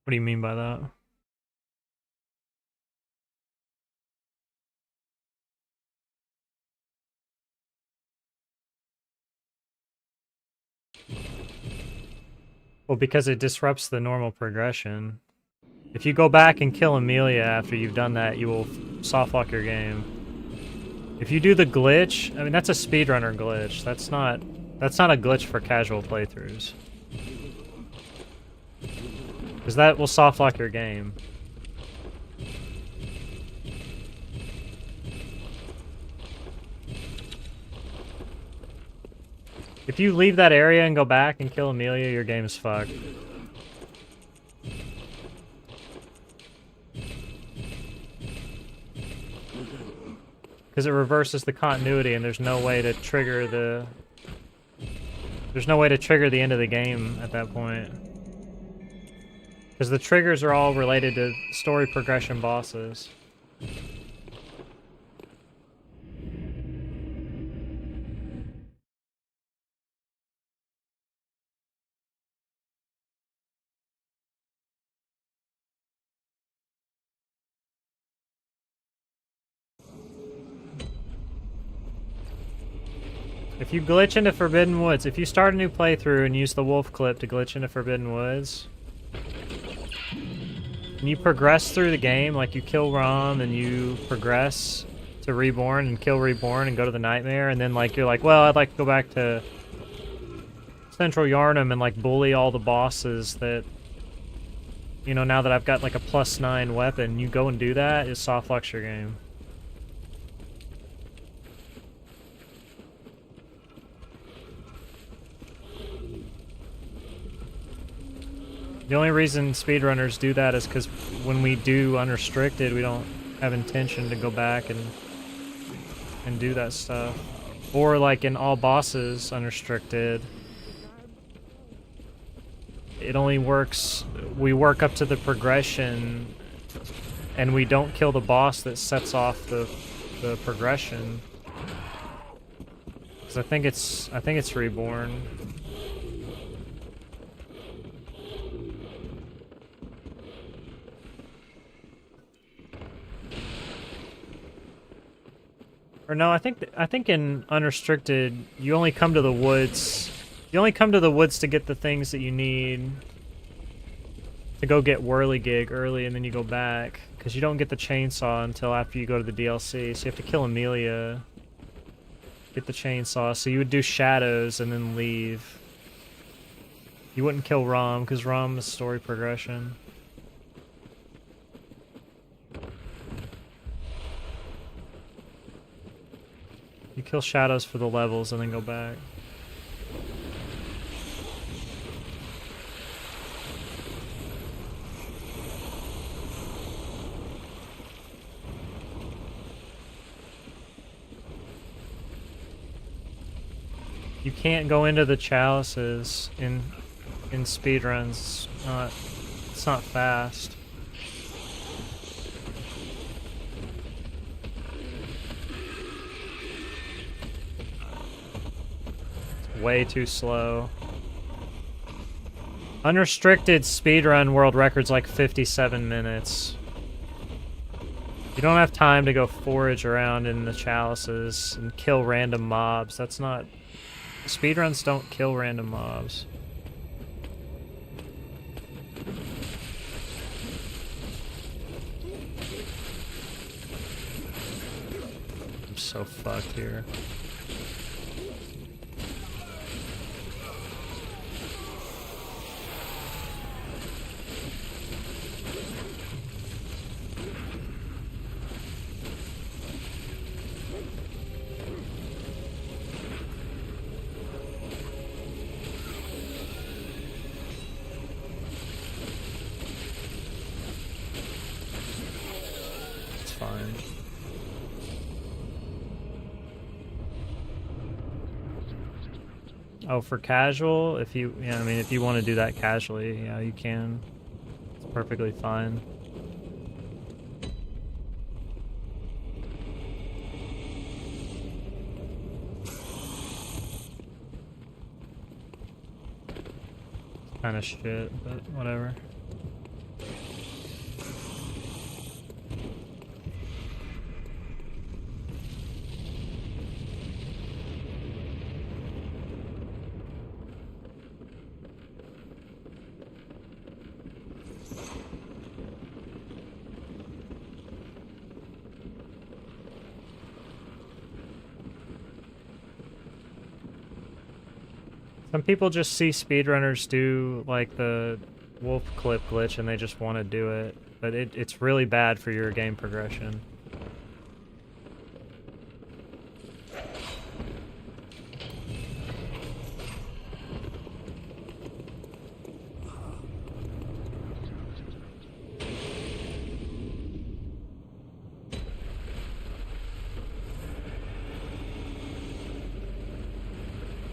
A: What do you mean by that? Well, because it disrupts the normal progression. If you go back and kill Amelia after you've done that, you will softlock your game. If you do the glitch, I mean, that's a speedrunner glitch. That's not a glitch for casual playthroughs. Because that will softlock your game. If you leave that area and go back and kill Amelia, your game is fucked. Because it reverses the continuity and there's no way to trigger the... There's no way to trigger the end of the game at that point. Because the triggers are all related to story progression bosses. If you glitch into Forbidden Woods, if you start a new playthrough and use the wolf clip to glitch into Forbidden Woods, and you progress through the game, like you kill Rom and you progress to Reborn and kill Reborn and go to the Nightmare, and then like you're like, well, I'd like to go back to Central Yarnum and like bully all the bosses that you know, now that I've got like a +9 weapon, you go and do that, is soft flex your game. The only reason speedrunners do that is because when we do unrestricted, we don't have intention to go back and do that stuff. Or like in all bosses unrestricted, it only works, we work up to the progression and we don't kill the boss that sets off the progression. Cause I think it's Reborn. Or no, I think in unrestricted, you only come to the woods. You only come to the woods to get the things that you need to go get Whirligig early, and then you go back because you don't get the chainsaw until after you go to the DLC. So you have to kill Amelia, get the chainsaw. So you would do shadows and then leave. You wouldn't kill Rom because Rom is story progression. You kill shadows for the levels and then go back. You can't go into the chalices in speedruns. It's not fast. Way too slow. Unrestricted speedrun world record's like 57 minutes. You don't have time to go forage around in the chalices and kill random mobs. That's not... Speedruns don't kill random mobs. I'm so fucked here. Fine. Oh, for casual, if you, yeah, I mean, if you want to do that casually, yeah, you can. It's perfectly fine. Kind of shit, but whatever. Some people just see speedrunners do like the wolf clip glitch and they just want to do it, but it's really bad for your game progression.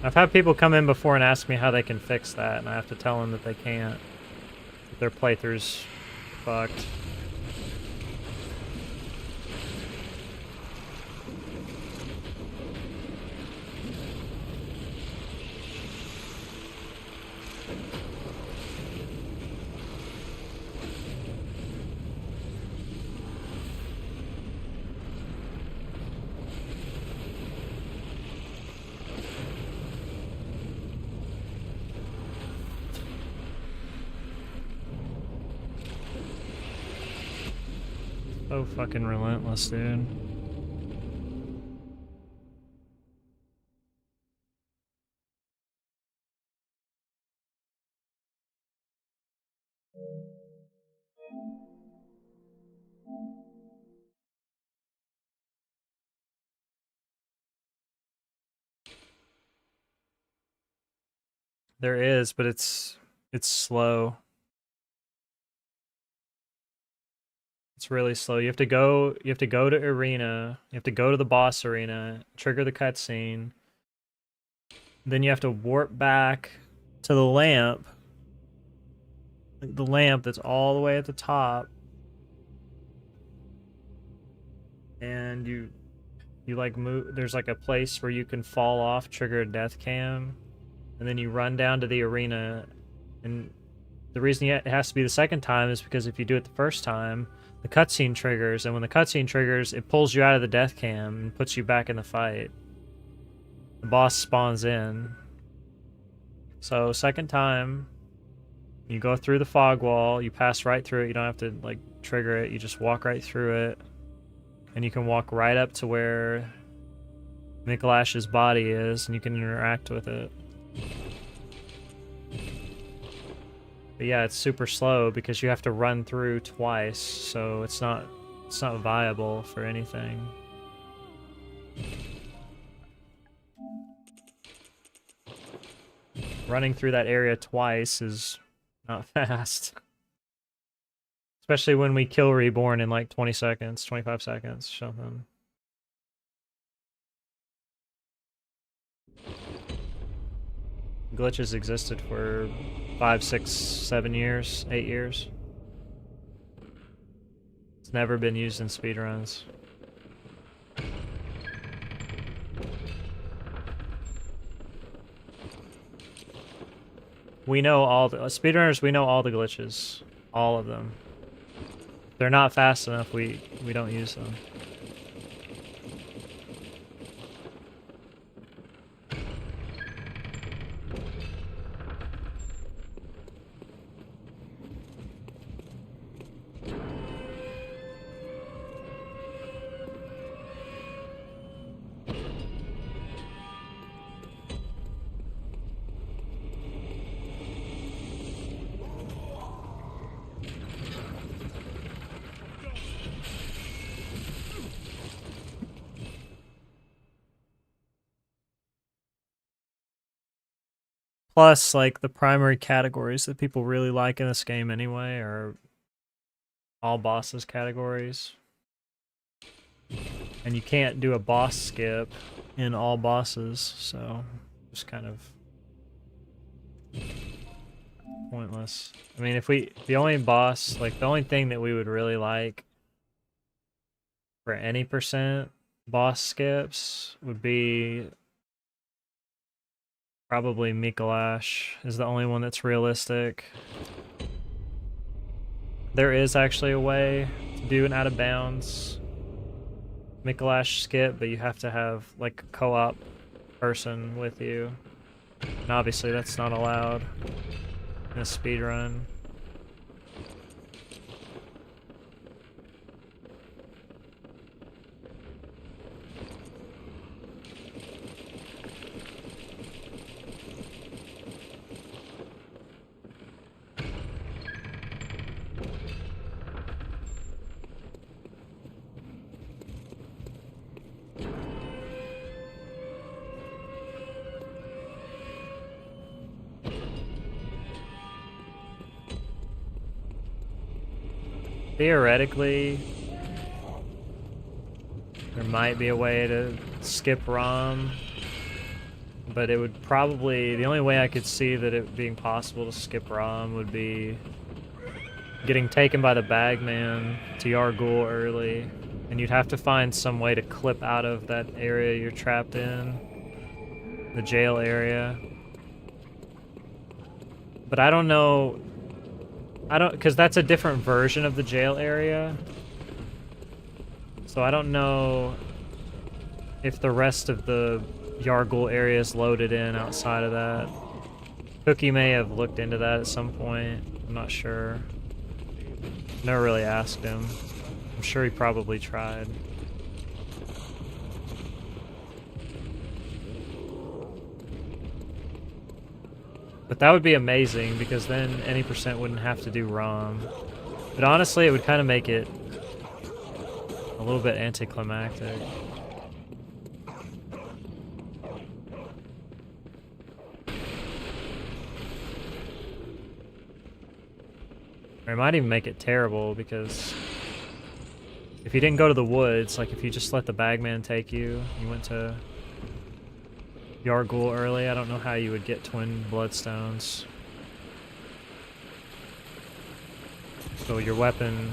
A: I've had people come in before and ask me how they can fix that, and I have to tell them that they can't. That their playthrough's fucked. So fucking relentless, dude. There is, but it's slow. It's really slow. You have to go to arena, you have to go to the boss arena, trigger the cutscene. Then you have to warp back to the lamp. The lamp that's all the way at the top. And you like move, there's like a place where you can fall off, trigger a death cam, and then you run down to the arena. And the reason it has to be the second time is because if you do it the first time, the cutscene triggers, and when the cutscene triggers, it pulls you out of the death cam and puts you back in the fight. The boss spawns in. So second time, you go through the fog wall, you pass right through it, you don't have to like trigger it, you just walk right through it. And you can walk right up to where Mikolash's body is, and you can interact with it. But yeah, it's super slow because you have to run through twice, so it's not viable for anything. Running through that area twice is not fast. Especially when we kill Reborn in like 20 seconds, 25 seconds, something. Glitches existed for 5, 6, 7 years, 8 years. It's never been used in speedruns. We know all the speedrunners, we know all the glitches. All of them. If they're not fast enough, we don't use them. Plus, like, the primary categories that people really like in this game anyway are all bosses categories. And you can't do a boss skip in all bosses, so just kind of pointless. I mean, if the only boss, like, the only thing that we would really like for any percent boss skips would be probably Mikolash is the only one that's realistic. There is actually a way to do an out of bounds Mikolash skip, but you have to have like a co-op person with you. And obviously that's not allowed in a speedrun. Theoretically, there might be a way to skip ROM, but it would probably, the only way I could see that it being possible to skip ROM would be getting taken by the bagman to Yargul early, and you'd have to find some way to clip out of that area you're trapped in, the jail area. But I don't know, because that's a different version of the jail area. So I don't know if the rest of the Yargul area is loaded in outside of that. Cookie may have looked into that at some point. I'm not sure. Never really asked him. I'm sure he probably tried. But that would be amazing, because then any percent wouldn't have to do ROM. But honestly, it would kind of make it a little bit anticlimactic. Or it might even make it terrible, because if you didn't go to the woods, like if you just let the bagman take you, you went to Yargul early, I don't know how you would get twin bloodstones. So your weapon,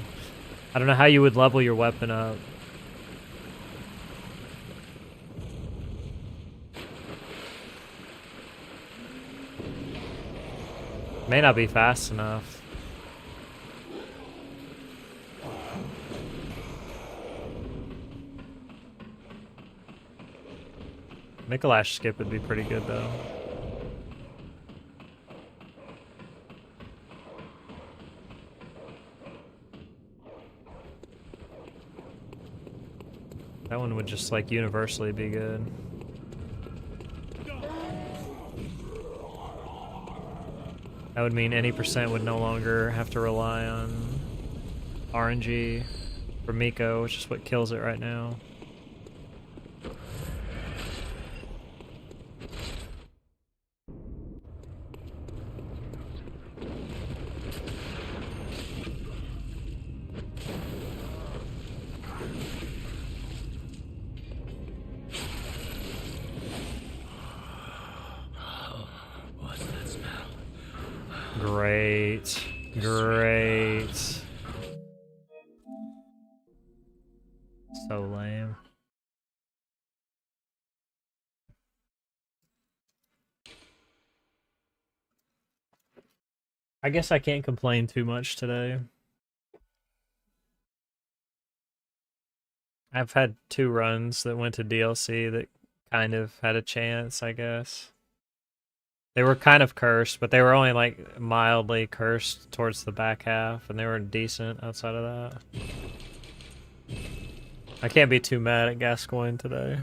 A: I don't know how you would level your weapon up. May not be fast enough. Mikolash skip would be pretty good though. That one would just like universally be good. That would mean any percent would no longer have to rely on RNG for Miko, which is what kills it right now.
B: What's that smell?
A: Great. Great. So lame. I guess I can't complain too much today. I've had 2 runs that went to DLC that kind of had a chance, I guess. They were kind of cursed, but they were only like mildly cursed towards the back half, and they were decent outside of that. I can't be too mad at Gascoigne today.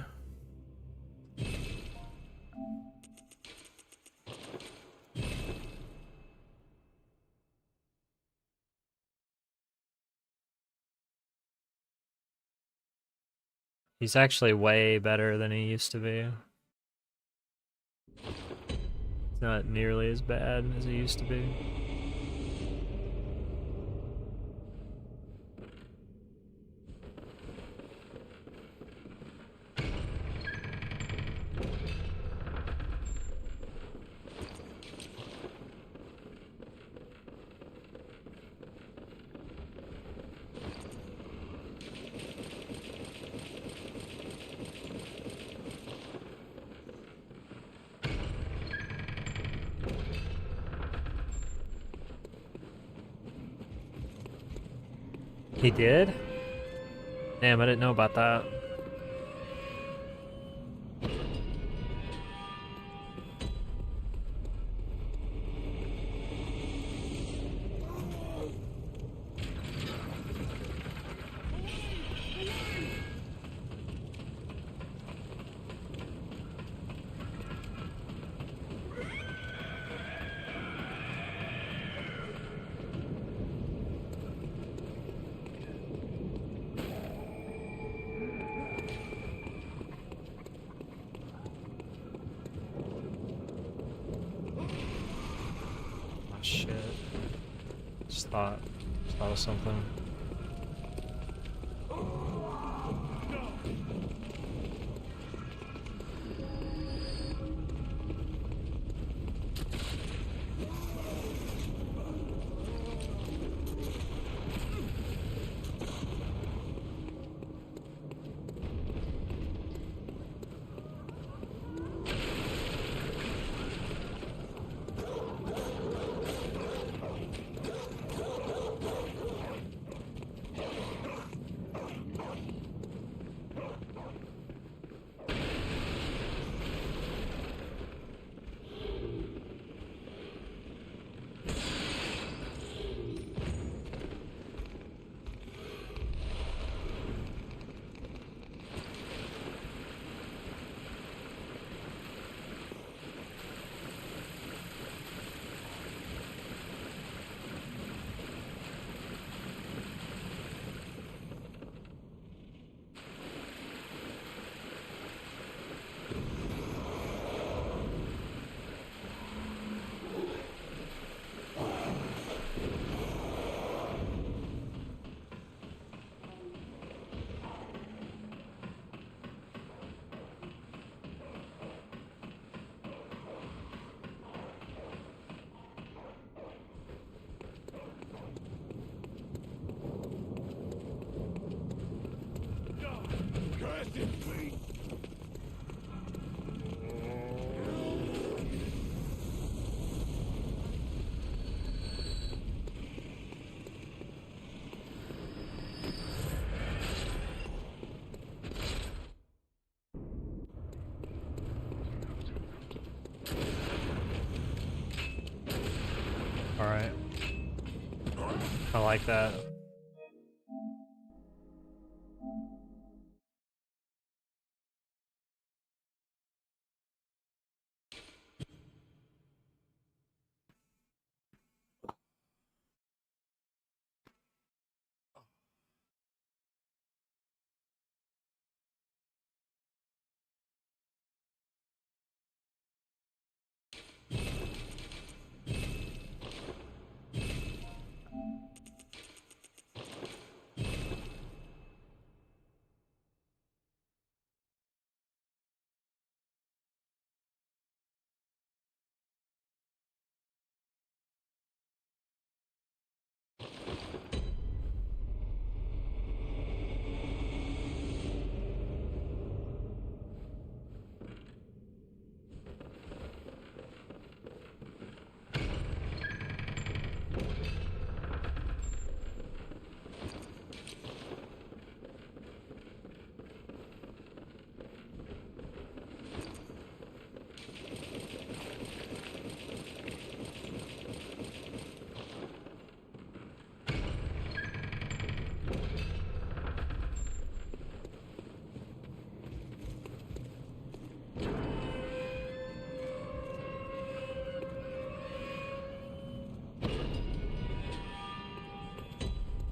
A: He's actually way better than he used to be. It's not nearly as bad as he used to be. He did? Damn, I didn't know about that. Shit. Just thought of something. Alright. I like that.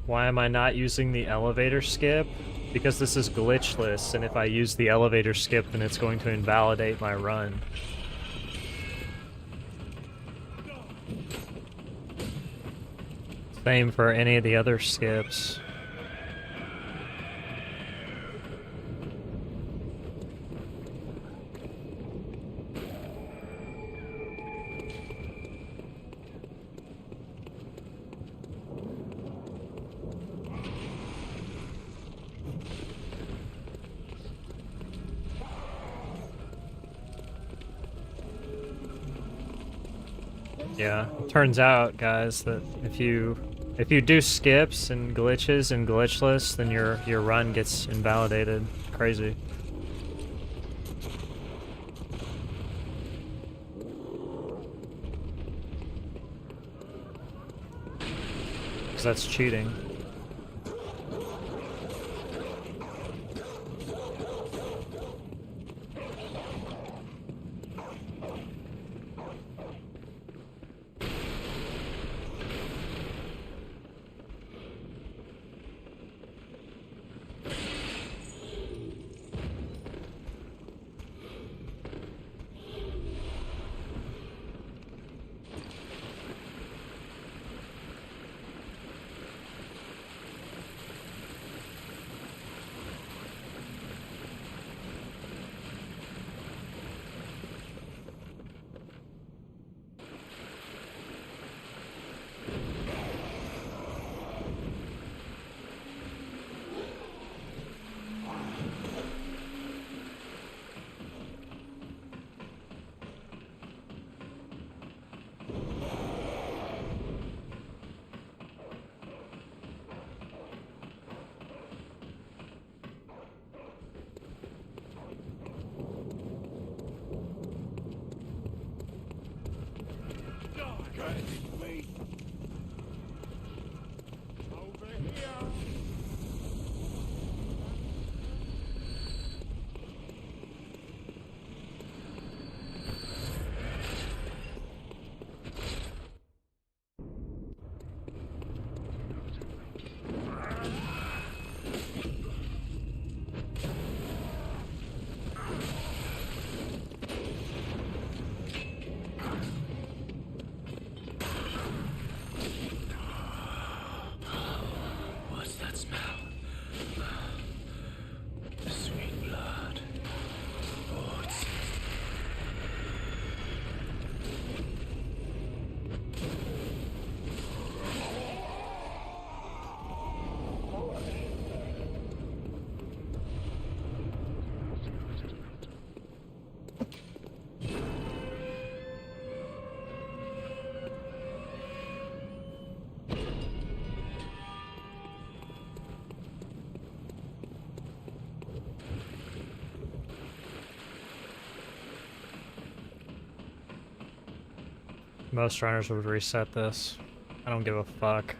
A: Why am I not using the elevator skip? Because this is glitchless, and if I use the elevator skip, then it's going to invalidate my run. Same for any of the other skips. Yeah, it turns out, guys, that if you do skips and glitches and glitchless, then your run gets invalidated. Crazy. Because that's cheating. Most runners would reset this. I don't give a fuck.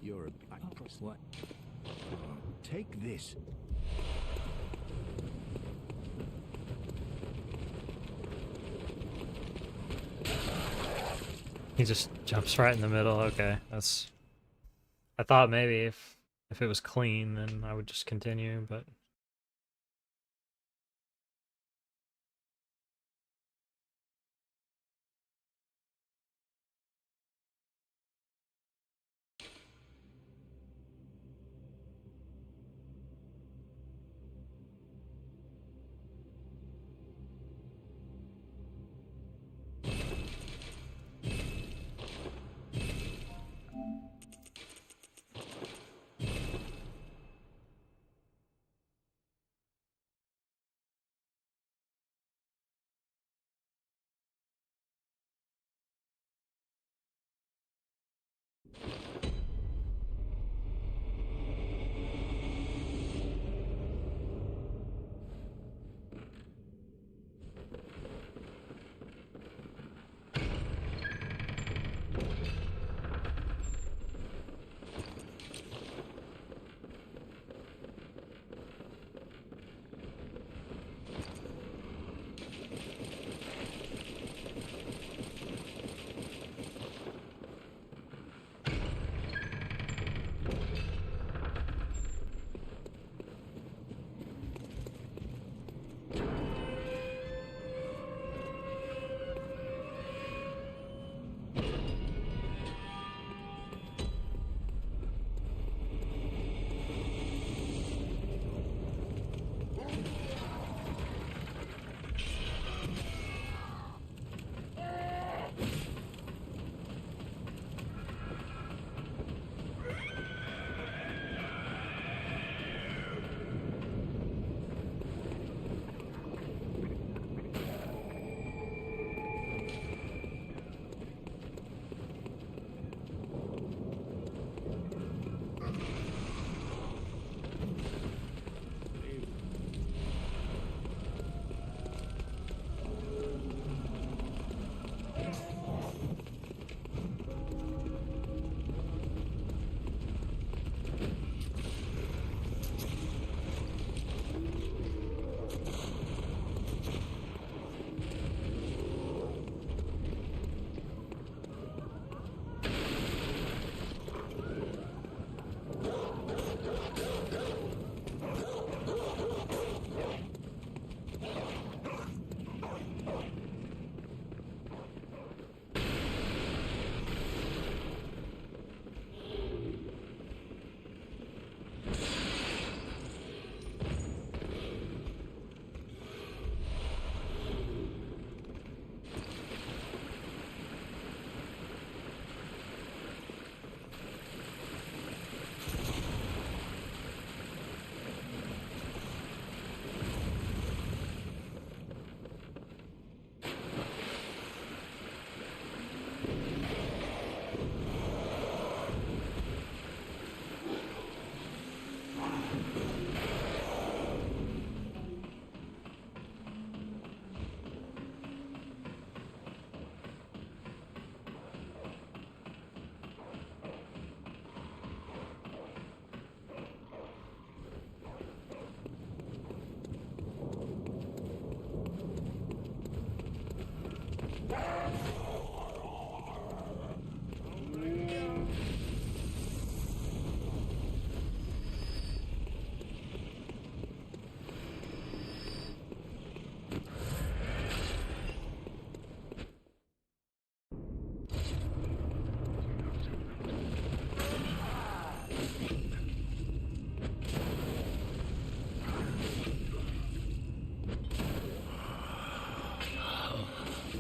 C: You're a actress. What? Take this.
A: He just jumps right in the middle. Okay, that's... I thought maybe if it was clean, then I would just continue, but...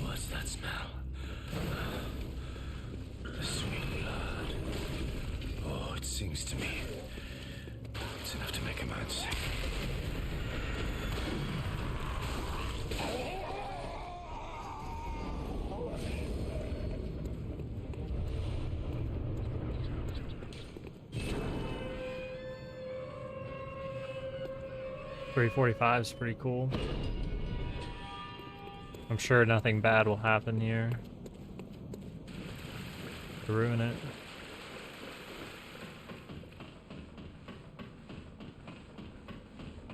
B: What's that smell? Sweet blood. Oh, it sings to me. It's enough to make a man sick.
A: .345 is pretty cool. I'm sure nothing bad will happen here to ruin it.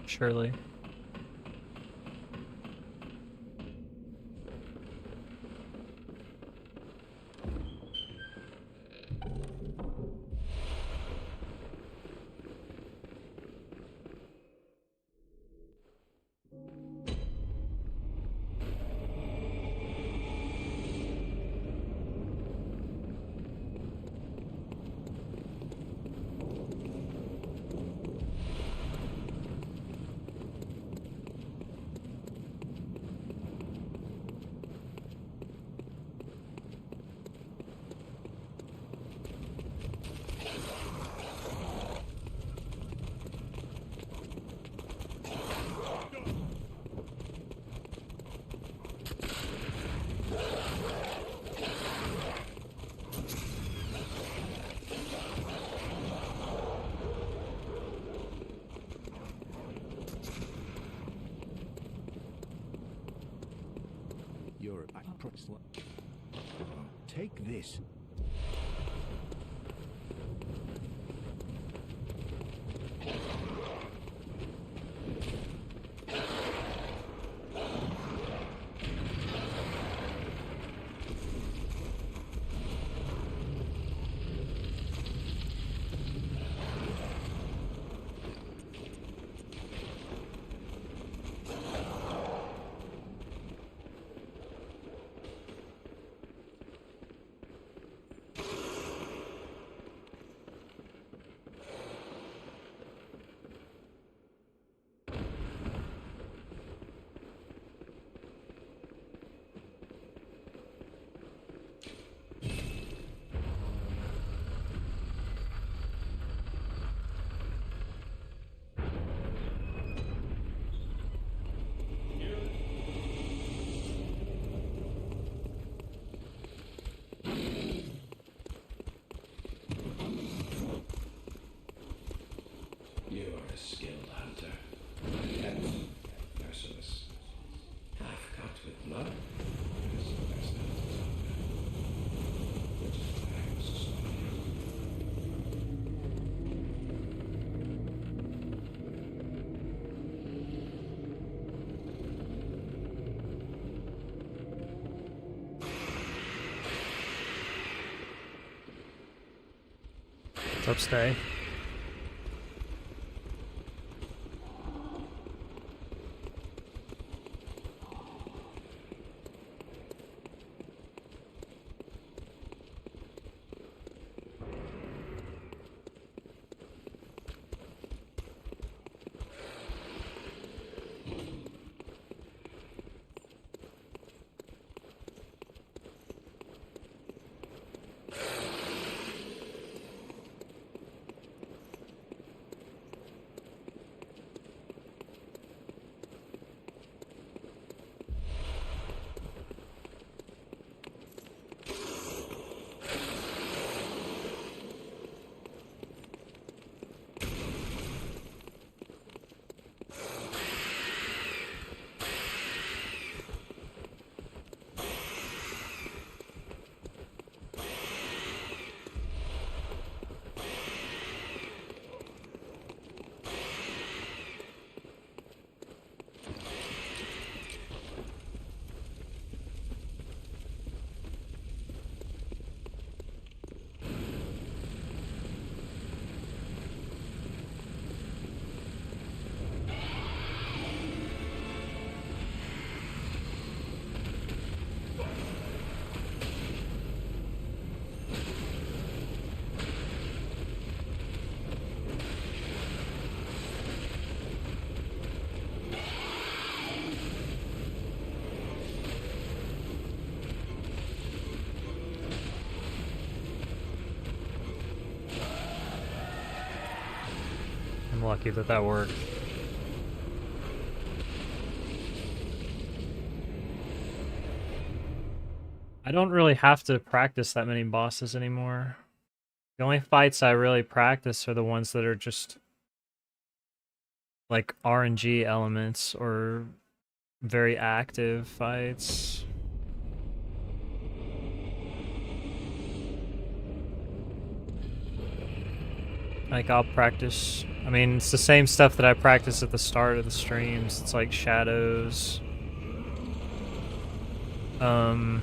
A: Surely.
C: You're a cross. Take this.
B: You are a skilled hunter, yet merciless. Half cut with blood, as the best hunters hunger, which is why I was so
A: What's up, Stay? I'm lucky that that worked. I don't really have to practice that many bosses anymore. The only fights I really practice are the ones that are just like RNG elements or very active fights. Like I'll practice, I mean, it's the same stuff that I practice at the start of the streams. It's like shadows, Garamond.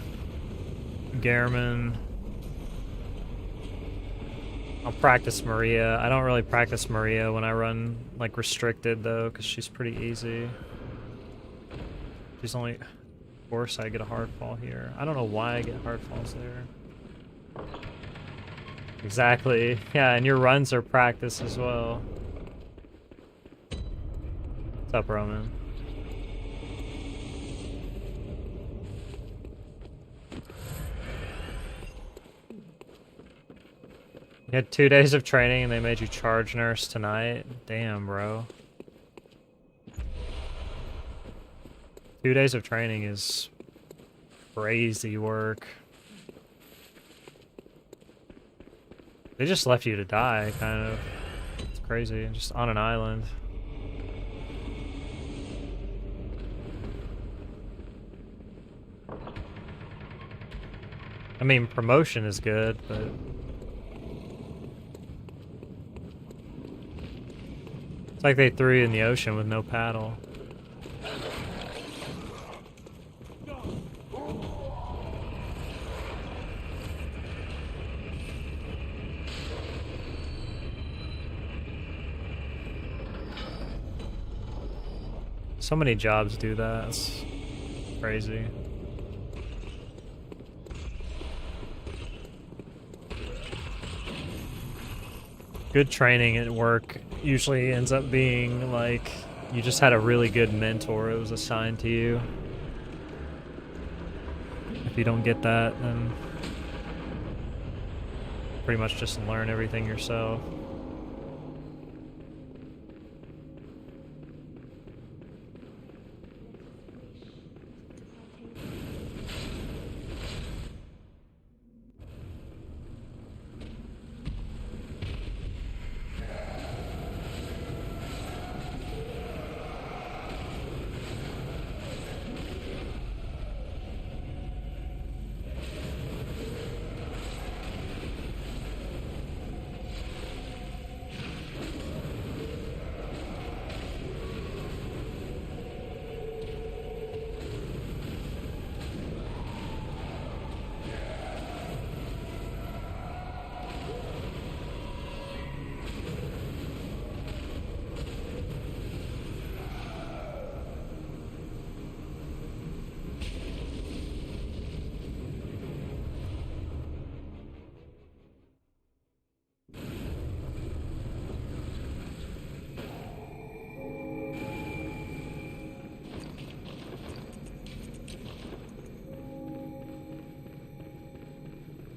A: I'll practice Maria. I don't really practice Maria when I run like restricted though, because she's pretty easy. She's only, of course I get a hard fall here. I don't know why I get hard falls there. Exactly. Yeah, and your runs are practice as well. What's up, Roman? You had 2 days of training and they made you charge nurse tonight? Damn, bro. 2 days of training is crazy work. They just left you to die, kind of. It's crazy, just on an island. I mean, promotion is good, but... It's like they threw you in the ocean with no paddle. So many jobs do that. It's crazy. Good training at work usually ends up being like you just had a really good mentor. It was assigned to you. If you don't get that, then pretty much just learn everything yourself.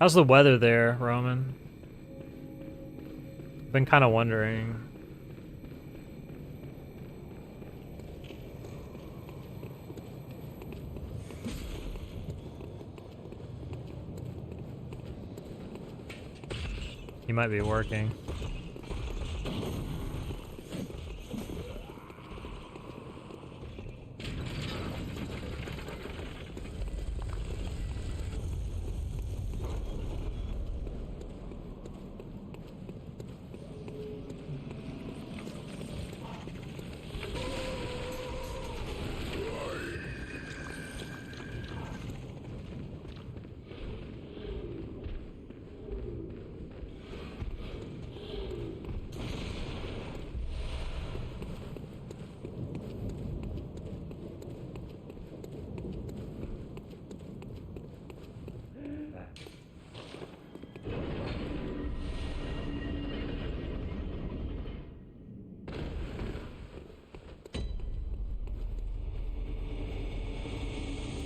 A: How's the weather there, Roman? Been kind of wondering. He might be working.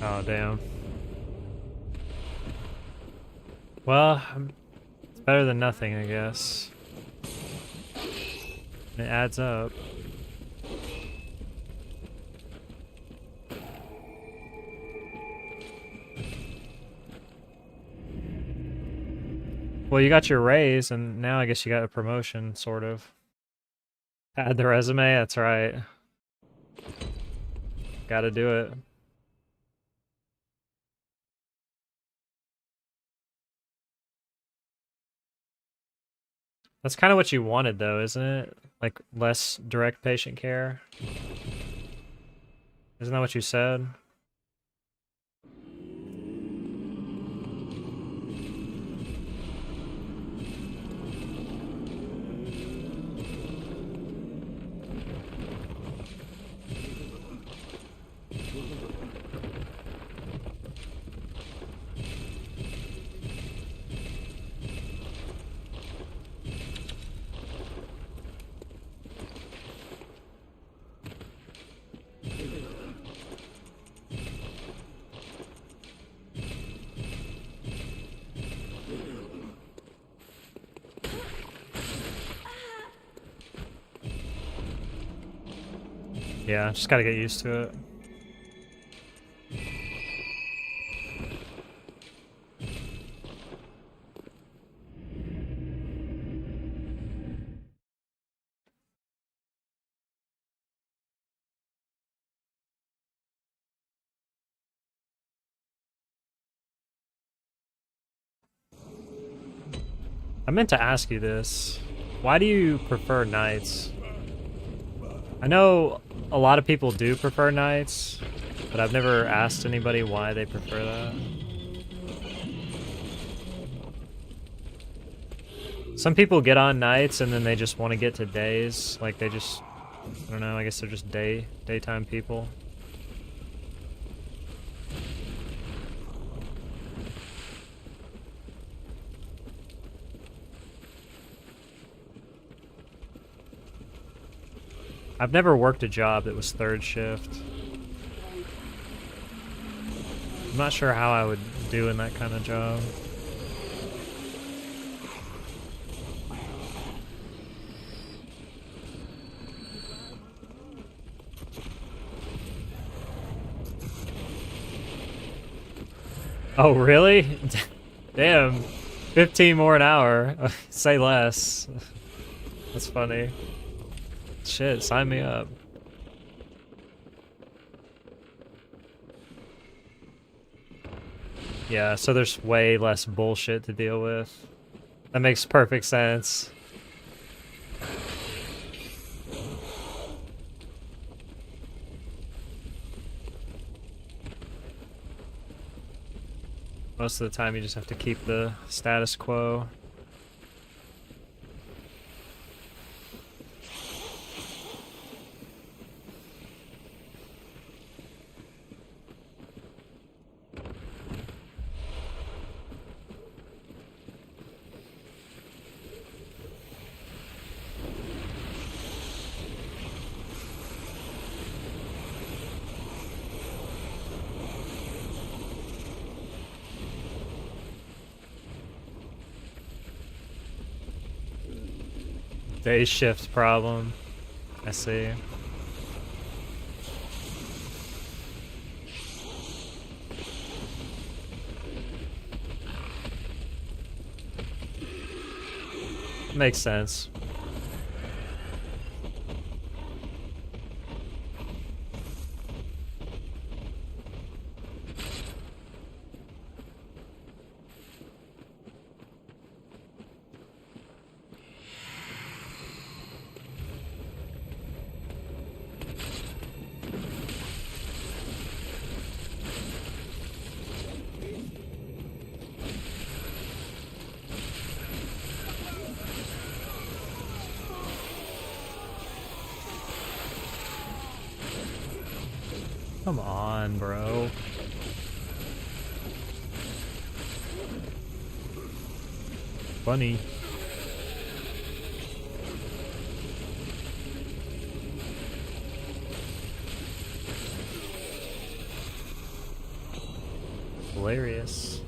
A: Oh, damn. Well, it's better than nothing, I guess. It adds up. Well, you got your raise, and now I guess you got a promotion, sort of. Add the resume, that's right. Gotta do it. That's kind of what you wanted, though, isn't it? Like, less direct patient care? Isn't that what you said? Yeah, just gotta get used to it. I meant to ask you this. Why do you prefer nights? I know a lot of people do prefer nights, but I've never asked anybody why they prefer that. Some people get on nights and then they just want to get to days. Like they just, I don't know, I guess they're just daytime people. I've never worked a job that was third shift. I'm not sure how I would do in that kind of job. Oh, really? Damn. 15 more an hour. Say less. That's funny. Shit, sign me up. Yeah, so there's way less bullshit to deal with. That makes perfect sense. Most of the time you just have to keep the status quo. Day shift problem. I see. Makes sense. Come on, bro. Funny. Hilarious.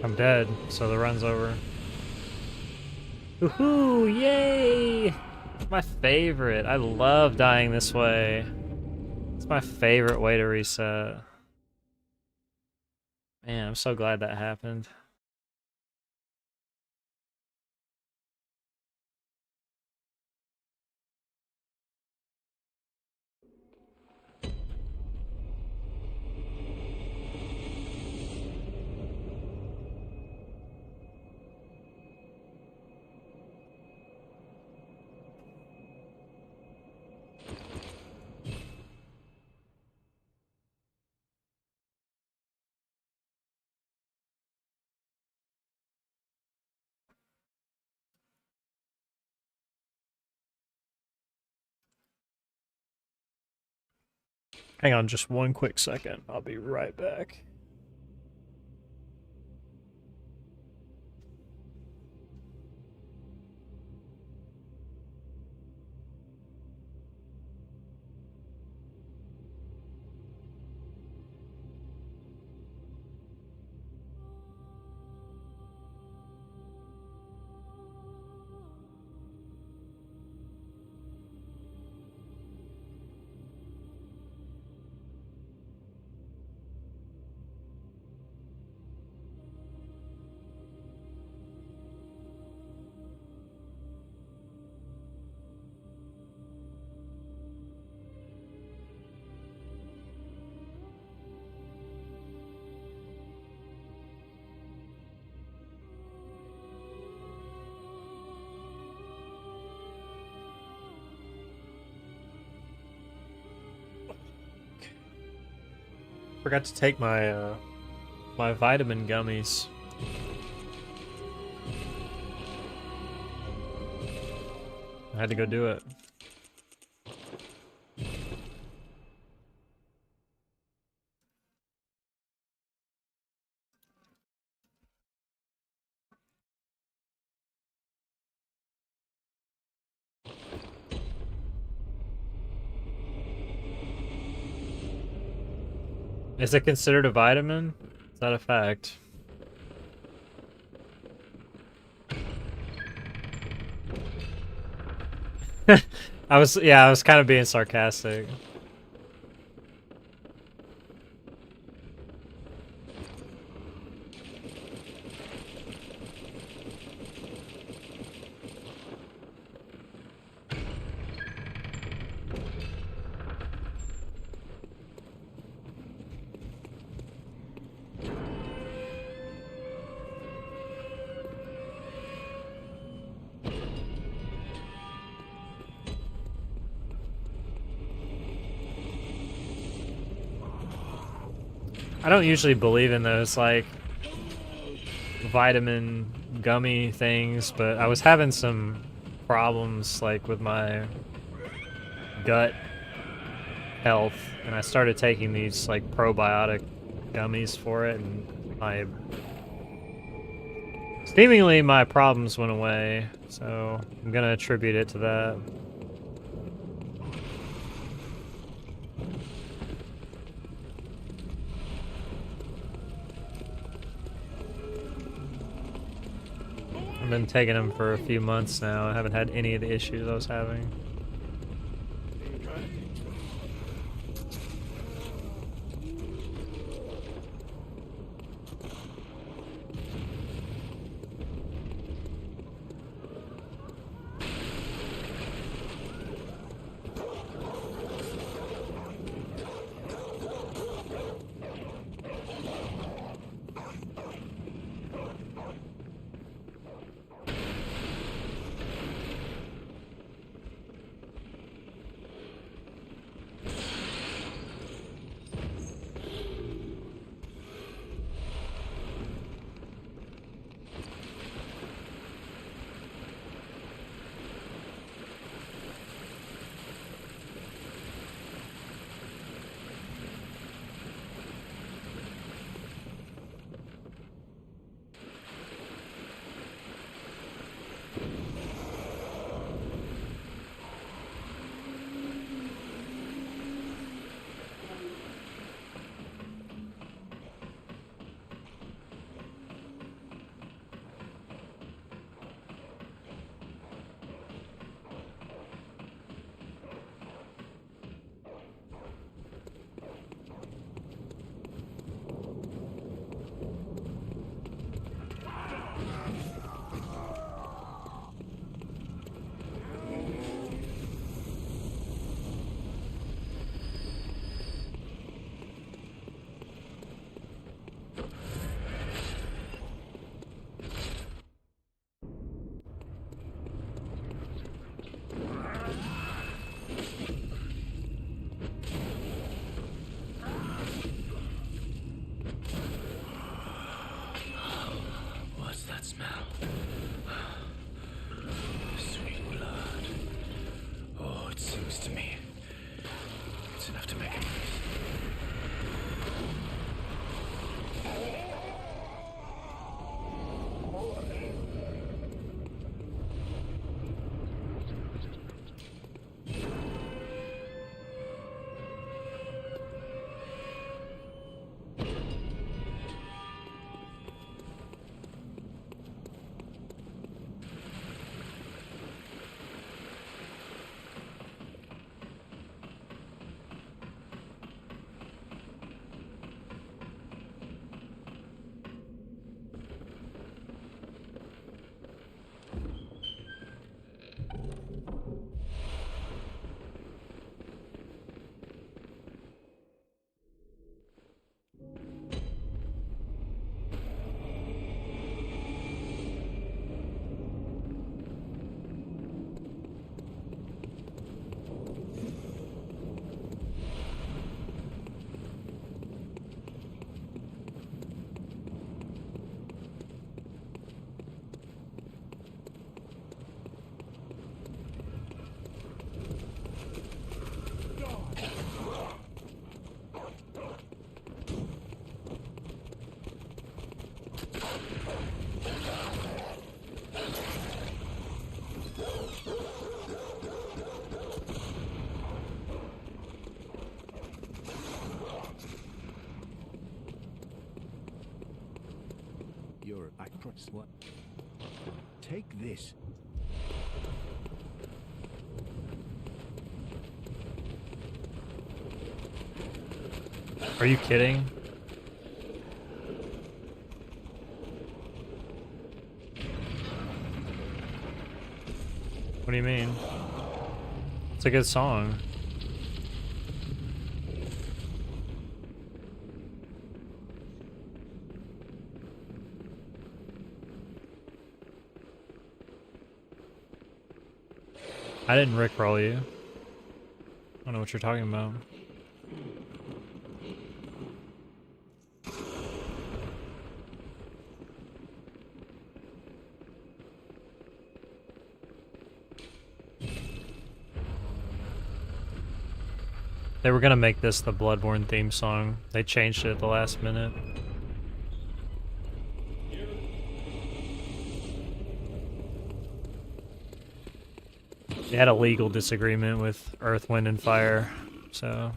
A: I'm dead, so the run's over. Woohoo! Yay! My favorite. I love dying this way. It's my favorite way to reset. Man, I'm so glad that happened. Hang on just one quick second. I'll be right back. Forgot to take my my vitamin gummies. I had to go do it. Is it considered a vitamin? Is that a fact? I was kind of being sarcastic. I don't usually believe in those, like, vitamin gummy things, but I was having some problems, like, with my gut health, and I started taking these, like, probiotic gummies for it, and seemingly my problems went away, so I'm gonna attribute it to that. I've been taking them for a few months now. I haven't had any of the issues I was having.
C: Sweet blood. Oh, it sings to me. It's enough to make it. You're I trust what? Take this.
A: Are you kidding? What do you mean? It's a good song. I didn't rickroll you. I don't know what you're talking about. They were gonna make this the Bloodborne theme song. They changed it at the last minute. They had a legal disagreement with Earth, Wind, and Fire, so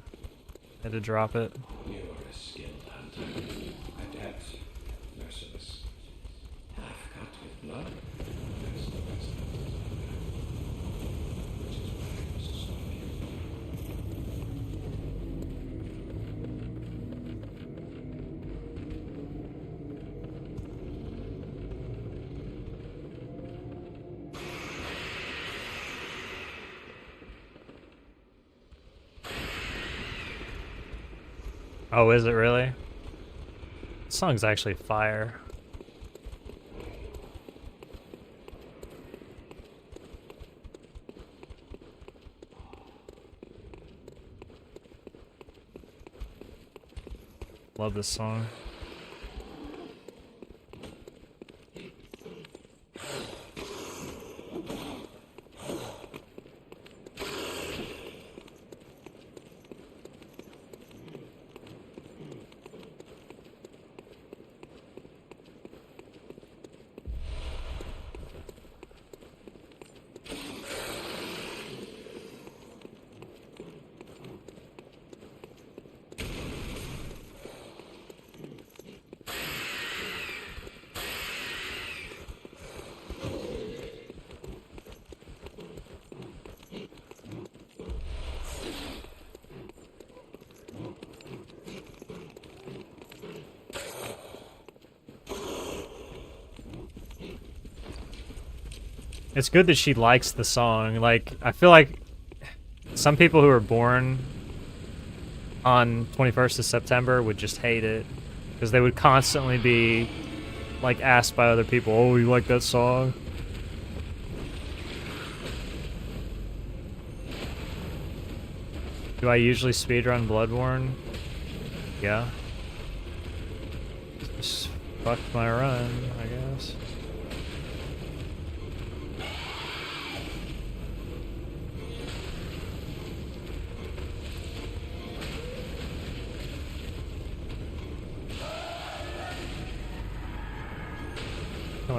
A: had to drop it.
B: You are a skilled hunter, adept, merciless, half cut with blood. That's the best hunter, which is why I must stop you.
A: Oh, is it really? This song's actually fire. Love this song. It's good that she likes the song. Like, I feel like some people who are born on 21st of September would just hate it. Because they would constantly be, like, asked by other people, oh, you like that song? Do I usually speedrun Bloodborne? Yeah. Just fucked my run, I guess.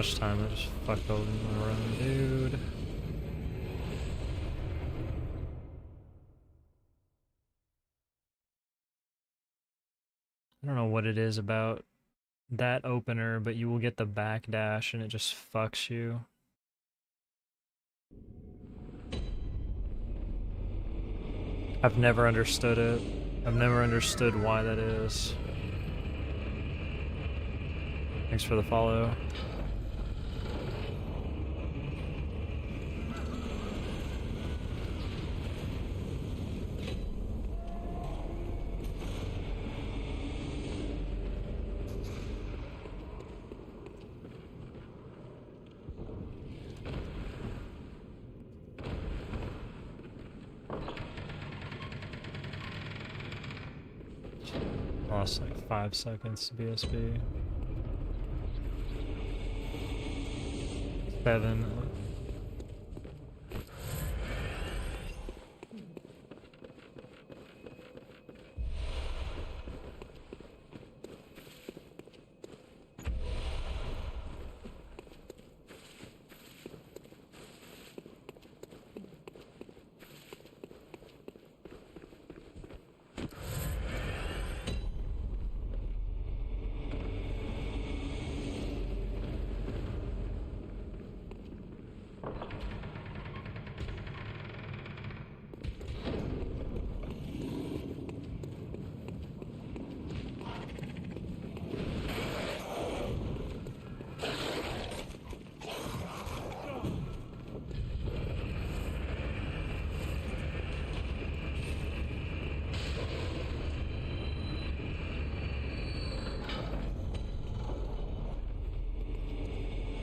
A: much time I just fucked over my run, dude. I don't know what it is about that opener, but you will get the backdash and it just fucks you. I've never understood it. I've never understood why that is. Thanks for the follow. Lost like 5 seconds to BSB. 7.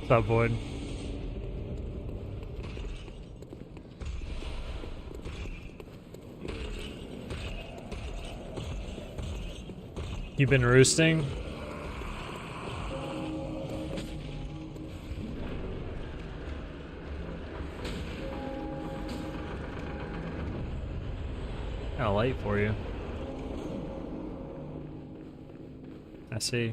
A: What's up, Void? You been roosting? Kinda late for you. I see.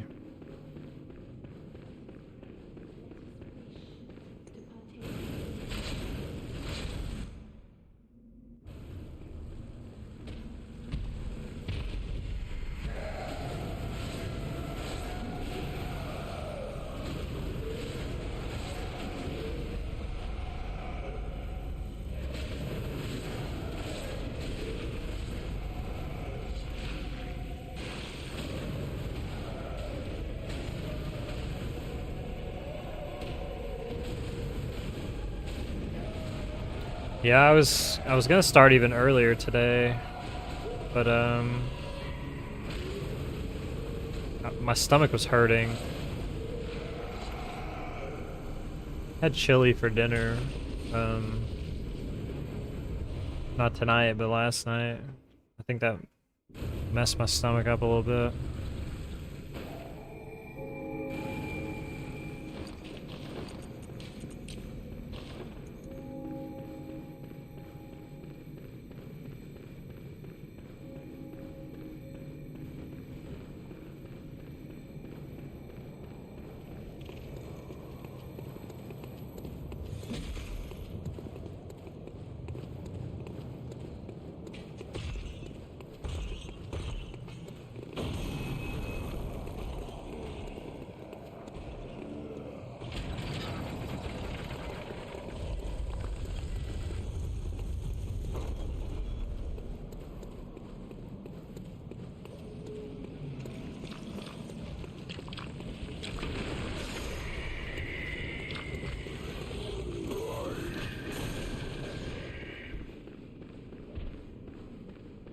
A: Yeah, I was gonna start even earlier today, but my stomach was hurting. Had chili for dinner, not tonight, but last night. I think that messed my stomach up a little bit.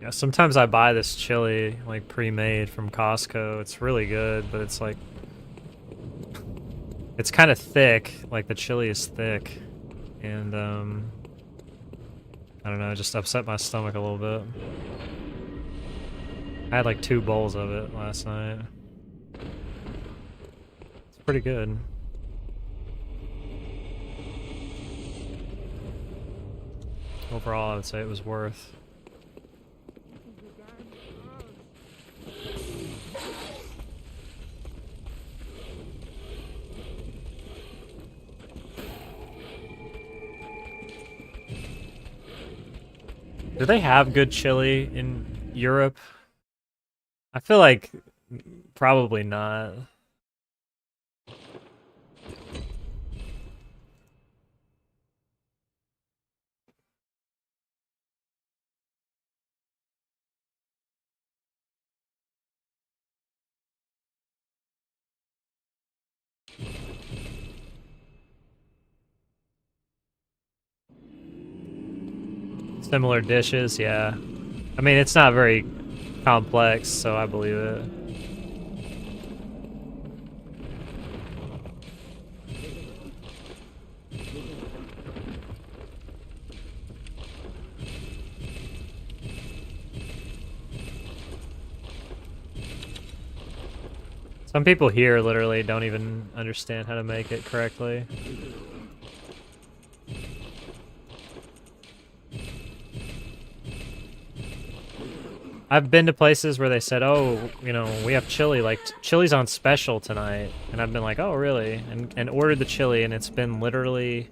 A: Yeah, sometimes I buy this chili like pre-made from Costco. It's really good, but it's like it's kind of thick. Like the chili is thick, and I don't know, it just upset my stomach a little bit. I had like 2 bowls of it last night. It's pretty good. Overall, I would say it was worth. Do they have good chili in Europe? I feel like probably not. Similar dishes, yeah. I mean, it's not very complex, so I believe it. Some people here literally don't even understand how to make it correctly. I've been to places where they said, "Oh, you know, we have chili. Like chili's on special tonight," and I've been like, "Oh, really?" And ordered the chili, and it's been literally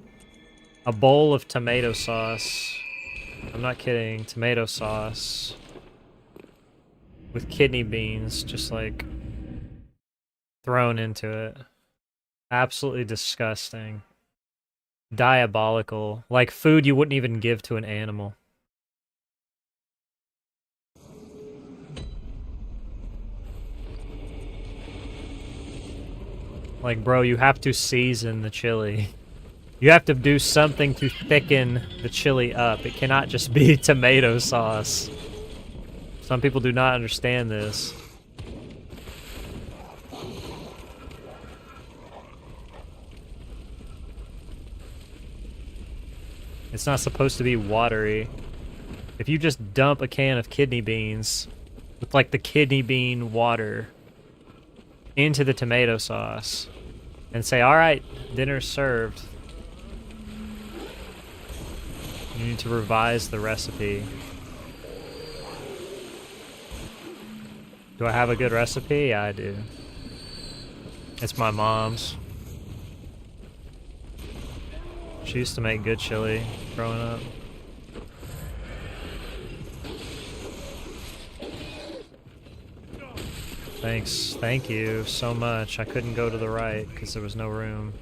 A: a bowl of tomato sauce. I'm not kidding. Tomato sauce with kidney beans, just like thrown into it. Absolutely disgusting. Diabolical. Like food you wouldn't even give to an animal. Like, bro, you have to season the chili. You have to do something to thicken the chili up. It cannot just be tomato sauce. Some people do not understand this. It's not supposed to be watery. If you just dump a can of kidney beans with like the kidney bean water into the tomato sauce and say, all right, dinner's served, you need to revise the recipe. Do I have a good recipe? Yeah, I do. It's my mom's. She used to make good chili growing up. Thanks. Thank you so much. I couldn't go to the right because there was no room.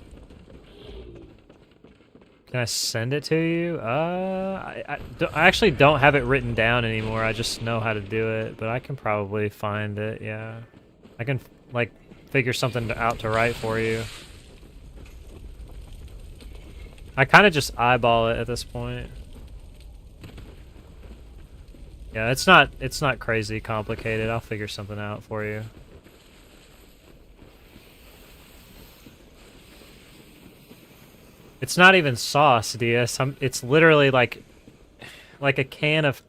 A: Can I send it to you? I actually don't have it written down anymore. I just know how to do it, but I can probably find it, yeah. I can, like, figure something out to write for you. I kind of just eyeball it at this point. Yeah, it's not crazy complicated. I'll figure something out for you. It's not even sauce, DS. It's literally like a can of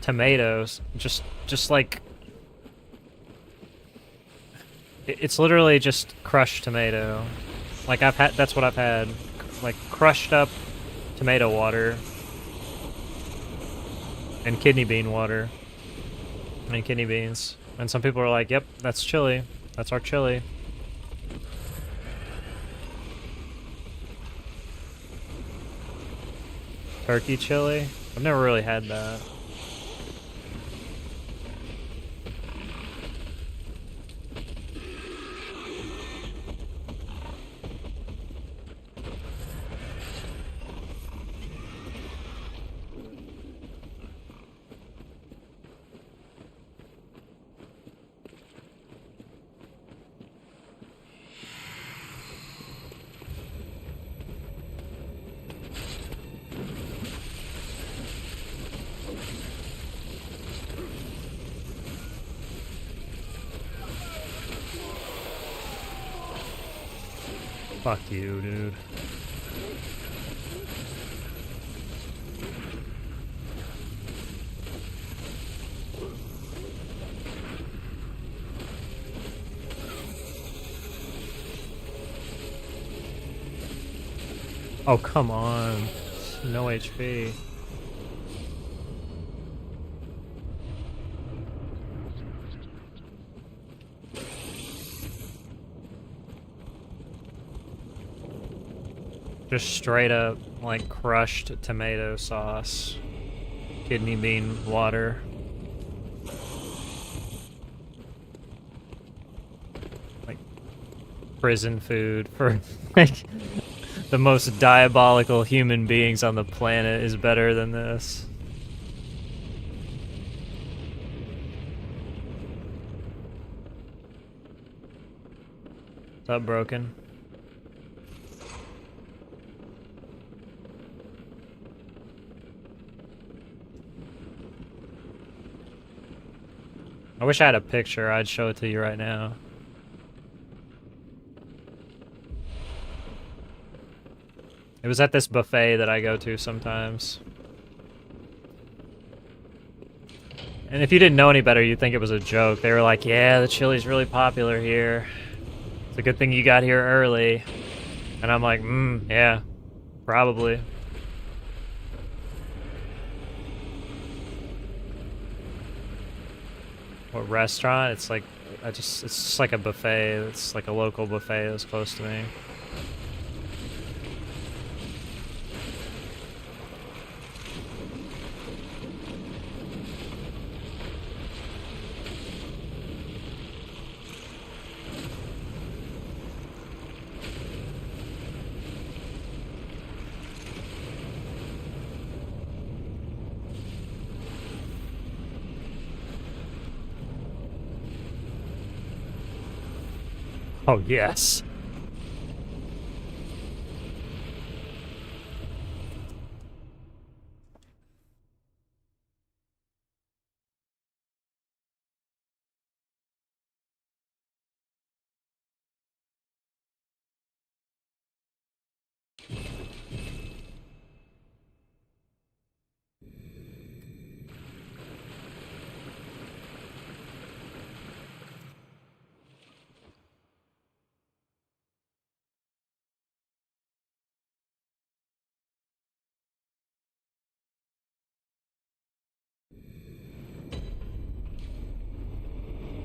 A: tomatoes. Just like it's literally just crushed tomato. Like that's what I've had. Like crushed up tomato water and kidney bean water. I mean kidney beans. And some people are like, "Yep, that's chili. That's our chili." Turkey chili? I've never really had that. Fuck you, dude. Oh, come on. No HP. Just straight up, like, crushed tomato sauce. Kidney bean water. Like prison food for like the most diabolical human beings on the planet is better than this. Is that broken? I wish I had a picture. I'd show it to you right now. It was at this buffet that I go to sometimes. And if you didn't know any better, you'd think it was a joke. They were like, yeah, the chili's really popular here. It's a good thing you got here early. And I'm like, yeah, probably. What restaurant? It's like, it's just like a buffet. It's like a local buffet that's close to me. Oh, yes.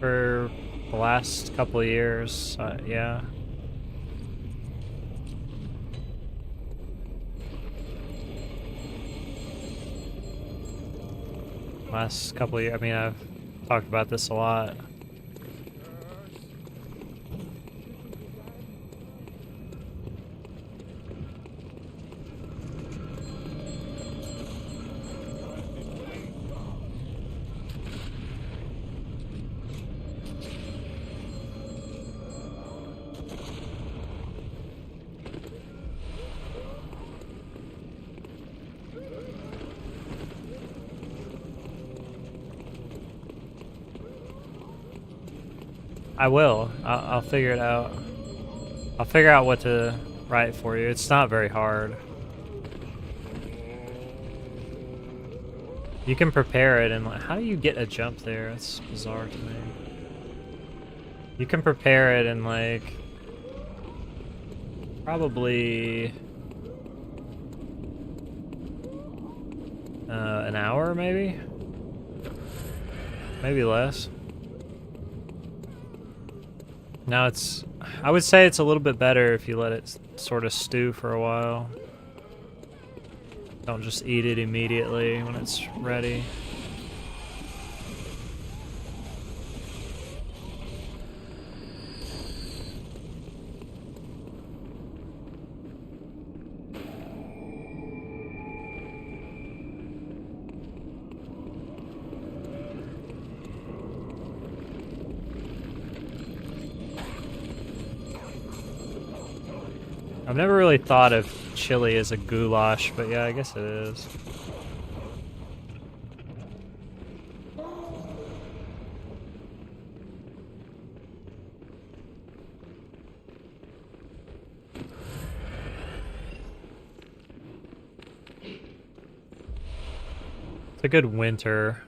A: For the last couple of years, yeah. Last couple of years, I mean, I've talked about this a lot. I will. I'll figure it out. I'll figure out what to write for you. It's not very hard. You can prepare it and like, how do you get a jump there? That's bizarre to me. You can prepare it in like probably an hour, maybe less. Now it's, I would say it's a little bit better if you let it sort of stew for a while. Don't just eat it immediately when it's ready. I've never really thought of chili as a goulash, but yeah, I guess it is. It's a good winter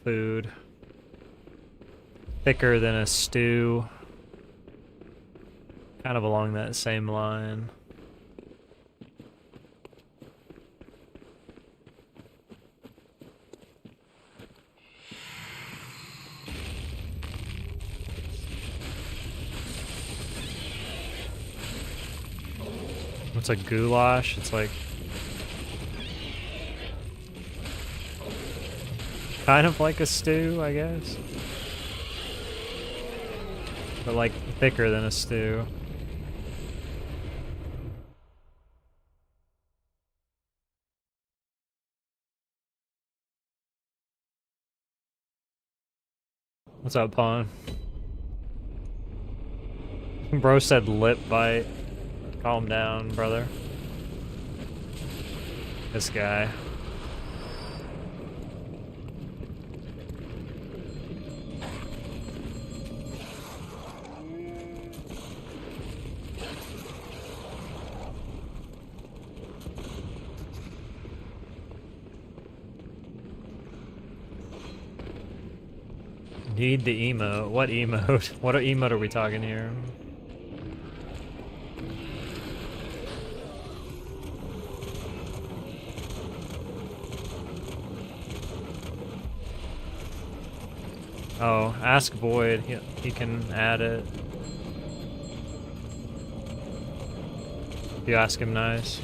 A: food. Thicker than a stew. Kind of along that same line. What's a goulash? It's like kind of like a stew, I guess. But like thicker than a stew. What's up, Pawn? Bro said lip bite. Calm down, brother. This guy. Need the emote. What emote? What emote are we talking here? Oh, ask Void. He can add it. If you ask him nice.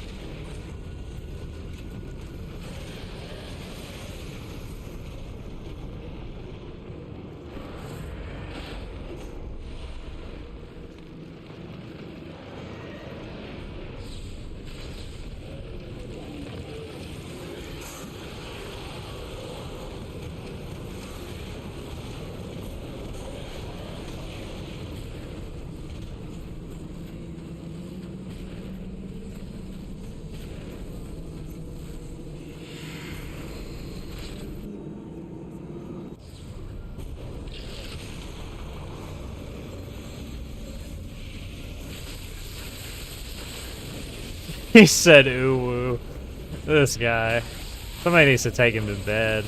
A: He said ooh woo. This guy. Somebody needs to take him to bed.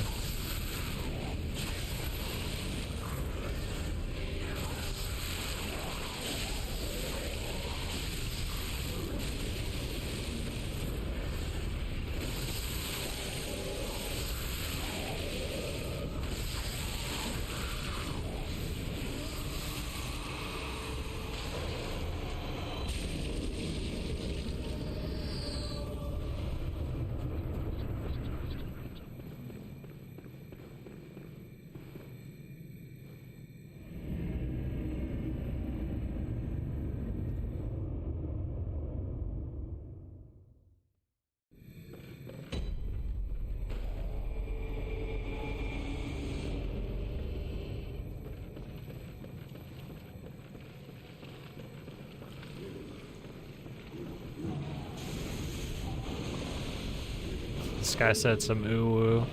A: This guy said some ooh woo.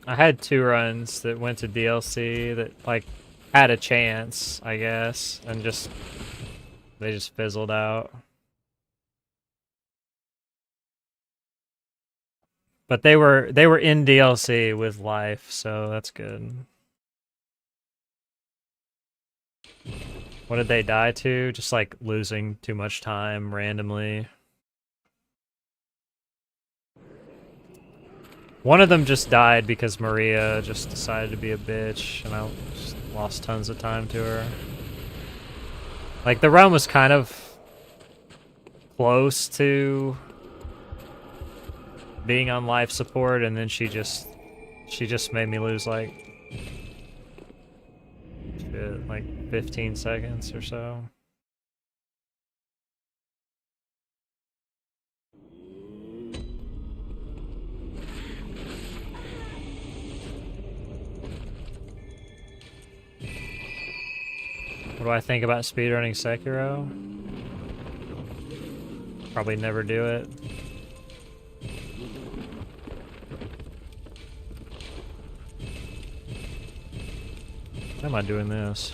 A: I had 2 runs that went to DLC that like had a chance, I guess, and they just fizzled out. But they were in DLC with life, so that's good. What did they die to? Just like losing too much time randomly. One of them just died because Maria just decided to be a bitch, and I just lost tons of time to her. Like, the run was kind of close to being on life support, and then she just made me lose like 15 seconds or so. What do I think about speedrunning Sekiro? Probably never do it. Why am I doing this?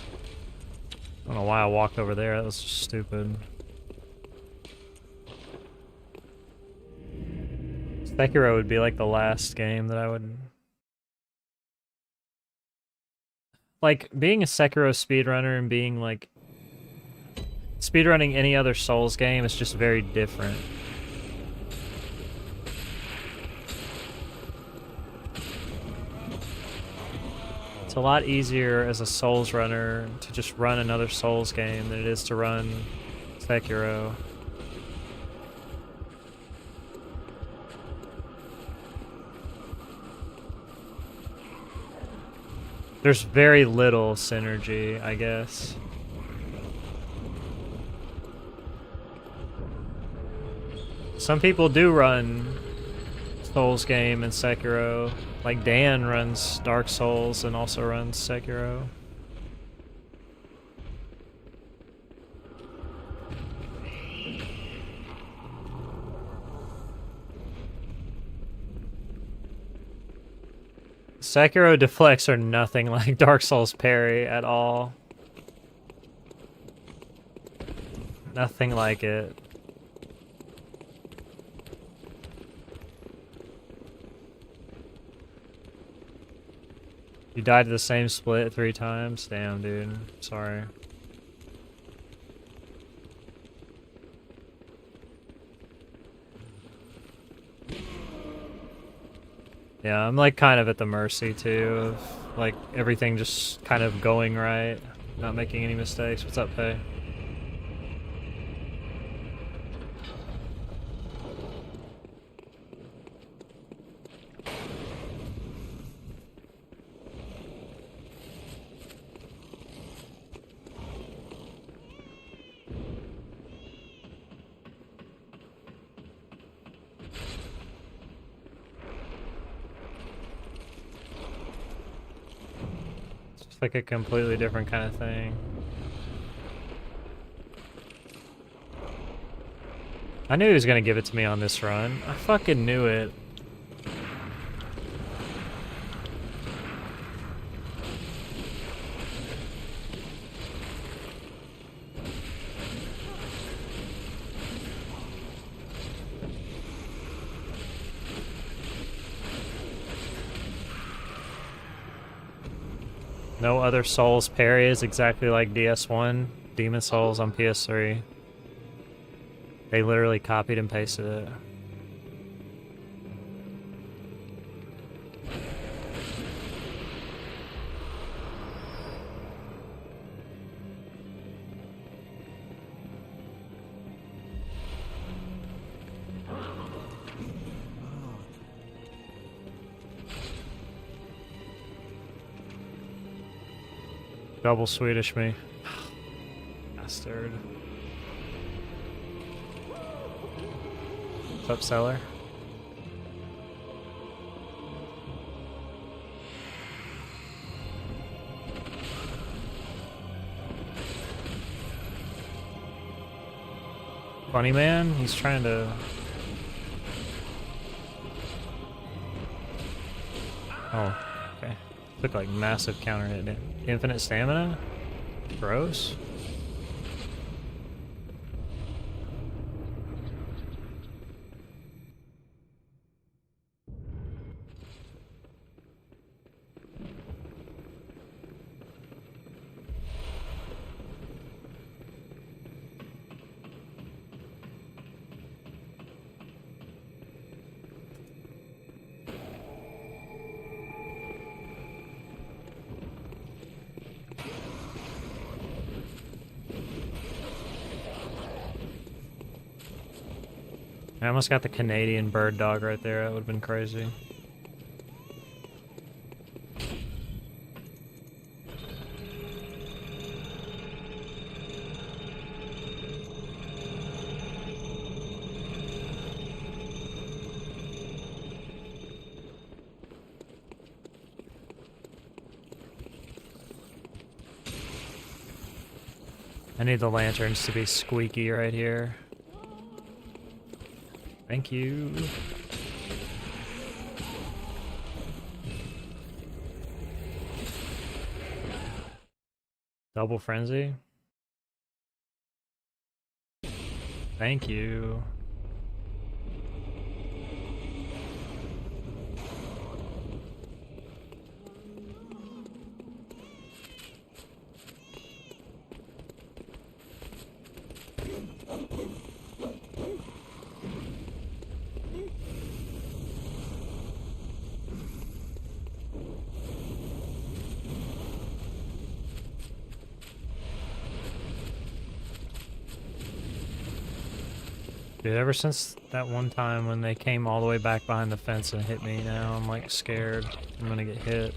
A: I don't know why I walked over there, that was just stupid. Sekiro would be like the last game that I would like being a Sekiro speedrunner and being like speedrunning any other Souls game is just very different. It's a lot easier as a Souls runner to just run another Souls game than it is to run Sekiro. There's very little synergy, I guess. Some people do run Souls game and Sekiro. Like Dan runs Dark Souls and also runs Sekiro. Sekiro deflects are nothing like Dark Souls parry at all. Nothing like it. You died to the same split 3 times? Damn, dude. Sorry. Yeah, I'm like kind of at the mercy too of like everything just kind of going right, not making any mistakes. What's up, Faye? It's like a completely different kind of thing. I knew he was gonna give it to me on this run. I fucking knew it. No other Souls parry is exactly like DS1, Demon Souls on PS3. They literally copied and pasted it. Double Swedish me. Bastard. What's up, Seller? Funny man? He's trying to... Oh, okay. Took like massive counter hit. Infinite stamina? Gross. I almost got the Canadian bird dog right there. That would have been crazy. I need the lanterns to be squeaky right here. Thank you. Double frenzy. Thank you. Dude, ever since that one time when they came all the way back behind the fence and hit me, now I'm like scared I'm gonna get hit.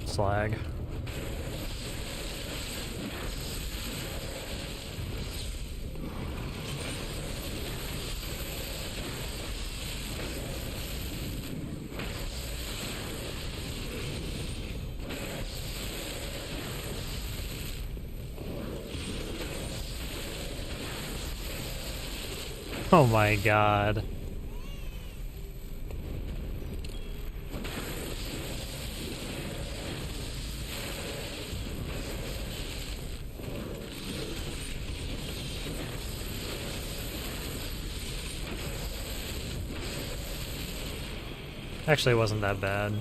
A: Slag. Oh my god. Actually, it wasn't that bad.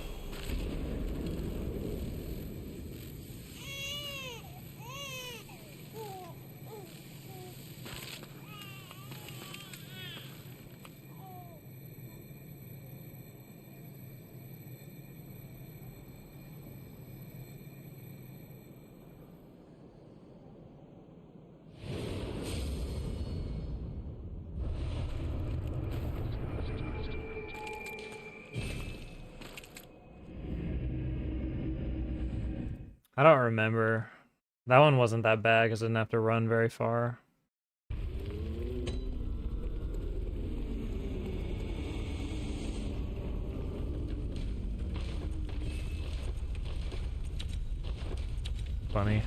A: I don't remember. That one wasn't that bad because I didn't have to run very far. Funny.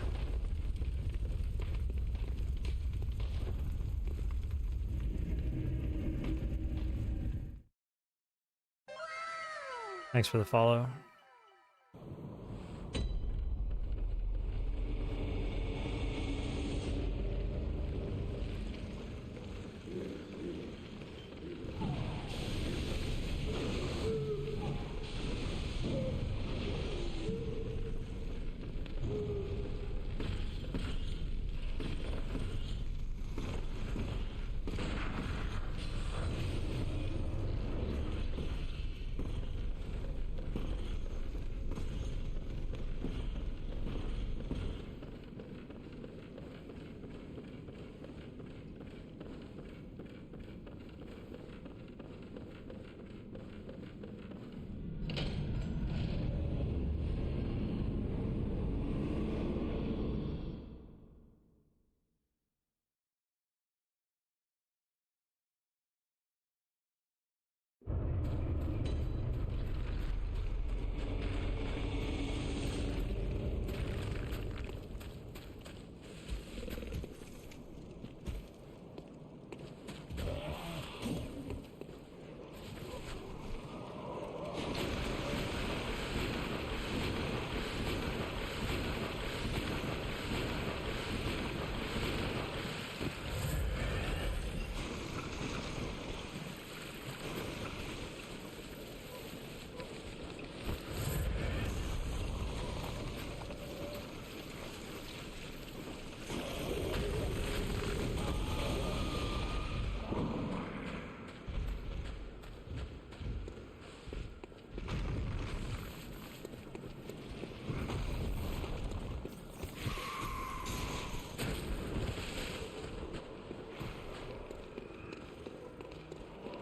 A: Thanks for the follow.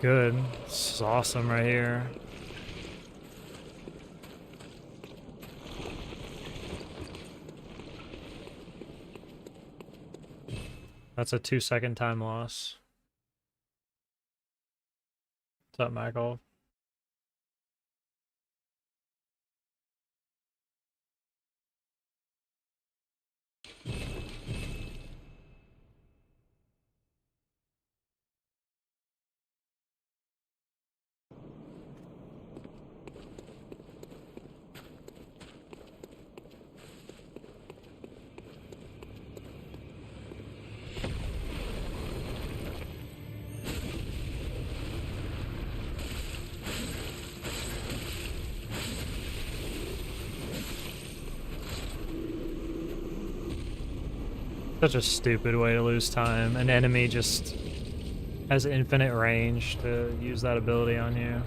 A: Good. This is awesome right here. That's a 2-second time loss. What's up, Michael? Such a stupid way to lose time. An enemy just has infinite range to use that ability on you.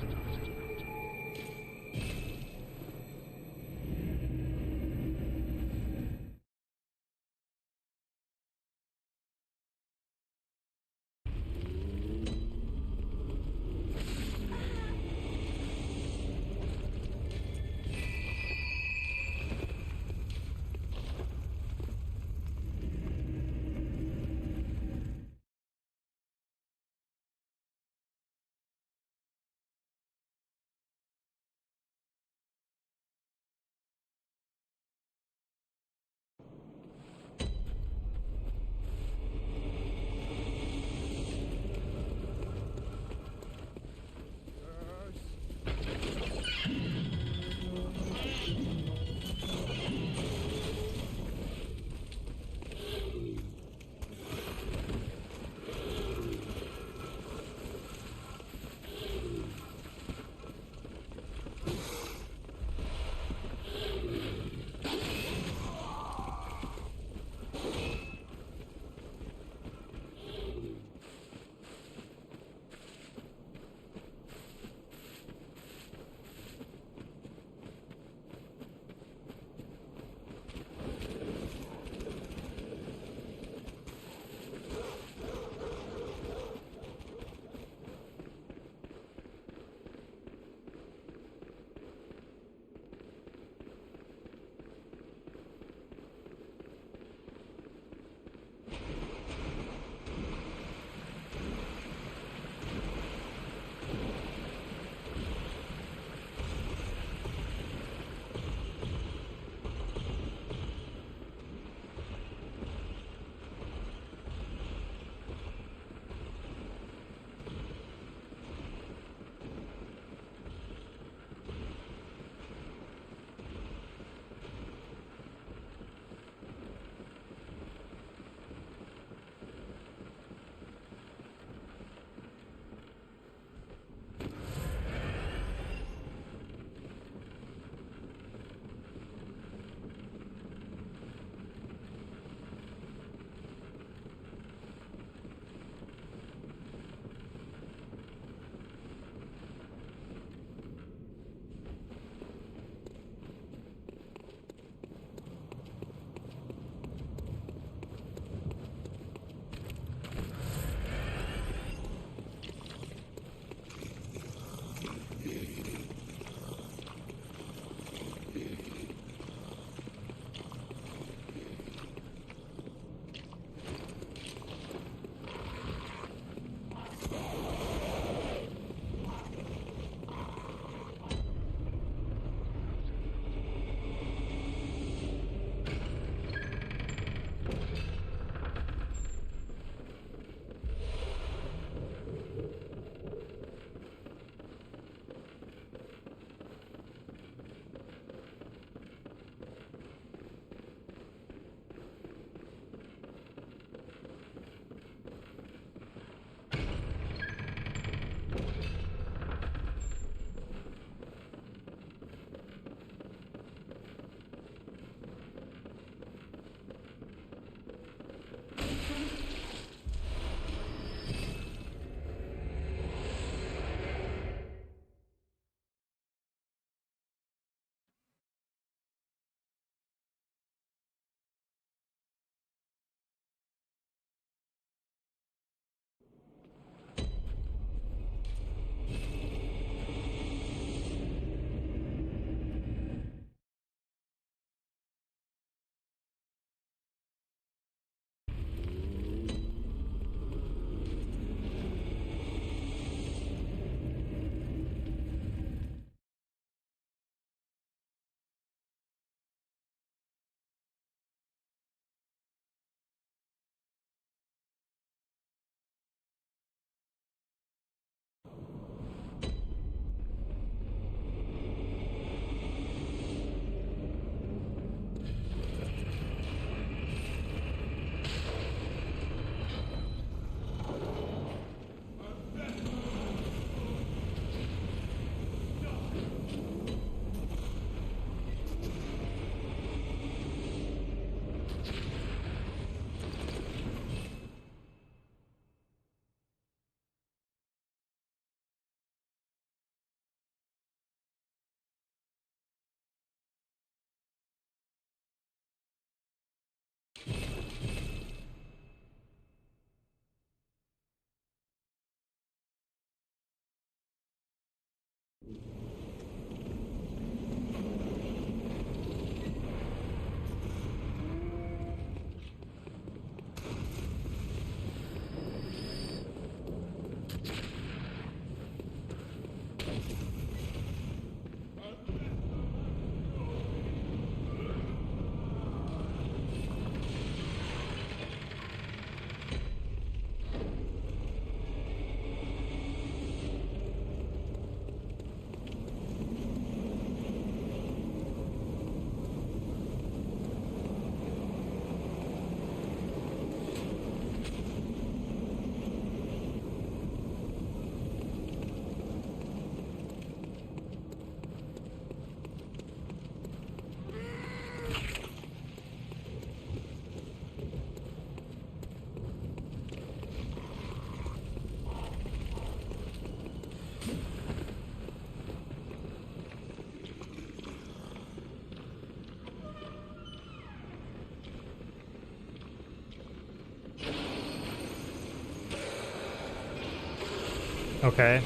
A: Okay.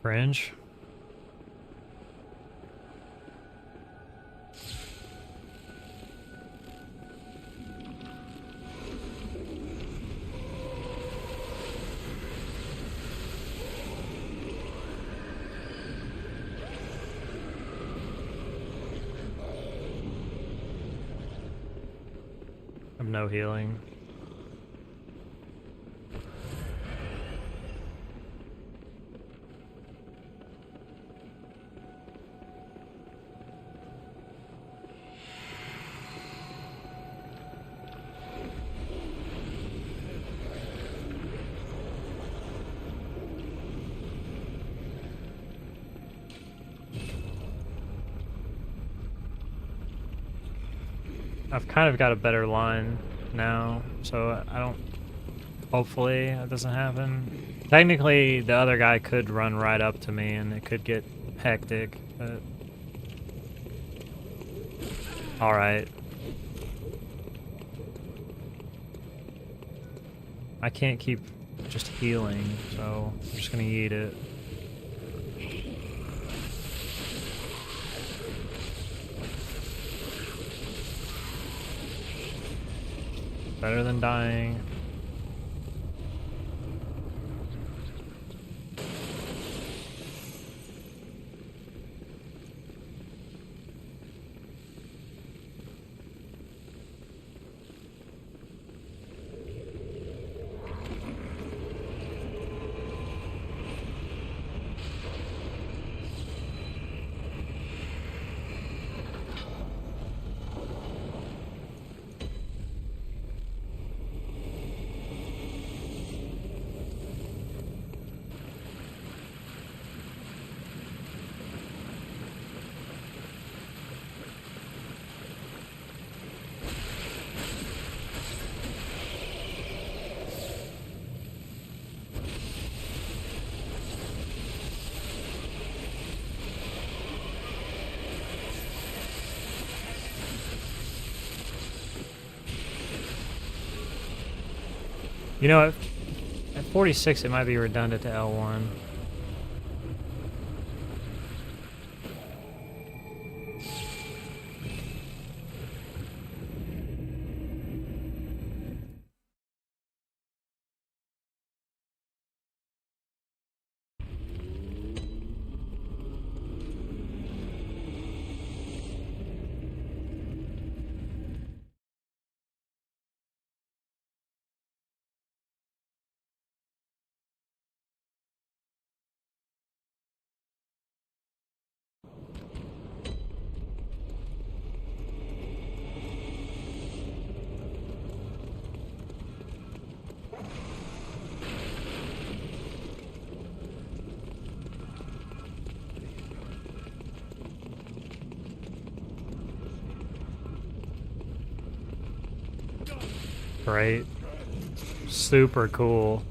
A: Cringe. I have no healing. I've kind of got a better line now, so I don't... Hopefully that doesn't happen. Technically, the other guy could run right up to me and it could get hectic, but... Alright. I can't keep just healing, so I'm just gonna eat it. Better than dying. You know, at 46 it might be redundant to L1. Great. Super cool.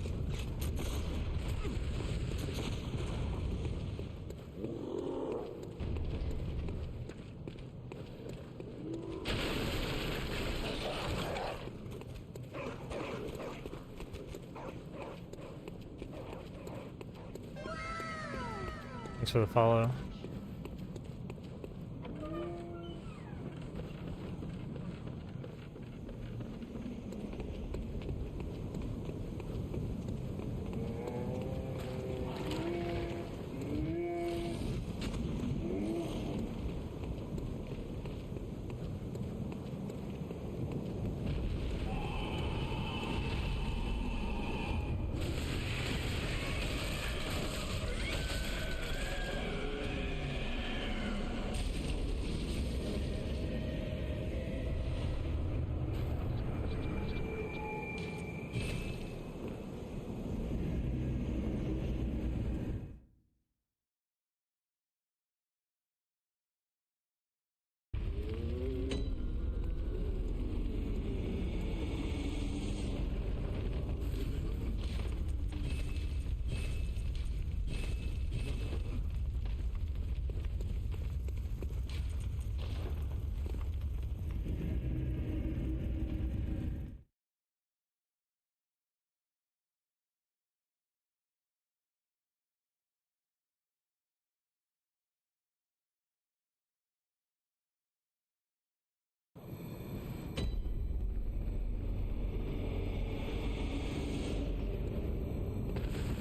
A: Thanks for the follow.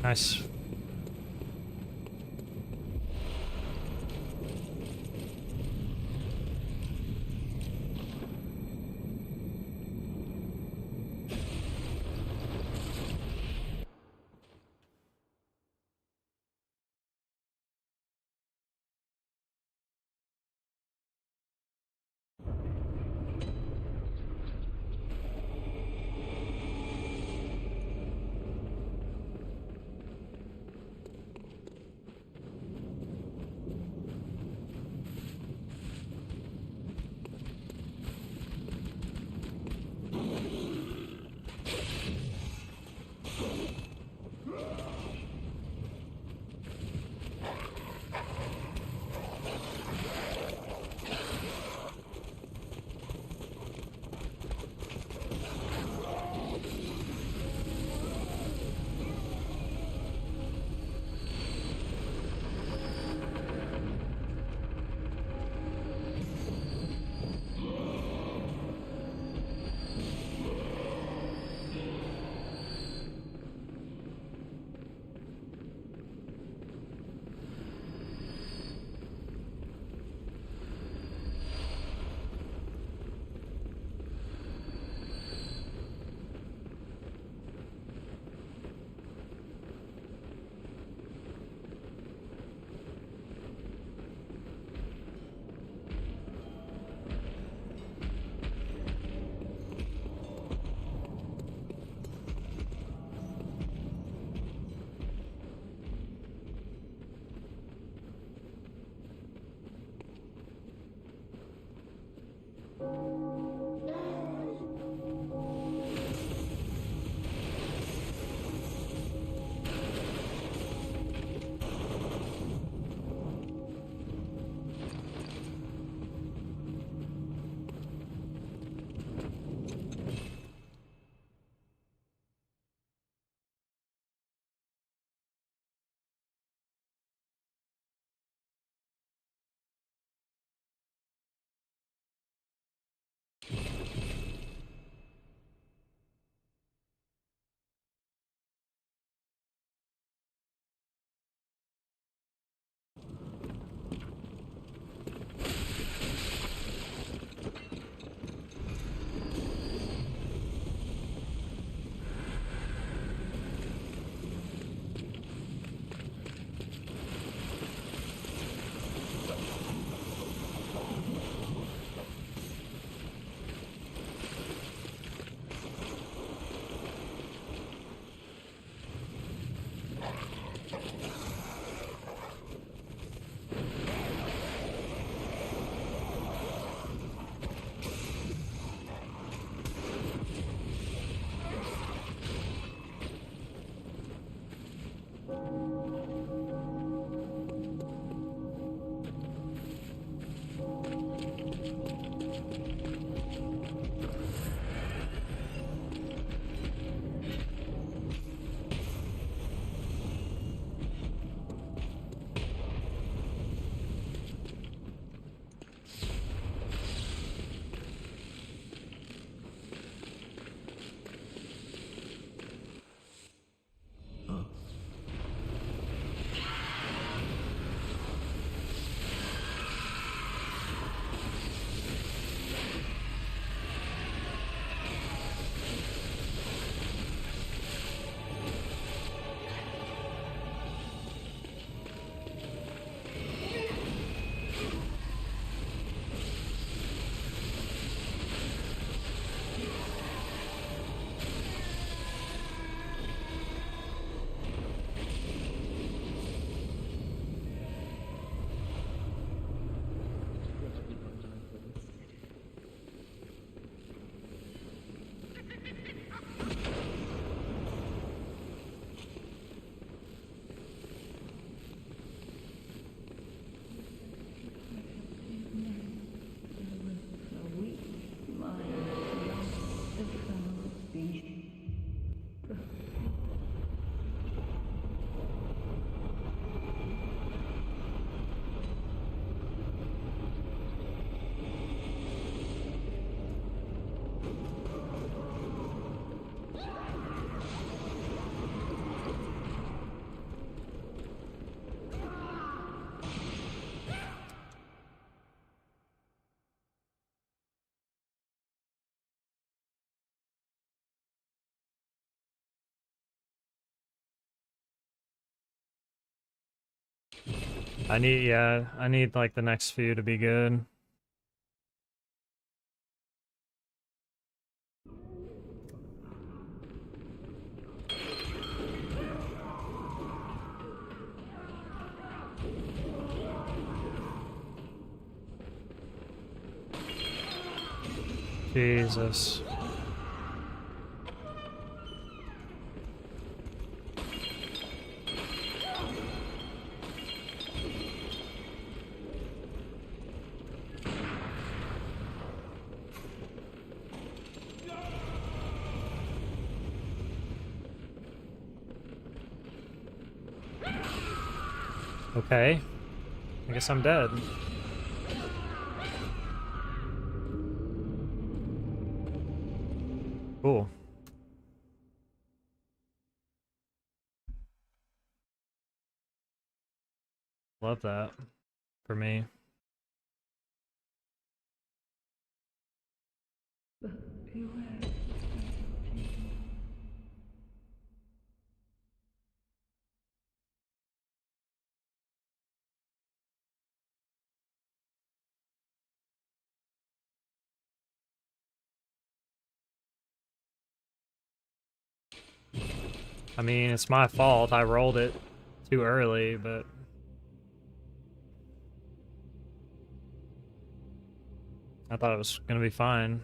A: Nice. I need like the next few to be good. Jesus. Okay. I guess I'm dead. Cool. Love that. For me. I mean, it's my fault. I rolled it too early, but I thought it was gonna be fine.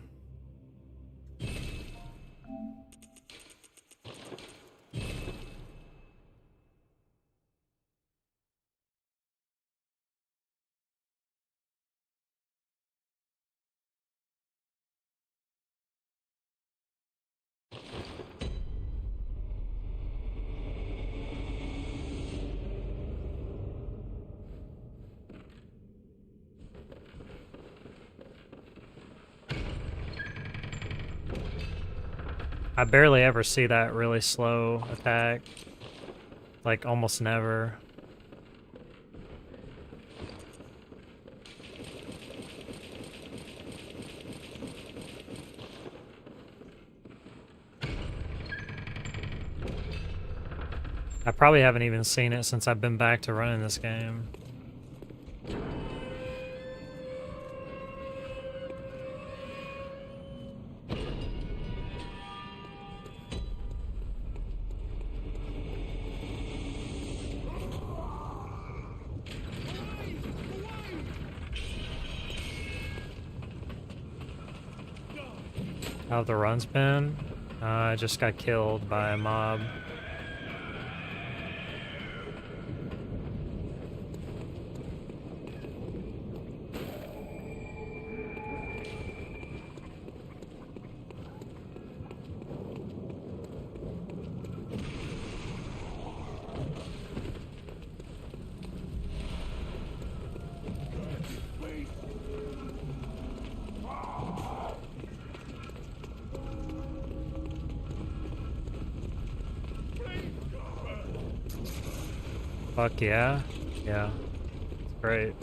A: I barely ever see that really slow attack. Like, almost never. I probably haven't even seen it since I've been back to running this game. How have the runs been? I just got killed by a mob. Fuck yeah. Yeah. It's great.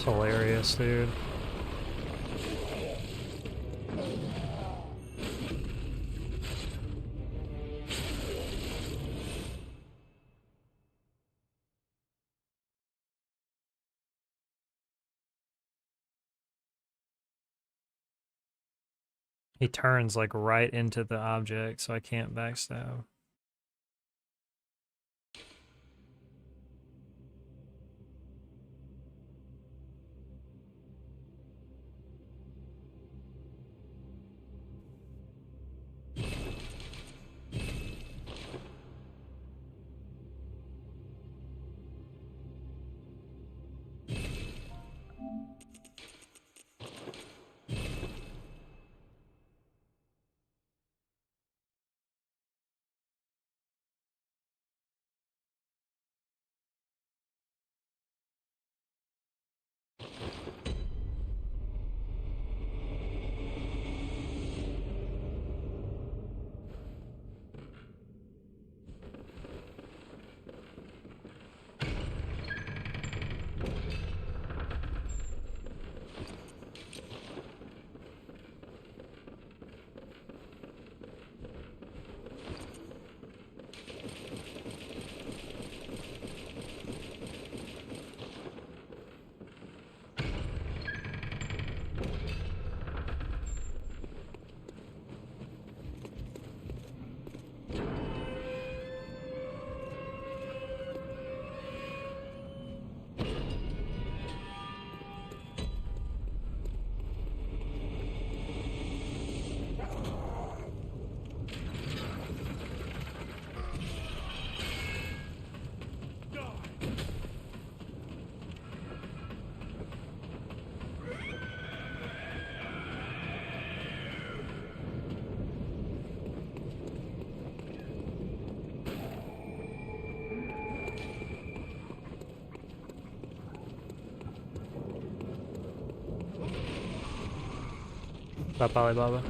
A: It's hilarious, dude. He turns like right into the object, so I can't backstab. What's up, Alibaba?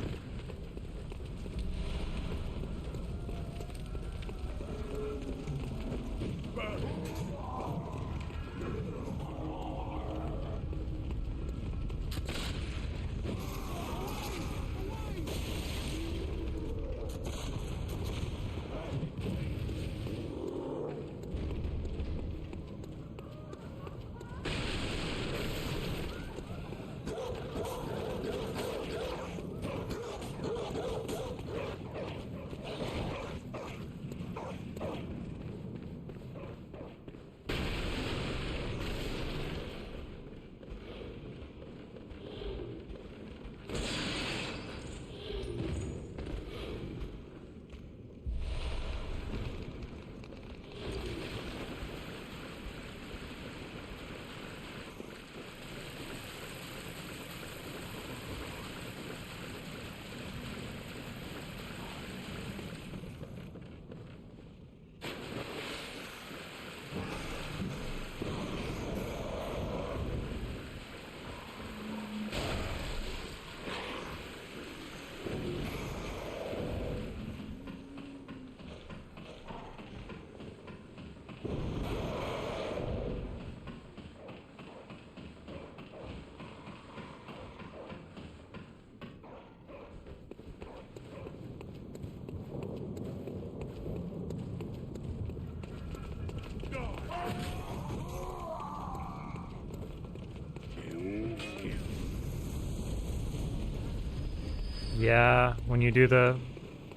A: Yeah, when you do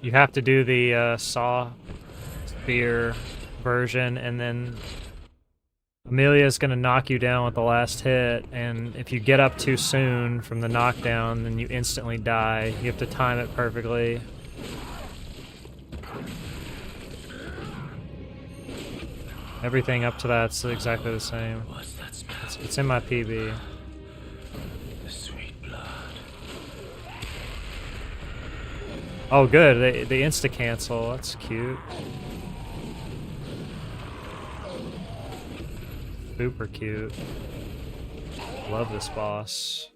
A: you have to do the saw spear version, and then Amelia's gonna knock you down with the last hit, and if you get up too soon from the knockdown, then you instantly die. You have to time it perfectly. Everything up to that's exactly the same.
C: What's that smell?
A: It's in my PB.
C: The sweet blood.
A: Oh, good. They insta cancel. That's cute. Super cute. Love this boss.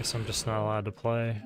A: Guess I'm just not allowed to play.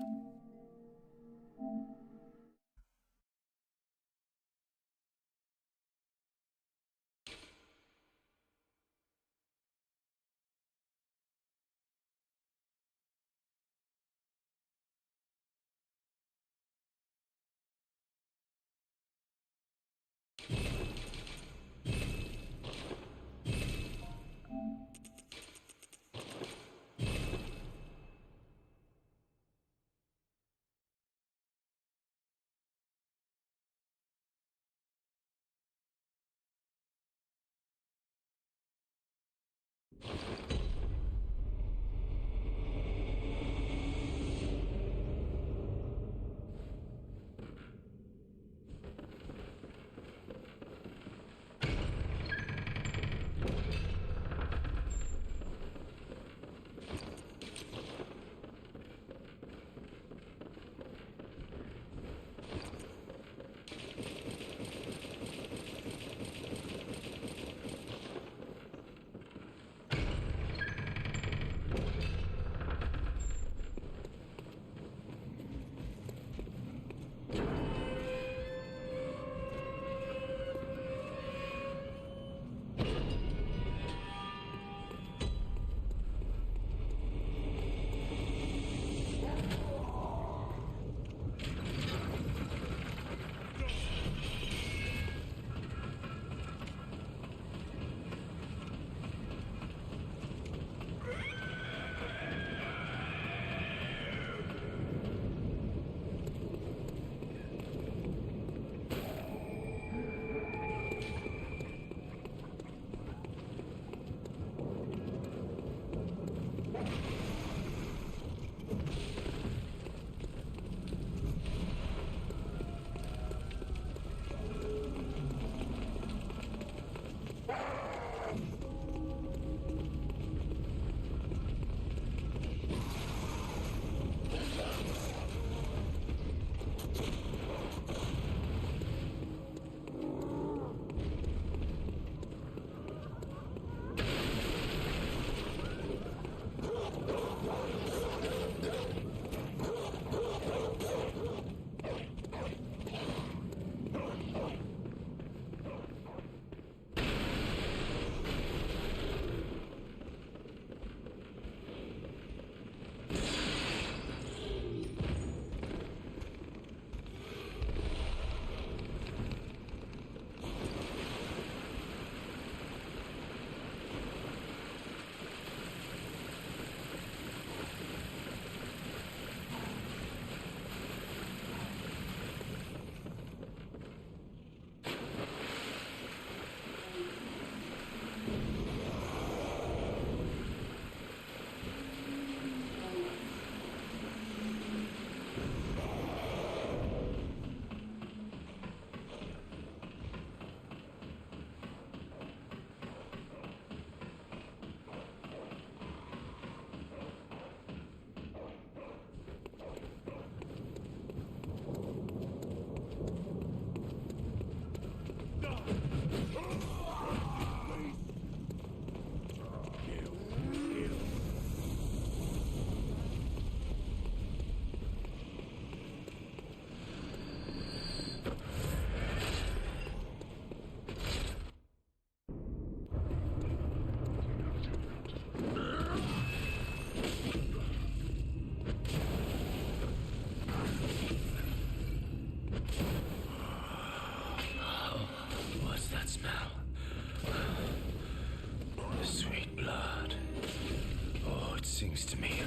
C: Sings to me.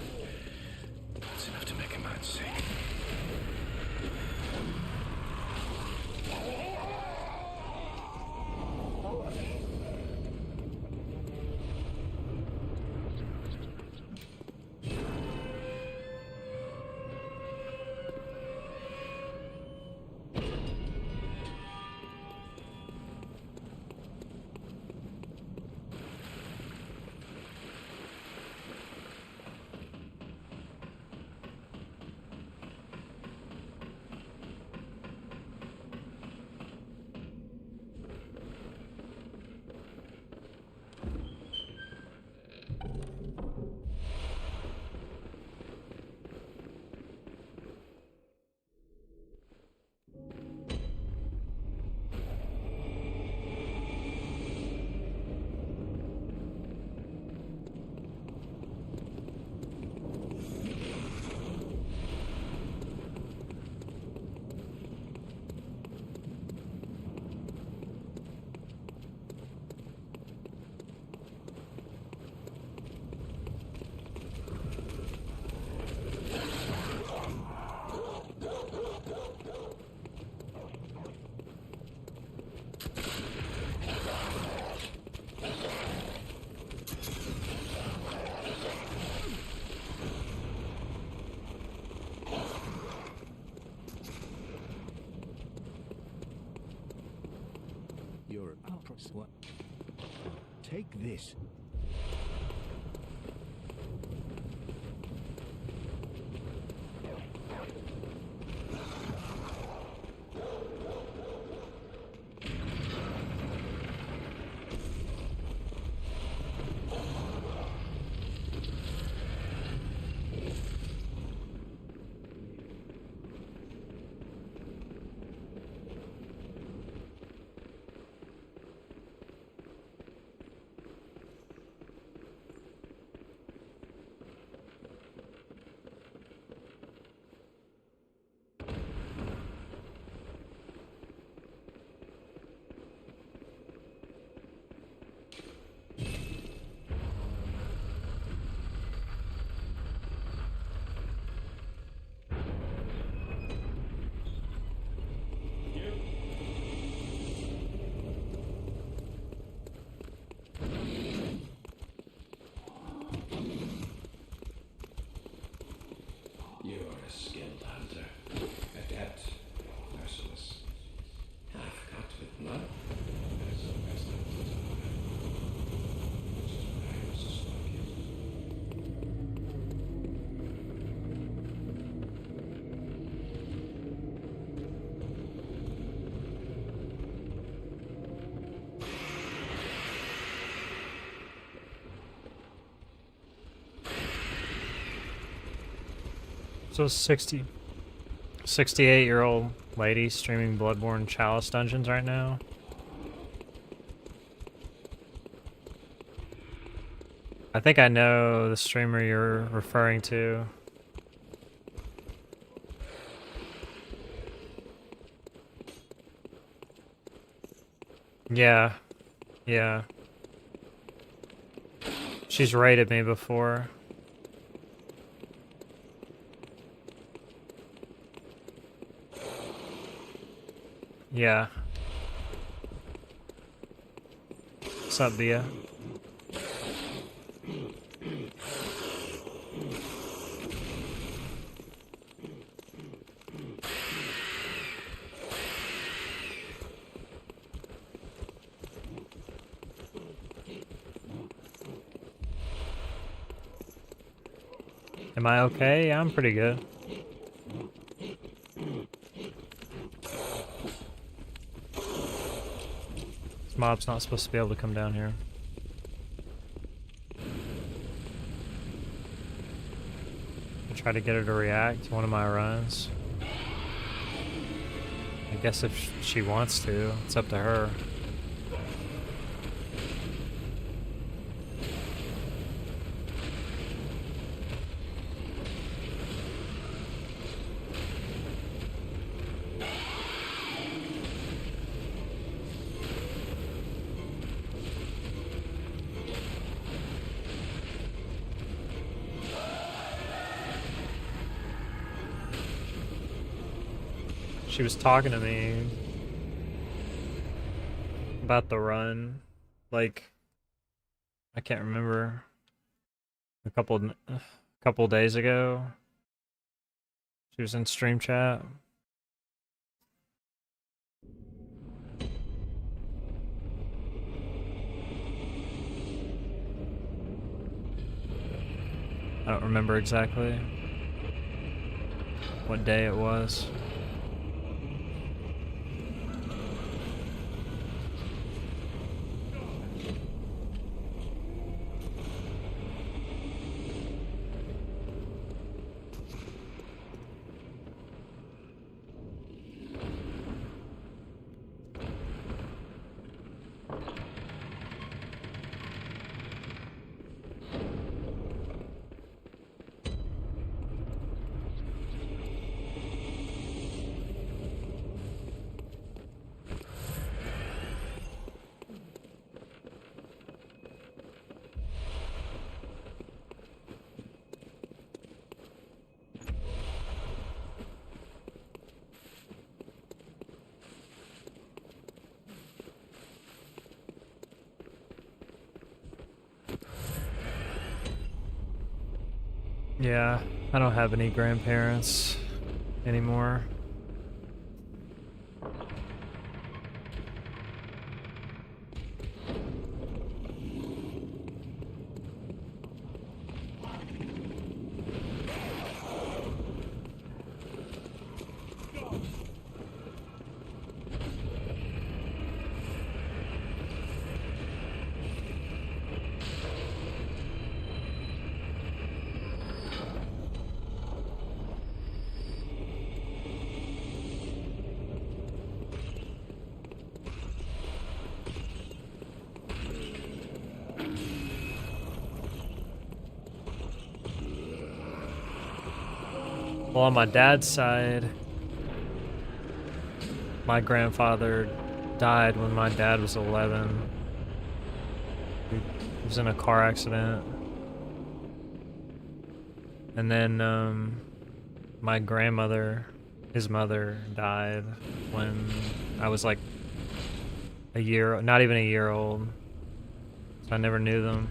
C: It's enough to make a man sick.
D: What? Take this.
B: You are a skilled hunter, adept, merciless, half cut with blood, as the best hunters are. Which is why I was suspected.
A: So 68-year-old lady streaming Bloodborne Chalice Dungeons right now. I think I know the streamer you're referring to. Yeah. Yeah. She's raided me before. Yeah. What's up, Bia? Am I okay? Yeah, I'm pretty good. This mob's not supposed to be able to come down here. I try to get her to react to one of my runs. I guess if she wants to, it's up to her. She was talking to me about the run, like, I can't remember, a couple days ago. She was in stream chat. I don't remember exactly what day it was. Yeah, I don't have any grandparents anymore. Well, on my dad's side, my grandfather died when my dad was 11. He was in a car accident. And then, my grandmother, his mother, died when I was like a year, not even a year old. So I never knew them.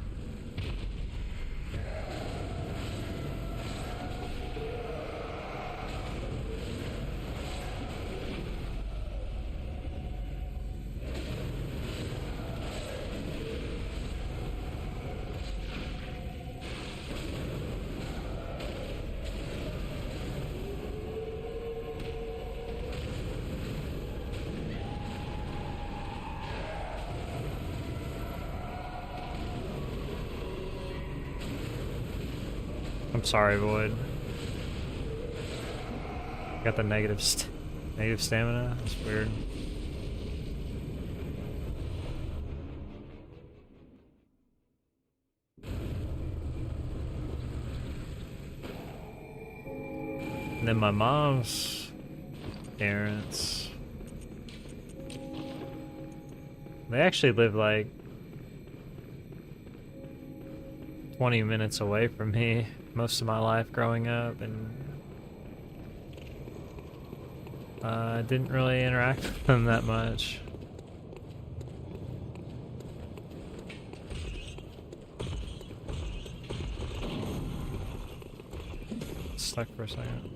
A: I'm sorry, Void. Got the negative stamina? That's weird. And then my mom's parents, they actually live like 20 minutes away from me most of my life growing up, and I didn't really interact with them that much. Stuck for a second.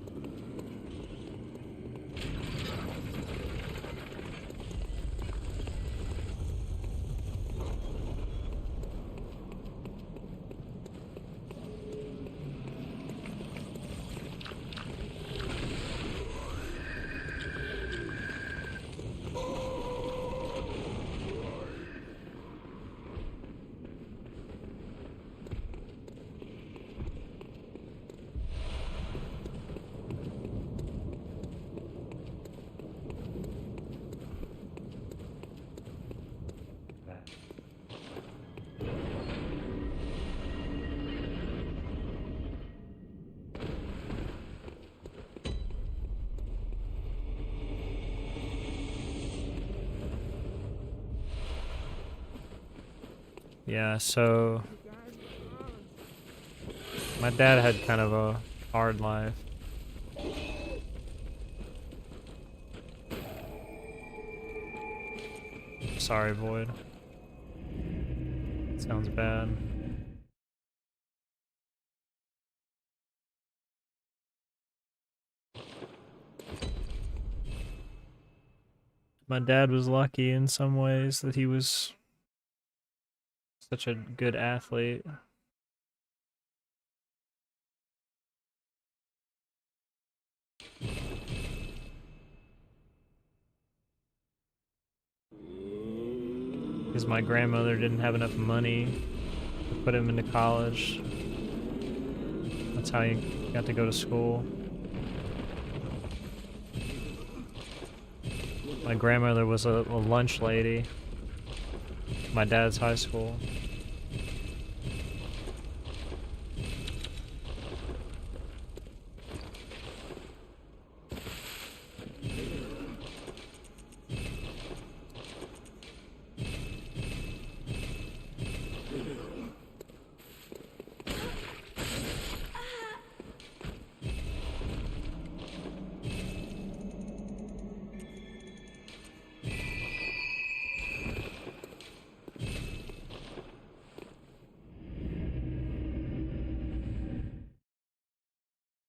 A: Yeah, so my dad had kind of a hard life. Sorry, Void. Sounds bad. My dad was lucky in some ways that he was such a good athlete. Because my grandmother didn't have enough money to put him into college. That's how he got to go to school. My grandmother was a lunch lady. My dad's high school.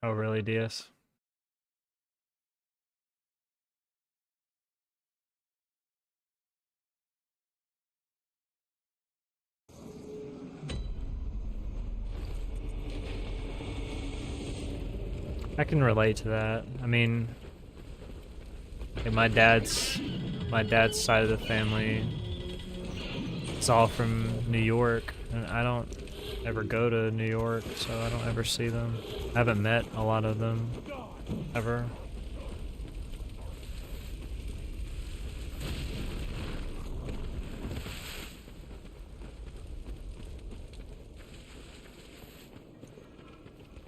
A: Oh, really, DS? I can relate to that. I mean, okay, my dad's side of the family, it's all from New York, and I don't ever go to New York, so I don't ever see them. I haven't met a lot of them ever.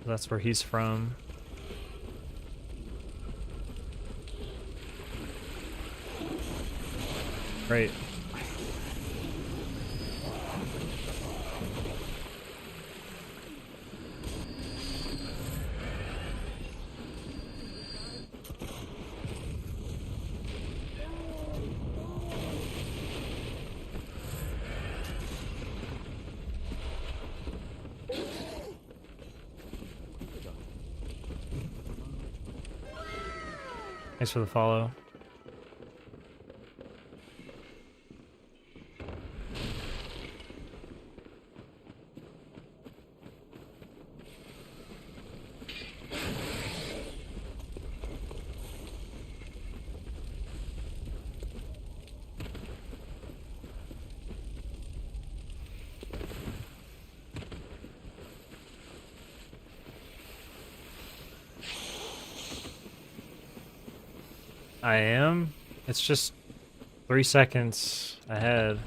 A: That's where he's from. Great. Thanks for the follow. I am. It's just 3 seconds ahead.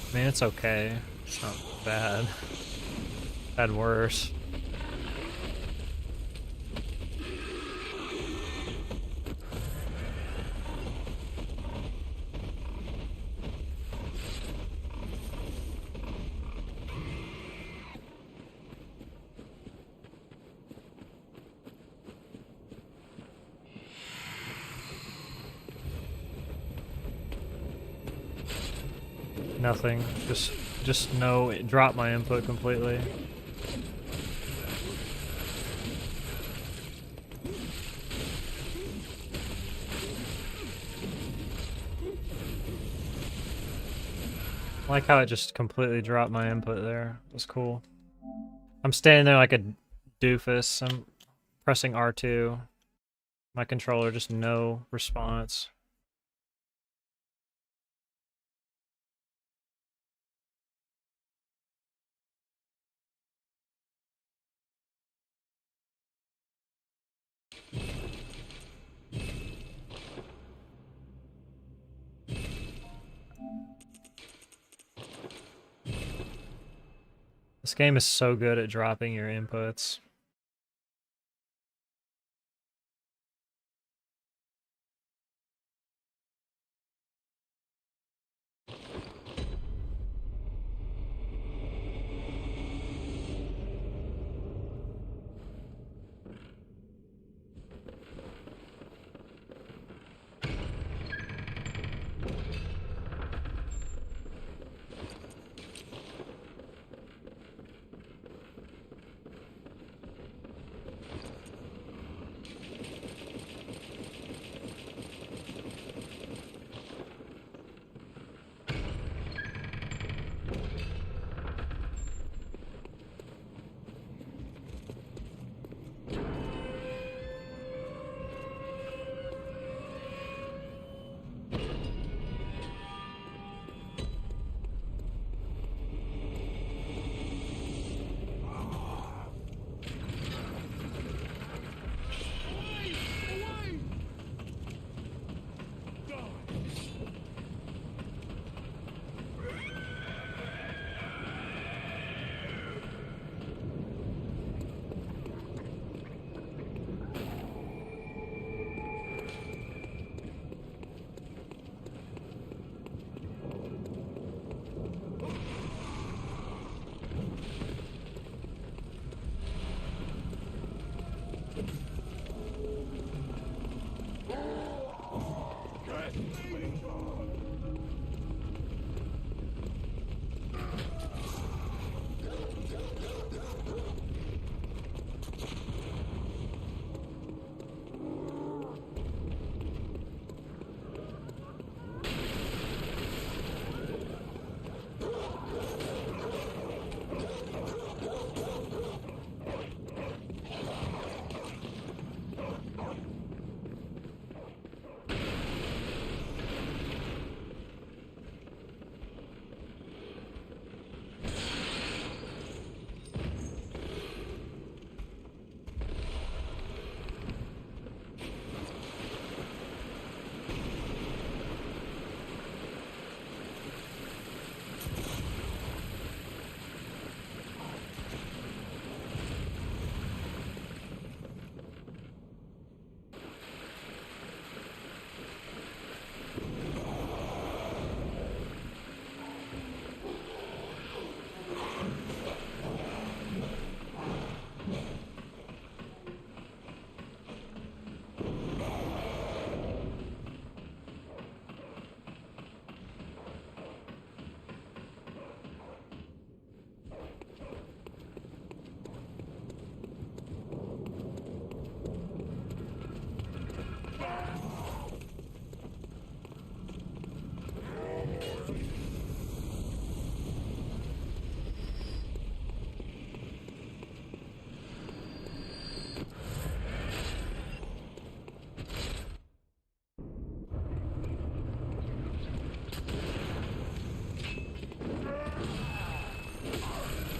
A: I mean, it's okay. It's not bad. Had worse. Nothing. Just no. It dropped my input completely. I like how it just completely dropped my input there. It was cool. I'm standing there like a doofus. I'm pressing R2. My controller, just no response. This game is so good at dropping your inputs.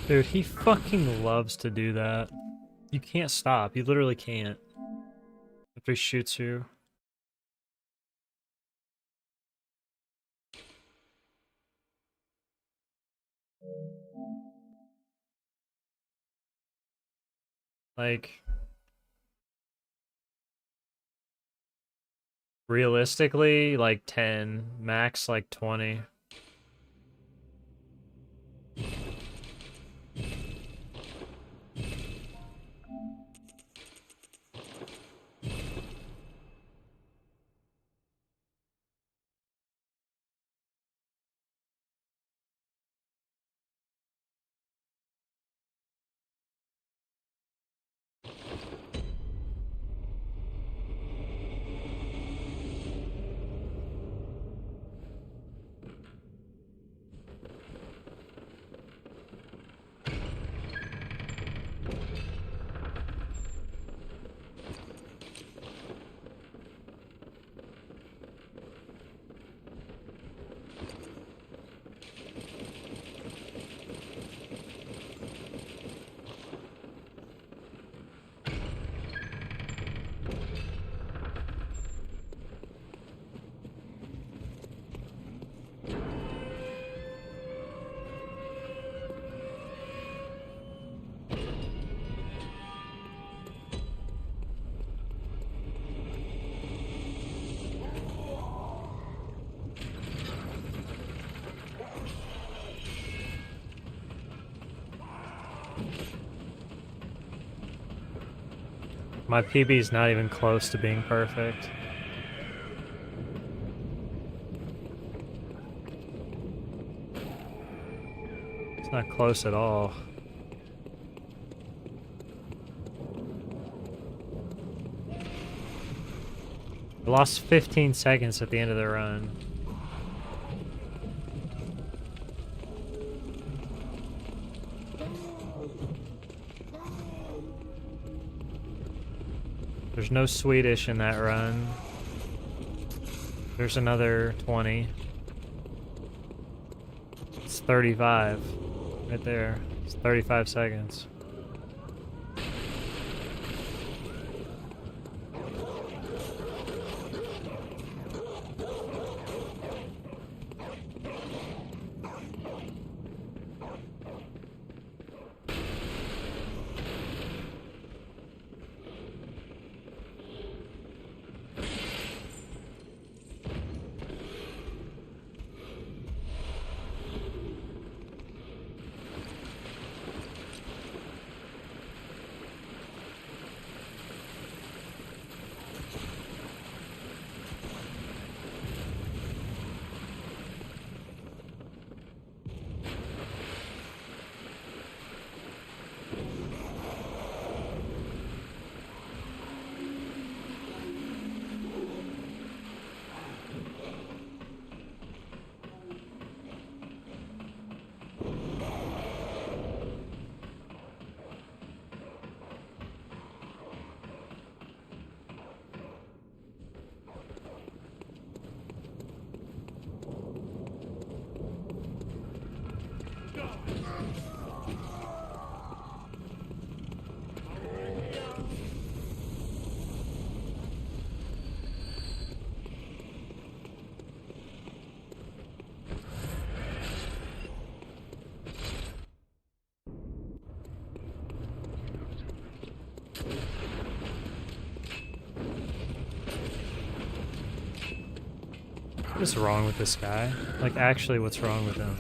A: Dude, he fucking loves to do that. You can't stop. You literally can't. After he shoots you. Like, realistically, like 10, max like 20. My PB's not even close to being perfect. It's not close at all. I lost 15 seconds at the end of the run. There's no Swedish in that run. There's another 20. It's 35. Right there. It's 35 seconds. What is wrong with this guy? Like, actually, what's wrong with him?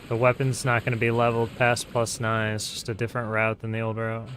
A: The weapon's not going to be leveled past +9. It's just a different route than the old route.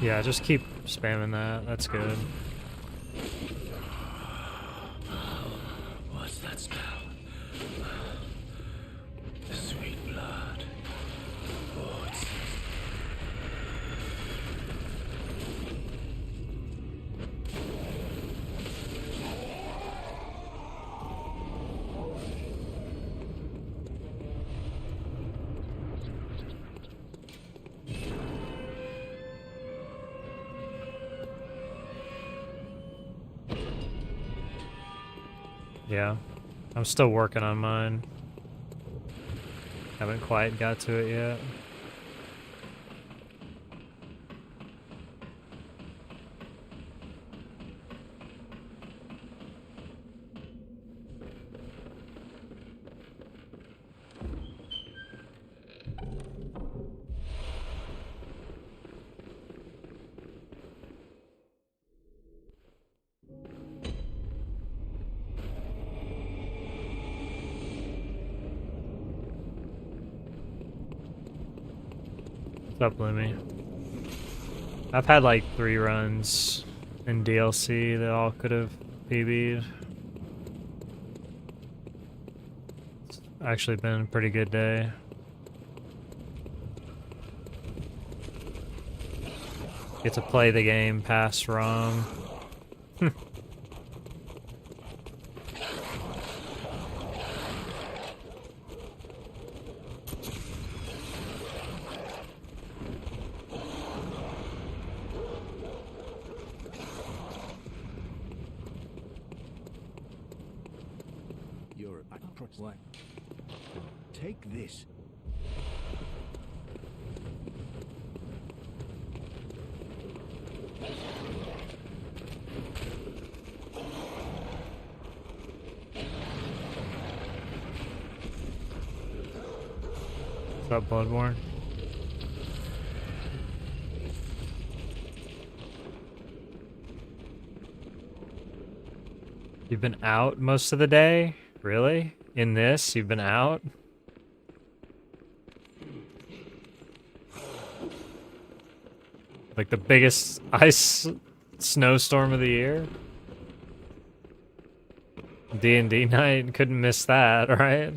A: Yeah, just keep spamming that. That's good.
C: What's that spell? The sweet blood. Oh, it's...
A: Yeah. I'm still working on mine. Haven't quite got to it yet. What's up, Lemmy? I've had like 3 runs in DLC that all could have PB'd. It's actually been a pretty good day. Get to play the game past ROM.
D: You're a what? Take this.
A: What's up, Bloodborne? You've been out most of the day? Really? In this, you've been out? Like the biggest ice snowstorm of the year? D&D night, couldn't miss that, right?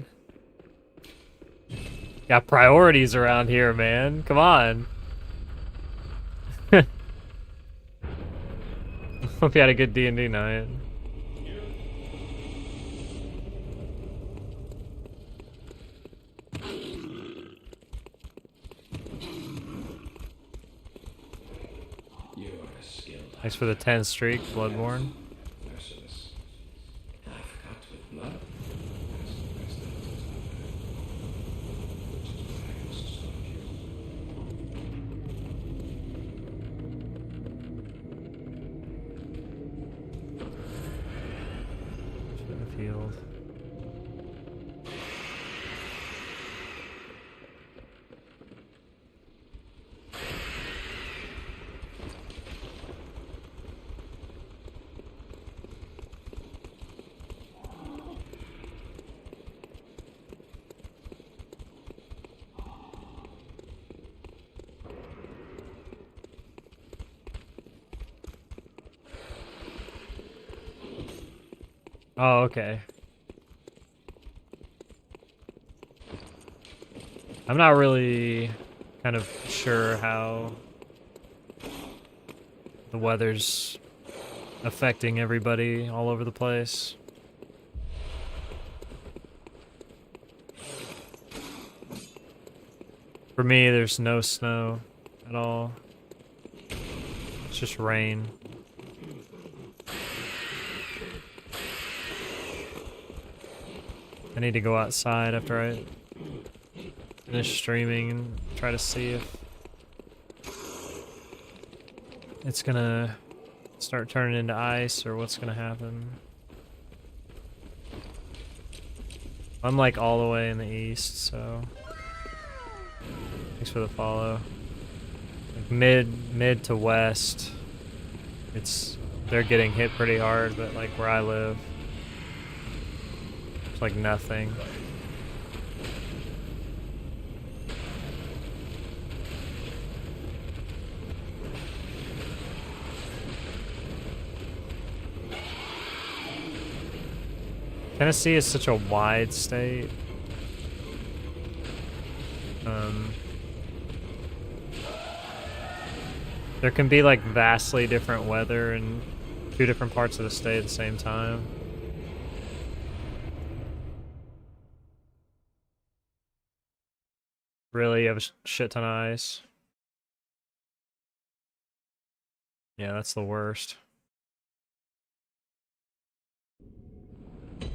A: Got priorities around here, man. Come on. Hope you had a good D&D night. Thanks for the 10 streak, Bloodborne.
B: Merciless. Half cut with blood.
A: Should have healed. Oh, okay. I'm not really kind of sure how the weather's affecting everybody all over the place. For me, there's no snow at all. It's just rain. I need to go outside after I finish streaming and try to see if it's gonna start turning into ice or what's gonna happen. I'm like all the way in the east, so thanks for the follow. Like mid to west, they're getting hit pretty hard, but like where I live, it's like nothing. Tennessee is such a wide state. There can be like vastly different weather in two different parts of the state at the same time. Really, you have a shit ton of ice. Yeah, that's the worst.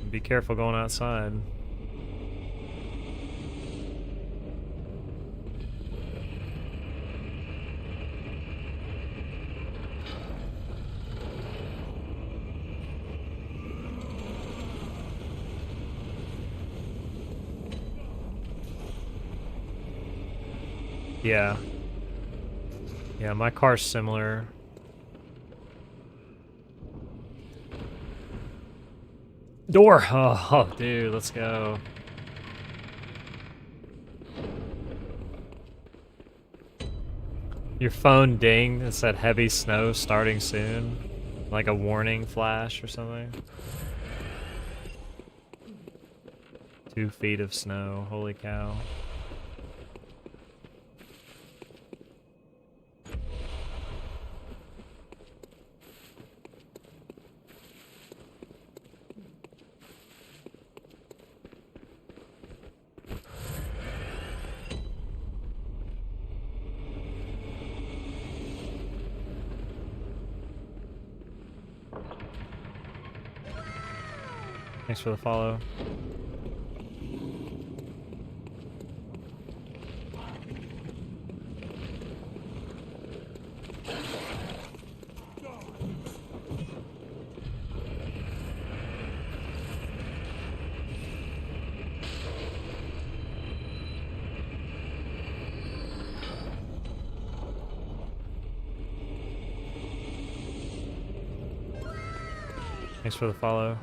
A: Be careful going outside. Yeah. Yeah, my car's similar. Door! Oh, dude, let's go. Your phone dinged. It said heavy snow starting soon. Like a warning flash or something. 2 feet of snow. Holy cow. Thanks for the follow. Thanks for the follow.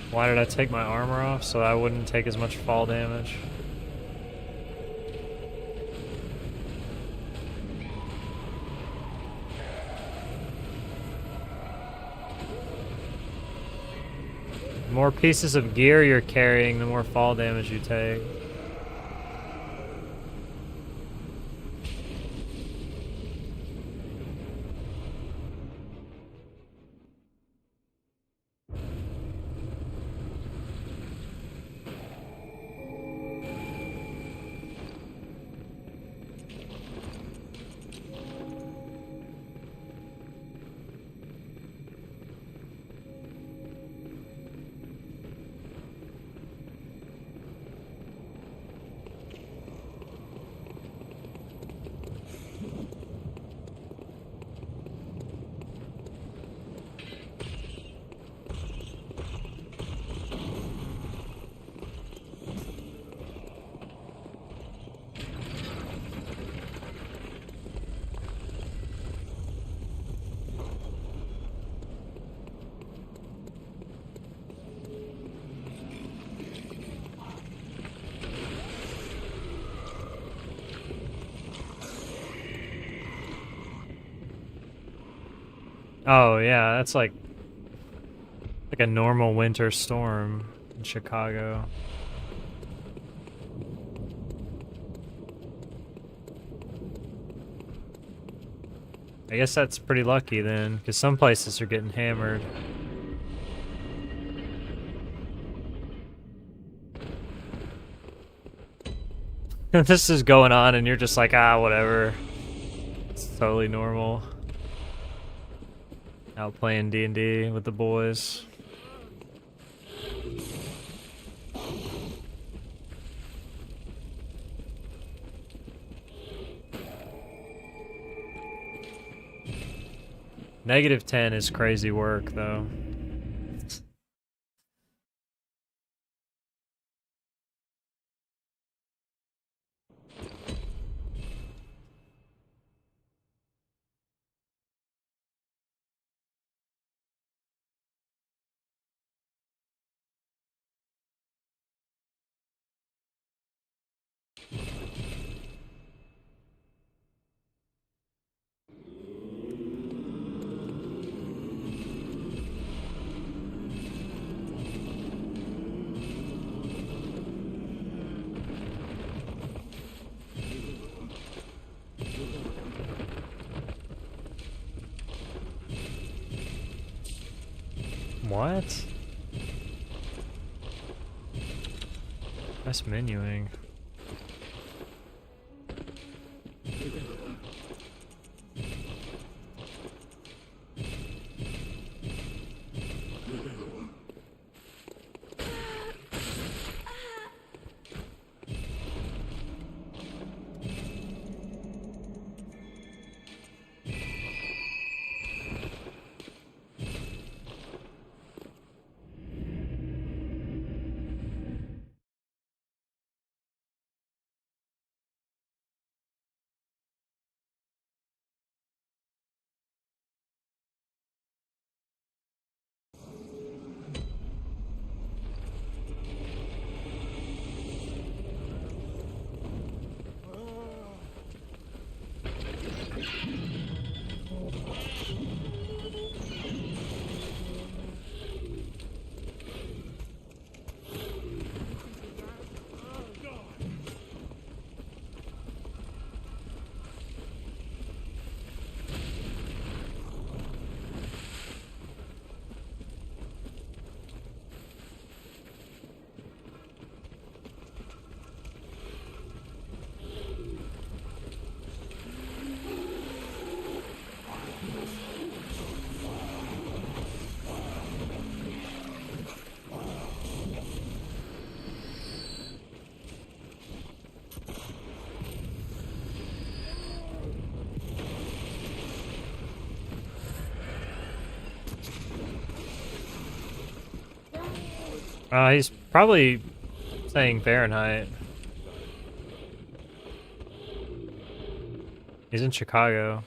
A: Why did I take my armor off? So I wouldn't take as much fall damage. The more pieces of gear you're carrying, the more fall damage you take. Oh yeah, that's like a normal winter storm in Chicago. I guess that's pretty lucky then, because some places are getting hammered. This is going on and you're just like, ah, whatever. It's totally normal. Out playing D&D with the boys. -10 is crazy work, though. What? That's menuing. He's probably saying Fahrenheit. He's in Chicago.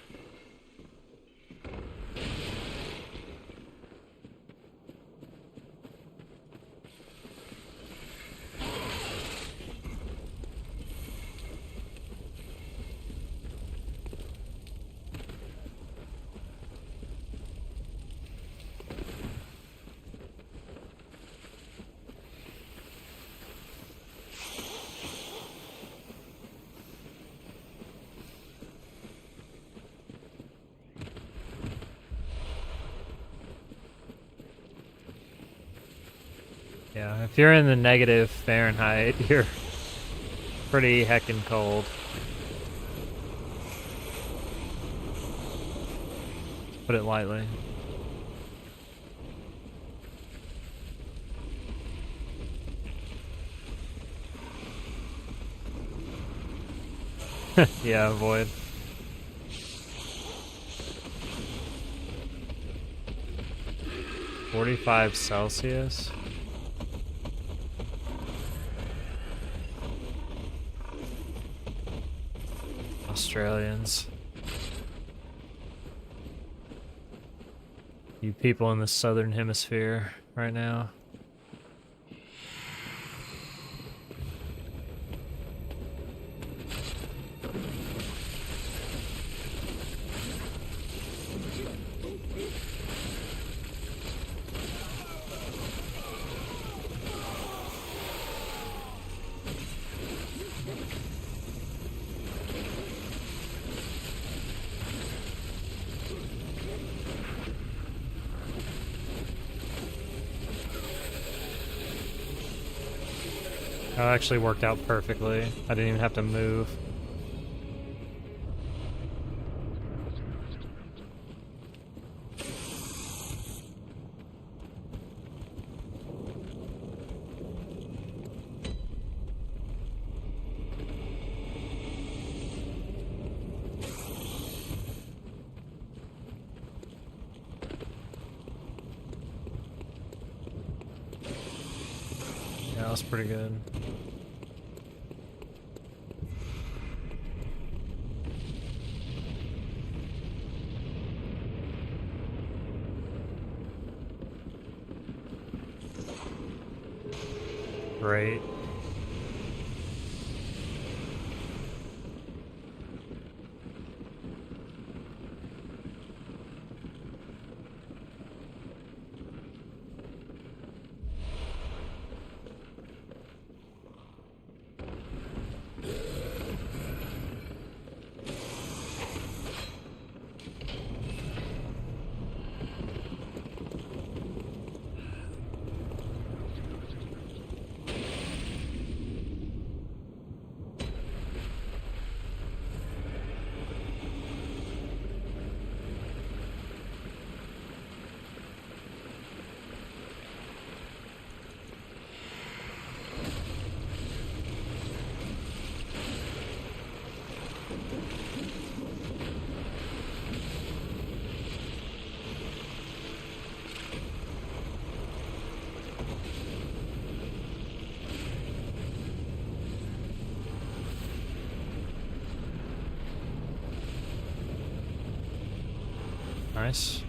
A: Yeah, if you're in the negative Fahrenheit, you're pretty heckin' cold. Put it lightly. Yeah, avoid. -45 Celsius. Australians. You people in the southern hemisphere right now. That actually worked out perfectly. I didn't even have to move. Yeah, that was pretty good. Great. Nice.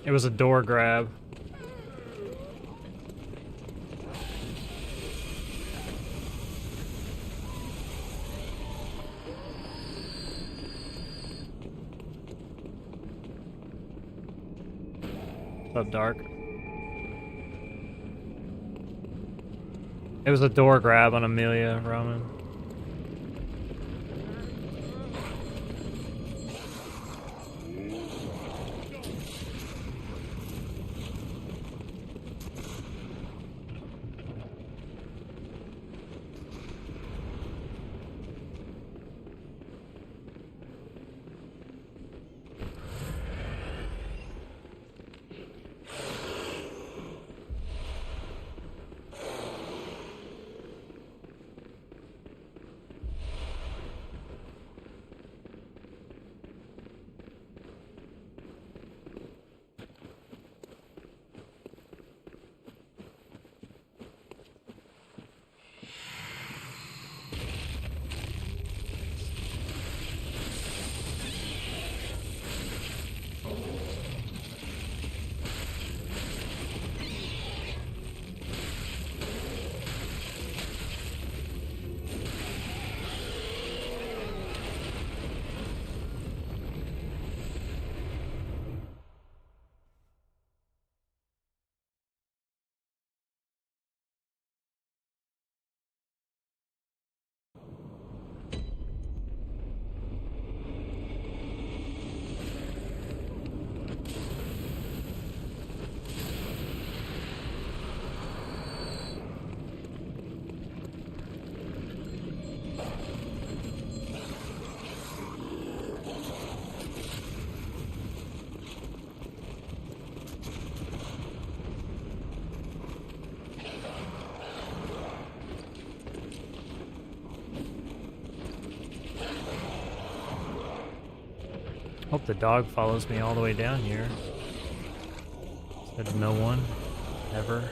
A: It was a door grab. What's up, Dark? It was a door grab on Amelia, Roman. The dog follows me all the way down here. Said no one, ever.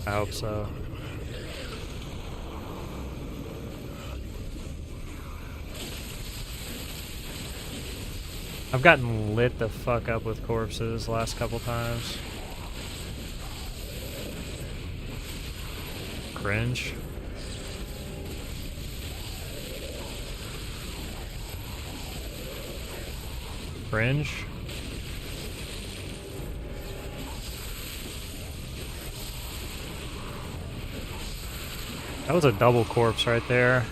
A: I hope so. I've gotten lit the fuck up with corpses last couple times. Cringe. Cringe. That was a double corpse right there.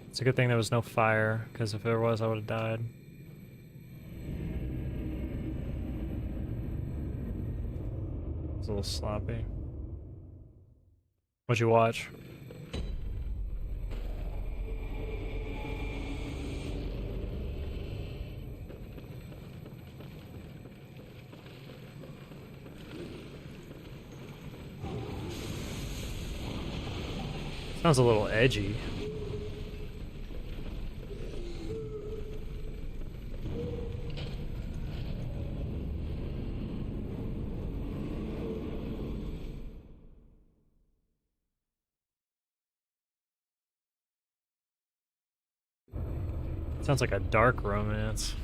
A: It's a good thing there was no fire, because if there was, I would have died. It's a little sloppy. What'd you watch? Sounds a little edgy. Sounds like a dark romance.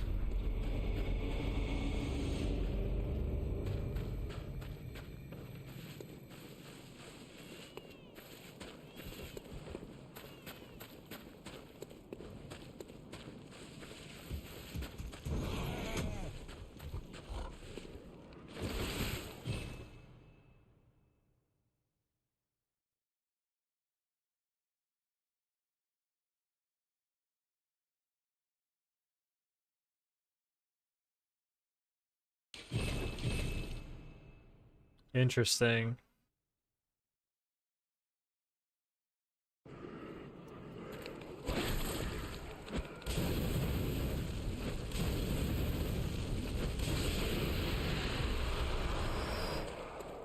A: Interesting.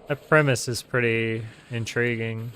A: That premise is pretty intriguing.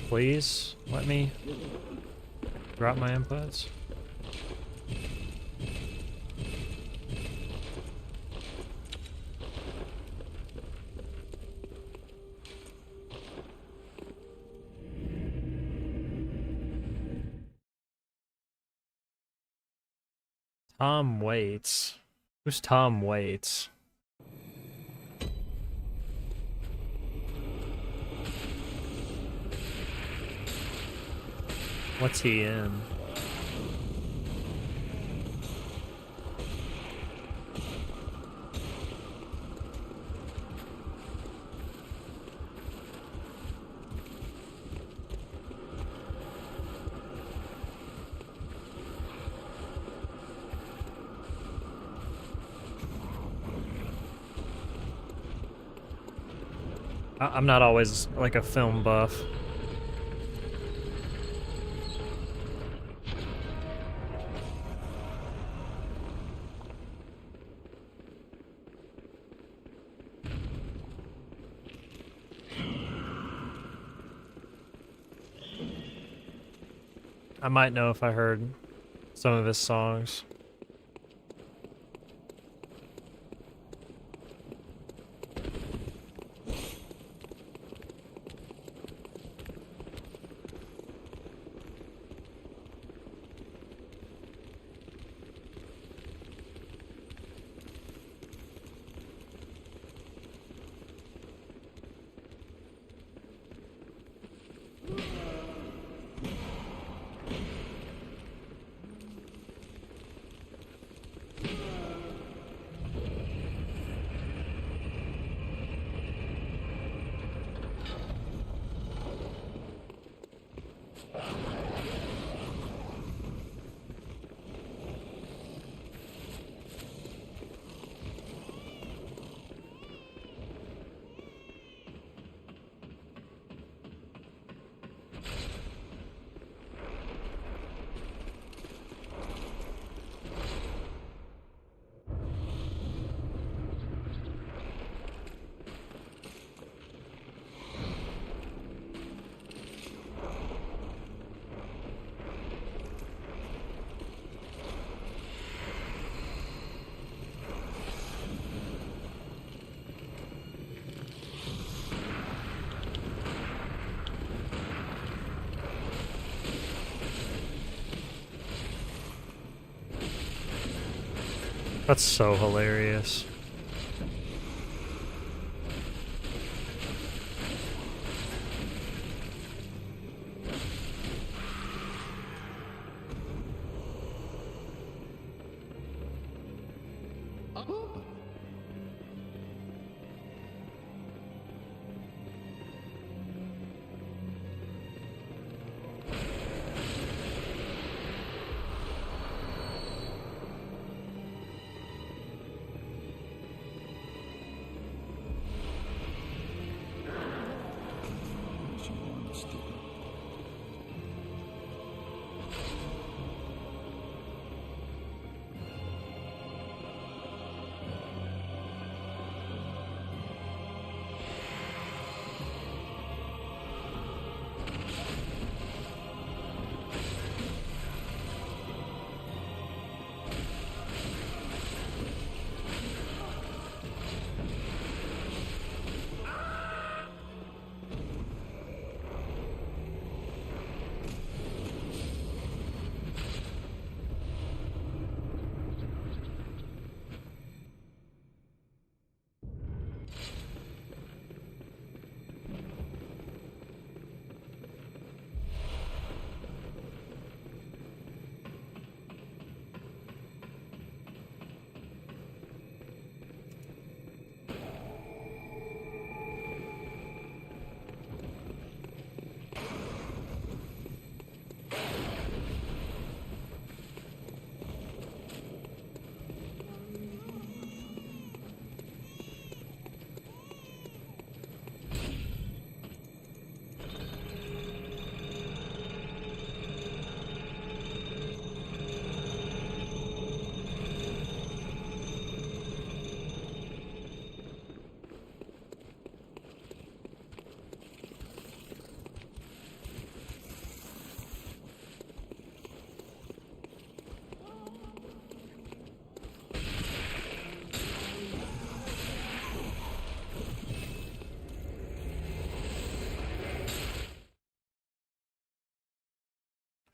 A: Please let me drop my inputs. Tom Waits. Who's Tom Waits? What's he in? I'm not always like a film buff. I might know if I heard some of his songs. That's so hilarious.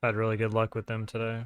A: I've had really good luck with them today.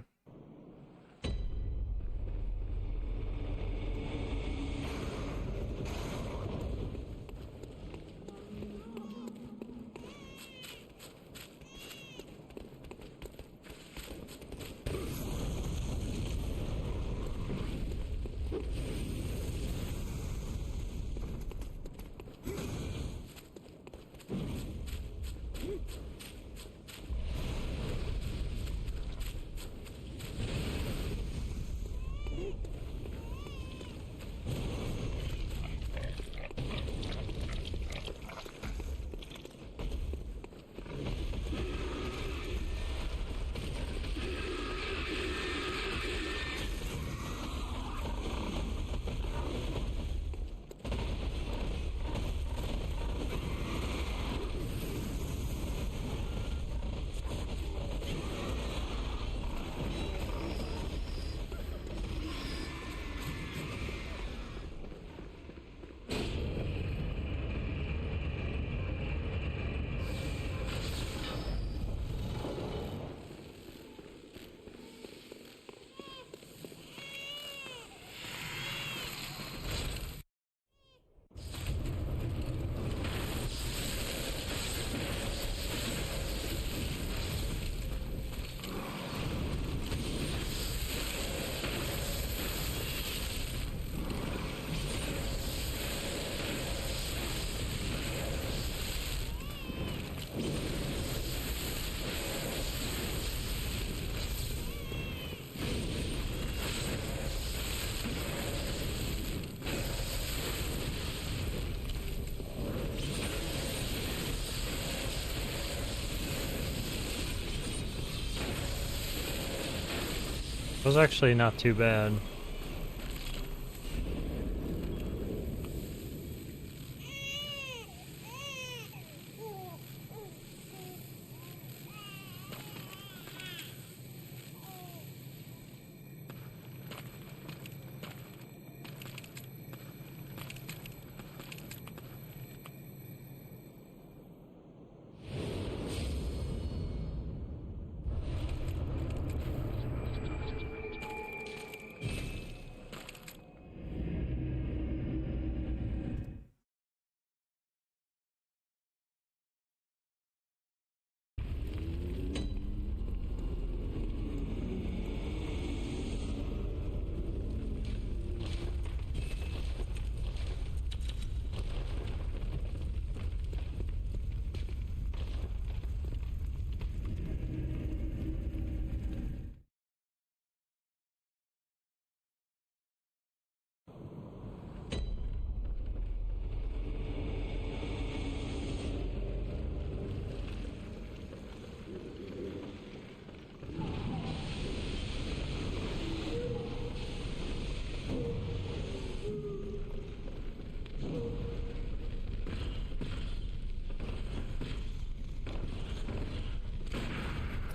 A: was actually not too bad.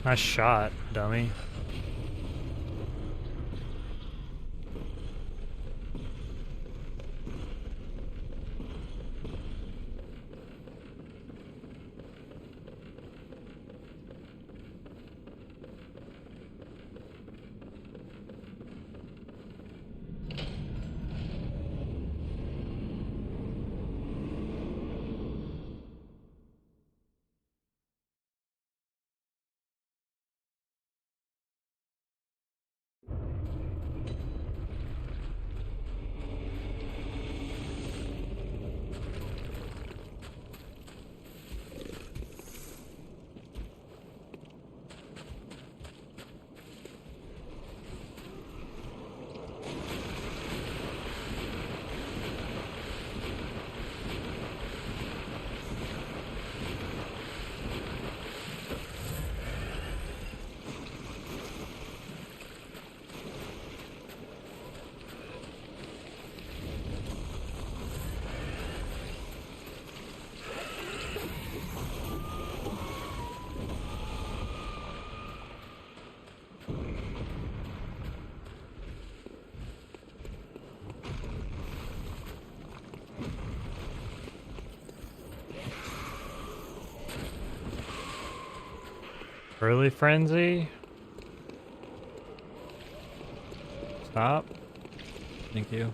A: Nice shot, dummy. Early frenzy. Stop. Thank you.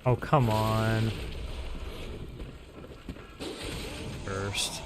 A: Oh, come on. First.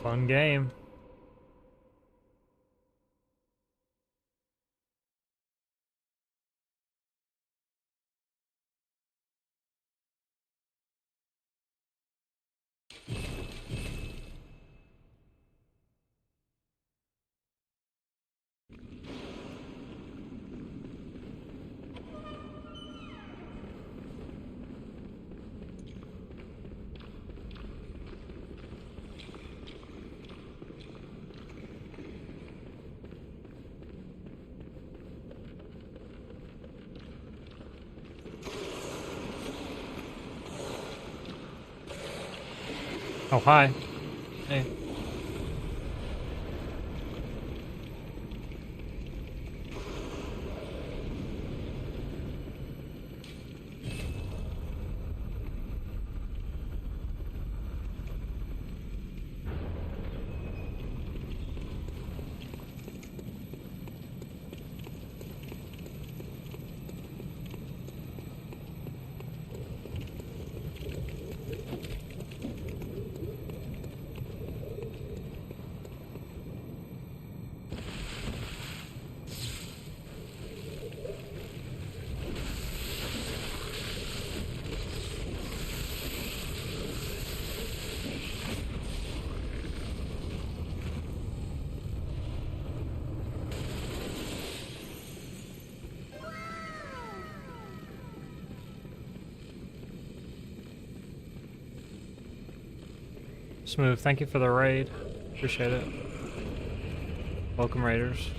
A: Fun game. Oh, hi. Hey. Smooth, thank you for the raid. Appreciate it. Welcome, raiders.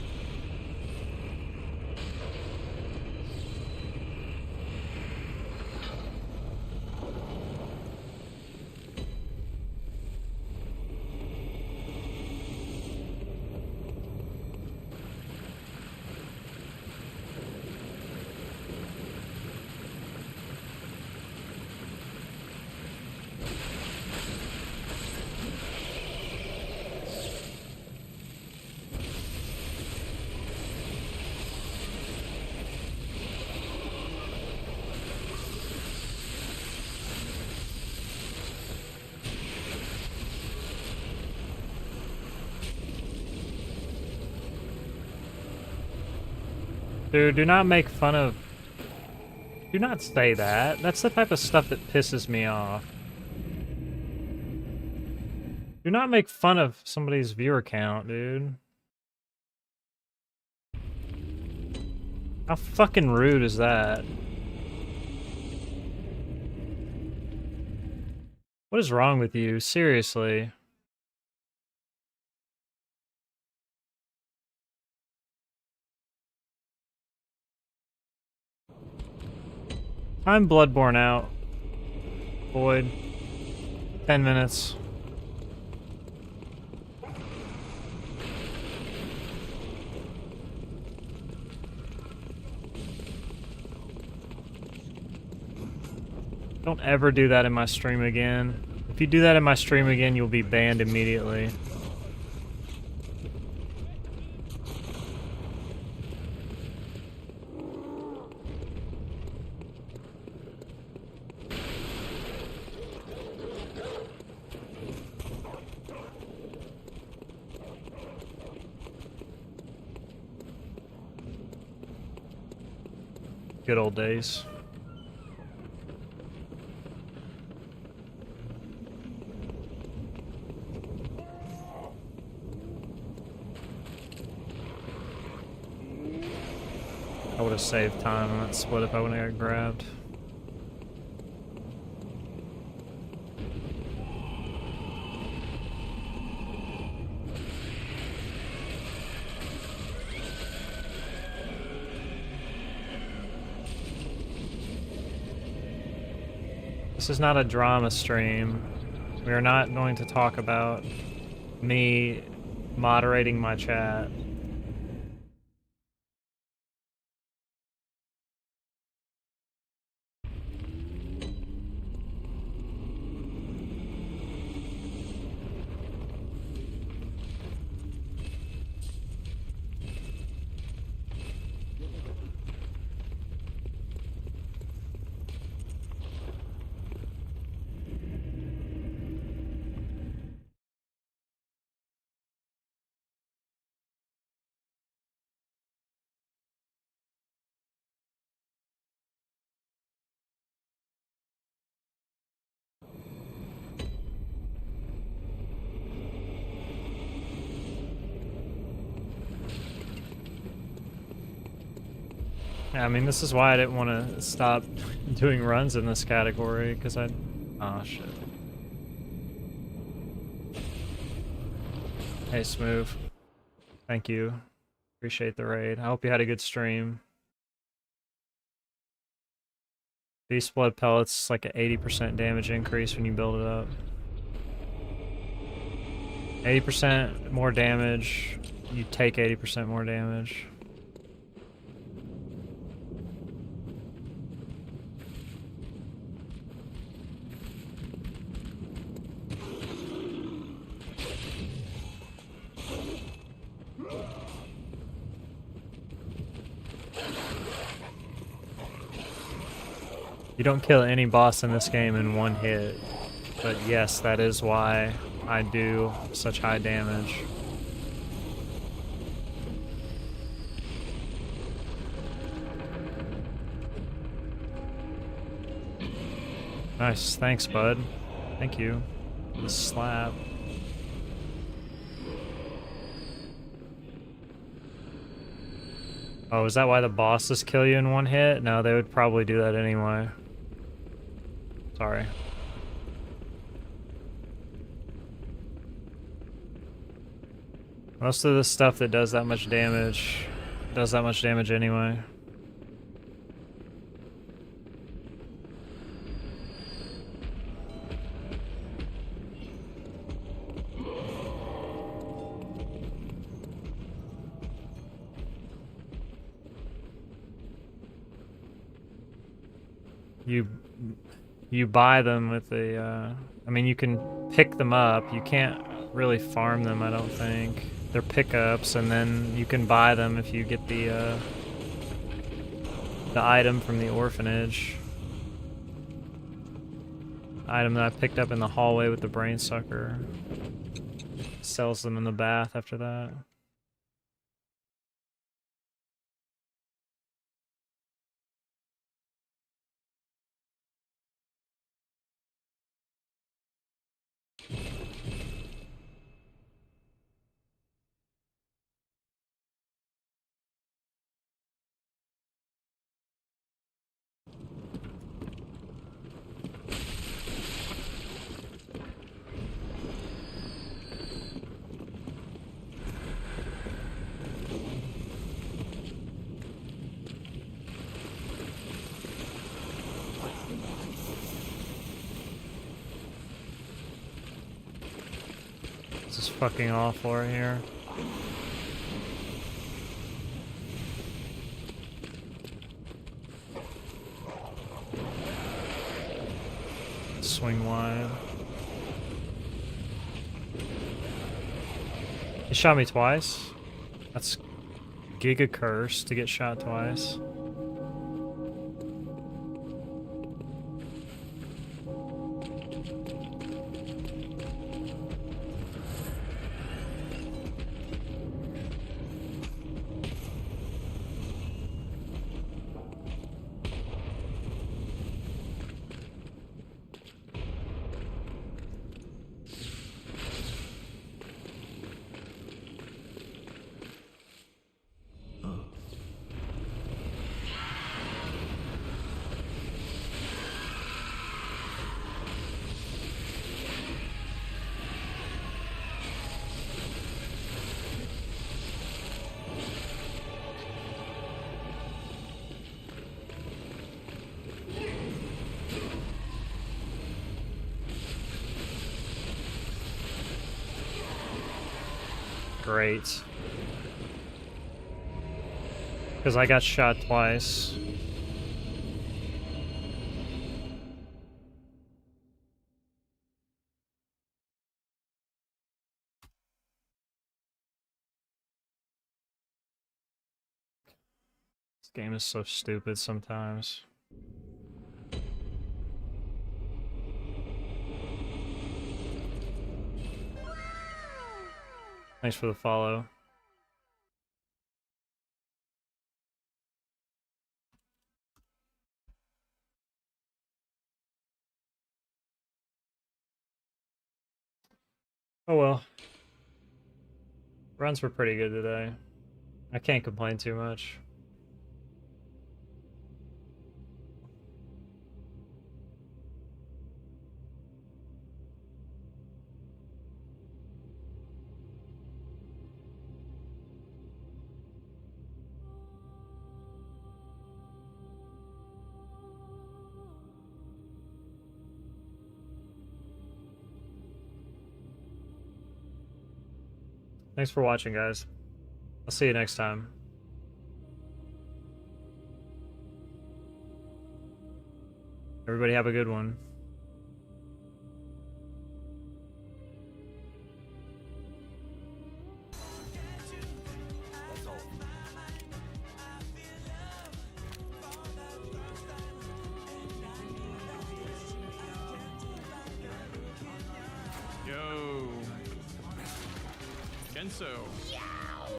A: Dude, do not make fun of... Do not say that. That's the type of stuff that pisses me off. Do not make fun of somebody's viewer count, dude. How fucking rude is that? What is wrong with you? Seriously. I'm Bloodborne out. Void. 10 minutes. Don't ever do that in my stream again. If you do that in my stream again, you'll be banned immediately. Good old days. I would have saved time on that split if I wouldn't have got grabbed. This is not a drama stream. We are not going to talk about me moderating my chat. Yeah, I mean, this is why I didn't want to stop doing runs in this category, because I... Oh, shit. Hey, Smooth. Thank you. Appreciate the raid. I hope you had a good stream. Beast Blood Pellets, like an 80% damage increase when you build it up. 80% more damage, you take 80% more damage. You don't kill any boss in this game in one hit, but yes, that is why I do such high damage. Nice, thanks, bud. Thank you. The slap. Oh, is that why the bosses kill you in one hit? No, they would probably do that anyway. Sorry. Most of the stuff that does that much damage anyway. You buy them with a, I mean, you can pick them up. You can't really farm them, I don't think. They're pickups, and then you can buy them if you get the item from the orphanage. Item that I picked up in the hallway with the brain sucker. Sells them in the bath after that. This is fucking awful right here. Swing wide. He shot me twice. That's giga curse to get shot twice. Great. Because I got shot twice. This game is so stupid sometimes. Thanks for the follow. Oh well. Runs were pretty good today. I can't complain too much. Thanks for watching, guys. I'll see you next time. Everybody have a good one.
E: Yo. Kenso.